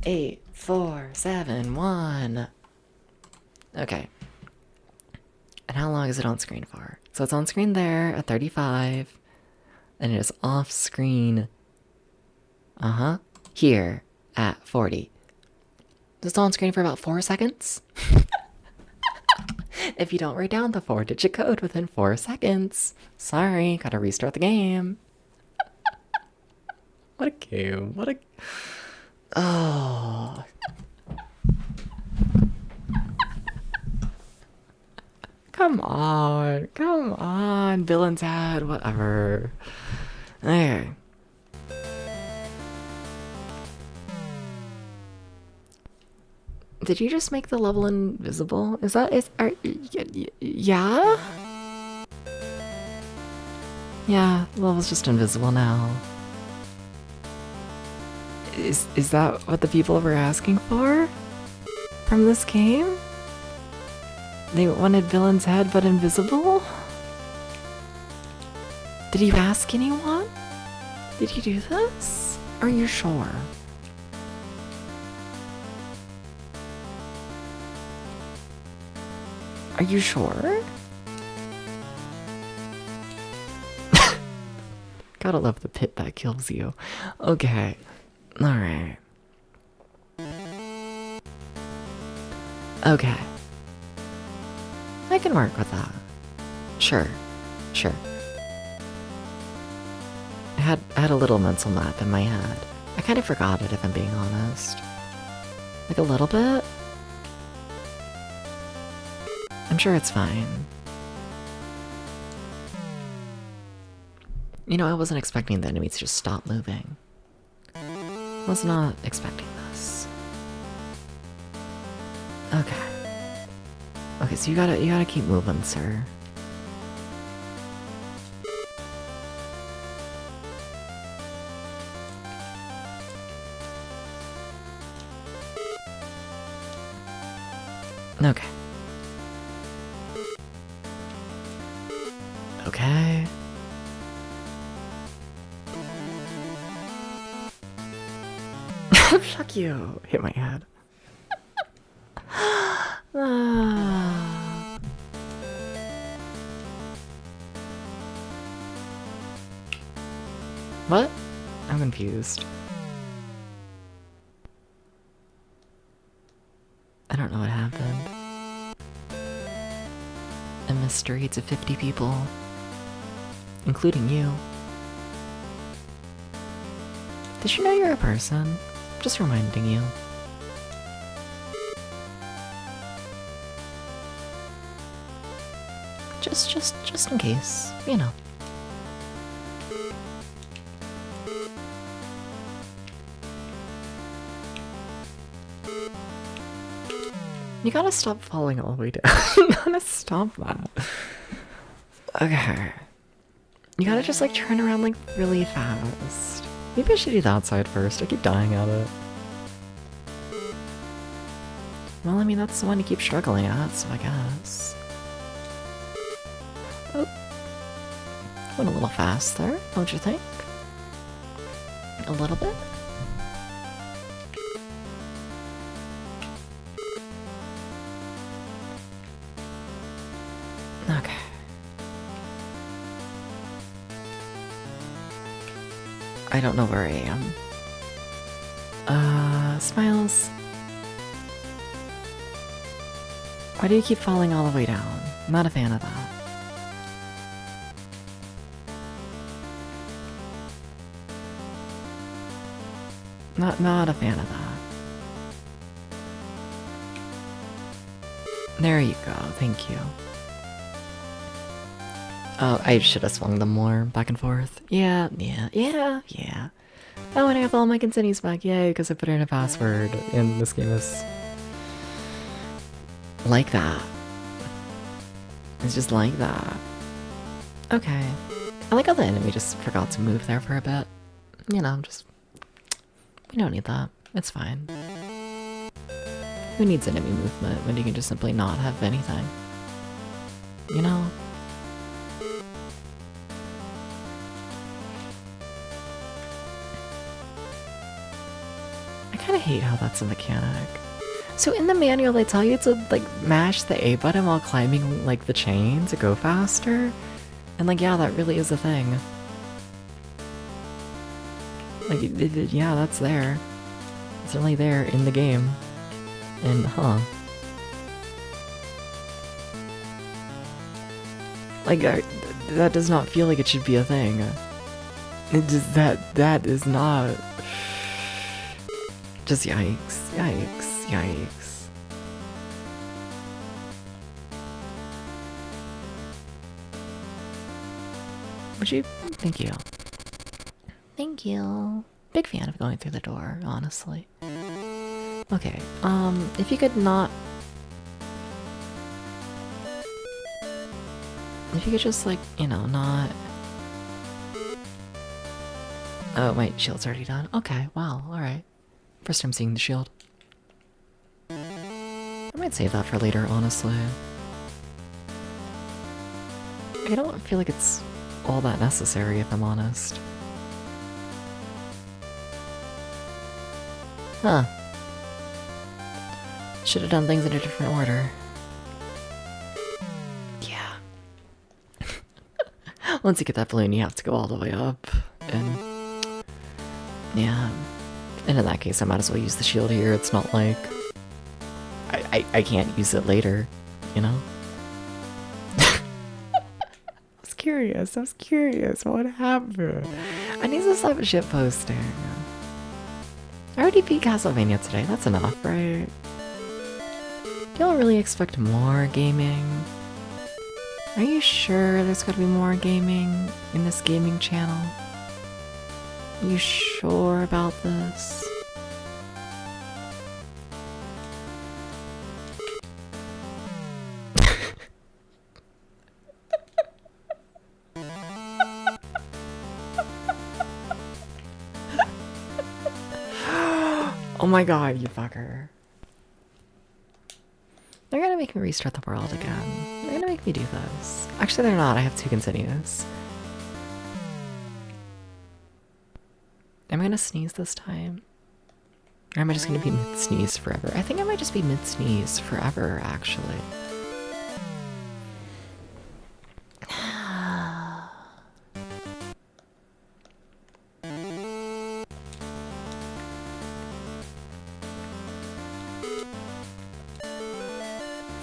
8471. Okay. And how long is it on screen for? So it's on screen there at 35. And it is off screen. Here at 40. It's on screen for about 4 seconds. If you don't write down the 4-digit code within 4 seconds. Sorry, gotta restart the game. What a game. What a... Oh. Come on, villain's head, whatever. Okay. Did you just make the level invisible? Yeah? Yeah, the level's just invisible now. Is that what the people were asking for? From this game? They wanted villain's head but invisible? Did you ask anyone? Did you do this? Are you sure? Are you sure? Gotta love the pit that kills you. Okay. Alright. Okay. I can work with that. Sure. I had a little mental map in my head. I kind of forgot it, if I'm being honest. Like a little bit. I'm sure it's fine. You know, I wasn't expecting the enemies to just stop moving. Was not expecting this. Okay. Okay, so you gotta keep moving, sir. Okay. Okay. Fuck you. Hit my head. What? I'm confused. I don't know what happened. A mystery to 50 people, including you. Did you know you're a person? Just reminding you. Just in case, you know. You gotta stop falling all the way down. You gotta stop that. Okay. You gotta just like turn around like really fast. Maybe I should do that side first. I keep dying at it. Well, I mean, that's the one you keep struggling at, so I guess. Oh. Went a little fast there, don't you think? A little bit? Okay. I don't know where I am. Smiles. Why do you keep falling all the way down? I'm not a fan of that. Not a fan of that. There you go, thank you. Oh, I should have swung them more back and forth. Yeah. Oh, and I have all my continues back, yay, because I put in a password, and this game is like that. It's just like that. Okay. I like how the enemy just forgot to move there for a bit. You know, we don't need that. It's fine. Who needs enemy movement when you can just simply not have anything? You know? I kind of hate how that's a mechanic. So in the manual they tell you to like mash the A button while climbing like the chain to go faster. And like, yeah, that really is a thing. Like, yeah, that's there. It's only there in the game. And, huh. Like, that does not feel like it should be a thing. It just, that is not... Just yikes, yikes, yikes. Would you? Thank you. Thank you. Big fan of going through the door, honestly. Okay, if you could not... If you could just, like, you know, not... Oh, wait, shield's already done? Okay, wow, alright. First time seeing the shield. I might save that for later, honestly. I don't feel like it's all that necessary, if I'm honest. Huh. Should have done things in a different order. Yeah. Once you get that balloon, you have to go all the way up. And... yeah. And in that case, I might as well use the shield here. It's not like... I can't use it later, you know? I was curious. What happened? I need to stop shit posting. I already beat Castlevania today. That's enough, right? Do y'all really expect more gaming? Are you sure there's gotta be more gaming in this gaming channel? Are you sure about this? Oh my god, you fucker. They're gonna make me restart the world again. They're gonna make me do this. Actually, they're not. I have 2 continues. Am I gonna sneeze this time? Or am I just gonna be mid-sneeze forever? I think I might just be mid-sneeze forever, actually.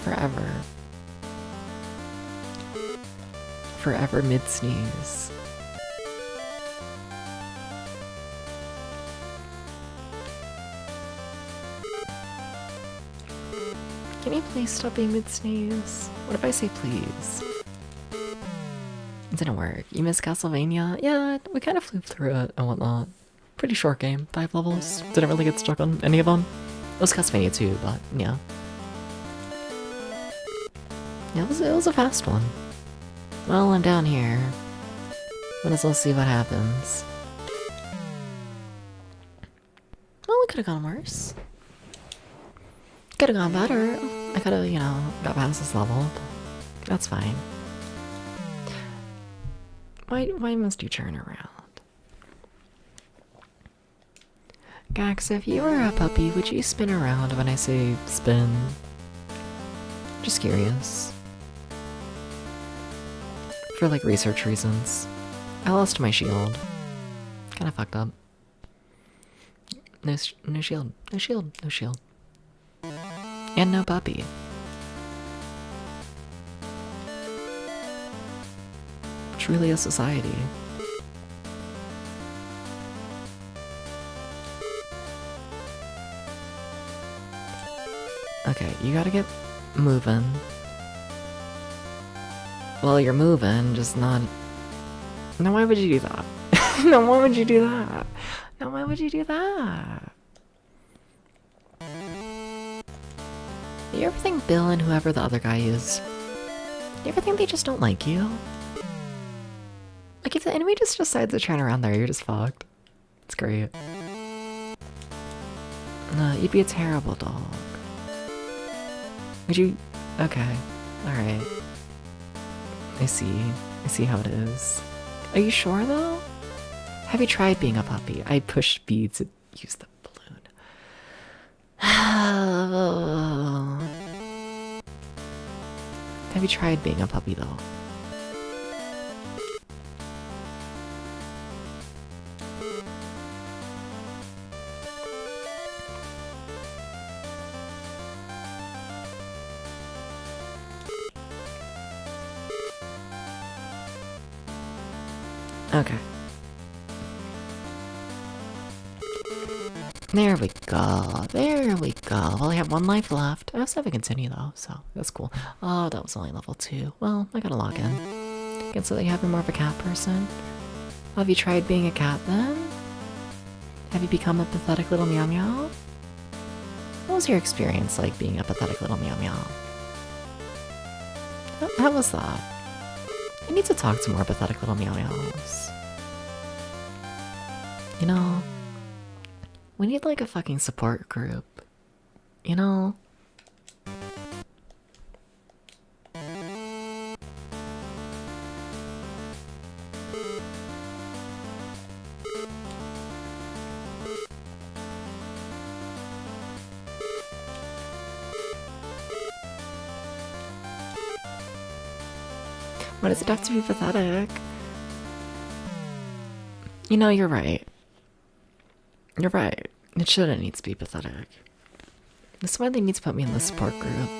Forever. Forever mid-sneeze. Can you please stop being mid-sneeze? What if I say please? It didn't work. You missed Castlevania? Yeah, we kind of flew through it and whatnot. Pretty short game, 5 levels. Didn't really get stuck on any of them. It was Castlevania too, but yeah. Yeah, it was a fast one. Well, I'm down here. Might as well see what happens. Well, it could have gone worse. Could have gone better. I could have, you know, got past this level. But that's fine. Why must you turn around? Gax, if you were a puppy, would you spin around when I say spin? Just curious. For like research reasons. I lost my shield. Kinda fucked up. No shield. No shield. No shield. And no puppy. Truly a society. Okay, you gotta get moving. Well, you're moving, just not... No, why would you do that? No, why would you do that? No, why would you do that? You ever think Bill and whoever the other guy is... You ever think they just don't like you? Like, if the enemy just decides to turn around there, you're just fucked. It's great. No, you'd be a terrible dog. Would you... Okay. Alright. I see how it is. Are you sure, though? Have you tried being a puppy? I pushed B to use the balloon. Have you tried being a puppy, though? Okay. There we go. There we go. Well, I have 1 life left. I also have a continue though, so that's cool. Oh, that was only level 2. Well, I gotta log in. And so that you have more of a cat person? Have you tried being a cat then? Have you become a pathetic little meow meow? What was your experience like being a pathetic little meow meow? How was that? I need to talk to more pathetic little meow meows. You know, we need like a fucking support group. You know? Why does it have to be pathetic? You know, you're right. You're right. It shouldn't need to be pathetic. That's why they need to put me in the support group.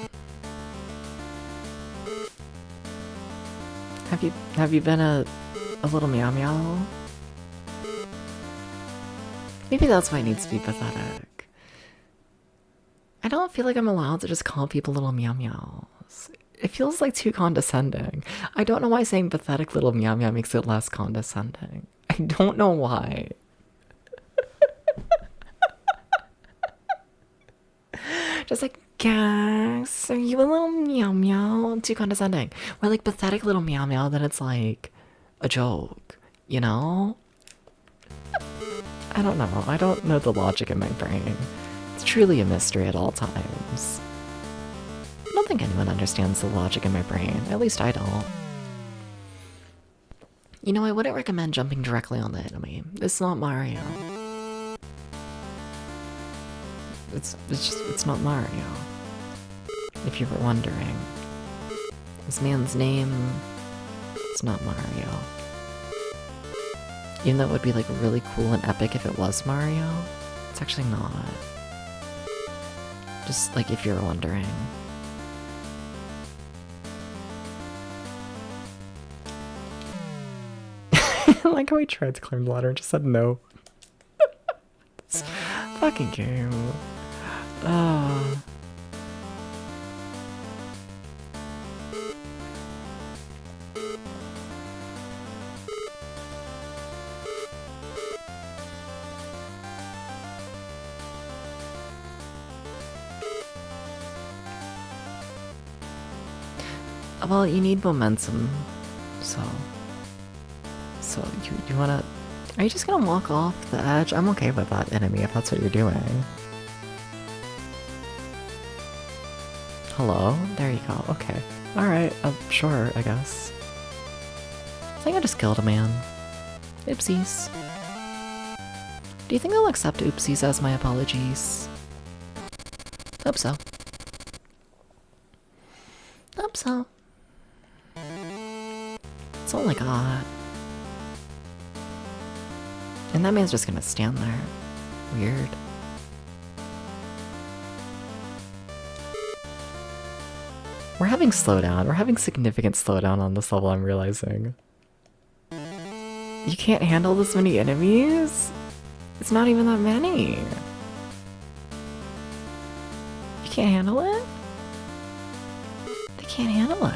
Have you been a little meow meow? Maybe that's why it needs to be pathetic. I don't feel like I'm allowed to just call people little meow meows. It feels like too condescending. I don't know why saying pathetic little meow meow makes it less condescending. I don't know why. Just like, yes, are you a little meow meow? Too condescending. Or like pathetic little meow meow, then it's like a joke, you know? I don't know. I don't know the logic in my brain. It's truly a mystery at all times. I don't think anyone understands the logic in my brain. At least I don't. You know, I wouldn't recommend jumping directly on the enemy. It's not Mario. It's not Mario. If you were wondering. This man's name, it's not Mario. Even though it would be like really cool and epic if it was Mario, it's actually not. Just like if you're wondering. I like how he tried to climb the ladder and just said no. This fucking game. Oh. Well, you need momentum, so you wanna... Are you just gonna walk off the edge? I'm okay with that, enemy, if that's what you're doing. Hello? There you go, okay. Alright, sure, I guess. I think I just killed a man. Oopsies. Do you think I'll accept oopsies as my apologies? Hope so. Hope so. That's all I got. And that man's just gonna stand there. Weird. We're having slowdown. We're having significant slowdown on this level, I'm realizing. You can't handle this many enemies? It's not even that many. You can't handle it? They can't handle it.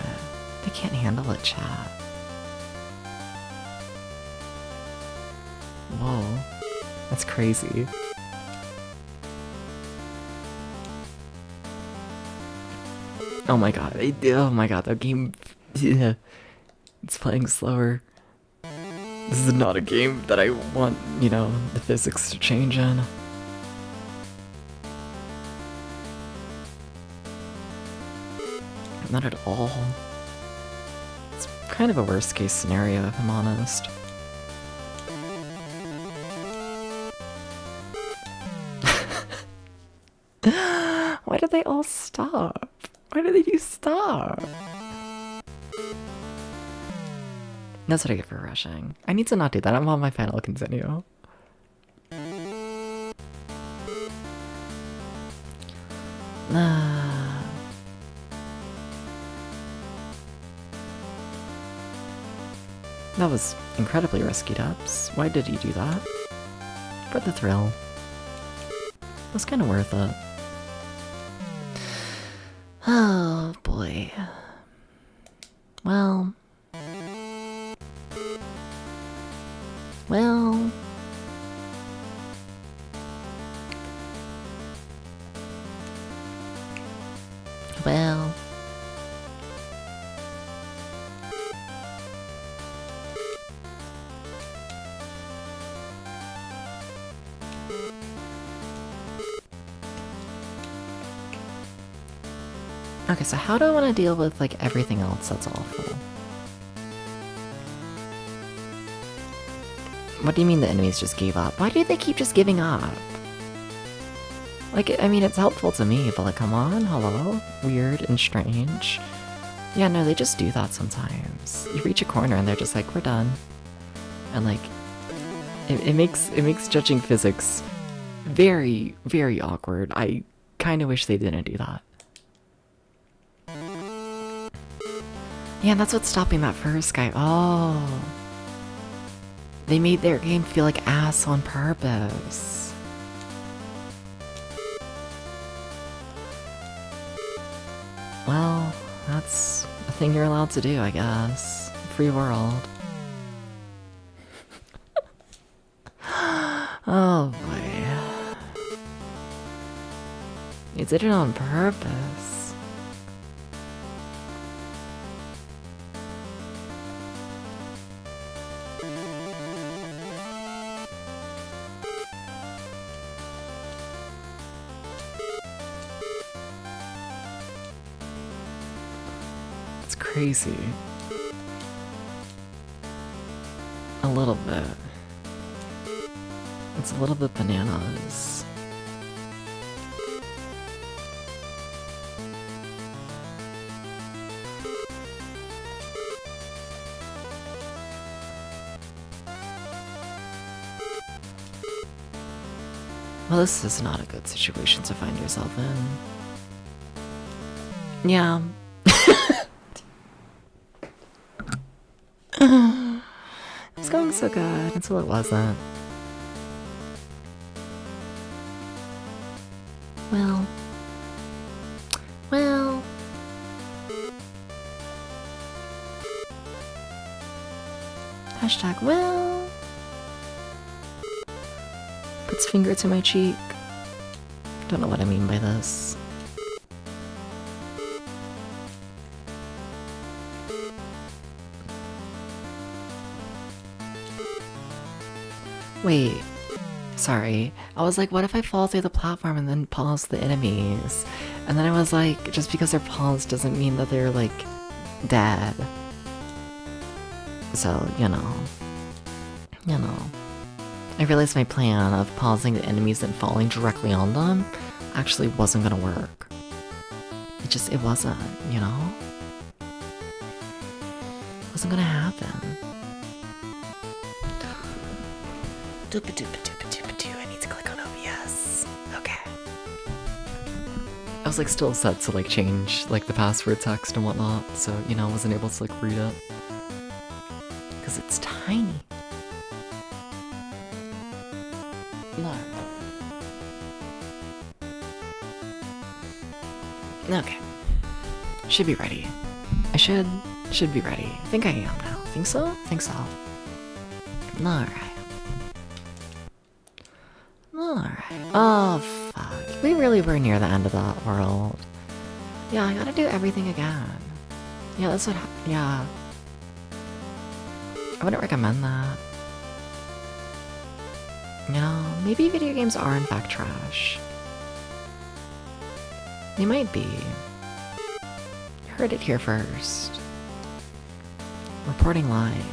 They can't handle it, chat. Whoa. That's crazy. Oh my god. Oh my god, that game... Yeah. It's playing slower. This is not a game that I want, you know, the physics to change in. Not at all. It's kind of a worst case scenario, if I'm honest. Why did they all stop? Why did they stop? That's what I get for rushing. I need to not do that. I'm on my final continue. That was incredibly risky, Dubs. Why did you do that? For the thrill. It was kind of worth it. Oh boy. Well, Well... Well... Okay, so how do I want to deal with, like, everything else that's awful? What do you mean the enemies just gave up? Why do they keep just giving up? Like, I mean, it's helpful to me, but like, come on, hello? Weird and strange. Yeah, no, they just do that sometimes. You reach a corner and they're just like, we're done. And like, it makes judging physics very, very awkward. I kind of wish they didn't do that. Yeah, that's what's stopping that first guy. Oh. They made their game feel like ass on purpose. Well, that's a thing you're allowed to do, I guess. Free world. Oh boy. You did it on purpose. It's crazy. A little bit. It's a little bit bananas. Well, this is not a good situation to find yourself in. Yeah. It was going so good until it wasn't. Well. Well. Hashtag well. Puts finger to my cheek. Don't know what I mean by this. Wait. Sorry. I was like, what if I fall through the platform and then pause the enemies? And then I was like, just because they're paused doesn't mean that they're, like, dead. So, you know. You know. I realized my plan of pausing the enemies and falling directly on them actually wasn't gonna work. It wasn't, you know? It wasn't gonna happen. I need to click on OBS. Okay. I was like still set to like change like the password text and whatnot, so you know I wasn't able to like read it. Cause it's tiny. No. Okay. Should be ready. I should be ready. I think I am now. Think so? Think so. Alright. Alright. Oh, fuck. We really were near the end of that world. Yeah, I gotta do everything again. Yeah, that's what yeah. I wouldn't recommend that. You know, maybe video games are in fact trash. They might be. You heard it here first. Reporting live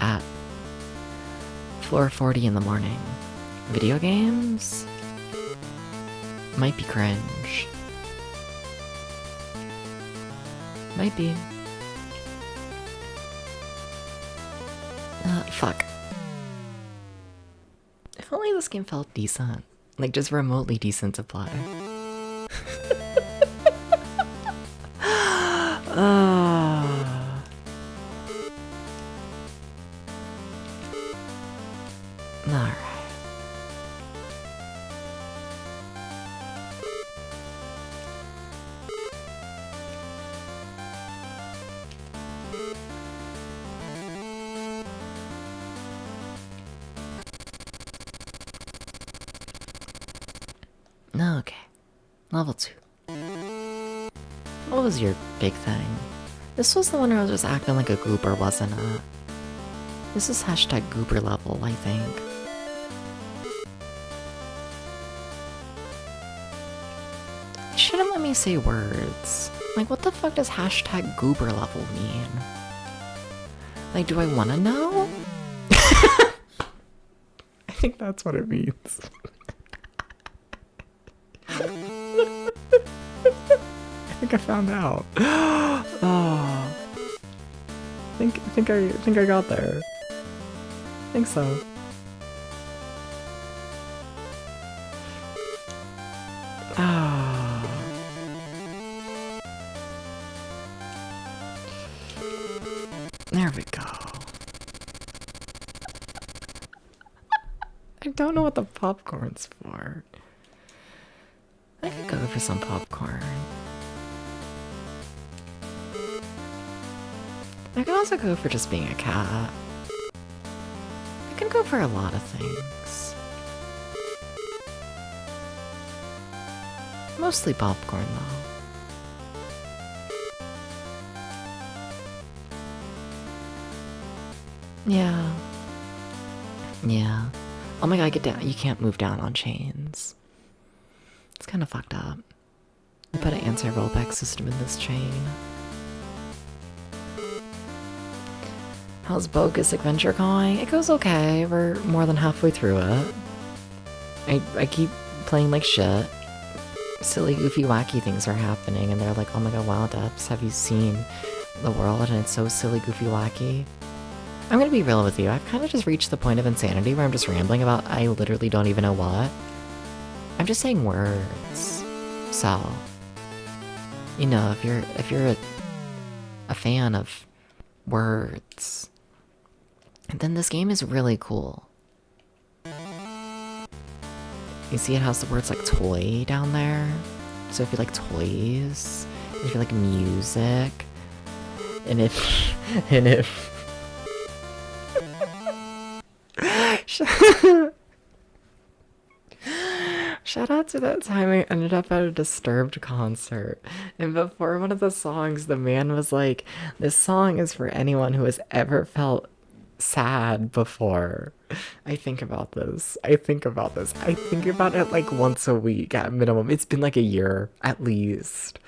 at floor 40 in the morning. Video games might be cringe. Might be. Fuck. If only this game felt decent. Like, just remotely decent to play. Alright. Level 2. What was your big thing? This was the one where I was just acting like a goober, wasn't it? This is hashtag goober level, I think. It shouldn't let me say words. Like, what the fuck does hashtag goober level mean? Like, do I want to know? I think that's what it means. I think I found out. Oh. I think I got there. I think so. Ah. There we go. I don't know what the popcorn's for. I could go for some popcorn. I could also go for just being a cat. I can go for a lot of things. Mostly popcorn, though. Yeah. Yeah. Oh my god, get down. You can't move down on chains. It's kind of fucked up. You put an anti-rollback system in this chain. How's Bogus Adventure going? It goes okay. We're more than halfway through it. I keep playing like shit. Silly, goofy, wacky things are happening, and they're like, oh my god, wow, Depps, have you seen the world? And it's so silly, goofy, wacky. I'm gonna be real with you. I've kind of just reached the point of insanity where I'm just rambling about I literally don't even know what. I'm just saying words. So, you know, if you're a fan of words, then this game is really cool. You see it has the words like toy down there? So if you like toys, if you like music, and if shout out to that time I ended up at a Disturbed concert, and before one of the songs, the man was like, this song is for anyone who has ever felt sad before. I think about this. I think about it like once a week at minimum. It's been like a year at least.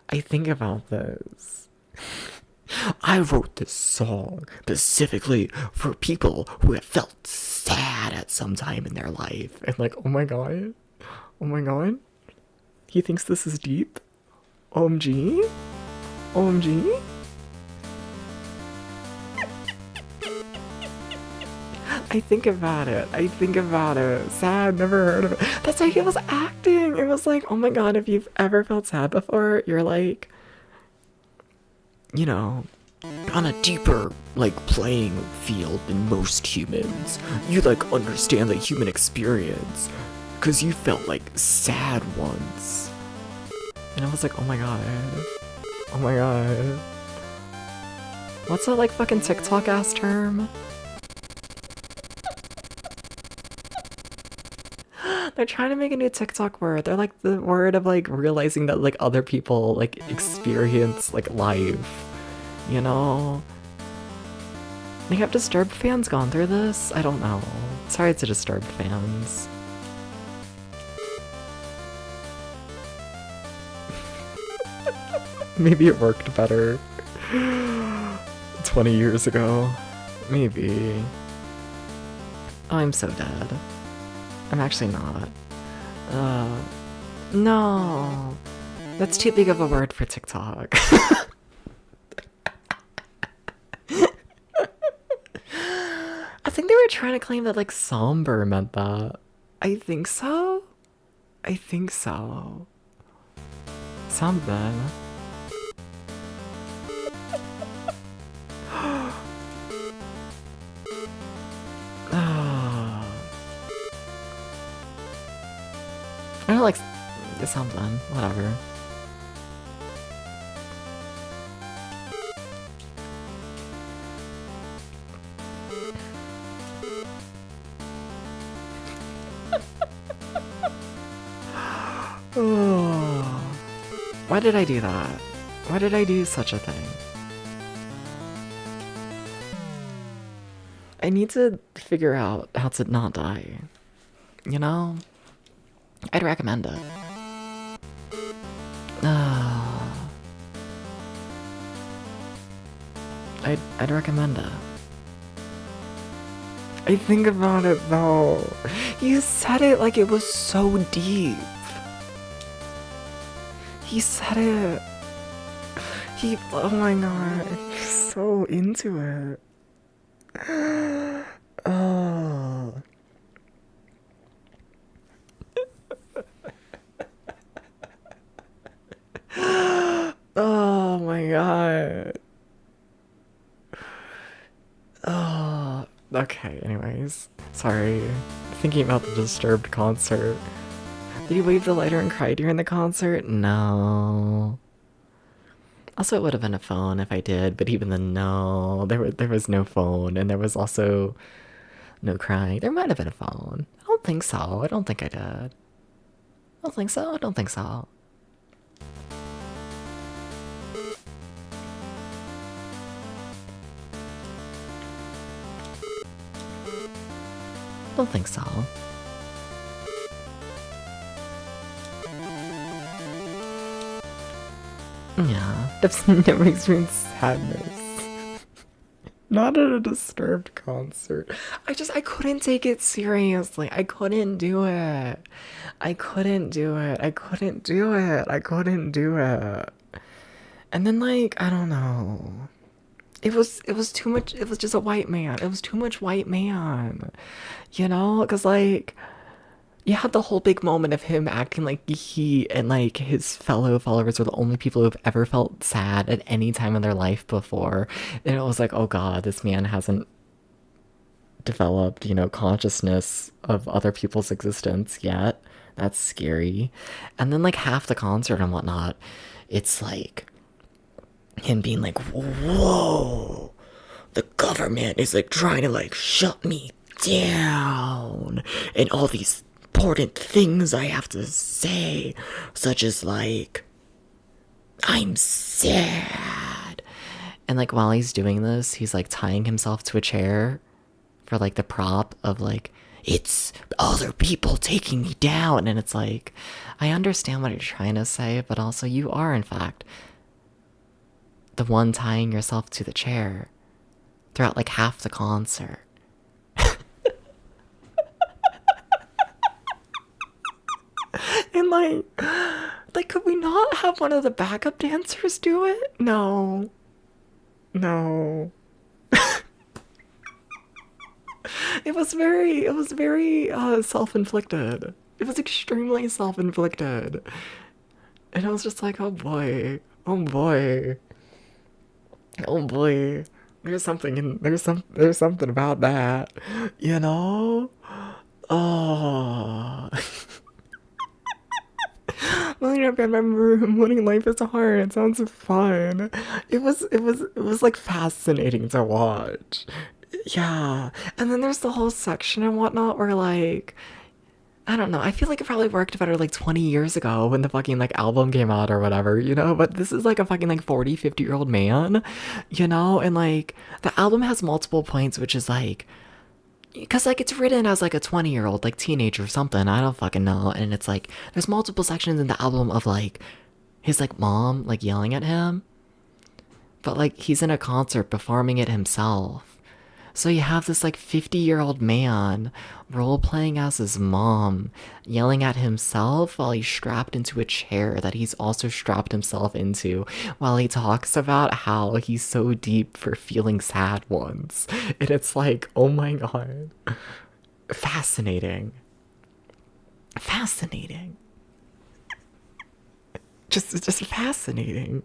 I think about this. I wrote this song specifically for people who have felt sad at some time in their life. And like, oh my god. Oh my god. He thinks this is deep? OMG? OMG? I think about it. Sad, never heard of it. That's how he was acting. It was like, oh my god, if you've ever felt sad before, you're like, you know, on a deeper, like, playing field than most humans. You, like, understand the human experience. Because you felt, like, sad once. And I was like, oh my god. Oh my god. What's that, like, fucking TikTok-ass term? They're trying to make a new TikTok word. They're like the word of like realizing that like other people like experience like life, you know? Like, have Disturbed fans gone through this? I don't know. Sorry to Disturbed fans. Maybe it worked better 20 years ago. Maybe. Oh, I'm so dead. I'm actually not. No. That's too big of a word for TikTok. I think they were trying to claim that, like, somber meant that. I think so. Something. I don't like something, whatever. Oh. Why did I do that? Why did I do such a thing? I need to figure out how to not die. You know? I'd recommend it. I'd recommend it. I think about it though. You said it like it was so deep. He said it. Oh my god, he's so into it. Oh. Oh my god. Oh. Okay, anyways. Sorry. Thinking about the Disturbed concert. Did he wave the lighter and cry during the concert? No. Also, it would have been a phone if I did, but even then, no. There was no phone, and there was also no crying. There might have been a phone. I don't think so. I don't think I did. I don't think so. I don't think so. Don't think so. Yeah, I've never experienced sadness. Not at a Disturbed concert. I couldn't take it seriously. I couldn't do it. I couldn't do it. I couldn't do it. I couldn't do it. And then like, I don't know. It was too much. It was just a white man. It was too much white man. You know? Cause like, you had the whole big moment of him acting like he and like his fellow followers were the only people who've ever felt sad at any time in their life before. And it was like, oh god, this man hasn't developed, you know, consciousness of other people's existence yet. That's scary. And then like half the concert and whatnot, it's like him being like, whoa, the government is like trying to like shut me down and all these important things I have to say, such as like, I'm sad. And like while he's doing this, he's like tying himself to a chair for like the prop of like, it's other people taking me down. And it's like, I understand what you're trying to say, but also you are in fact the one tying yourself to the chair throughout like half the concert. And like, could we not have one of the backup dancers do it? No. No. It was very self-inflicted. It was extremely self-inflicted. And I was just like, oh boy. Oh boy. Oh boy. There's something about that. You know? Oh. Moving up in my room, winning life is hard. It sounds fun. It was like fascinating to watch. Yeah. And then there's the whole section and whatnot where like, I don't know. I feel like it probably worked better like 20 years ago when the fucking like album came out or whatever, you know? But this is like a fucking like 40, 50-year-old man, you know? And like the album has multiple points, which is like, because like it's written as like a 20-year-old like teenager or something, I don't fucking know. And it's like there's multiple sections in the album of like his like mom like yelling at him, but like he's in a concert performing it himself. So you have this like 50-year-old man role playing as his mom, yelling at himself while he's strapped into a chair that he's also strapped himself into, while he talks about how he's so deep for feeling sad once. And it's like, oh my god. Fascinating. Fascinating. Just fascinating.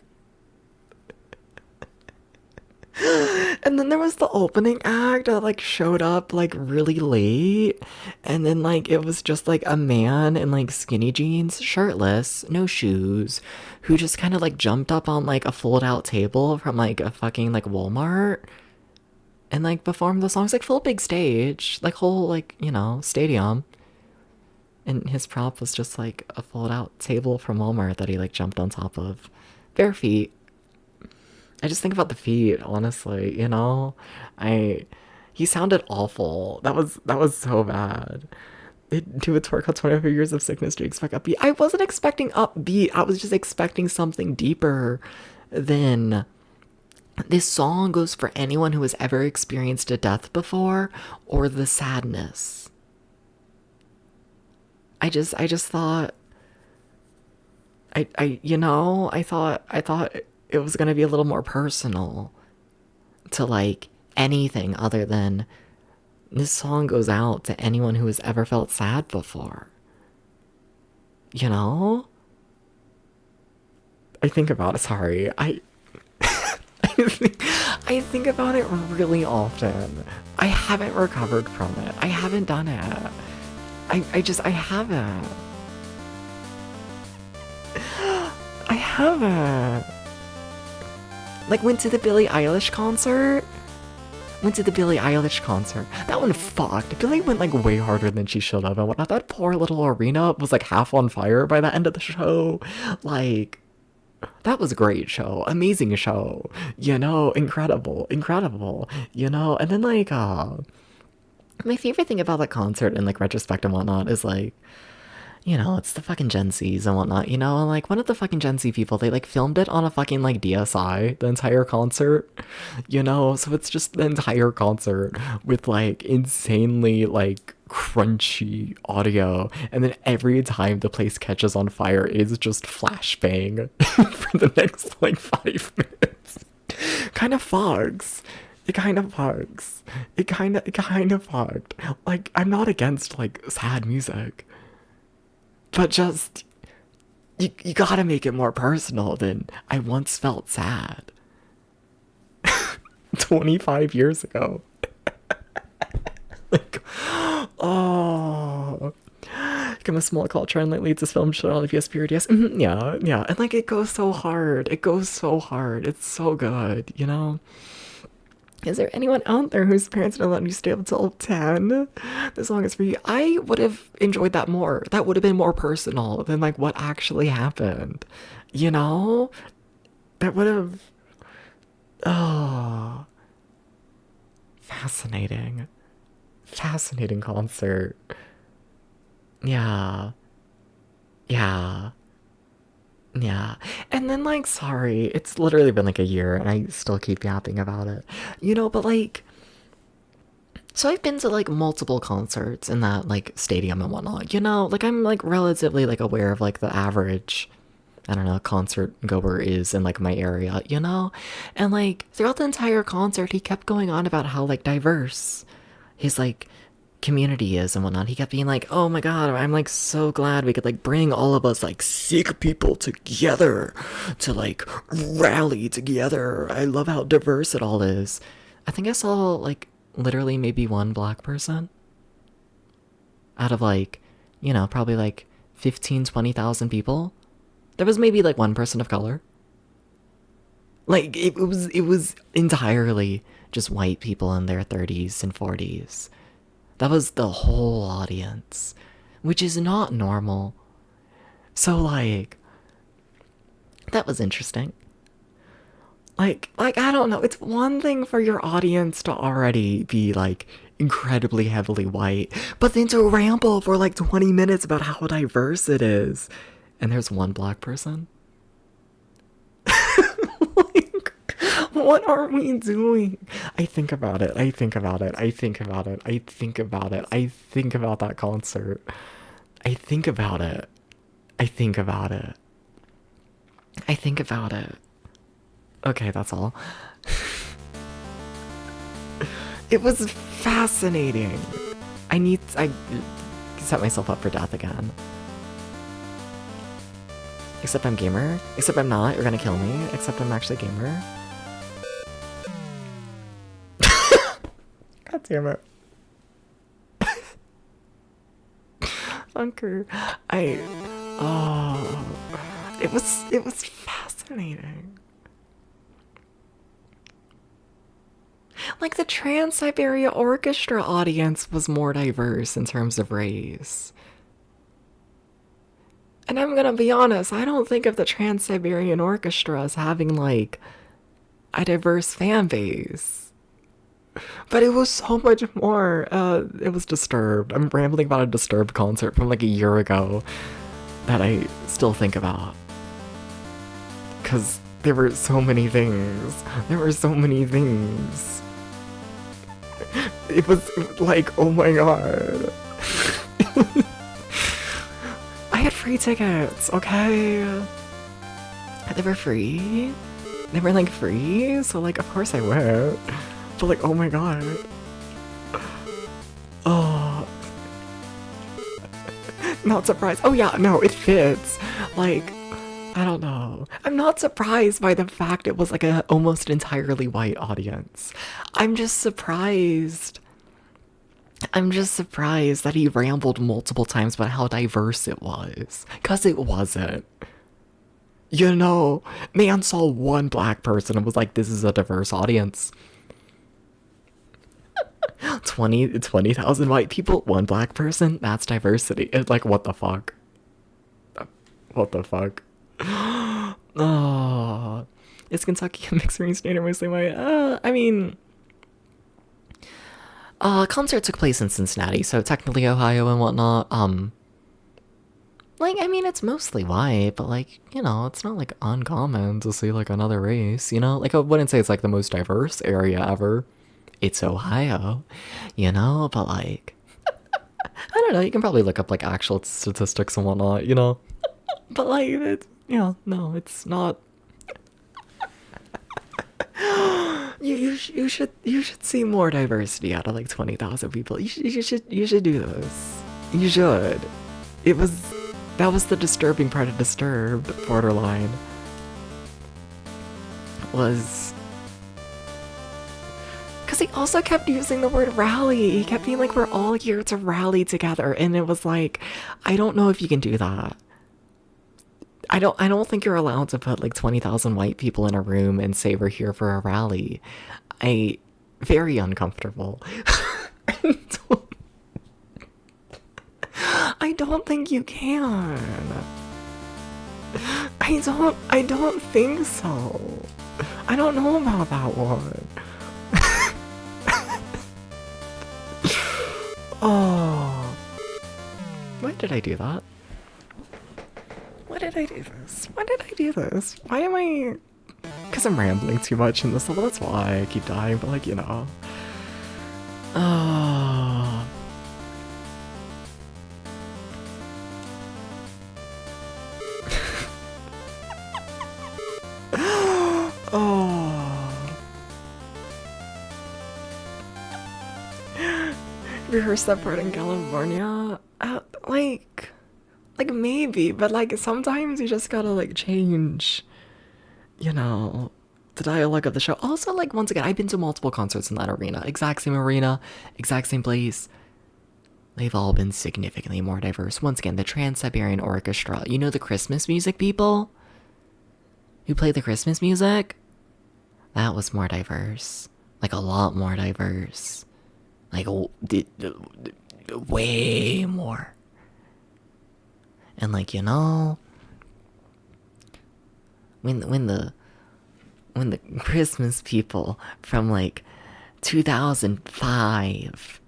And then there was the opening act that like showed up like really late, and then like it was just like a man in like skinny jeans, shirtless, no shoes, who just kind of like jumped up on like a fold out table from like a fucking like Walmart and like performed the songs, like full big stage, like whole like, you know, stadium. And his prop was just like a fold out table from Walmart that he like jumped on top of. Bare feet. I just think about the feet, honestly, you know? I He sounded awful. That was so bad. They do a twerk on 25 years of sickness to expect upbeat. I wasn't expecting upbeat. I was just expecting something deeper than this song goes for anyone who has ever experienced a death before or the sadness. I just thought I thought it was gonna be a little more personal to like anything other than this song goes out to anyone who has ever felt sad before. You know? I think about it, sorry. I think about it really often. I haven't recovered from it. I haven't done it. I haven't. I haven't. Like, went to the Billie Eilish concert. That one fucked. Billie went like way harder than she should have and whatnot. That poor little arena was like half on fire by the end of the show. Like, that was a great show. Amazing show. You know, incredible. You know, and then like, my favorite thing about that concert in like retrospect and whatnot is like, you know, it's the fucking Gen Zs and whatnot, you know, and like one of the fucking Gen Z people, they like filmed it on a fucking like DSi, the entire concert, you know, so it's just the entire concert with like insanely like crunchy audio, and then every time the place catches on fire is just flashbang for the next like 5 minutes. Kind of fogs. It kind of fucked. Like, I'm not against like sad music. But just, you gotta make it more personal than I once felt sad. 25 years ago. Like, oh. Become a small culture and lately it's this film should all of yes period, yes. Yeah. And like, it goes so hard. It's so good, you know? Is there anyone out there whose parents don't let you stay up until 10? This song is for you. I would have enjoyed that more. That would have been more personal than like what actually happened. You know? That would have... Oh. Fascinating. Fascinating concert. Yeah. And then like, sorry, it's literally been like a year and I still keep yapping about it. You know, but like, so I've been to like multiple concerts in that like stadium and whatnot, you know, like I'm like relatively like aware of like the average, I don't know, concert goer is in like my area, you know? And like throughout the entire concert, he kept going on about how like diverse his like community is and whatnot. He kept being like, oh my god, I'm like so glad we could like bring all of us like sick people together to like rally together. I love how diverse it all is. I think I saw like literally maybe one black person out of like, you know, probably like 20,000 people. There was maybe like one person of color. Like it was entirely just white people in their 30s and 40s. That was the whole audience, which is not normal. So like, that was interesting. Like I don't know, it's one thing for your audience to already be like incredibly heavily white, but then to ramble for like 20 minutes about how diverse it is. And there's one black person. Like, what are we doing? I think about it. I think about that concert. I think about it. Okay, that's all. It was fascinating. I set myself up for death again. Except I'm gamer. Except I'm not. You're gonna kill me. Except I'm actually gamer. God damn it. Funker. It was fascinating. Like the Trans-Siberia Orchestra audience was more diverse in terms of race. And I'm gonna be honest, I don't think of the Trans-Siberian Orchestra as having like a diverse fan base. But it was so much more. It was Disturbed. I'm rambling about a Disturbed concert from like a year ago that I still think about. Because there were so many things. There were so many things. It was like, oh my god. I had free tickets, okay? They were free. They were like free, so like of course I went. But like, oh my god. Oh. Not surprised. Oh yeah, no, it fits. Like, I don't know. I'm not surprised by the fact it was like a almost entirely white audience. I'm just surprised. I'm just surprised that he rambled multiple times about how diverse it was. Cause it wasn't. You know, man saw one black person and was like, this is a diverse audience. 20,000 white people, one black person, that's diversity. It's like, what the fuck? What the fuck? Oh, is Kentucky a mixed race state or mostly white? I mean, concert took place in Cincinnati, so technically Ohio and whatnot. Like, I mean, it's mostly white, but like, you know, it's not like uncommon to see like another race, you know? Like, I wouldn't say it's like the most diverse area ever. It's Ohio, you know? But like, I don't know, you can probably look up like actual statistics and whatnot, you know? But like, it's, you know, no, it's not. You should see more diversity out of like 20,000 people. You should do this. You should. That was the disturbing part of Disturbed, borderline. Was because he also kept using the word rally. He kept being like, we're all here to rally together, and it was like, I don't know if you can do that. I don't think you're allowed to put like 20,000 white people in a room and say we're here for a rally. Very uncomfortable. I don't think you can. I don't think so. I don't know about that one. Oh. Why did I do that? Why did I do this? Why did I do this? Why am I... Because I'm rambling too much in this level, that's why I keep dying, but like, you know. Oh. Oh. Rehearse that part in California? Like maybe, but like sometimes you just gotta like change, you know, the dialogue of the show. Also, like once again, I've been to multiple concerts in that arena. Exact same arena, exact same place. They've all been significantly more diverse. Once again, the Trans-Siberian Orchestra. You know the Christmas music people? Who play the Christmas music? That was more diverse. Like a lot more diverse. Like way more. And like, you know, when the Christmas people from like 2005,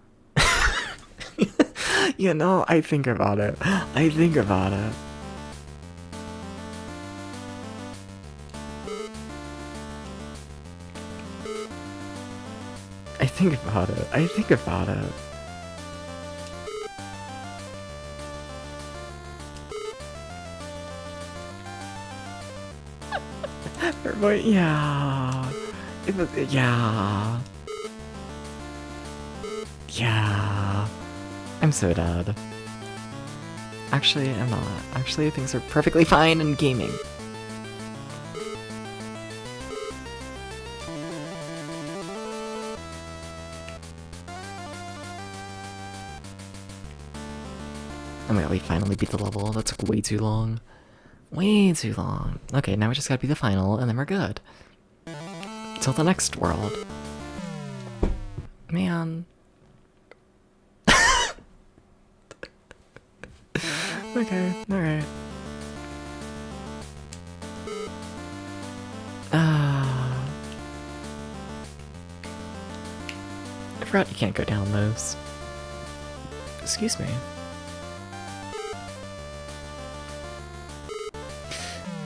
you know, I think about it. I think about it. I think about it. I think about it. But yeah, it was, yeah, I'm so dead. Actually, I'm not. Actually, things are perfectly fine in gaming. Oh my god, we finally beat the level. That took way too long. Way too long. Okay, now we just gotta be the final, and then we're good. Till the next world. Man. Okay, alright. I forgot you can't go down those. Excuse me.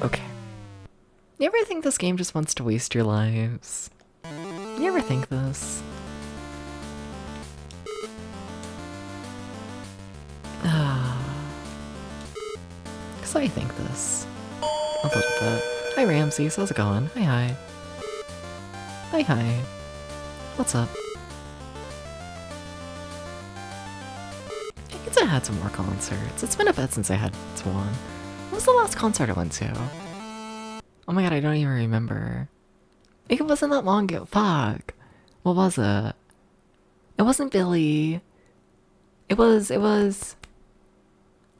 Okay. You ever think this game just wants to waste your lives? You ever think this? Cause I think this. A little bit. Hi Ramses, how's it going? Hi hi. Hi hi. What's up? I guess I had some more concerts. It's been a bit since I had one. What was the last concert I went to? Oh my god, I don't even remember. It wasn't that long ago. Fuck. What was it? It wasn't Billy. It was...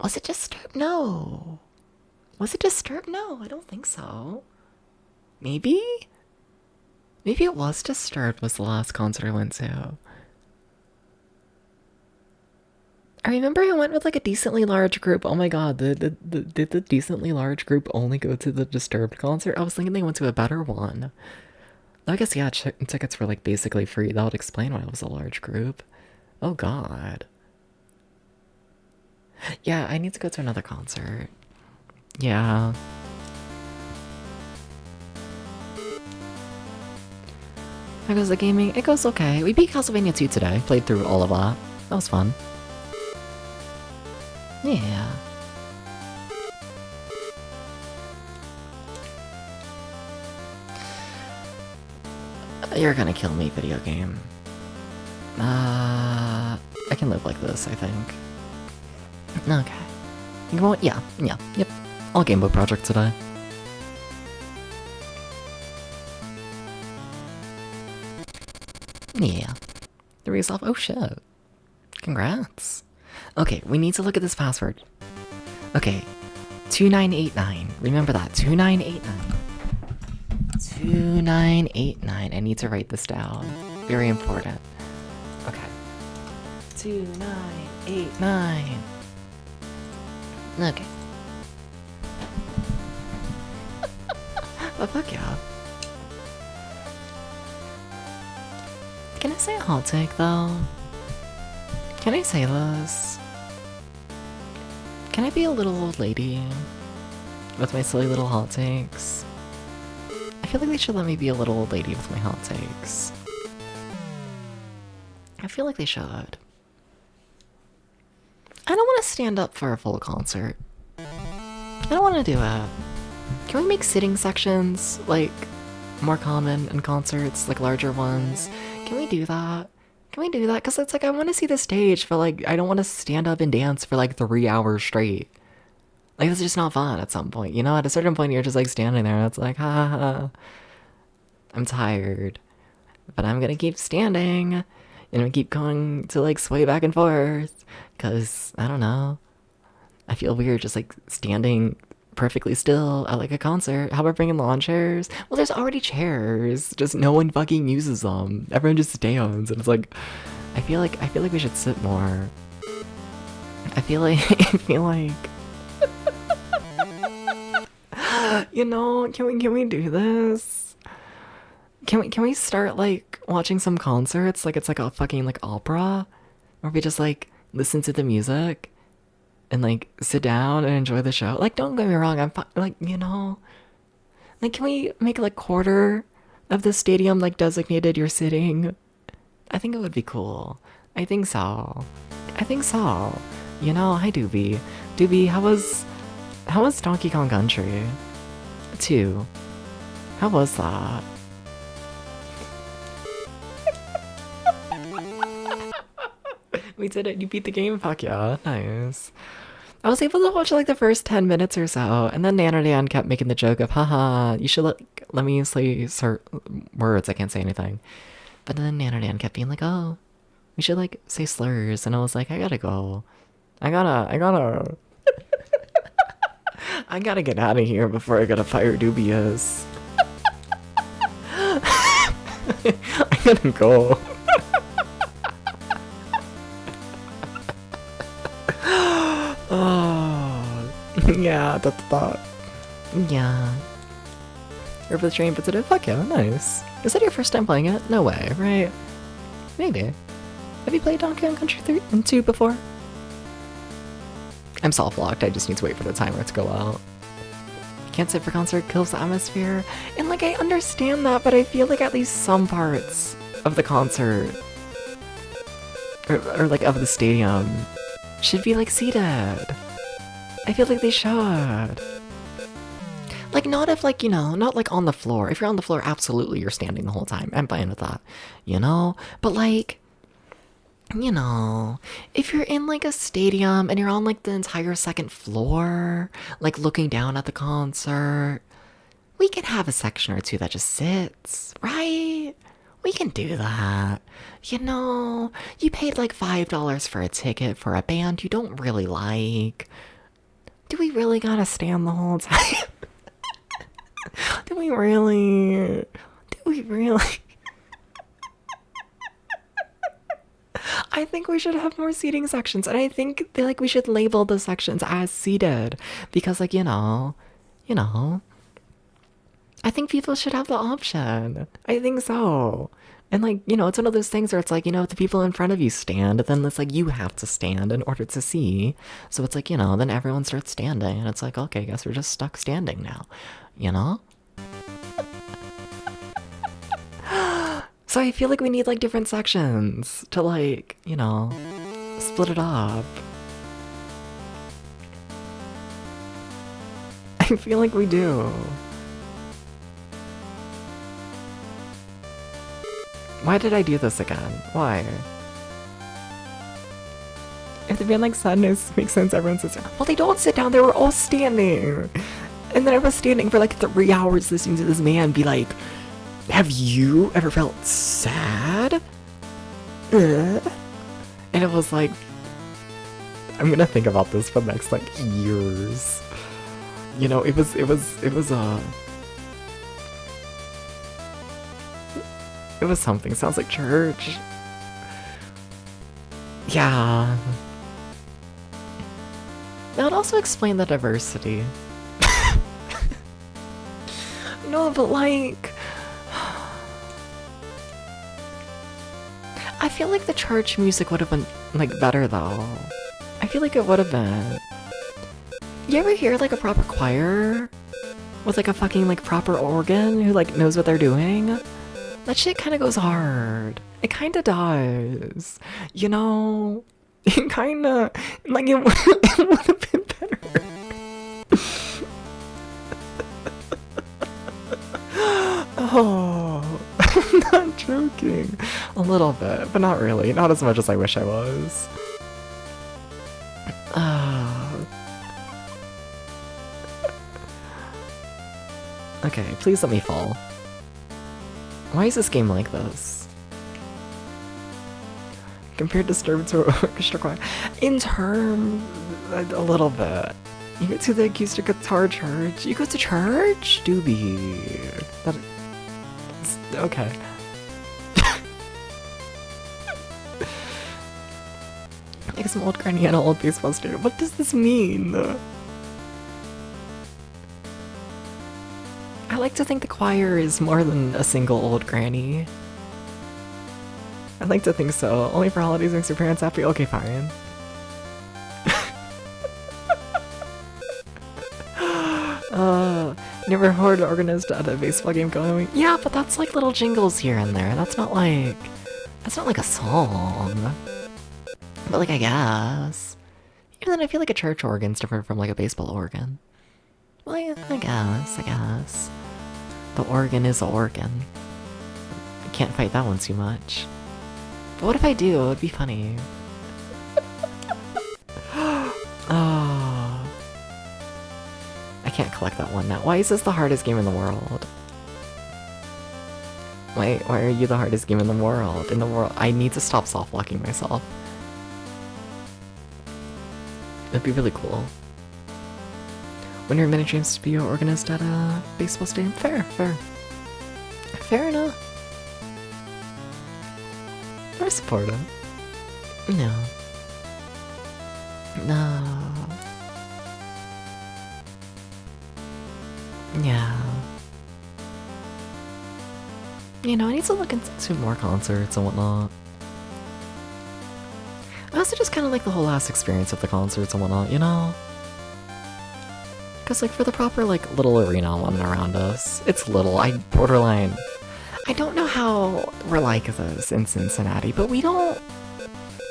Was it Disturbed? No. Was it Disturbed? No, I don't think so. Maybe? Maybe it was Disturbed was the last concert I went to. I remember I went with like a decently large group. Oh my god, did the decently large group only go to the Disturbed concert? I was thinking they went to a better one. I guess, yeah, tickets were like basically free. That would explain why it was a large group. Oh god. Yeah, I need to go to another concert. Yeah. How goes the gaming? It goes okay. We beat Castlevania 2 today. Played through all of that. That was fun. Yeah. You're gonna kill me, video game. I can live like this, I think. Okay. You know what? Yeah, yep. All Gameboy project today. Yeah. The resolve. Oh shit. Congrats. Okay, we need to look at this password. Okay. 2989. Remember that. 2989. 2989. I need to write this down. Very important. Okay. 2989. Okay. Oh, fuck yeah. Can I say a hot take, though? Can I say this? Can I be a little old lady with my silly little hot takes? I feel like they should let me be a little old lady with my hot takes. I feel like they should. I don't want to stand up for a full concert. I don't want to do it. Can we make sitting sections, like, more common in concerts, like larger ones? Can we do that? Can we do that? Because it's like, I want to see the stage for like, I don't want to stand up and dance for like 3 hours straight. Like, it's just not fun at some point, you know? At a certain point, you're just like standing there and it's like, ha ha ha. I'm tired. But I'm gonna keep standing. And I'm gonna keep going to like sway back and forth. Because, I don't know. I feel weird just like standing perfectly still at like a concert. How about bringing lawn chairs? Well, there's already chairs. Just no one fucking uses them. Everyone just stands. And it's like, I feel like we should sit more. I feel like, you know, can we do this? Can we start like watching some concerts like it's like a fucking like opera, or we just like listen to the music and like sit down and enjoy the show? Like, don't get me wrong, I'm like, you know, like, can we make like quarter of the stadium like designated you're sitting? I think it would be cool. I think so. You know, hi Doobie. Doobie, how was Donkey Kong Country 2? How was that? We did it. You beat the game. Fuck yeah. Nice. I was able to watch like the first 10 minutes or so, and then Nanadan kept making the joke of, haha, you should let me say words. I can't say anything. But then Nanadan kept being like, oh, we should like say slurs. And I was like, I gotta go. I gotta I gotta get out of here before I gotta fire Dubious. I gotta go. Oh, yeah, that's that. Yeah. Or for the train, but today, fuck yeah, nice. Is that your first time playing it? No way, right? Maybe. Have you played Donkey Kong Country 3 and 2 before? I'm soft-locked, I just need to wait for the timer to go out. Can't sit for concert, kills the atmosphere. And like, I understand that, but I feel like at least some parts of the concert, or like of the stadium, should be like seated. I feel like they should. Like, not if, like, you know, not like on the floor. If you're on the floor, absolutely you're standing the whole time. I'm fine with that, you know? But like, you know, if you're in like a stadium and you're on like the entire second floor, like looking down at the concert, we can have a section or two that just sits, right? We can do that. You know, you paid like $5 for a ticket for a band you don't really like. Do we really gotta stand the whole time? Do we really? Do we really? I think we should have more seating sections, and I think like we should label the sections as seated because, like, you know, I think people should have the option. I think so. And like, you know, it's one of those things where it's like, you know, if the people in front of you stand, then it's like you have to stand in order to see. So it's like, you know, then everyone starts standing, and it's like, okay, I guess we're just stuck standing now, you know? So I feel like we need like different sections to like, you know, split it up. I feel like we do. Why did I do this again? Why? If the band like sadness makes sense, everyone sits down. Well, they don't sit down, they were all standing. And then I was standing for like 3 hours listening to this man be like, have you ever felt sad? And it was like, I'm gonna think about this for the next like years. You know, it was something. Sounds like church. Yeah. That would also explain the diversity. No, but like, I feel like the church music would have been like better though. I feel like it would have been. You ever hear like a proper choir with like a fucking like proper organ who like knows what they're doing? That shit kind of goes hard. It kind of does. You know, it kind of like it would have been better. Oh, I'm not joking. A little bit, but not really. Not as much as I wish I was. Okay, please let me fall. Why is this game like this? Compared to Disturbed to Orchestra Choir? In terms, a little bit. You go to the acoustic guitar church. You go to church? Doobie. That's okay. Like some old granny at an old baseball stadium. What does this mean? I like to think the choir is more than a single old granny. I like to think so. Only for holidays makes your parents happy? Okay, fine. Never heard an organist at a baseball game going, yeah, but that's like little jingles here and there. That's not like a song. But like, I guess. Even then, I feel like a church organ's different from like a baseball organ. Well, yeah, I guess. The organ is an organ. I can't fight that one too much. But what if I do? It would be funny. Oh. I can't collect that one now. Why is this the hardest game in the world? Why are you the hardest game in the world? I need to stop soft-locking myself. It'd be really cool. When your mini dreams to be an organist at a baseball stadium? Fair enough. I support it. No. Yeah. You know, I need to look into more concerts and whatnot. I also just kind of like the whole last experience of the concerts and whatnot, you know? Because, like, for the proper, like, little arena one around us, it's little, I don't know how we're like this in Cincinnati, but we don't,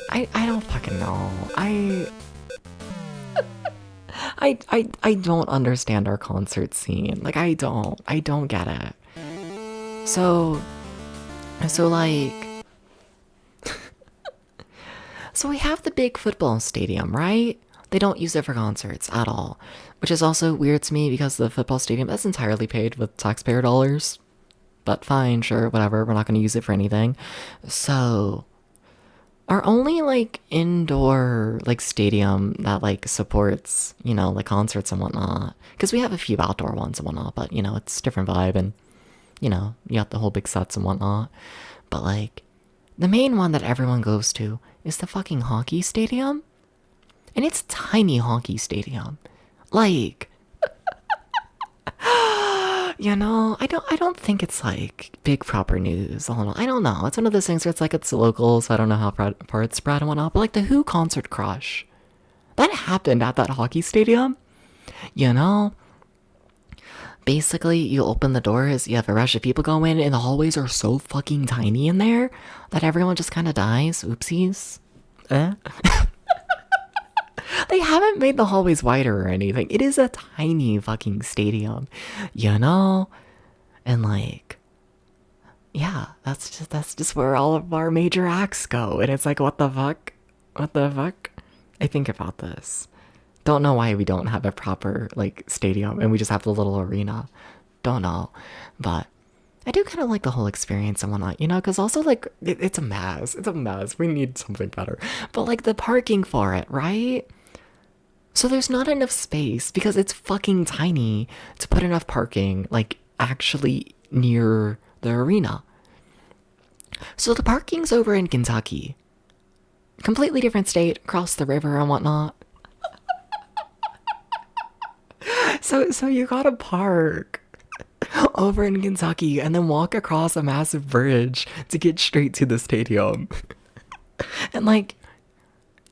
I don't fucking know. I don't understand our concert scene. Like, I don't get it. So like, so we have the big football stadium, right? They don't use it for concerts at all, which is also weird to me because the football stadium, that's entirely paid with taxpayer dollars. But fine, sure, whatever, we're not going to use it for anything. So, our only, like, indoor, like, stadium that, like, supports, you know, like, concerts and whatnot, because we have a few outdoor ones and whatnot, but, you know, it's different vibe, and, you know, you got the whole big sets and whatnot. But, like, the main one that everyone goes to is the fucking hockey stadium. And it's a tiny hockey stadium. Like, you know, I don't think it's like big proper news. I don't know. It's one of those things where it's like it's local, so I don't know how far it's spread and whatnot. But like the Who concert crush, that happened at that hockey stadium. You know, basically you open the doors, you have a rush of people go in, and the hallways are so fucking tiny in there that everyone just kind of dies. Oopsies. They haven't made the hallways wider or anything. It is a tiny fucking stadium, you know? And like, yeah, that's just where all of our major acts go. And it's like, what the fuck? What the fuck? I think about this. Don't know why we don't have a proper like stadium and we just have the little arena. Don't know. But I do kind of like the whole experience and whatnot, you know, because also like it's a mess. It's a mess. We need something better. But like the parking for it, right? So there's not enough space because it's fucking tiny to put enough parking, like, actually near the arena. So the parking's over in Kentucky. Completely different state, across the river and whatnot. So you gotta park over in Kentucky and then walk across a massive bridge to get straight to the stadium. And like,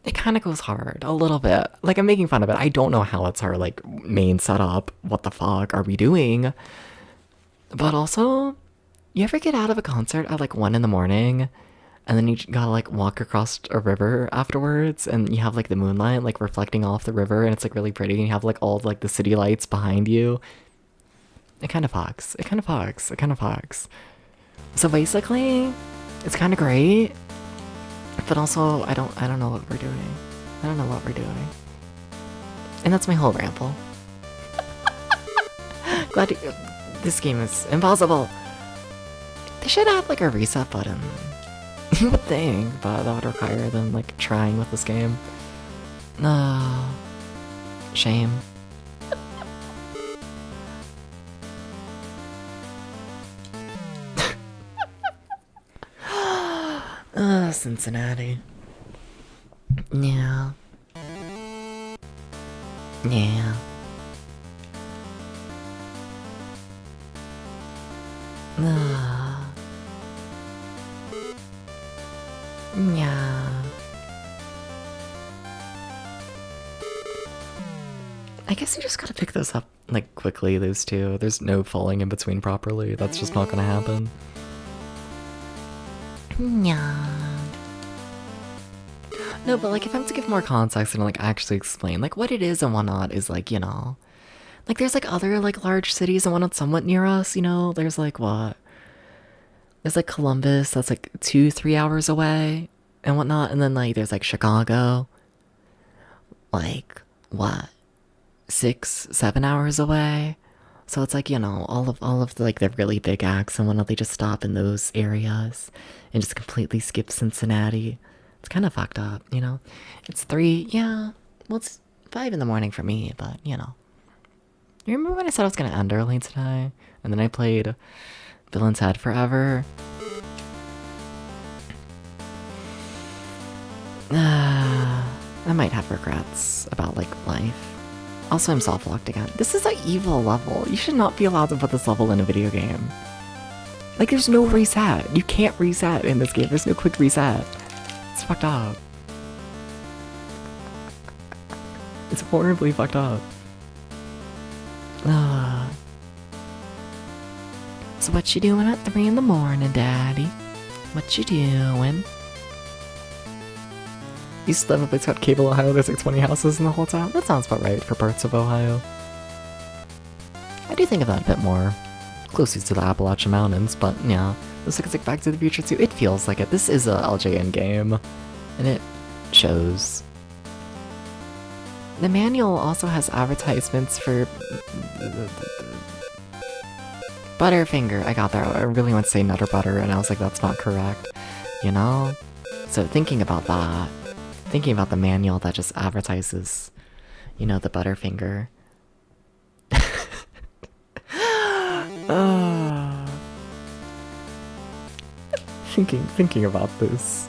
it kind of goes hard a little bit. Like, I'm making fun of it. I don't know how it's our like main setup. What the fuck are we doing? But also, you ever get out of a concert at like 1 a.m. and then you gotta like walk across a river afterwards, and you have like the moonlight like reflecting off the river, and it's like really pretty, and you have like all like the city lights behind you. It kind of fucks. It kind of fucks. It kind of fucks. So basically, it's kind of great. But also, I don't know what we're doing. I don't know what we're doing. And that's my whole ramble. This game is impossible. They should have like a reset button. You would think, but that would require them like trying with this game. Shame. Cincinnati. Yeah. Yeah. Yeah. I guess you just gotta pick those up, like, quickly, those two. There's no falling in between properly. That's just not gonna happen. Yeah. No, but, like, if I'm to give more context and, like, actually explain, like, what it is and whatnot is, like, you know... Like, there's, like, other, like, large cities and whatnot somewhat near us, you know? There's, like, what? There's, like, Columbus, that's, like, 2-3 hours away and whatnot. And then, like, there's, like, Chicago. Like, what? 6-7 hours away? So it's, like, you know, all of the, like, the really big acts and whatnot, they just stop in those areas and just completely skip Cincinnati. It's kind of fucked up, you know? It's 3, yeah, well, it's 5 in the morning for me, but, you know. You remember when I said I was gonna end early today? And then I played Bill and Ted Forever? I might have regrets about, like, life. Also, I'm soft-locked again. This is an evil level. You should not be allowed to put this level in a video game. Like, there's no reset. You can't reset in this game. There's no quick reset. It's fucked up. It's horribly fucked up. So what you doing at 3 in the morning, Daddy? What you doing? You still have a place called Cable, Ohio. There's like 20 houses in the whole town. That sounds about right for parts of Ohio. I do think of that a bit more closest to the Appalachian Mountains, but yeah. Looks like it's like Back to the Future too. It feels like it. This is a LJN game, and it shows. The manual also has advertisements for Butterfinger. I got that. I really want to say Nutter Butter, and I was like, that's not correct. You know? So thinking about that, thinking about the manual that just advertises, you know, the Butterfinger. Thinking about this.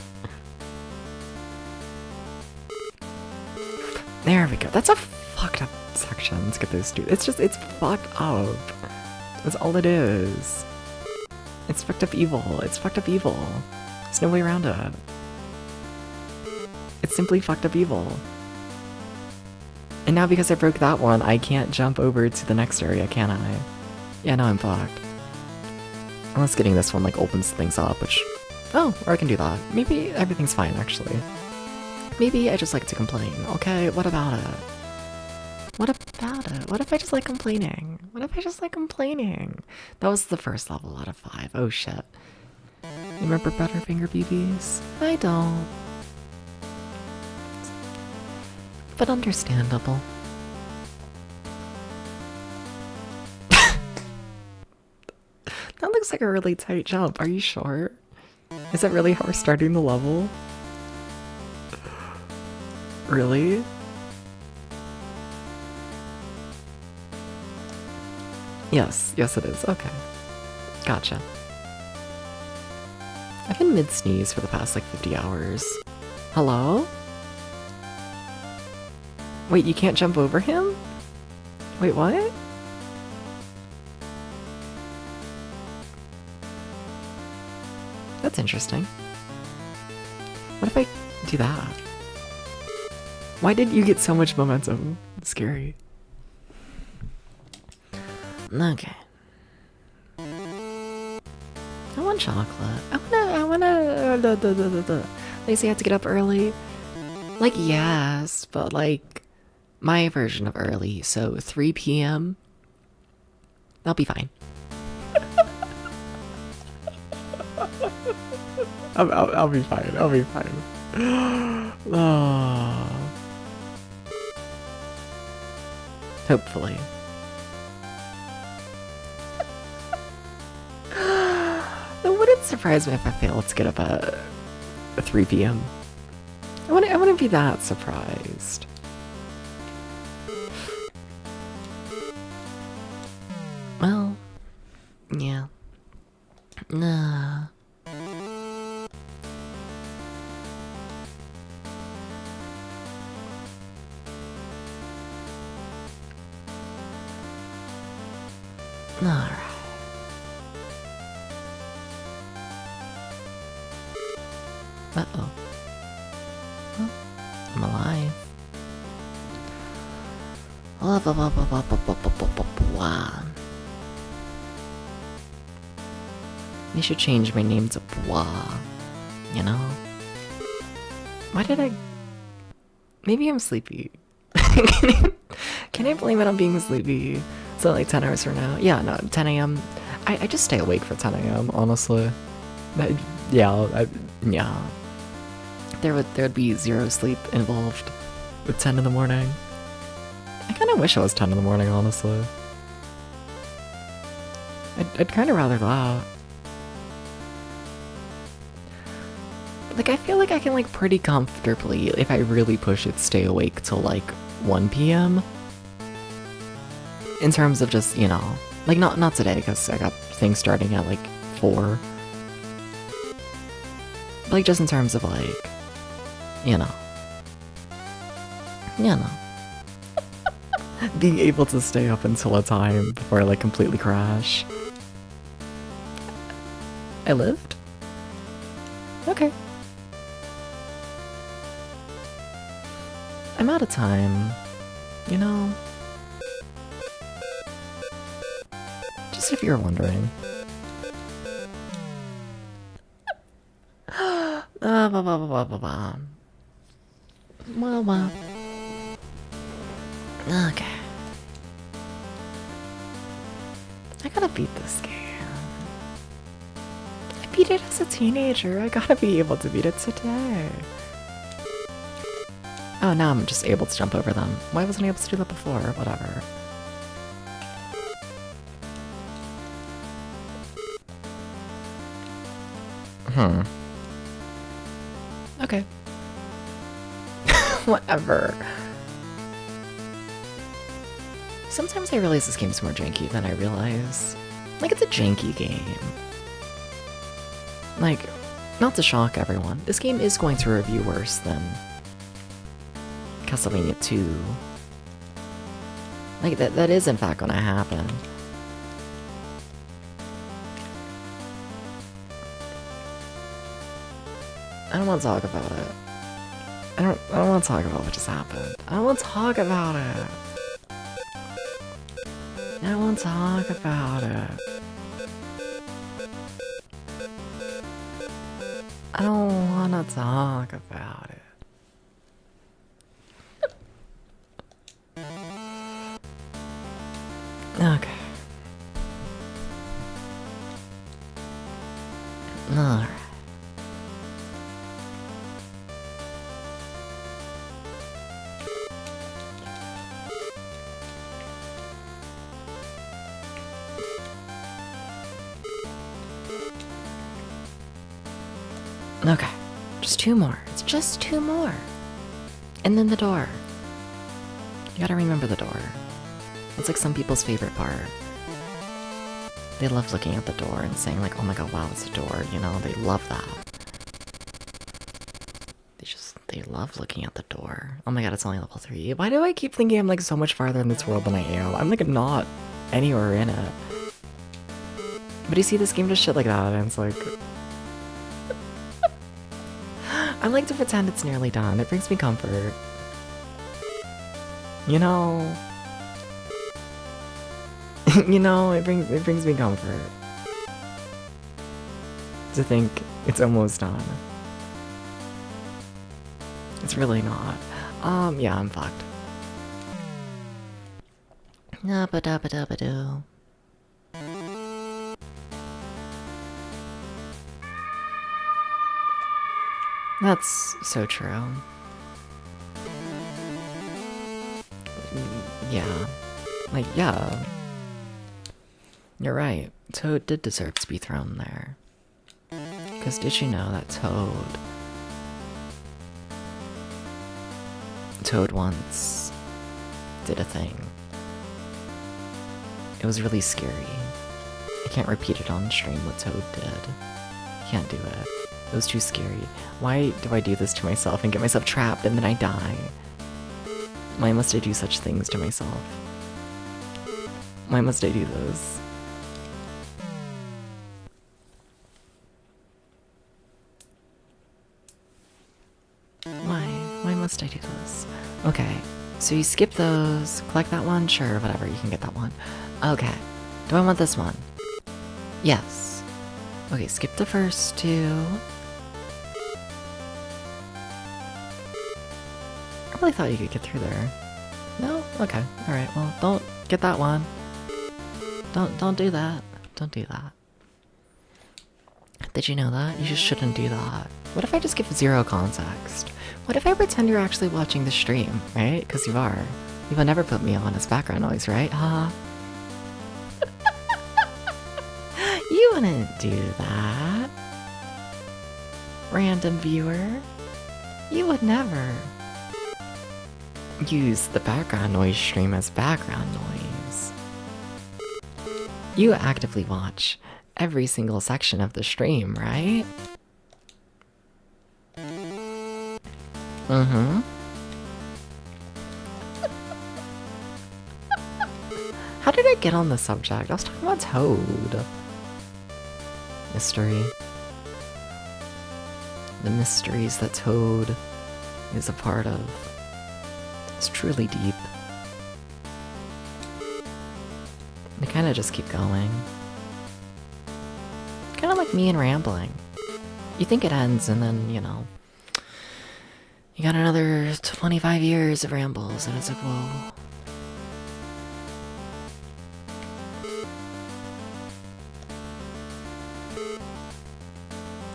There we go. That's a fucked up section. Let's get those two. It's fucked up. That's all it is. It's fucked up evil. It's fucked up evil. There's no way around it. It's simply fucked up evil. And now because I broke that one, I can't jump over to the next area, can I? Yeah, no, I'm fucked. Unless getting this one, like, opens things up, which... Oh, or I can do that. Maybe everything's fine, actually. Maybe I just like to complain, okay? What about it? What about it? What if I just like complaining? What if I just like complaining? That was the first level out of 5. Oh, shit. You remember Butterfinger BBs? I don't. But understandable. That looks like a really tight jump. Are you sure? Is that really how we're starting the level? Really? Yes, yes it is. Okay. Gotcha. I've been mid-sneeze for the past like 50 hours. Hello? Wait, you can't jump over him? Wait, what? That's interesting. What if I do that? Why did you get so much momentum? Scary. Okay. I want chocolate. I wanna. They say I have to get up early. Like, yes, but like my version of early. So 3 p.m. That'll be fine. I'll be fine. I'll be fine. Oh. Hopefully. It wouldn't surprise me if I failed to get up at 3 p.m. I wouldn't be that surprised. Well, yeah. Nah. Alright. Uh-oh. Well, I'm alive. They should change my name to Blah. You know? Why did I... Maybe I'm sleepy. Can I blame it on being sleepy? So like 10 hours from now? Yeah, no, 10 a.m. I just stay awake for 10 a.m. honestly. Yeah. There would be zero sleep involved with 10 in the morning. I kind of wish I was 10 in the morning, honestly. I'd kind of rather that. Like, I feel like I can, like, pretty comfortably, if I really push it, stay awake till, like, 1 p.m. In terms of just, you know, like, not today, because I got things starting at, like, 4. But, like, just in terms of, like, you know. Being able to stay up until a time before I, like, completely crash. I lived? Okay. I'm out of time. You know? Just if you're wondering. Blah, blah, blah, blah, blah, blah. Well. Okay. I gotta beat this game. I beat it as a teenager. I gotta be able to beat it today. Oh, now I'm just able to jump over them. Why wasn't I able to do that before? Whatever. Okay. Whatever. Sometimes I realize this game's more janky than I realize. Like, it's a janky game. Like, not to shock everyone, this game is going to review worse than Castlevania 2. Like, that is in fact gonna happen. I don't want to talk about it. I don't want to talk about what just happened. I don't want to talk about it. I don't want to talk about it. I don't want to talk about it. Okay. Alright. Okay, just two more. It's just two more. And then the door. You gotta remember the door. It's like some people's favorite part. They love looking at the door and saying like, oh my god, wow, it's a door, you know? They love that. They love looking at the door. Oh my god, it's only level 3. Why do I keep thinking I'm like so much farther in this world than I am? I'm like not anywhere in it. But you see this game does shit like that and it's like... I like to pretend it's nearly done. It brings me comfort. You know... you know, it brings me comfort. To think it's almost done. It's really not. Yeah, I'm fucked. Dabba-dabba-dabba-doo. That's so true. Yeah. Like, yeah. You're right. Toad did deserve to be thrown there. Because did you know that Toad once did a thing. It was really scary. I can't repeat it on stream what Toad did. I can't do it. It was too scary. Why do I do this to myself and get myself trapped and then I die? Why must I do such things to myself? Why must I do those? Why must I do this? Okay, so you skip those, collect that one, sure, whatever, you can get that one. Okay, do I want this one? Yes. Okay, skip the first two. I really thought you could get through there. No? Okay, alright, well, don't get that one. Don't do that. Don't do that. Did you know that? You just shouldn't do that. What if I just give zero context? What if I pretend you're actually watching the stream, right? Because you are. You will never put me on as background noise, right? Huh? You wouldn't do that. Random viewer. You would never use the background noise stream as background noise. You actively watch every single section of the stream, right? Mm-hmm. How did I get on the subject? I was talking about Toad. mystery. The mysteries that Toad is a part of. It's truly deep. They kind of just keep going. Kind of like me and rambling. You think it ends and then, you know, you got another 25 years of rambles and it's like, whoa.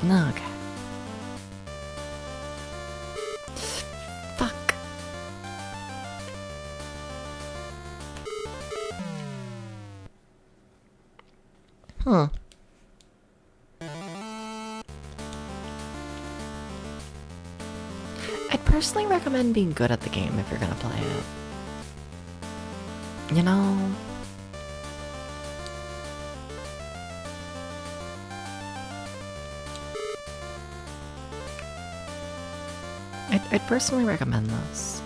No, okay. Fuck. Huh. I'd personally recommend being good at the game if you're gonna play it. You know? I'd personally recommend this.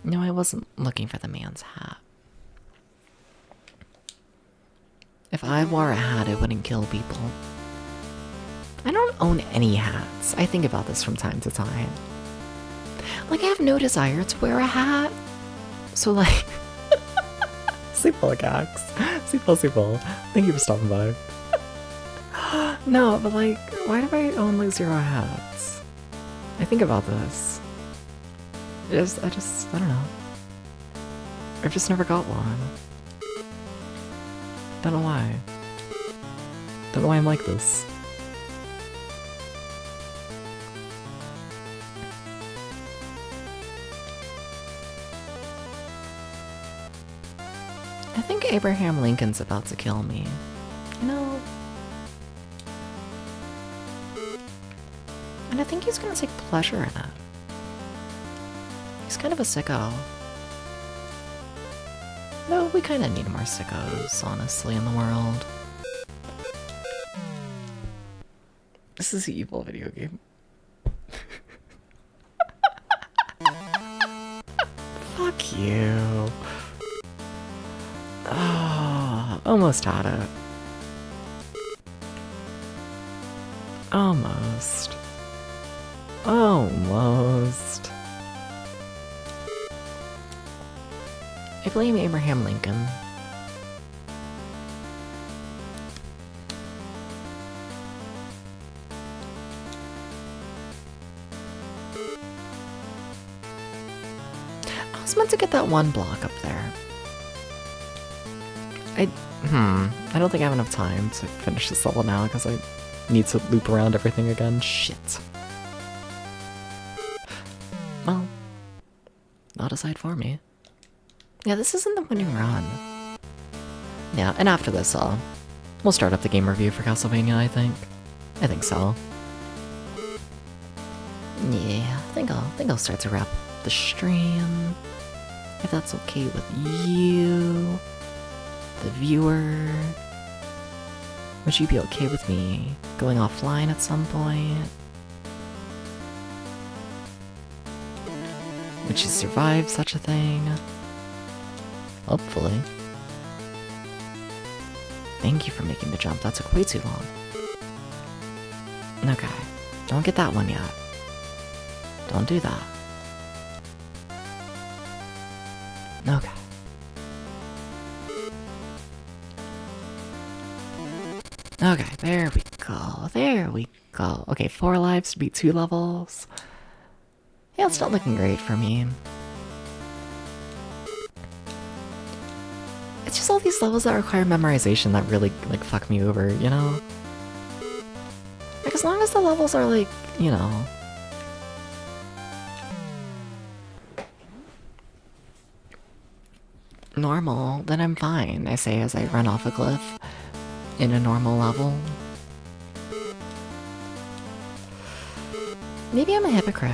No, I wasn't looking for the man's hat. If I wore a hat, it wouldn't kill people. I don't own any hats. I think about this from time to time. Like, I have no desire to wear a hat. So, like... Sleeple, Gax. Sleeple. Thank you for stopping by. No, but like, why do I own like 0 hats? I think about this. I don't know. I've just never got one. Don't know why. Don't know why I'm like this. I think Abraham Lincoln's about to kill me. You know? And I think he's gonna take pleasure in it. He's kind of a sicko. No, we kind of need more sickos, honestly, in the world. This is an evil video game. Fuck you. Oh, almost had it. Almost. Almost. I blame Abraham Lincoln. I was meant to get that one block up there. I don't think I have enough time to finish this level now because I need to loop around everything again. Shit. Well, not decide for me. Yeah, this isn't the winning run. Yeah, and after this, we'll start up the game review for Castlevania, I think. I think so. Yeah, I think I'll start to wrap the stream. If that's okay with you, the viewer. Would you be okay with me going offline at some point? Would you survive such a thing? Hopefully. Thank you for making the jump. That took way too long. Okay. Don't get that one yet. Don't do that. Okay. Okay, there we go. There we go. Okay, 4 lives to beat 2 levels. Yeah, it's not looking great for me. It's just all these levels that require memorization that really, like, fuck me over, you know? Like, as long as the levels are, like, you know... normal, then I'm fine, I say as I run off a cliff in a normal level. Maybe I'm a hypocrite.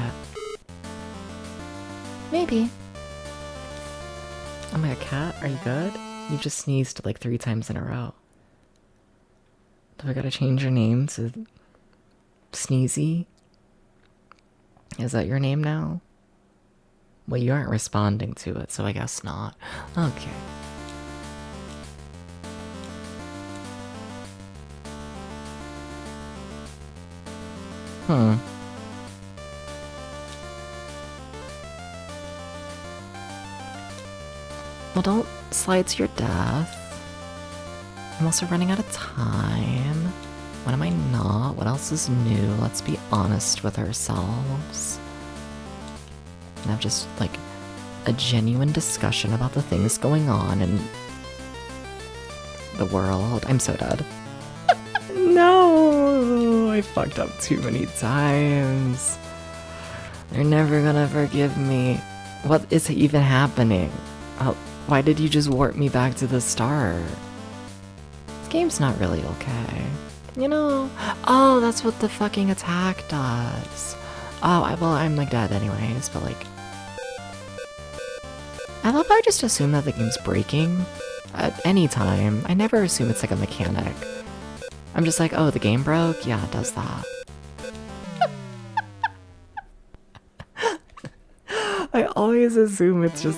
Maybe. Oh my god, cat, are you good? You just sneezed like 3 times in a row. Do I gotta change your name to Sneezy? Is that your name now? Well, you aren't responding to it, so I guess not. Okay. Hmm. Well, don't slide to your death. I'm also running out of time. When am I not? What else is new? Let's be honest with ourselves. And have just, like, a genuine discussion about the things going on in the world. I'm so dead. No! I fucked up too many times. They're never gonna forgive me. What is even happening? Why did you just warp me back to the start? This game's not really okay. You know? Oh, that's what the fucking attack does. Oh, well, I'm like dead anyways, but like... I love how I just assume that the game's breaking at any time. I never assume it's like a mechanic. I'm just like, oh, the game broke? Yeah, it does that. I always assume it's just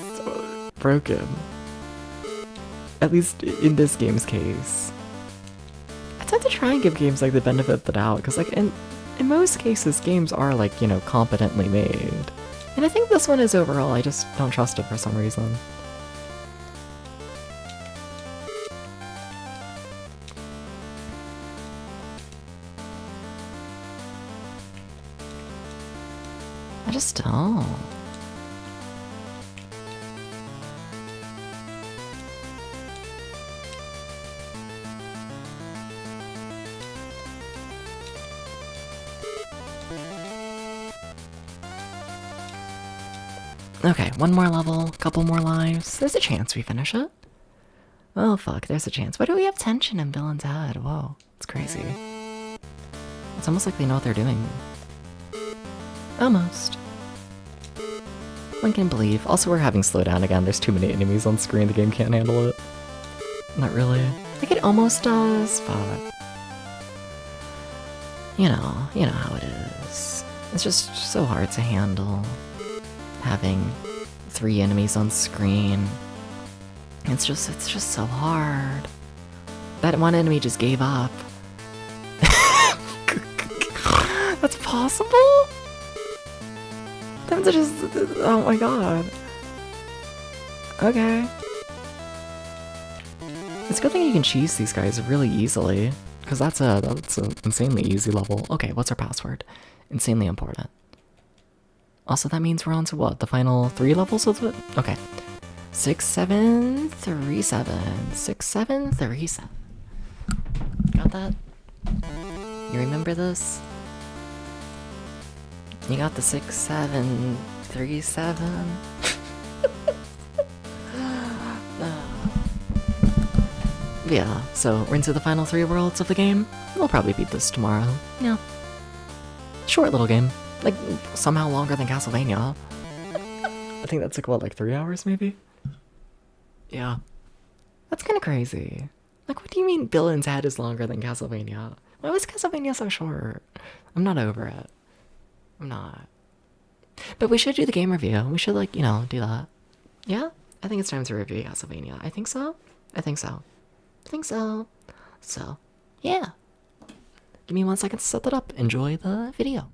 broken. At least in this game's case. I tend to try and give games like the benefit of the doubt, because like in most cases games are like, you know, competently made. And I think this one is overall, I just don't trust it for some reason. I just don't. Okay, one more level, couple more lives. There's a chance we finish it. Oh fuck, there's a chance. Why do we have tension in Bill and Ted? Whoa, it's crazy. It's almost like they know what they're doing. Almost. One can believe. Also, we're having slowdown again. There's too many enemies on screen. The game can't handle it. Not really. Like it almost does, but... You know how it is. It's just so hard to handle. Having 3 enemies on screen. It's just so hard. That one enemy just gave up. That's possible? Them to just, oh my god. Okay. It's a good thing you can cheese these guys really easily, because that's an insanely easy level. Okay, what's our password? Insanely important. Also, that means we're on to what? The final 3 levels of it? Okay. 6737. 6737. Got that? You remember this? You got the 6737? Yeah, so we're into the final 3 worlds of the game. We'll probably beat this tomorrow. Yeah. Short little game. Like, somehow longer than Castlevania. I think that's like, what, like 3 hours maybe? Yeah. That's kind of crazy. Like, what do you mean Bill and Ted is longer than Castlevania? Why was Castlevania so short? I'm not over it. I'm not. But we should do the game review. We should, like, you know, do that. Yeah? I think it's time to review Castlevania. I think so. I think so. I think so. So, yeah. Give me 1 second to set that up. Enjoy the video.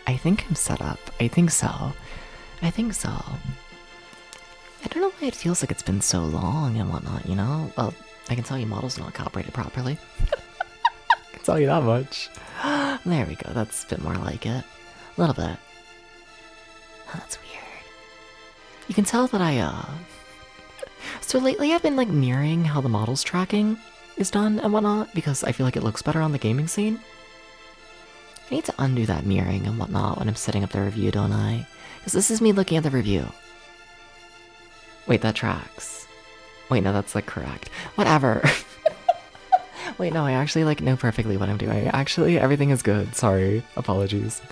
I think I'm set up. I think so. I think so. I don't know why it feels like it's been so long and whatnot, you know? Well, I can tell you model's not calibrated properly. I can tell you that much. There we go. That's a bit more like it. A little bit. Oh, that's weird. You can tell that So lately I've been like mirroring how the model's tracking is done and whatnot because I feel like it looks better on the gaming scene. I need to undo that mirroring and whatnot when I'm setting up the review, don't I? Because this is me looking at the review. Wait, that tracks. Wait, no, that's like correct. Whatever. Wait, no, I actually like know perfectly what I'm doing. Actually, everything is good. Sorry. Apologies.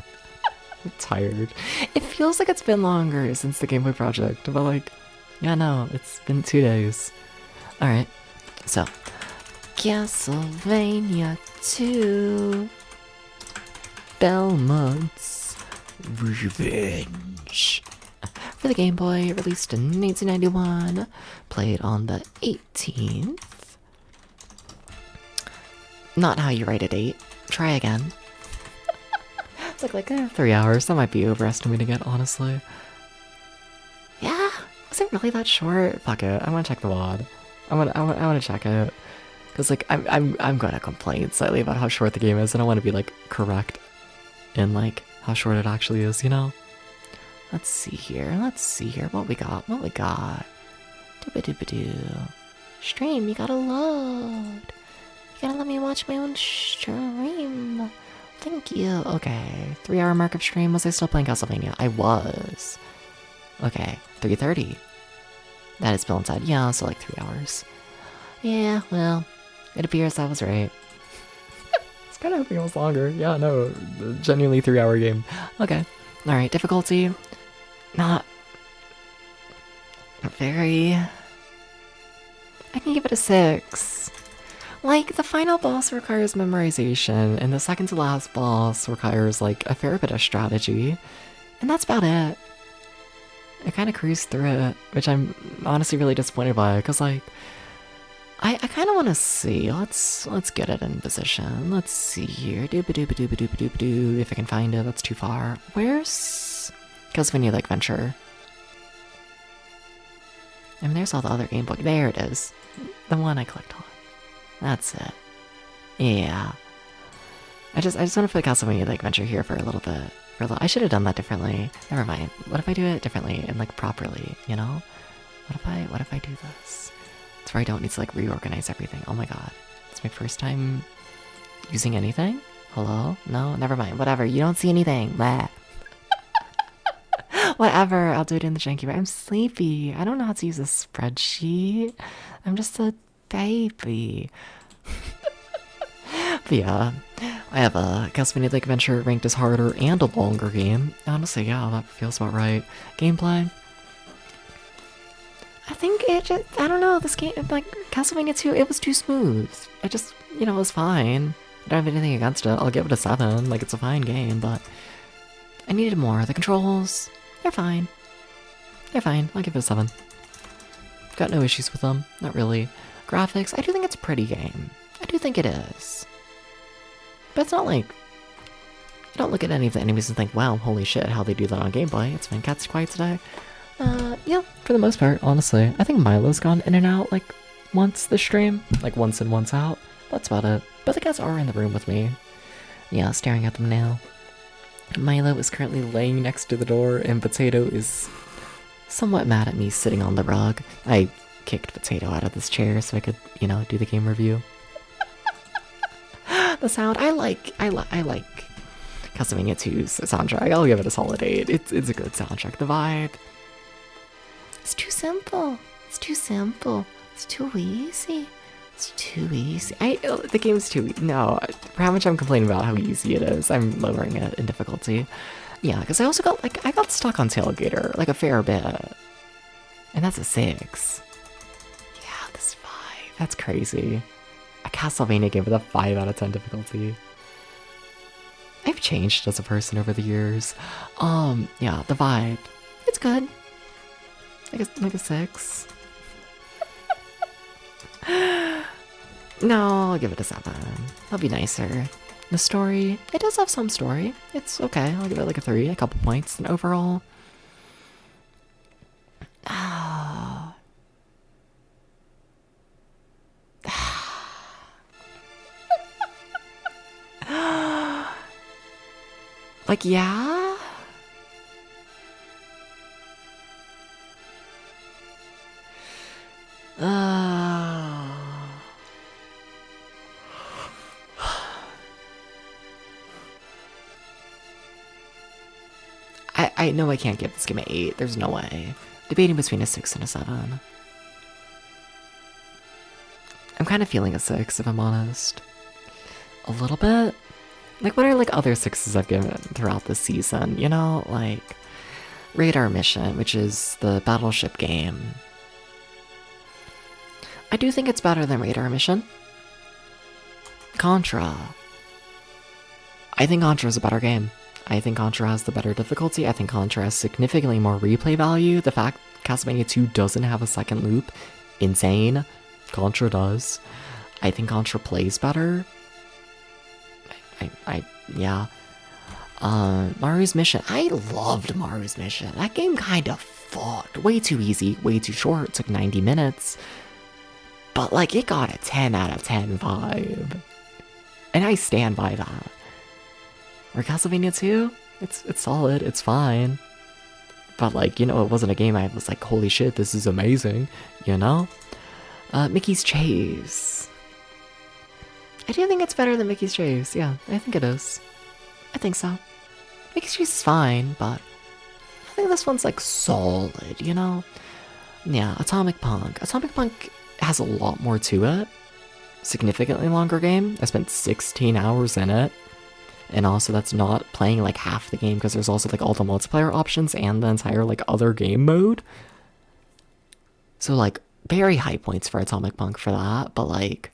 I'm tired. It feels like it's been longer since the Gameboy project, but like, yeah, no, it's been 2 days. Alright, so, Castlevania 2 Belmont's Revenge. For the Game Boy, released in 1991, played on the 18th. Not how you write a date. Try again. It's like 3 hours. That might be overestimating it, honestly. Yeah, was it really that short? Fuck it. I want to check the VOD. I want to check it because like I'm gonna complain slightly about how short the game is, and I want to be like correct in like how short it actually is. You know. Let's see here. Let's see here. What we got? What we got? Dooba-dooba-doo. Stream. You gotta load. You gotta let me watch my own stream. Thank you. Okay. 3 hour mark of stream. Was I still playing Castlevania? I was. Okay. 3:30. That is still inside. Yeah, so like 3 hours. Yeah, well, it appears I was right. It's kind of hoping it was longer. Yeah, no. Genuinely 3 hour game. Okay. Alright, difficulty. Not very. I can give it a 6. Like, the final boss requires memorization, and the second to last boss requires, like, a fair bit of strategy. And that's about it. I kind of cruised through it, which I'm honestly really disappointed by, because, like, I kind of want to see. Let's get it in position. Let's see here. Dooba-dooba-dooba-dooba-dooba-doo. If I can find it, that's too far. Where's Castlevania Lake Venture? I mean, there's all the other Game Boy. There it is. The one I clicked on. That's it. Yeah. I just want to play Castlevania Lake Venture here for a little bit. I should have done that differently. Never mind. What if I do it differently and like properly, you know? What if I do this? It's where I don't need to like reorganize everything. Oh my god. It's my first time using anything? Hello? No? Never mind. Whatever. You don't see anything. Blah. Whatever. I'll do it in the janky way. I'm sleepy. I don't know how to use a spreadsheet. I'm just a baby. But yeah, I have a Castlevania Lake Adventure ranked as harder and a longer game. Honestly, yeah, that feels about right. Gameplay. I think it just, I don't know, this game, like, Castlevania 2, it was too smooth. It just, you know, it was fine. I don't have anything against it. I'll give it a 7. Like, it's a fine game, but I needed more. The controls, they're fine. They're fine. I'll give it a 7. Got no issues with them. Not really. Graphics, I do think it's a pretty game. I do think it is. But it's not like, you don't look at any of the enemies and think, wow, holy shit, how they do that on Game Boy. It's been Cat's quiet today. Yeah, for the most part, honestly. I think Milo's gone in and out, like, once this stream. Like, once in, once out. That's about it. But the cats are in the room with me. Yeah, staring at them now. Milo is currently laying next to the door, and Potato is somewhat mad at me sitting on the rug. I kicked Potato out of this chair so I could, you know, do the game review. The sound, I like Castlevania 2's soundtrack. I'll give it a solid 8. It's a good soundtrack. The vibe, it's too simple. It's too simple. It's too easy. It's too easy. The game's too easy. No, for how much I'm complaining about how easy it is, I'm lowering it in difficulty. Yeah, because I also got, like, I got stuck on Tailgater, like, a fair bit. And that's a 6. Yeah, this 5. That's crazy. A Castlevania game with a 5 out of 10 difficulty. I've changed as a person over the years. Yeah, the vibe. It's good. Like a 6. No, I'll give it a 7. That'll be nicer. The story, it does have some story. It's okay. I'll give it like a 3, a couple points. And overall, Like, yeah? I know I can't give this game an 8. There's no way. Debating between a 6 and a 7. I'm kind of feeling a 6, if I'm honest. A little bit. Like, what are, like, other 6s I've given throughout the season? You know, like, Radar Mission, which is the battleship game. I do think it's better than Radar Mission. Contra. I think Contra is a better game. I think Contra has the better difficulty. I think Contra has significantly more replay value. The fact Castlevania 2 doesn't have a second loop, insane. Contra does. I think Contra plays better. Yeah. Maru's Mission. I loved Maru's Mission. That game kind of fucked. Way too easy, way too short. It took 90 minutes. But, like, it got a 10 out of 10 vibe. And I stand by that. Or Castlevania 2? It's solid, it's fine. But, like, you know, it wasn't a game I was like, holy shit, this is amazing, you know? Mickey's Chase. I do think it's better than Mickey's Chase, yeah, I think it is. I think so. Mickey's Chase is fine, but I think this one's, like, solid, you know? Yeah, Atomic Punk. Atomic Punk has a lot more to it. Significantly longer game. I spent 16 hours in it. And also that's not playing like half the game because there's also like all the multiplayer options and the entire like other game mode. So like very high points for Atomic Punk for that, but like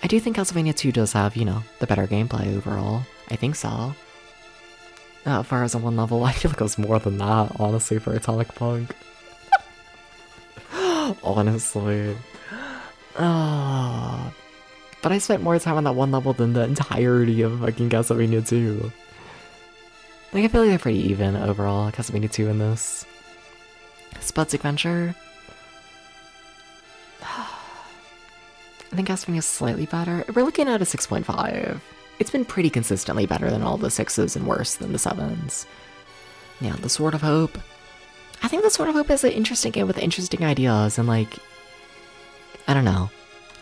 I do think Castlevania 2 does have, you know, the better gameplay overall. I think so. As far as on one level, I feel like it was more than that, honestly, for Atomic Punk. Honestly. Oh. But I spent more time on that one level than the entirety of fucking Castlevania 2. Like, I feel like they're pretty even overall, Castlevania 2 in this. Spud's Adventure. I think Castlevania's slightly better. We're looking at a 6.5. It's been pretty consistently better than all the 6s and worse than the 7s. Yeah, The Sword of Hope. I think The Sword of Hope is an interesting game with interesting ideas and like, I don't know.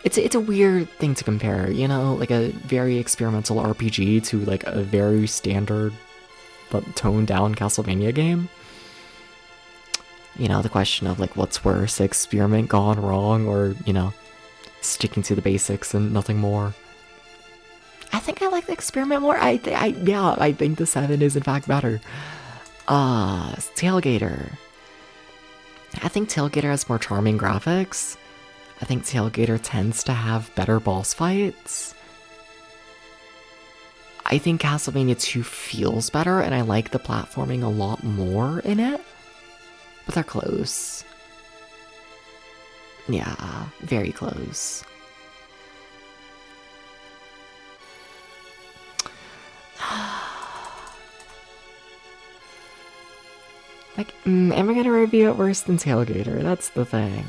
It's a weird thing to compare, you know, like a very experimental RPG to like a very standard but toned down Castlevania game. You know, the question of like what's worse, experiment gone wrong or, you know, sticking to the basics and nothing more. I think I like the experiment more. I think the 7 is in fact better. Tailgater. I think Tailgater has more charming graphics. I think Tailgater tends to have better boss fights. I think Castlevania 2 feels better, and I like the platforming a lot more in it. But they're close. Yeah, very close. Like, am I gonna review it worse than Tailgater? That's the thing.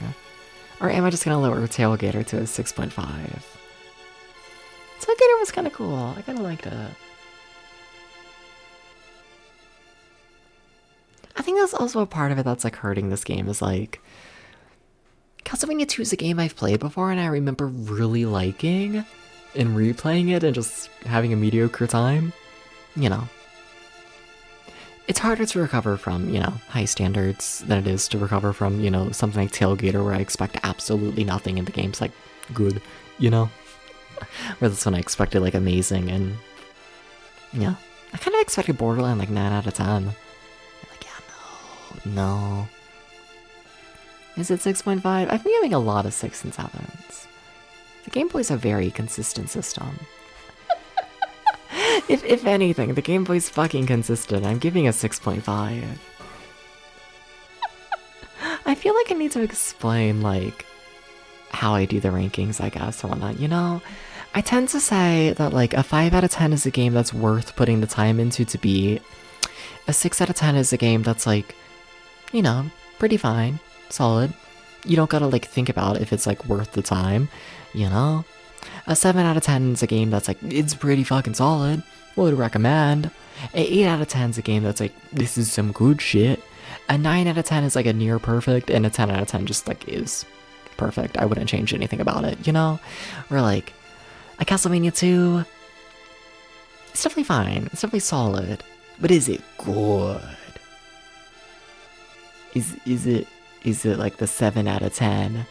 Or am I just gonna lower Tailgater to a 6.5? Tailgater was kinda cool. I kinda liked it. I think that's also a part of it that's like hurting this game is like Castlevania 2 is a game I've played before and I remember really liking and replaying it and just having a mediocre time. You know. It's harder to recover from, you know, high standards than it is to recover from, you know, something like Tailgater where I expect absolutely nothing and the game's like good, you know? Where this one I expected like amazing and yeah. I kinda expected Borderland like 9 out of 10. Like, yeah, no. Is it 6.5? I've been giving a lot of 6 and 7s. The Game Boy's a very consistent system. If anything, the Game Boy's fucking consistent. I'm giving a 6.5. I feel like I need to explain, like, how I do the rankings, I guess, or whatnot. You know, I tend to say that, like, a 5 out of 10 is a game that's worth putting the time into to beat. A 6 out of 10 is a game that's, like, you know, pretty fine, solid. You don't gotta, like, think about if it's, like, worth the time, you know? A 7 out of 10 is a game that's like, it's pretty fucking solid. Would recommend. A 8 out of 10 is a game that's like, this is some good shit. A 9 out of 10 is like a near perfect, and a 10 out of 10 just like is perfect. I wouldn't change anything about it, you know? Or like, a Castlevania 2, it's definitely fine. It's definitely solid. But is it good? Is it like the 7 out of 10?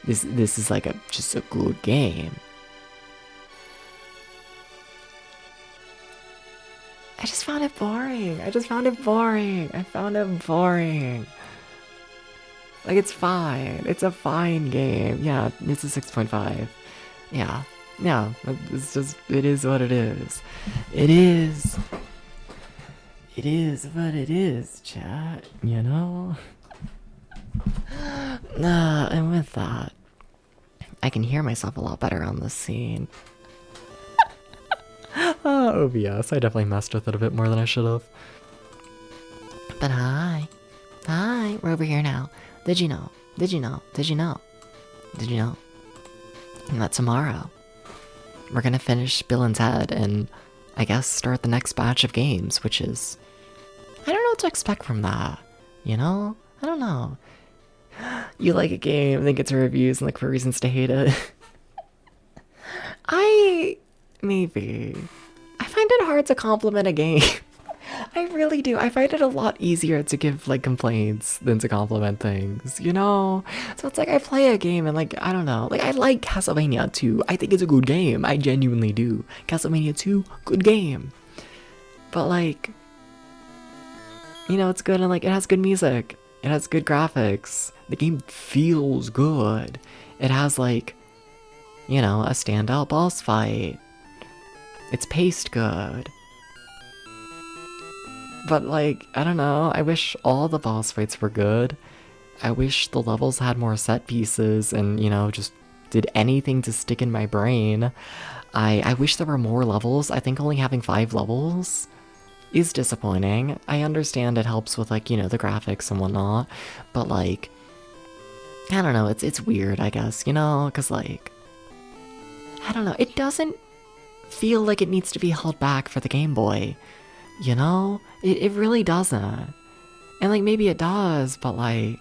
This is like just a good game. I just found it boring. I found it boring. Like, it's fine. It's a fine game. Yeah, it's a 6.5. Yeah. Yeah, it's just, it is what it is. It is what it is, chat, you know? And with that, I can hear myself a lot better on this scene. OBS, I definitely messed with it a bit more than I should have. But hi, we're over here now. Did you know that tomorrow we're gonna finish Bill and Ted and I guess start the next batch of games, which is, I don't know what to expect from that, you know? I don't know. You like a game, then get to reviews and look for reasons to hate it. Maybe. I find it hard to compliment a game. I really do. I find it a lot easier to give, like, complaints than to compliment things, you know? So it's like, I play a game and, like, I don't know. Like, I like Castlevania 2. I think it's a good game. I genuinely do. Castlevania 2, good game. But, like, you know, it's good and, like, it has good music. It has good graphics. The game feels good. It has, like, you know, a standout boss fight. It's paced good. But, like, I don't know, I wish all the boss fights were good. I wish the levels had more set pieces and, you know, just did anything to stick in my brain. I wish there were more levels. I think only having 5 levels is disappointing. I understand it helps with, like, you know, the graphics and whatnot, but, like, I don't know, it's weird, I guess, you know, because, like, I don't know, it doesn't feel like it needs to be held back for the Game Boy. You know? It really doesn't. And, like, maybe it does, but, like,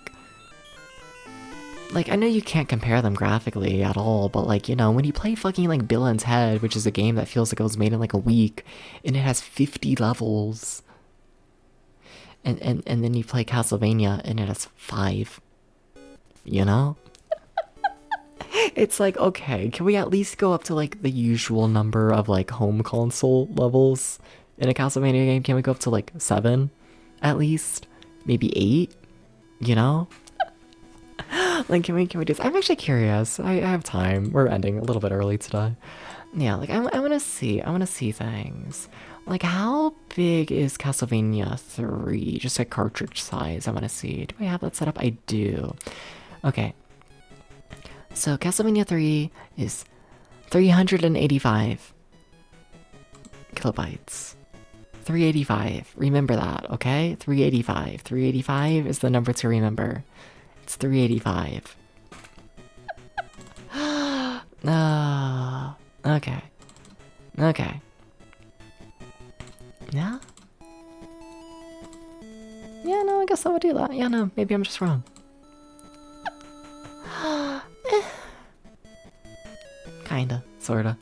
I know you can't compare them graphically at all, but, like, you know, when you play fucking, like, Bill and Ted, which is a game that feels like it was made in, like, a week, and it has 50 levels, and then you play Castlevania, and it has 5, you know? It's like, okay, can we at least go up to, like, the usual number of, like, home console levels? In a Castlevania game, can we go up to, like, 7, at least? Maybe 8? You know? Like, can we do this? I'm actually curious. I have time. We're ending a little bit early today. Yeah, like, I wanna see things. Like, how big is Castlevania 3? Just like cartridge size, I wanna see. Do I have that set up? I do. Okay. So, Castlevania 3 is 385 kilobytes. 385. Remember that, okay? 385. 385 is the number to remember. It's 385. Okay. Okay. Yeah? Yeah, no, I guess I would do that. Yeah, no, maybe I'm just wrong. Kinda. Sorta.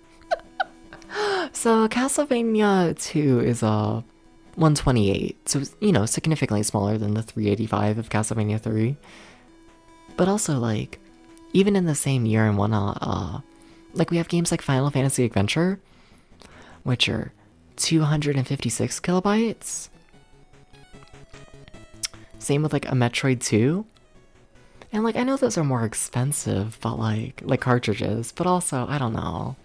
So, Castlevania 2 is 128, so, you know, significantly smaller than the 385 of Castlevania 3. But also, like, even in the same year and whatnot, like, we have games like Final Fantasy Adventure, which are 256 kilobytes. Same with, like, a Metroid 2. And, like, I know those are more expensive, but, like cartridges, but also, I don't know.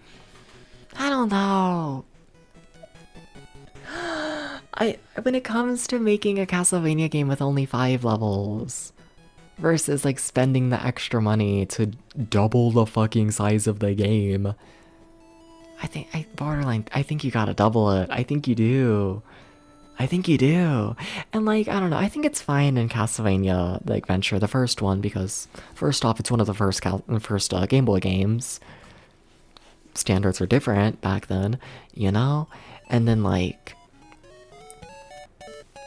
When it comes to making a Castlevania game with only 5 levels versus, like, spending the extra money to double the fucking size of the game, I think you gotta double it. I think you do. And, like, I don't know, I think it's fine in Castlevania, the Adventure, the first one, because first off, it's one of the first Game Boy games. standards are different back then, you know? And then like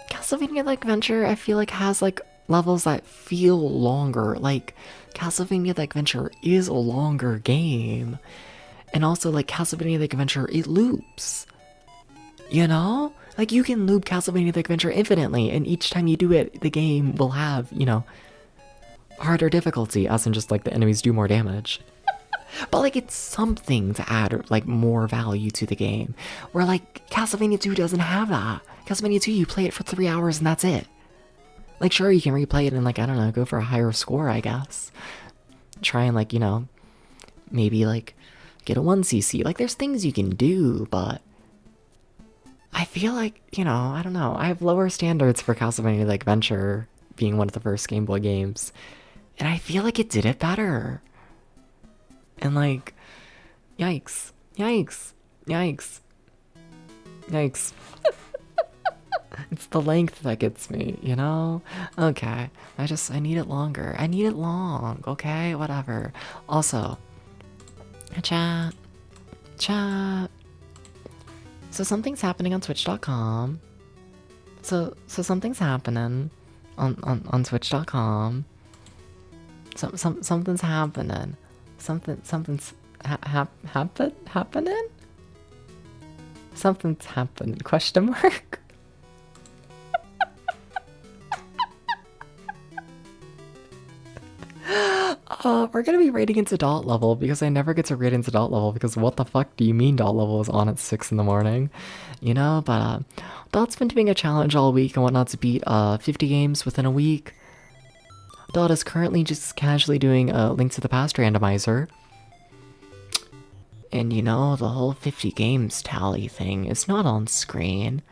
Castlevania The Adventure, I feel like has like levels that feel longer. Like Castlevania The Adventure is a longer game. And also like Castlevania The Adventure, it loops. You know? Like you can loop Castlevania The Adventure infinitely, and each time you do it, the game will have, you know, harder difficulty, as in just like the enemies do more damage. But like it's something to add like more value to the game. Where like Castlevania 2 doesn't have that. Castlevania 2, you play it for 3 hours and that's it. Like sure, you can replay it and like, I don't know, go for a higher score, I guess. Try and like, you know, maybe like get a 1cc. Like there's things you can do, but I feel like, you know, I don't know. I have lower standards for Castlevania The Adventure being one of the first Game Boy games. And I feel like it did it better. And like, yikes. Yikes. Yikes. Yikes. It's the length that gets me, you know? Okay. I need it longer. I need it long, okay? Whatever. Also, chat. Chat. So something's happening on Twitch.com. So something's happening on Twitch.com. Something's happening. Something's happening? Something's happening. Question mark? We're gonna be raiding into dot level because I never get to raid into dot level because what the fuck do you mean dot level is on at 6 in the morning? You know, but Dot's been doing a challenge all week and whatnot to beat 50 games within a week. Dot is currently just casually doing a Link to the Past randomizer. And you know, the whole 50 games tally thing is not on screen.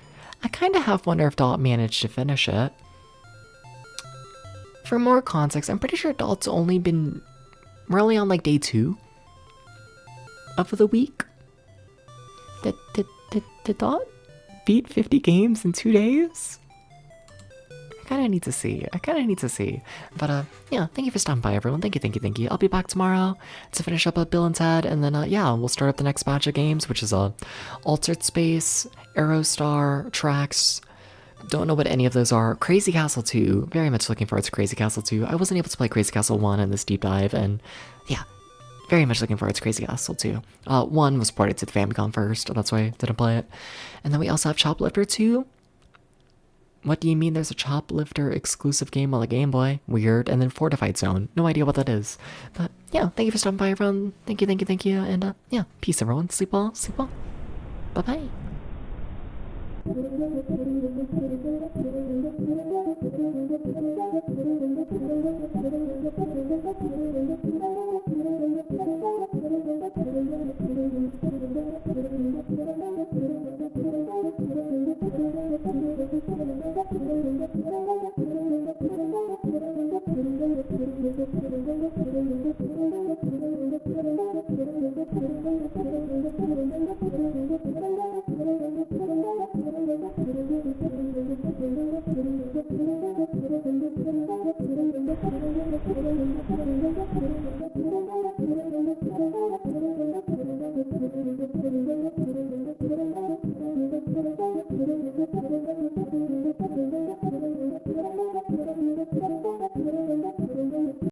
I kinda half wonder if Dot managed to finish it. For more context, I'm pretty sure Dot's only been... We're only on like day 2 of the week. Did Dot beat 50 games in 2 days? I kinda need to see. But yeah, thank you for stopping by, everyone. Thank you. I'll be back tomorrow to finish up Bill and Ted, and then yeah, we'll start up the next batch of games, which is Altered Space, Aerostar, Tracks. Don't know what any of those are. Crazy Castle 2. Very much looking forward to Crazy Castle 2. I wasn't able to play Crazy Castle 1 in this deep dive, and yeah, very much looking forward to Crazy Castle 2. 1 was ported to the Famicom first, that's why I didn't play it. And then we also have Choplifter 2. What do you mean there's a Choplifter exclusive game on the Game Boy? Weird. And then Fortified Zone. No idea what that is. But yeah, thank you for stopping by, everyone. Thank you. And yeah, peace, everyone. Sleep well. Bye-bye.